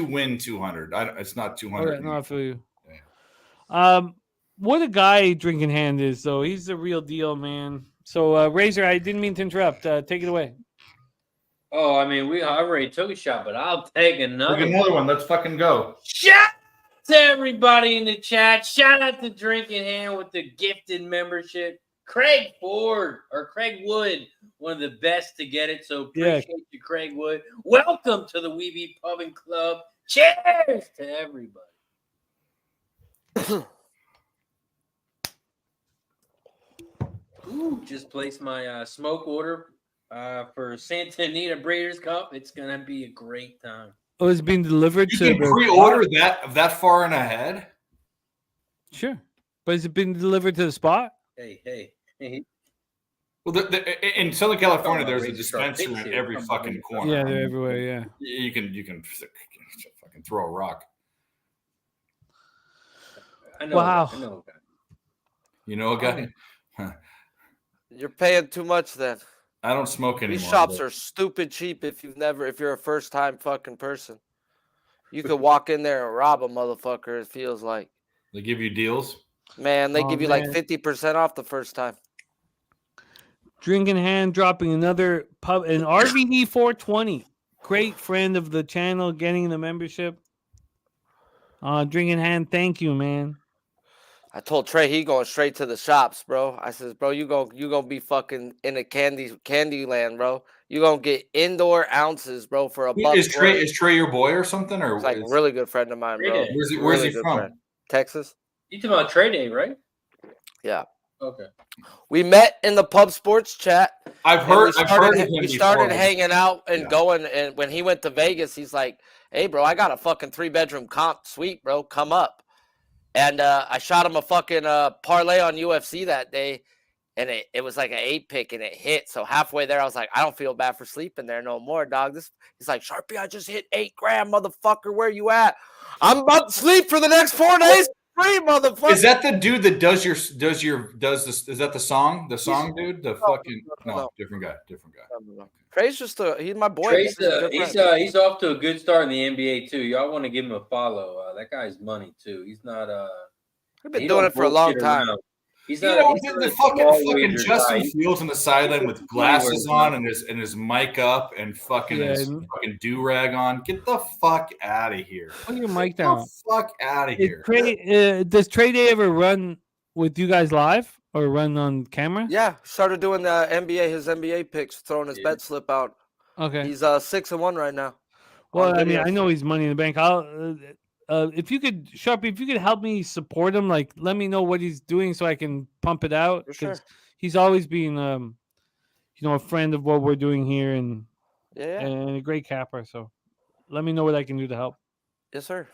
win 200. It's not 200. Okay, no, I feel you. Yeah. What a guy Drinking Hand is, though. He's the real deal, man. So, Razor, I didn't mean to interrupt. Take it away. Oh, I mean, I already took a shot, but I'll take another. Take another one. Let's fucking go. Shout out to everybody in the chat. Shout out to Drinking Hand with the gifted membership. Craig Wood, one of the best to get it. So appreciate you, Craig Wood. Welcome to the Weeby Pub and Club. Cheers to everybody. Ooh, just placed my smoke order for Santa Anita Breeders' Cup. It's gonna be a great time. Oh, it's being delivered You to can pre-order that far in ahead. Sure, but has it been delivered to the spot? Hey. Well, in Southern California, Oh, there's a Razor Sharp dispenser Pits in here. every fucking corner. Yeah, they're everywhere. Yeah. You can fucking throw a rock. I know. Wow. I know. You know a guy? You're paying too much then. I don't smoke anymore. These shops but- are stupid cheap if you're a first time fucking person. You could walk in there and rob a motherfucker, it feels like. They give you deals. Man, they give you like man. 50% off the first time. Drinking Hand dropping another pub, an RVD 420. Great friend of the channel, getting the membership. Drinking Hand, thank you, man. I told Trey he going straight to the shops, bro. I says, bro, you gonna be fucking in a candy land, bro. You gonna get indoor ounces, bro, for a buck. Is Trey your boy or something? Or He's like a really good friend of mine, bro. Trey Day. where's he Really good from? friend. Texas. You talking about trade day, right? Yeah. Okay. We met in the pub sports chat. I've and heard. we started hanging out and going. And when he went to Vegas, he's like, "Hey, bro, I got a fucking 3-bedroom comp suite, bro. Come up." And I shot him a fucking parlay on UFC that day, and it was like an 8-pick, and it hit. So halfway there, I was like, I don't feel bad for sleeping there no more, dog. He's like, Sharpie, I just hit $8 grand, motherfucker. Where you at? I'm about to sleep for the next 4 days. Free, motherfucker. Is that the dude that does this? Is that the song? The song dude? The fucking no, different guy. Trey's just he's my boy. Trey's he's off to a good start in the NBA too. Y'all want to give him a follow. That guy's money too. He's not We've been doing it for a long time. He's You not. know, He's not the a small fucking wager Justin guy. Fields on the sideline with glasses on and his mic up and fucking his fucking do-rag on. Get the fuck out of here. Put your mic Get down. the fuck out of here. Does Trey Day ever run with you guys live or run on camera? Yeah, started doing the his NBA picks, throwing his bet slip out. Okay. He's 6-1 right now. Well, I mean, I know he's Money in the Bank. I'll if you could, Sharpie, if you could help me support him, like let me know what he's doing so I can pump it out. Sure. He's always been, a friend of what we're doing here and and a great capper. So let me know what I can do to help. Yes, sir.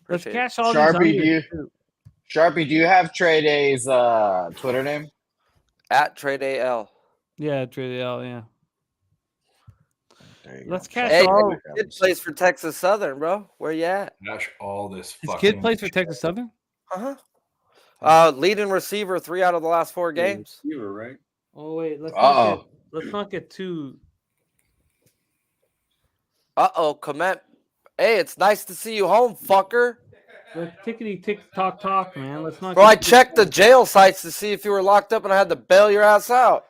Let's Appreciate it. cash all Sharpie, do you have Trey Day's Twitter name? At Trade AL. Yeah, Trey L. Yeah. Let's go. cash Hey, all. kid plays for Texas Southern, bro. Where you at? Gosh, all this His fucking kid plays for Texas Southern. Leading receiver 3 out of the last 4 games. You were right. Oh wait, let's not get too. Comment. Hey, it's nice to see you home, fucker. Let's tickety tick talk, man. Let's not. Bro, I checked the jail sites to see if you were locked up and I had to bail your ass out.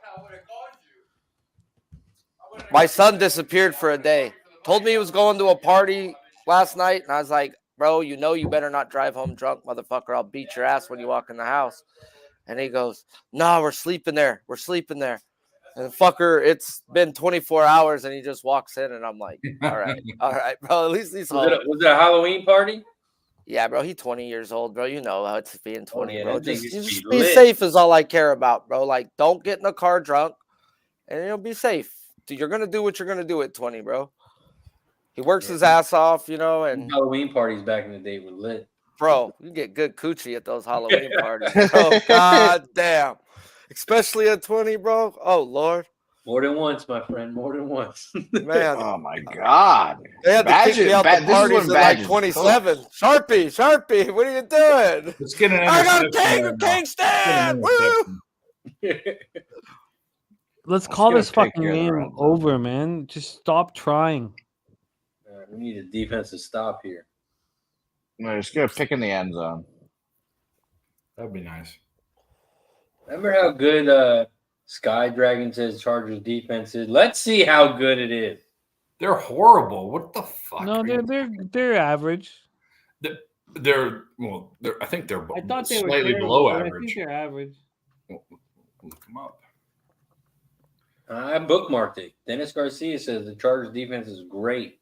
My son disappeared for a day. Told me he was going to a party last night, and I was like, bro, you better not drive home drunk, motherfucker. I'll beat your ass when you walk in the house. And he goes, no, we're sleeping there. And the fucker, it's been 24 hours, and he just walks in, and I'm like, all right, bro, at least he's home. Was it a Halloween party? Yeah, bro. He's 20 years old, bro. You know how it's being 20, yeah, bro. that thing Just used to be be lit. safe is all I care about, bro. Like, don't get in a car drunk, and you'll be safe. Dude, you're gonna do what you're gonna do at 20, bro. He works his ass off, you know, and Halloween parties back in the day were lit. bro, you get good coochie at those Halloween parties, bro. God damn. Especially at 20, bro. Oh, Lord. More than once, my friend. More than once. Man. Oh my God! They had to kick me out the This is parties when at like Badger's 27. Sharpie, what are you doing? Let's get an I got a interception king stand. Woo! Let's call get a this pick fucking here in the game red zone. over, man. Just stop trying. We need a defense to stop here. No, just get a pick in the end zone. That'd be nice. Remember how good Sky Dragon says Chargers defense is? Let's see how good it is. They're horrible. What the fuck? No, are you- they're average. I think they're I thought they were slightly terrible, below but I average. think they're average. Look them up. I bookmarked it. Dennis Garcia says the Chargers defense is great.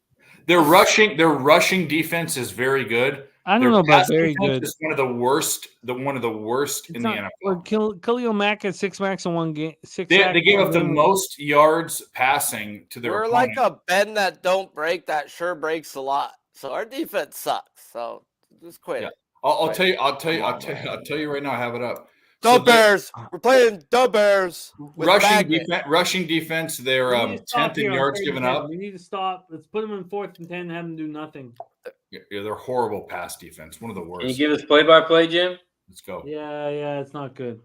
Their rushing defense is very good. I don't Their know about pass very defense good. is one of the worst. One of the worst It's in not, the well, NFL. Khalil Mack had 6 sacks in one game. They gave up the most yards passing to their We're opponent. like a bend that don't break that sure breaks a lot. So our defense sucks. So just quit. Yeah. it. I'll tell you right now. I have it up. The So Bears. We're playing the Bears. with Baggett. Rushing defense. They're 10th in yards given up. We need to stop. Let's put them in 4th and 10 and have them do nothing. Yeah, they're horrible pass defense. One of the Can you worst. give us play-by-play, Jim? Let's go. Yeah, it's not good.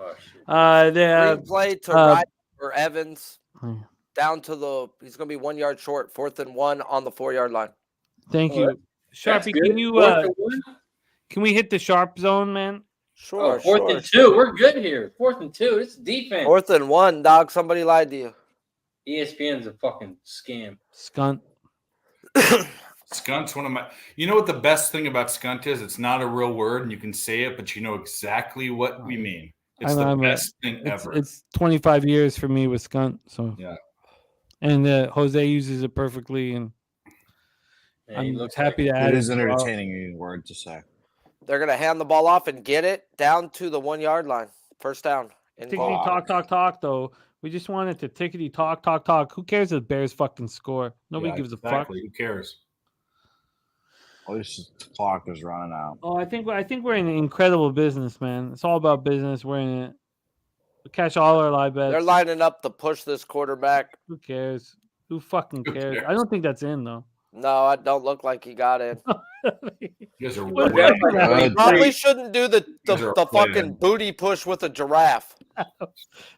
Oh, shit. They have, Green play to Wright or Evans. Yeah. Down to he's going to be 1 yard short, 4th and 1 on the 4-yard line. thank Oh, you. That's Sharpie, good. can you Fourth and one? can we hit the sharp zone, man? Sure, Fourth and 2. We're good here. 4th and 2. It's defense. 4th and 1, dog. Somebody lied to you. ESPN's a fucking scam. Skunt. Skunt's one of my. You know what the best thing about skunt is? It's not a real word, and you can say it, but you know exactly what we mean. It's the best thing ever. It's 25 years for me with skunt. So Yeah. And Jose uses it perfectly, and Yeah, he I'm looks happy like to add It is it. an as well. entertaining word to say. They're going to hand the ball off and get it down to the 1 yard line. First down. Tickety talk though. We just wanted to tickety talk. Who cares if the Bears fucking score? Nobody Yeah, gives a exactly. fuck. Who cares? At least the clock is running out. Oh, I think we're in incredible business, man. It's all about business. We're in it. We catch all our live bets. They're lining up to push this quarterback. Who cares? Who fucking Who cares? cares? I don't think that's in though. No, it don't look like he got in. You guys are What way- happened? Probably shouldn't do the These are fucking playing. booty push with a giraffe.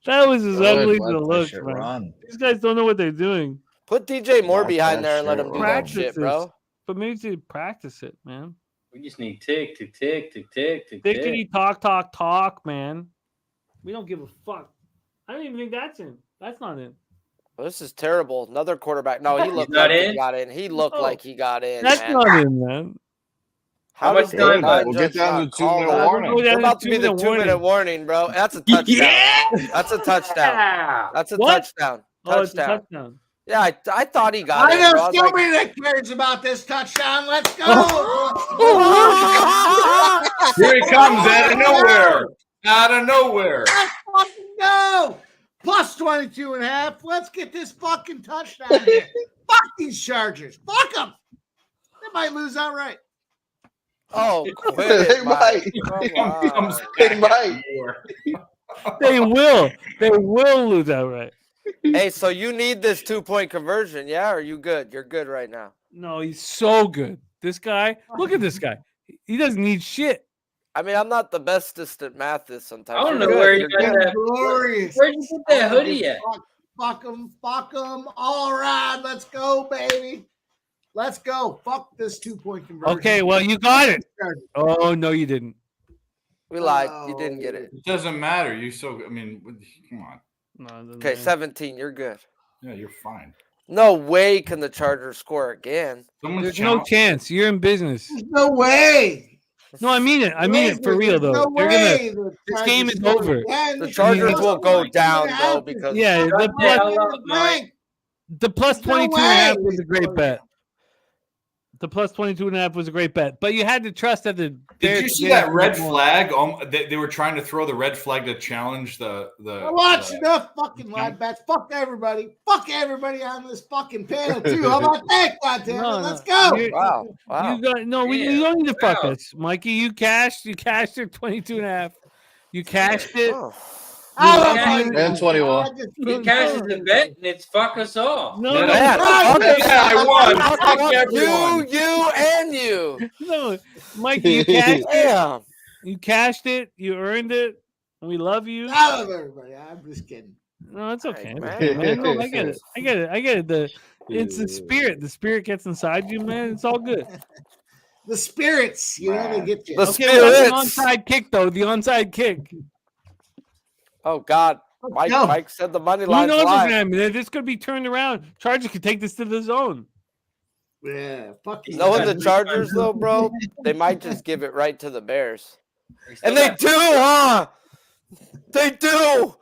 That was as Good, ugly as let it that looks, shit man. run. These guys don't know what they're doing. Put DJ Moore Let behind that there and let shit him do run. that shit, bro. But maybe to practice it, man. We just need tick. Tickety talk, man. We don't give a fuck. I don't even think that's in. That's not in. Well, this is terrible. Another quarterback. No, he looked not like in? he got in. He looked No. like he got in. That's man. not in, man. How does much the time line We'll get judge down not to call 2-minute that? warning. We're We're about to be the 2-minute warning, bro. That's a touchdown. Yeah. That's a touchdown. Yeah. That's a What? touchdown. Oh, it's a Touchdown. touchdown. Yeah, I thought he got I it. know Bro. I was like, somebody that cares about this touchdown. Let's go. Here he comes out of nowhere. Out of nowhere. Let's fucking go. Plus 22.5. Let's get this fucking touchdown here. Fuck these Chargers. Fuck them. They might lose outright. oh, quit They it, might. Mike. Come on. Comes They back might. out of nowhere. They will. They will lose outright. Hey, so you need this 2-point conversion, yeah? Or are you good? You're good right now. No, he's so good. This guy, look at this guy. He doesn't need shit. I mean, I'm not the bestest at math this sometimes. I don't You're know good. where you You're got good. that. Glorious. Where'd you put that hoodie at? Fuck them. Fuck them. All right. Let's go, baby. Let's go. Fuck this 2-point conversion. Okay, well, you got it. Oh, no, you didn't. We lied. You didn't get it. It doesn't matter. Come on. No, it doesn't Okay, matter. 17. You're good. Yeah, you're fine. No way can the Chargers score again. Someone's There's no chance. You're in business. There's no way. No, I mean it. I mean it for real, There's though. No They're way gonna. the this Chargers game is score over. again. The Chargers Yeah. will go down, though, because Yeah, the Yeah, plus, Mike. the plus There's no 22.5 way. was a great bet. The plus 22.5 was a great bet, but you had to trust that the. Did you see that red flag? They were trying to throw the red flag to challenge the. I watched enough fucking live bets. Fuck everybody. Fuck everybody on this fucking panel too. How about that? Goddamn it. Let's go. Wow. You got you don't need to fuck us, Mikey. You cashed your 22.5. You cashed it. And 21. He cashes the bet and it's fuck us all. No, I won. Fuck everyone. You and you. No, Mikey, you cashed it. Damn. You cashed it. You earned it. We love you. I love everybody. I'm just kidding. No, it's okay, Hey, man. No, I get it. It's the spirit. The spirit gets inside you, man. It's all good. The spirits, they get you. The Okay, what's the spirits. onside kick though. The onside kick. Oh God. go. Mike said the money Who line's knows, live. man? This could be turned around. Chargers could take this to the zone. Yeah, fuck you. Knowing the Chargers though, bro, they might just give it right to the Bears. And they do, huh? They do.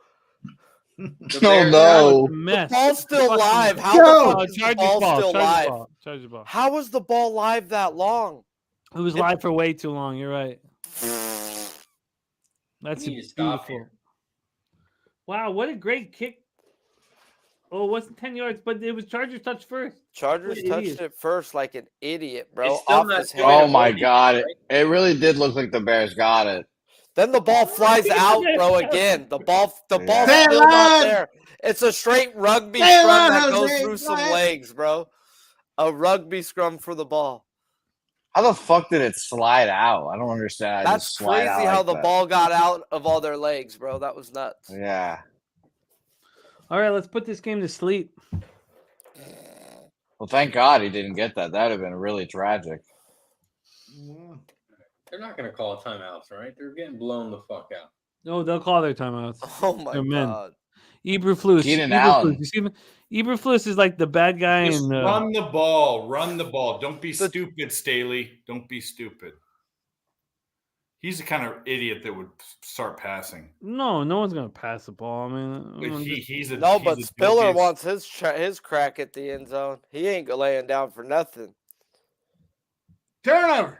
Oh no. Mess. Ball's still live. How Go. the fuck is the ball still live? Chargers ball. How was the ball live that long? It was live for way too long. You're right. That's We need to stop beautiful. here. Wow, what a great kick. Oh, it wasn't 10 yards, but it was Chargers touch first. Chargers What touched idiot. it first like an idiot, bro. It's still Off not his still- head. Oh my God. It really did look like the Bears got it. Then the ball flies out, bro, again. The ball's Stay still not alive. there. It's a straight rugby Stay scrum alive, that goes Jose. through Go some ahead. legs, bro. A rugby scrum for the ball. How the fuck did it slide out? I don't understand. I That's just slide crazy out how like the that. ball got out of all their legs, bro. That was nuts. Yeah. All right, let's put this game to sleep. Well, thank God he didn't get that. That would have been really tragic. They're not going to call timeouts, right? They're getting blown the fuck out. No, they'll call their timeouts. Oh my They're men. God. Eberflus. Keenan Allen. You see him? Eberflus is like the bad guy Just in. run the ball. Run the ball. Don't be stupid, Staley. Don't be stupid. He's the kind of idiot that would start passing. No one's gonna pass the ball. I mean, He's a No, he's but a Spiller dookie. wants his crack at the end zone. He ain't laying down for nothing. Turnover.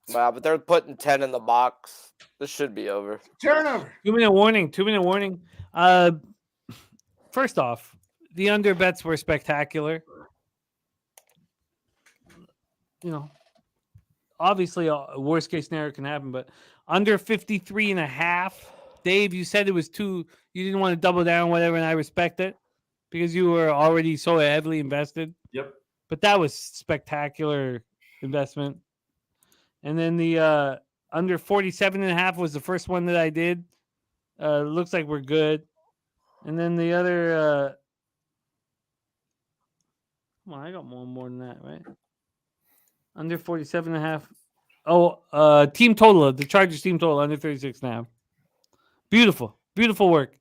Wow, but they're putting 10 in the box. This should be over. Turnover. 2-minute warning. 2-minute warning. First off, the under bets were spectacular. Obviously, a worst case scenario can happen, but under 53.5. Dave, you said it was too. You didn't want to double down, whatever, and I respect it because you were already so heavily invested. Yep. But that was spectacular investment. And then the under 47.5 was the first one that I did. Looks like we're good. And then the other. Come on, I got more than that, right? Under 47.5. Oh, team total. The Chargers team total under 36.5. Beautiful work.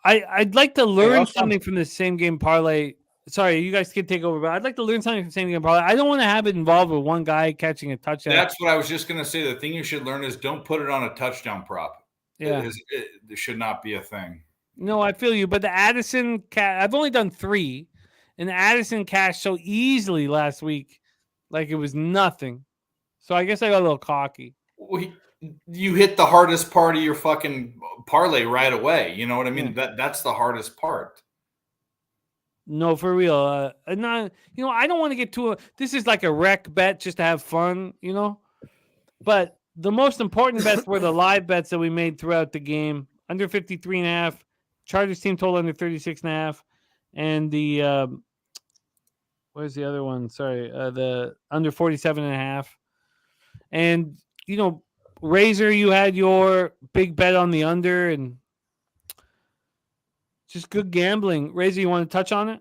I'd like to learn something from this same game parlay. Sorry, you guys can take over, but I'd like to learn something from the same game parlay. I don't want to have it involved with one guy catching a touchdown. That's what I was just going to say. The thing you should learn is don't put it on a touchdown prop. Yeah. It should not be a thing. No, I feel you. But the Addison I've only done 3. And the Addison cashed so easily last week. Like it was nothing. So I guess I got a little cocky. Well, you hit the hardest part of your fucking parlay right away. You know what I mean? That's the hardest part. No, for real. I don't want to get too. This is like a rec bet just to have fun, But the most important bets were the live bets that we made throughout the game. Under 53.5. Chargers team total under 36.5. And the where's the other one? Sorry, the under 47.5. And Razor, you had your big bet on the under and just good gambling. Razor, you want to touch on it?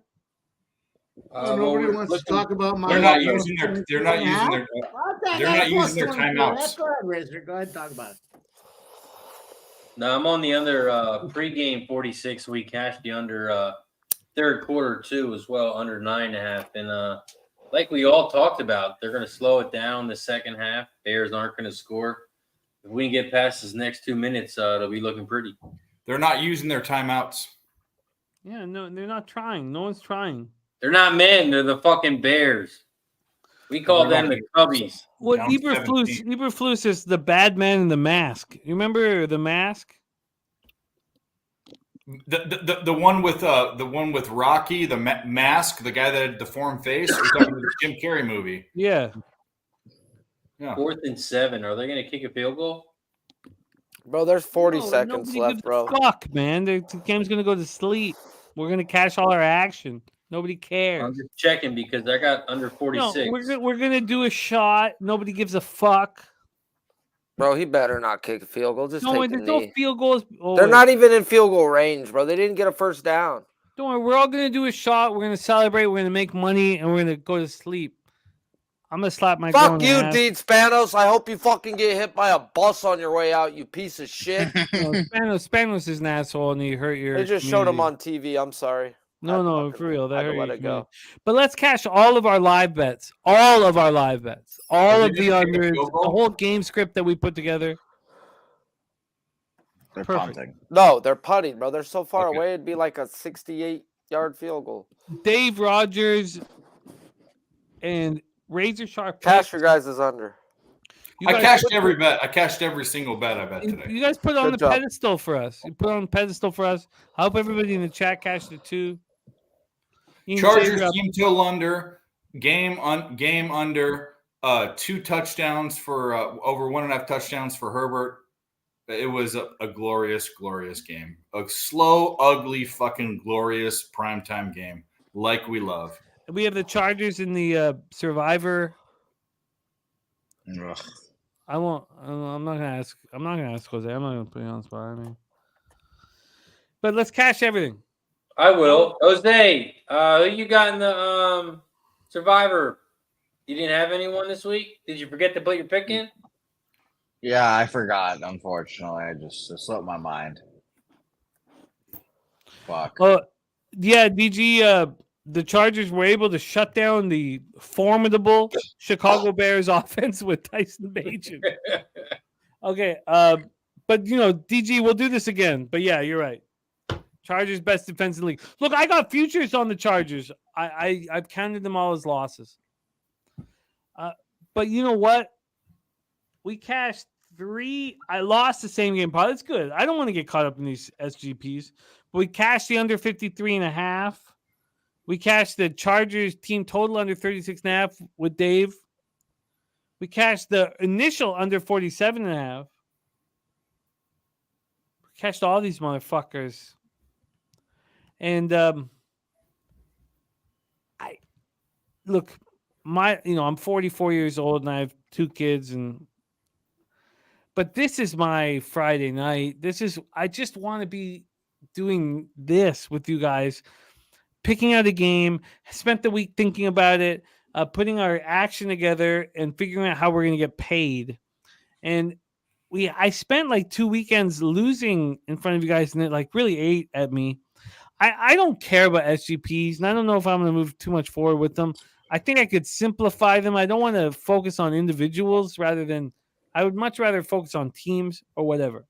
Nobody wants to talk about my. They're not using their timeouts. Go ahead, Razor. Go ahead and talk about it. No, I'm on the under pregame 46. We cashed the under third quarter too as well, under 9.5. And like we all talked about, they're going to slow it down the second half. Bears aren't going to score. If we can get past this next 2 minutes, it'll be looking pretty. They're not using their timeouts. Yeah, no, they're not trying. No one's trying. They're not men. They're the fucking Bears. We call them the Cubbies. What Down Eberflus is the bad man in the mask. You remember the mask? The one with Rocky, the mask, the guy that had deformed face, or talking about the Jim Carrey movie. Yeah. 4th and 7. Are they going to kick a field goal? Bro, there's 40 No, seconds nobody left, gives a bro. Fuck, man. The game's gonna go to sleep. We're gonna cash all our action. Nobody cares. I'm just checking because I got under 46. No, we're gonna do a shot. Nobody gives a fuck. Bro, he better not kick a field goal. Just No, take the there's no knee. field goals. Oh, They're wait. not even in field goal range, bro. They didn't get a first down. Don't worry. We're all gonna do a shot. We're gonna celebrate. We're gonna make money, and we're gonna go to sleep. I'm gonna slap my. Fuck grown you, ass. Dean Spanos. I hope you fucking get hit by a bus on your way out, you piece of shit. No, Spanos is an asshole, and he hurt your. They just showed him community. on TV. I'm sorry. No, for real. I That had to hurt let your it go. community. But let's cash all of our live bets. All of our live bets. All of the unders. The whole game script that we put together. They're Perfect. punting. No, they're putting, bro. They're so far Okay. away. It'd be like a 68-yard field goal. Dave Rogers and Razor Sharp. Cash your guys is under. You I guys cashed put- every bet. I cashed every single bet I bet today. You guys put it on Good the job. pedestal for us. You put it on the pedestal for us. I hope everybody in the chat cashed it too. You can Chargers save your- team total under, game under, 2 touchdowns for over 1.5 touchdowns for Herbert. It was a glorious, glorious game. A slow, ugly, fucking glorious primetime game like we love. We have the Chargers in the Survivor. Ugh. I won't. I'm not gonna ask. I'm not gonna ask Jose. I'm not gonna put you on the spot. I mean, but let's cash everything. I will. Jose, who you got in the Survivor? You didn't have anyone this week? Did you forget to put your pick in? Yeah, I forgot. Unfortunately, it slipped my mind. Fuck. Well, yeah, DG. The Chargers were able to shut down the formidable Chicago Bears offense with Tyson Bagent. Okay, but DG, we'll do this again. But yeah, you're right. Chargers best defense in the league. Look, I got futures on the Chargers. I've counted them all as losses. But you know what? We cashed 3. I lost the same game pot. It's good. I don't want to get caught up in these SGPs. But we cashed the under 53.5. We cashed the Chargers team total under 36.5 with Dave. We cashed the initial under 47.5. We cashed all these motherfuckers. And I look, I'm 44 years old and I have 2 kids, but this is my Friday night. I just want to be doing this with you guys, picking out a game. Spent the week thinking about it, putting our action together and figuring out how we're going to get paid. And I spent like 2 weekends losing in front of you guys, and it like really ate at me. I don't care about SGPs, and I don't know if I'm going to move too much forward with them. I think I could simplify them. I don't want to focus on individuals I would much rather focus on teams or whatever.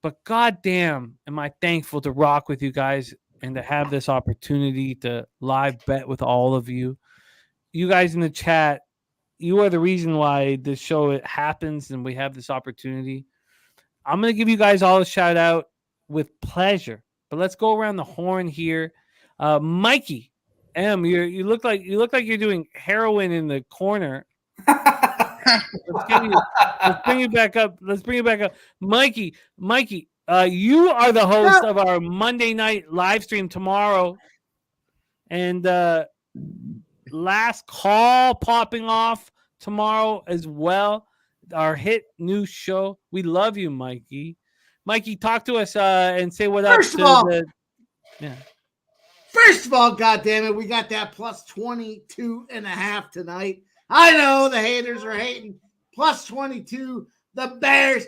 But goddamn, am I thankful to rock with you guys and to have this opportunity to live bet with all of you. You guys in the chat, you are the reason why this show happens and we have this opportunity. I'm going to give you guys all a shout out with pleasure. But let's go around the horn here. Mikey M, you look like you're doing heroin in the corner. Let's bring you back up. Mikey, you are the host of our Monday night live stream tomorrow. And last call popping off tomorrow as well. Our hit new show. We love you, Mikey. Mikey, talk to us and say what up. First of all, goddammit, we got that plus 22.5 tonight. I know the haters are hating. Plus 22. The Bears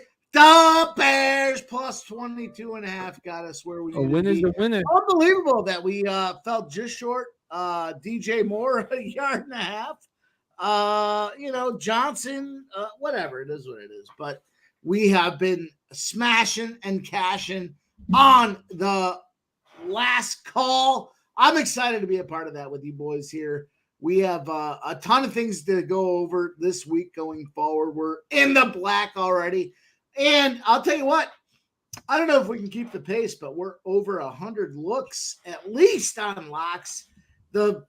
plus 22.5 got us where we A winner's the winner. Unbelievable that we fell just short. DJ Moore, 1.5 yards. Johnson, whatever. It is what it is. But we have been smashing and cashing on the last call. I'm excited to be a part of that with you boys here. We have a ton of things to go over this week going forward. We're in the black already. And I'll tell you what, I don't know if we can keep the pace, but we're over 100 looks at least on locks. The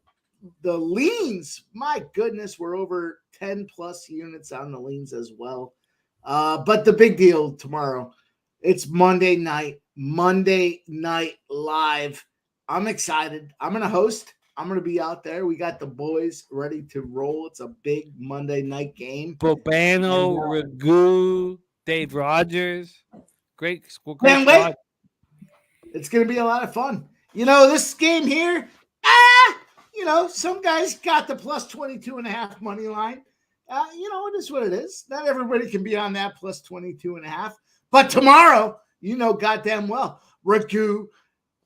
leans, my goodness, we're over 10 plus units on the leans as well. But the big deal tomorrow, it's Monday Night Live. I'm excited. I'm going to host. I'm going to be out there. We got the boys ready to roll. It's a big Monday night game. Bobano, Ragu, Dave Rogers. Great squad. It's going to be a lot of fun. This game here, some guys got the plus 22.5 money line. It is what it is. Not everybody can be on that plus 22.5. But tomorrow, goddamn well, Ragu,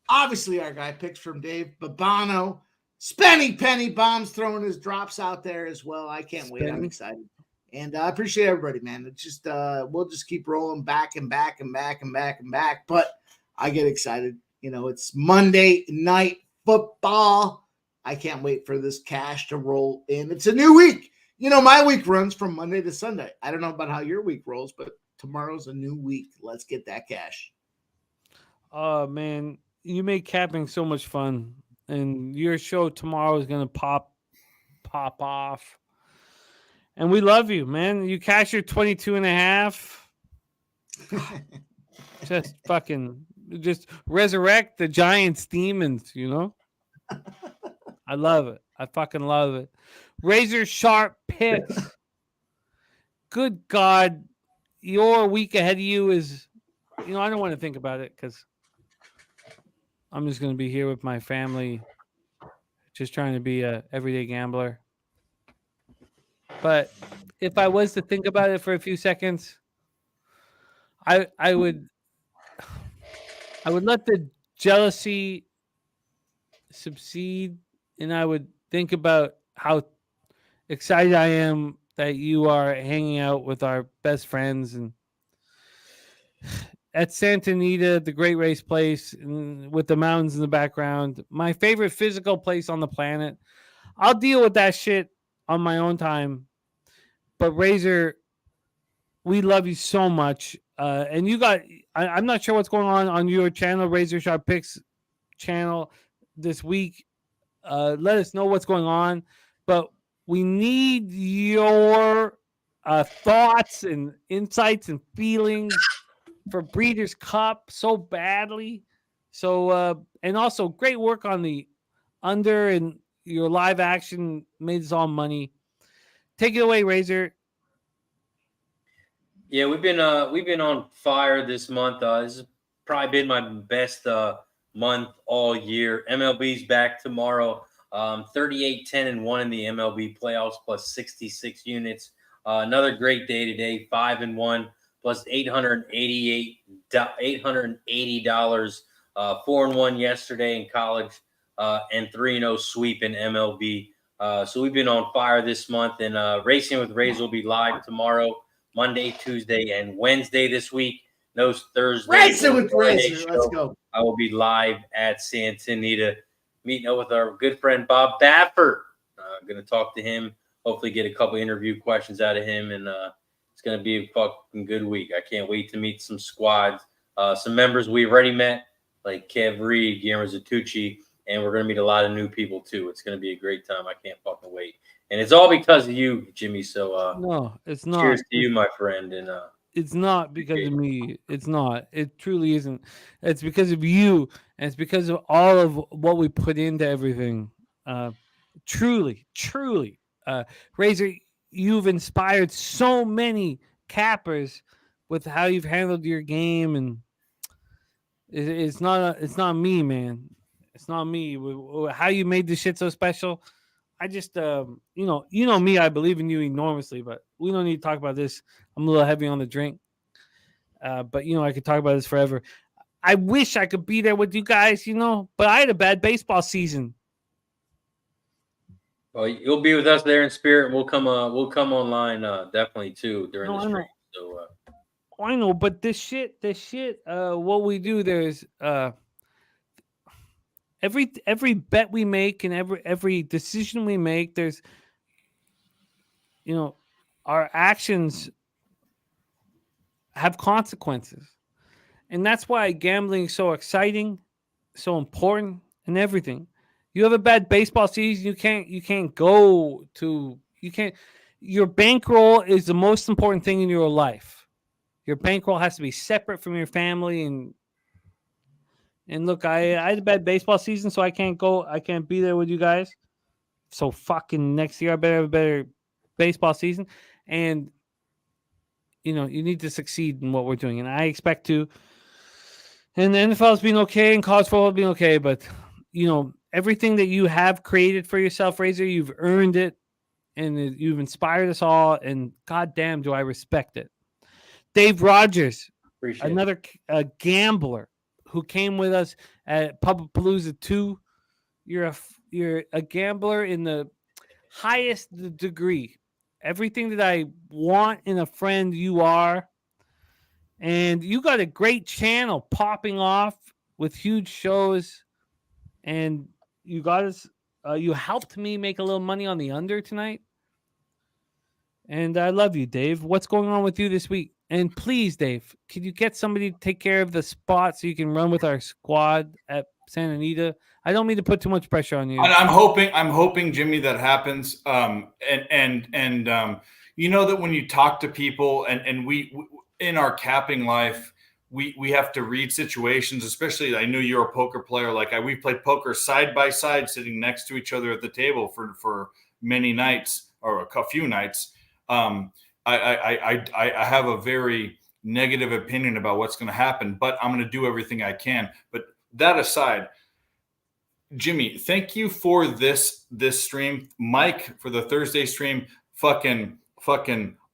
obviously our guy picks from Dave, Babano, Spenny Penny Bombs throwing his drops out there as well. I can't wait. I'm excited. And I appreciate everybody, man. It's just we'll just keep rolling back and back and back and back and back. But I get excited. It's Monday Night Football. I can't wait for this cash to roll in. It's a new week. My week runs from Monday to Sunday. I don't know about how your week rolls, but tomorrow's a new week. Let's get that cash. Oh, man. You make capping so much fun. And your show tomorrow is going to pop off. And we love you, man. You cash your 22.5. Just resurrect the Giants demons, I love it. I fucking love it. Razor sharp picks. Good God. Your week ahead of you is, I don't want to think about it because I'm just going to be here with my family, just trying to be a everyday gambler. But if I was to think about it for a few seconds, I would let the jealousy subside, and I would think about how excited I am that you are hanging out with our best friends and at Santa Anita, the great race place with the mountains in the background, my favorite physical place on the planet. I'll deal with that shit on my own time. But Razor, we love you so much. And you got, I'm not sure what's going on your channel, Razor Sharp Picks channel this week. Let us know what's going on. But we need your thoughts and insights and feelings for Breeders' Cup so badly. So, and also great work on the under, and your live action made us all money. Take it away, Razor. Yeah, we've been on fire this month. This has probably been my best month all year. MLB's back tomorrow. 38-10-1 in the MLB playoffs plus 66 units. Another great day today. 5-1 plus $880. $4-1 yesterday in college, and 3-0 sweep in MLB. So we've been on fire this month, and Racing with Razor will be live tomorrow, Monday, Tuesday, and Wednesday this week. No Thursday. Racing with Razor. Let's go. I will be live at Santa Anita, meeting up with our good friend Bob Baffert. Going to talk to him, hopefully get a couple interview questions out of him, and it's going to be a fucking good week. I can't wait to meet some squads, some members we've already met, like Kev Reed, Guillermo Zatucci, and we're going to meet a lot of new people too. It's going to be a great time. I can't fucking wait. And it's all because of you, Jimmy. So no, it's not. Cheers to you, my friend. And it's not because of me. It's not. It truly isn't. It's because of you, and it's because of all of what we put into everything. Truly. Razor, you've inspired so many cappers with how you've handled your game, and it's not me, man. It's not me. How you made this shit so special. I just, you know me. I believe in you enormously, but we don't need to talk about this. I'm a little heavy on the drink, but I could talk about this forever. I wish I could be there with you guys, but I had a bad baseball season. Well, you'll be with us there in spirit. We'll come online definitely too during the stream. So I know, but this shit, what we do, there's every bet we make and every decision we make, there's, our actions have consequences. And that's why gambling is so exciting, so important, and everything. You have a bad baseball season, you can't go to your bankroll is the most important thing in your life. Your bankroll has to be separate from your family and look, I had a bad baseball season, so I can't be there with you guys. So fucking next year I better have a better baseball season. And you need to succeed in what we're doing. And I expect to. And the NFL's been okay and college football being okay, but everything that you have created for yourself, Razor, you've earned it, and you've inspired us all. And goddamn, do I respect it. Dave Rogers, Appreciate another gambler who came with us at Pubapalooza 2. You're a gambler in the highest degree. Everything that I want in a friend, you are. And you got a great channel popping off with huge shows. And you got us, you helped me make a little money on the under tonight. And I love you, Dave. What's going on with you this week? And please, Dave, can you get somebody to take care of the spot so you can run with our squad at Santa Anita? I don't mean to put too much pressure on you. And I'm hoping, Jimmy, that happens. You know that when you talk to people and we in our capping life, we have to read situations, especially I knew you're a poker player. Like we played poker side by side, sitting next to each other at the table for many nights or a few nights. I have a very negative opinion about what's going to happen, but I'm going to do everything I can. But that aside, Jimmy, thank you for this stream. Mike for the Thursday stream. Fucking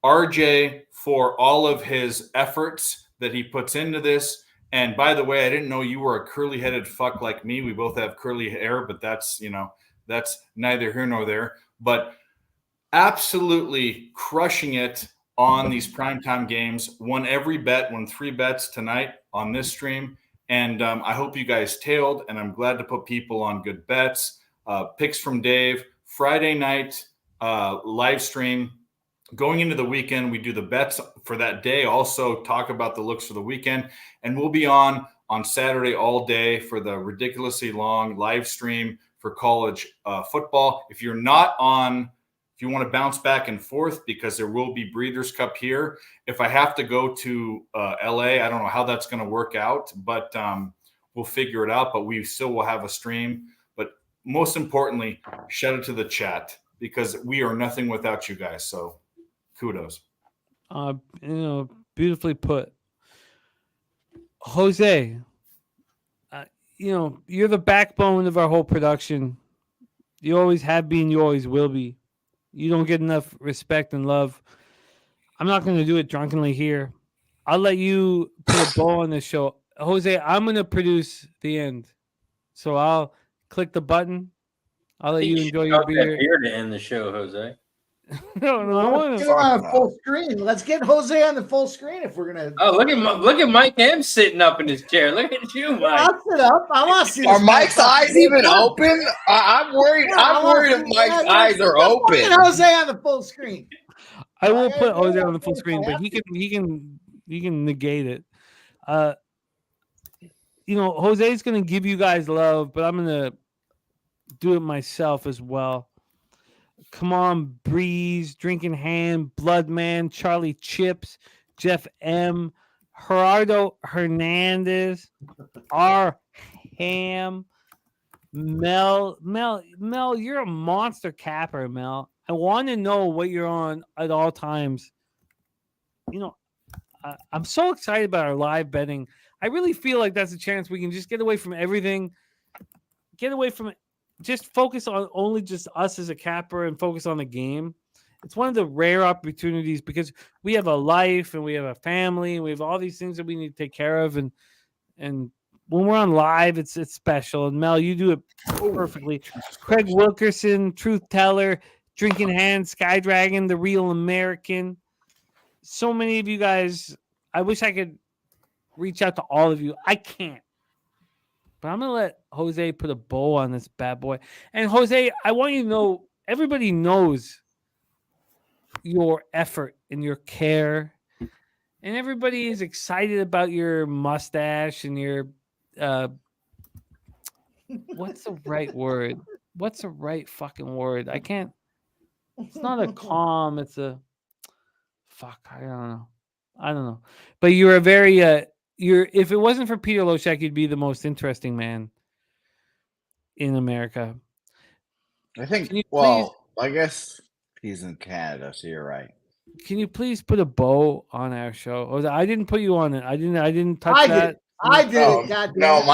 RJ for all of his efforts that he puts into this. And by the way, I didn't know you were a curly-headed fuck like me. We both have curly hair, but that's neither here nor there. But absolutely crushing it on these primetime games. Won every bet, won 3 bets tonight on this stream. And I hope you guys tailed, and I'm glad to put people on good bets. Picks from Dave, Friday night live stream. Going into the weekend, we do the bets for that day, also talk about the looks for the weekend. And we'll be on Saturday all day for the ridiculously long live stream for college football. If you're not on, if you want to bounce back and forth, because there will be Breeders' Cup here. If I have to go to LA, I don't know how that's going to work out, but we'll figure it out. But we still will have a stream. But most importantly, shout out to the chat, because we are nothing without you guys. So kudos. Beautifully put. Jose, you're the backbone of our whole production. You always have been, you always will be. You don't get enough respect and love. I'm not going to do it drunkenly here. I'll let you put a bow on this show. Jose, I'm going to produce the end. So I'll click the button. I'll let you enjoy your beer. Beer to end the show, Jose. No, I want Get on a full screen. Let's get Jose on the full screen if we're gonna. Oh, look at Mike M sitting up in his chair. Look at you, Mike. I'll sit up. I want to see. Are Mike's eyes even open? I'm worried. I'm worried if Mike's eyes are open. Get Jose on the full screen. I won't put Jose on the full screen, but he can negate it. Jose's gonna give you guys love, but I'm gonna do it myself as well. Come on, Breeze, Drinking Hand, Bloodman, Charlie Chips, Jeff M, Gerardo Hernandez, R Ham, Mel, you're a monster capper, Mel. I want to know what you're on at all times. I'm so excited about our live betting. I really feel like that's a chance we can just get away from everything, get away from it. Just focus on only just us as a capper and focus on the game. It's one of the rare opportunities because we have a life and we have a family and we have all these things that we need to take care of. And when we're on live, it's special. And Mel, you do it perfectly. Craig Wilkerson, Truth Teller, Drinking Hand, Sky Dragon, The Real American. So many of you guys. I wish I could reach out to all of you. I can't. But I'm gonna let Jose put a bow on this bad boy. And Jose, I want you to know, everybody knows your effort and your care, and everybody is excited about your mustache and your what's the right word? What's the right fucking word? I can't. It's not a calm. It's a fuck. I don't know. But you're a very you're. If it wasn't for Peter Loshak, you'd be the most interesting man in America. I think. Can you Well, I guess he's in Canada, so you're right. Can you please put a bow on our show? Jose, I didn't put you on it. I didn't touch I that. did. I did it. God No, damn.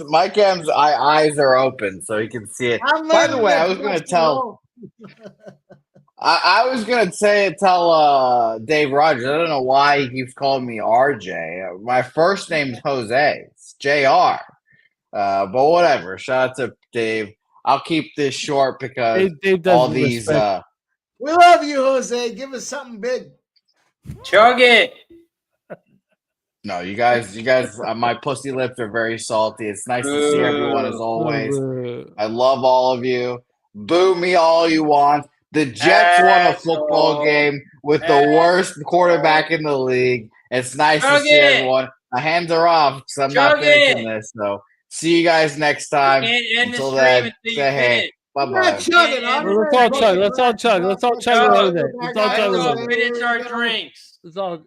Mike M's eyes are open, so he can see it. I'm By the letting way, that I was going to fucking tell. roll. I was gonna tell Dave Rogers. I don't know why he keeps calling me RJ. My first name's Jose. It's JR. But whatever. Shout out to Dave. I'll keep this short because Dave all doesn't these. respect. We love you, Jose. Give us something big. Chug it. No, you guys. My pussy lips are very salty. It's nice to see everyone as always. I love all of you. Boo me all you want. The Jets won a football game with the worst quarterback in the league. It's nice to see everyone. My hands are off because I'm not finishing this. So see you guys next time. Until then, say hey. Bye bye. Let's all chug. Let's all chug. Let's all chug. Let's all chug. Finish our drinks. Let's all.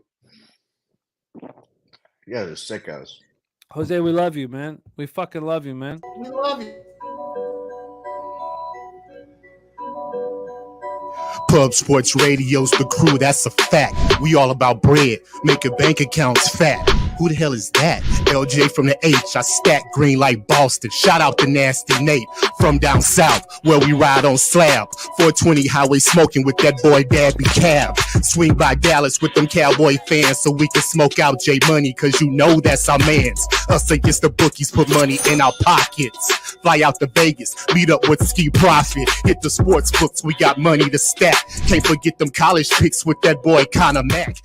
Yeah, they're sickos. Jose, we love you, man. We fucking love you, man. We love you. Pub Sports Radio's the crew, that's a fact. We all about bread, making bank accounts fat. Who the hell is that? LJ from the H, I stack green like Boston. Shout out to Nasty Nate from down south, where we ride on slab. 420 highway smoking with that boy Dabby Cab. Swing by Dallas with them Cowboy fans so we can smoke out J Money, cause you know that's our mans. Us against the bookies, put money in our pockets. Fly out to Vegas, meet up with Ski Profit. Hit the sports books, we got money to stack. Can't forget them college picks with that boy Conor Mack.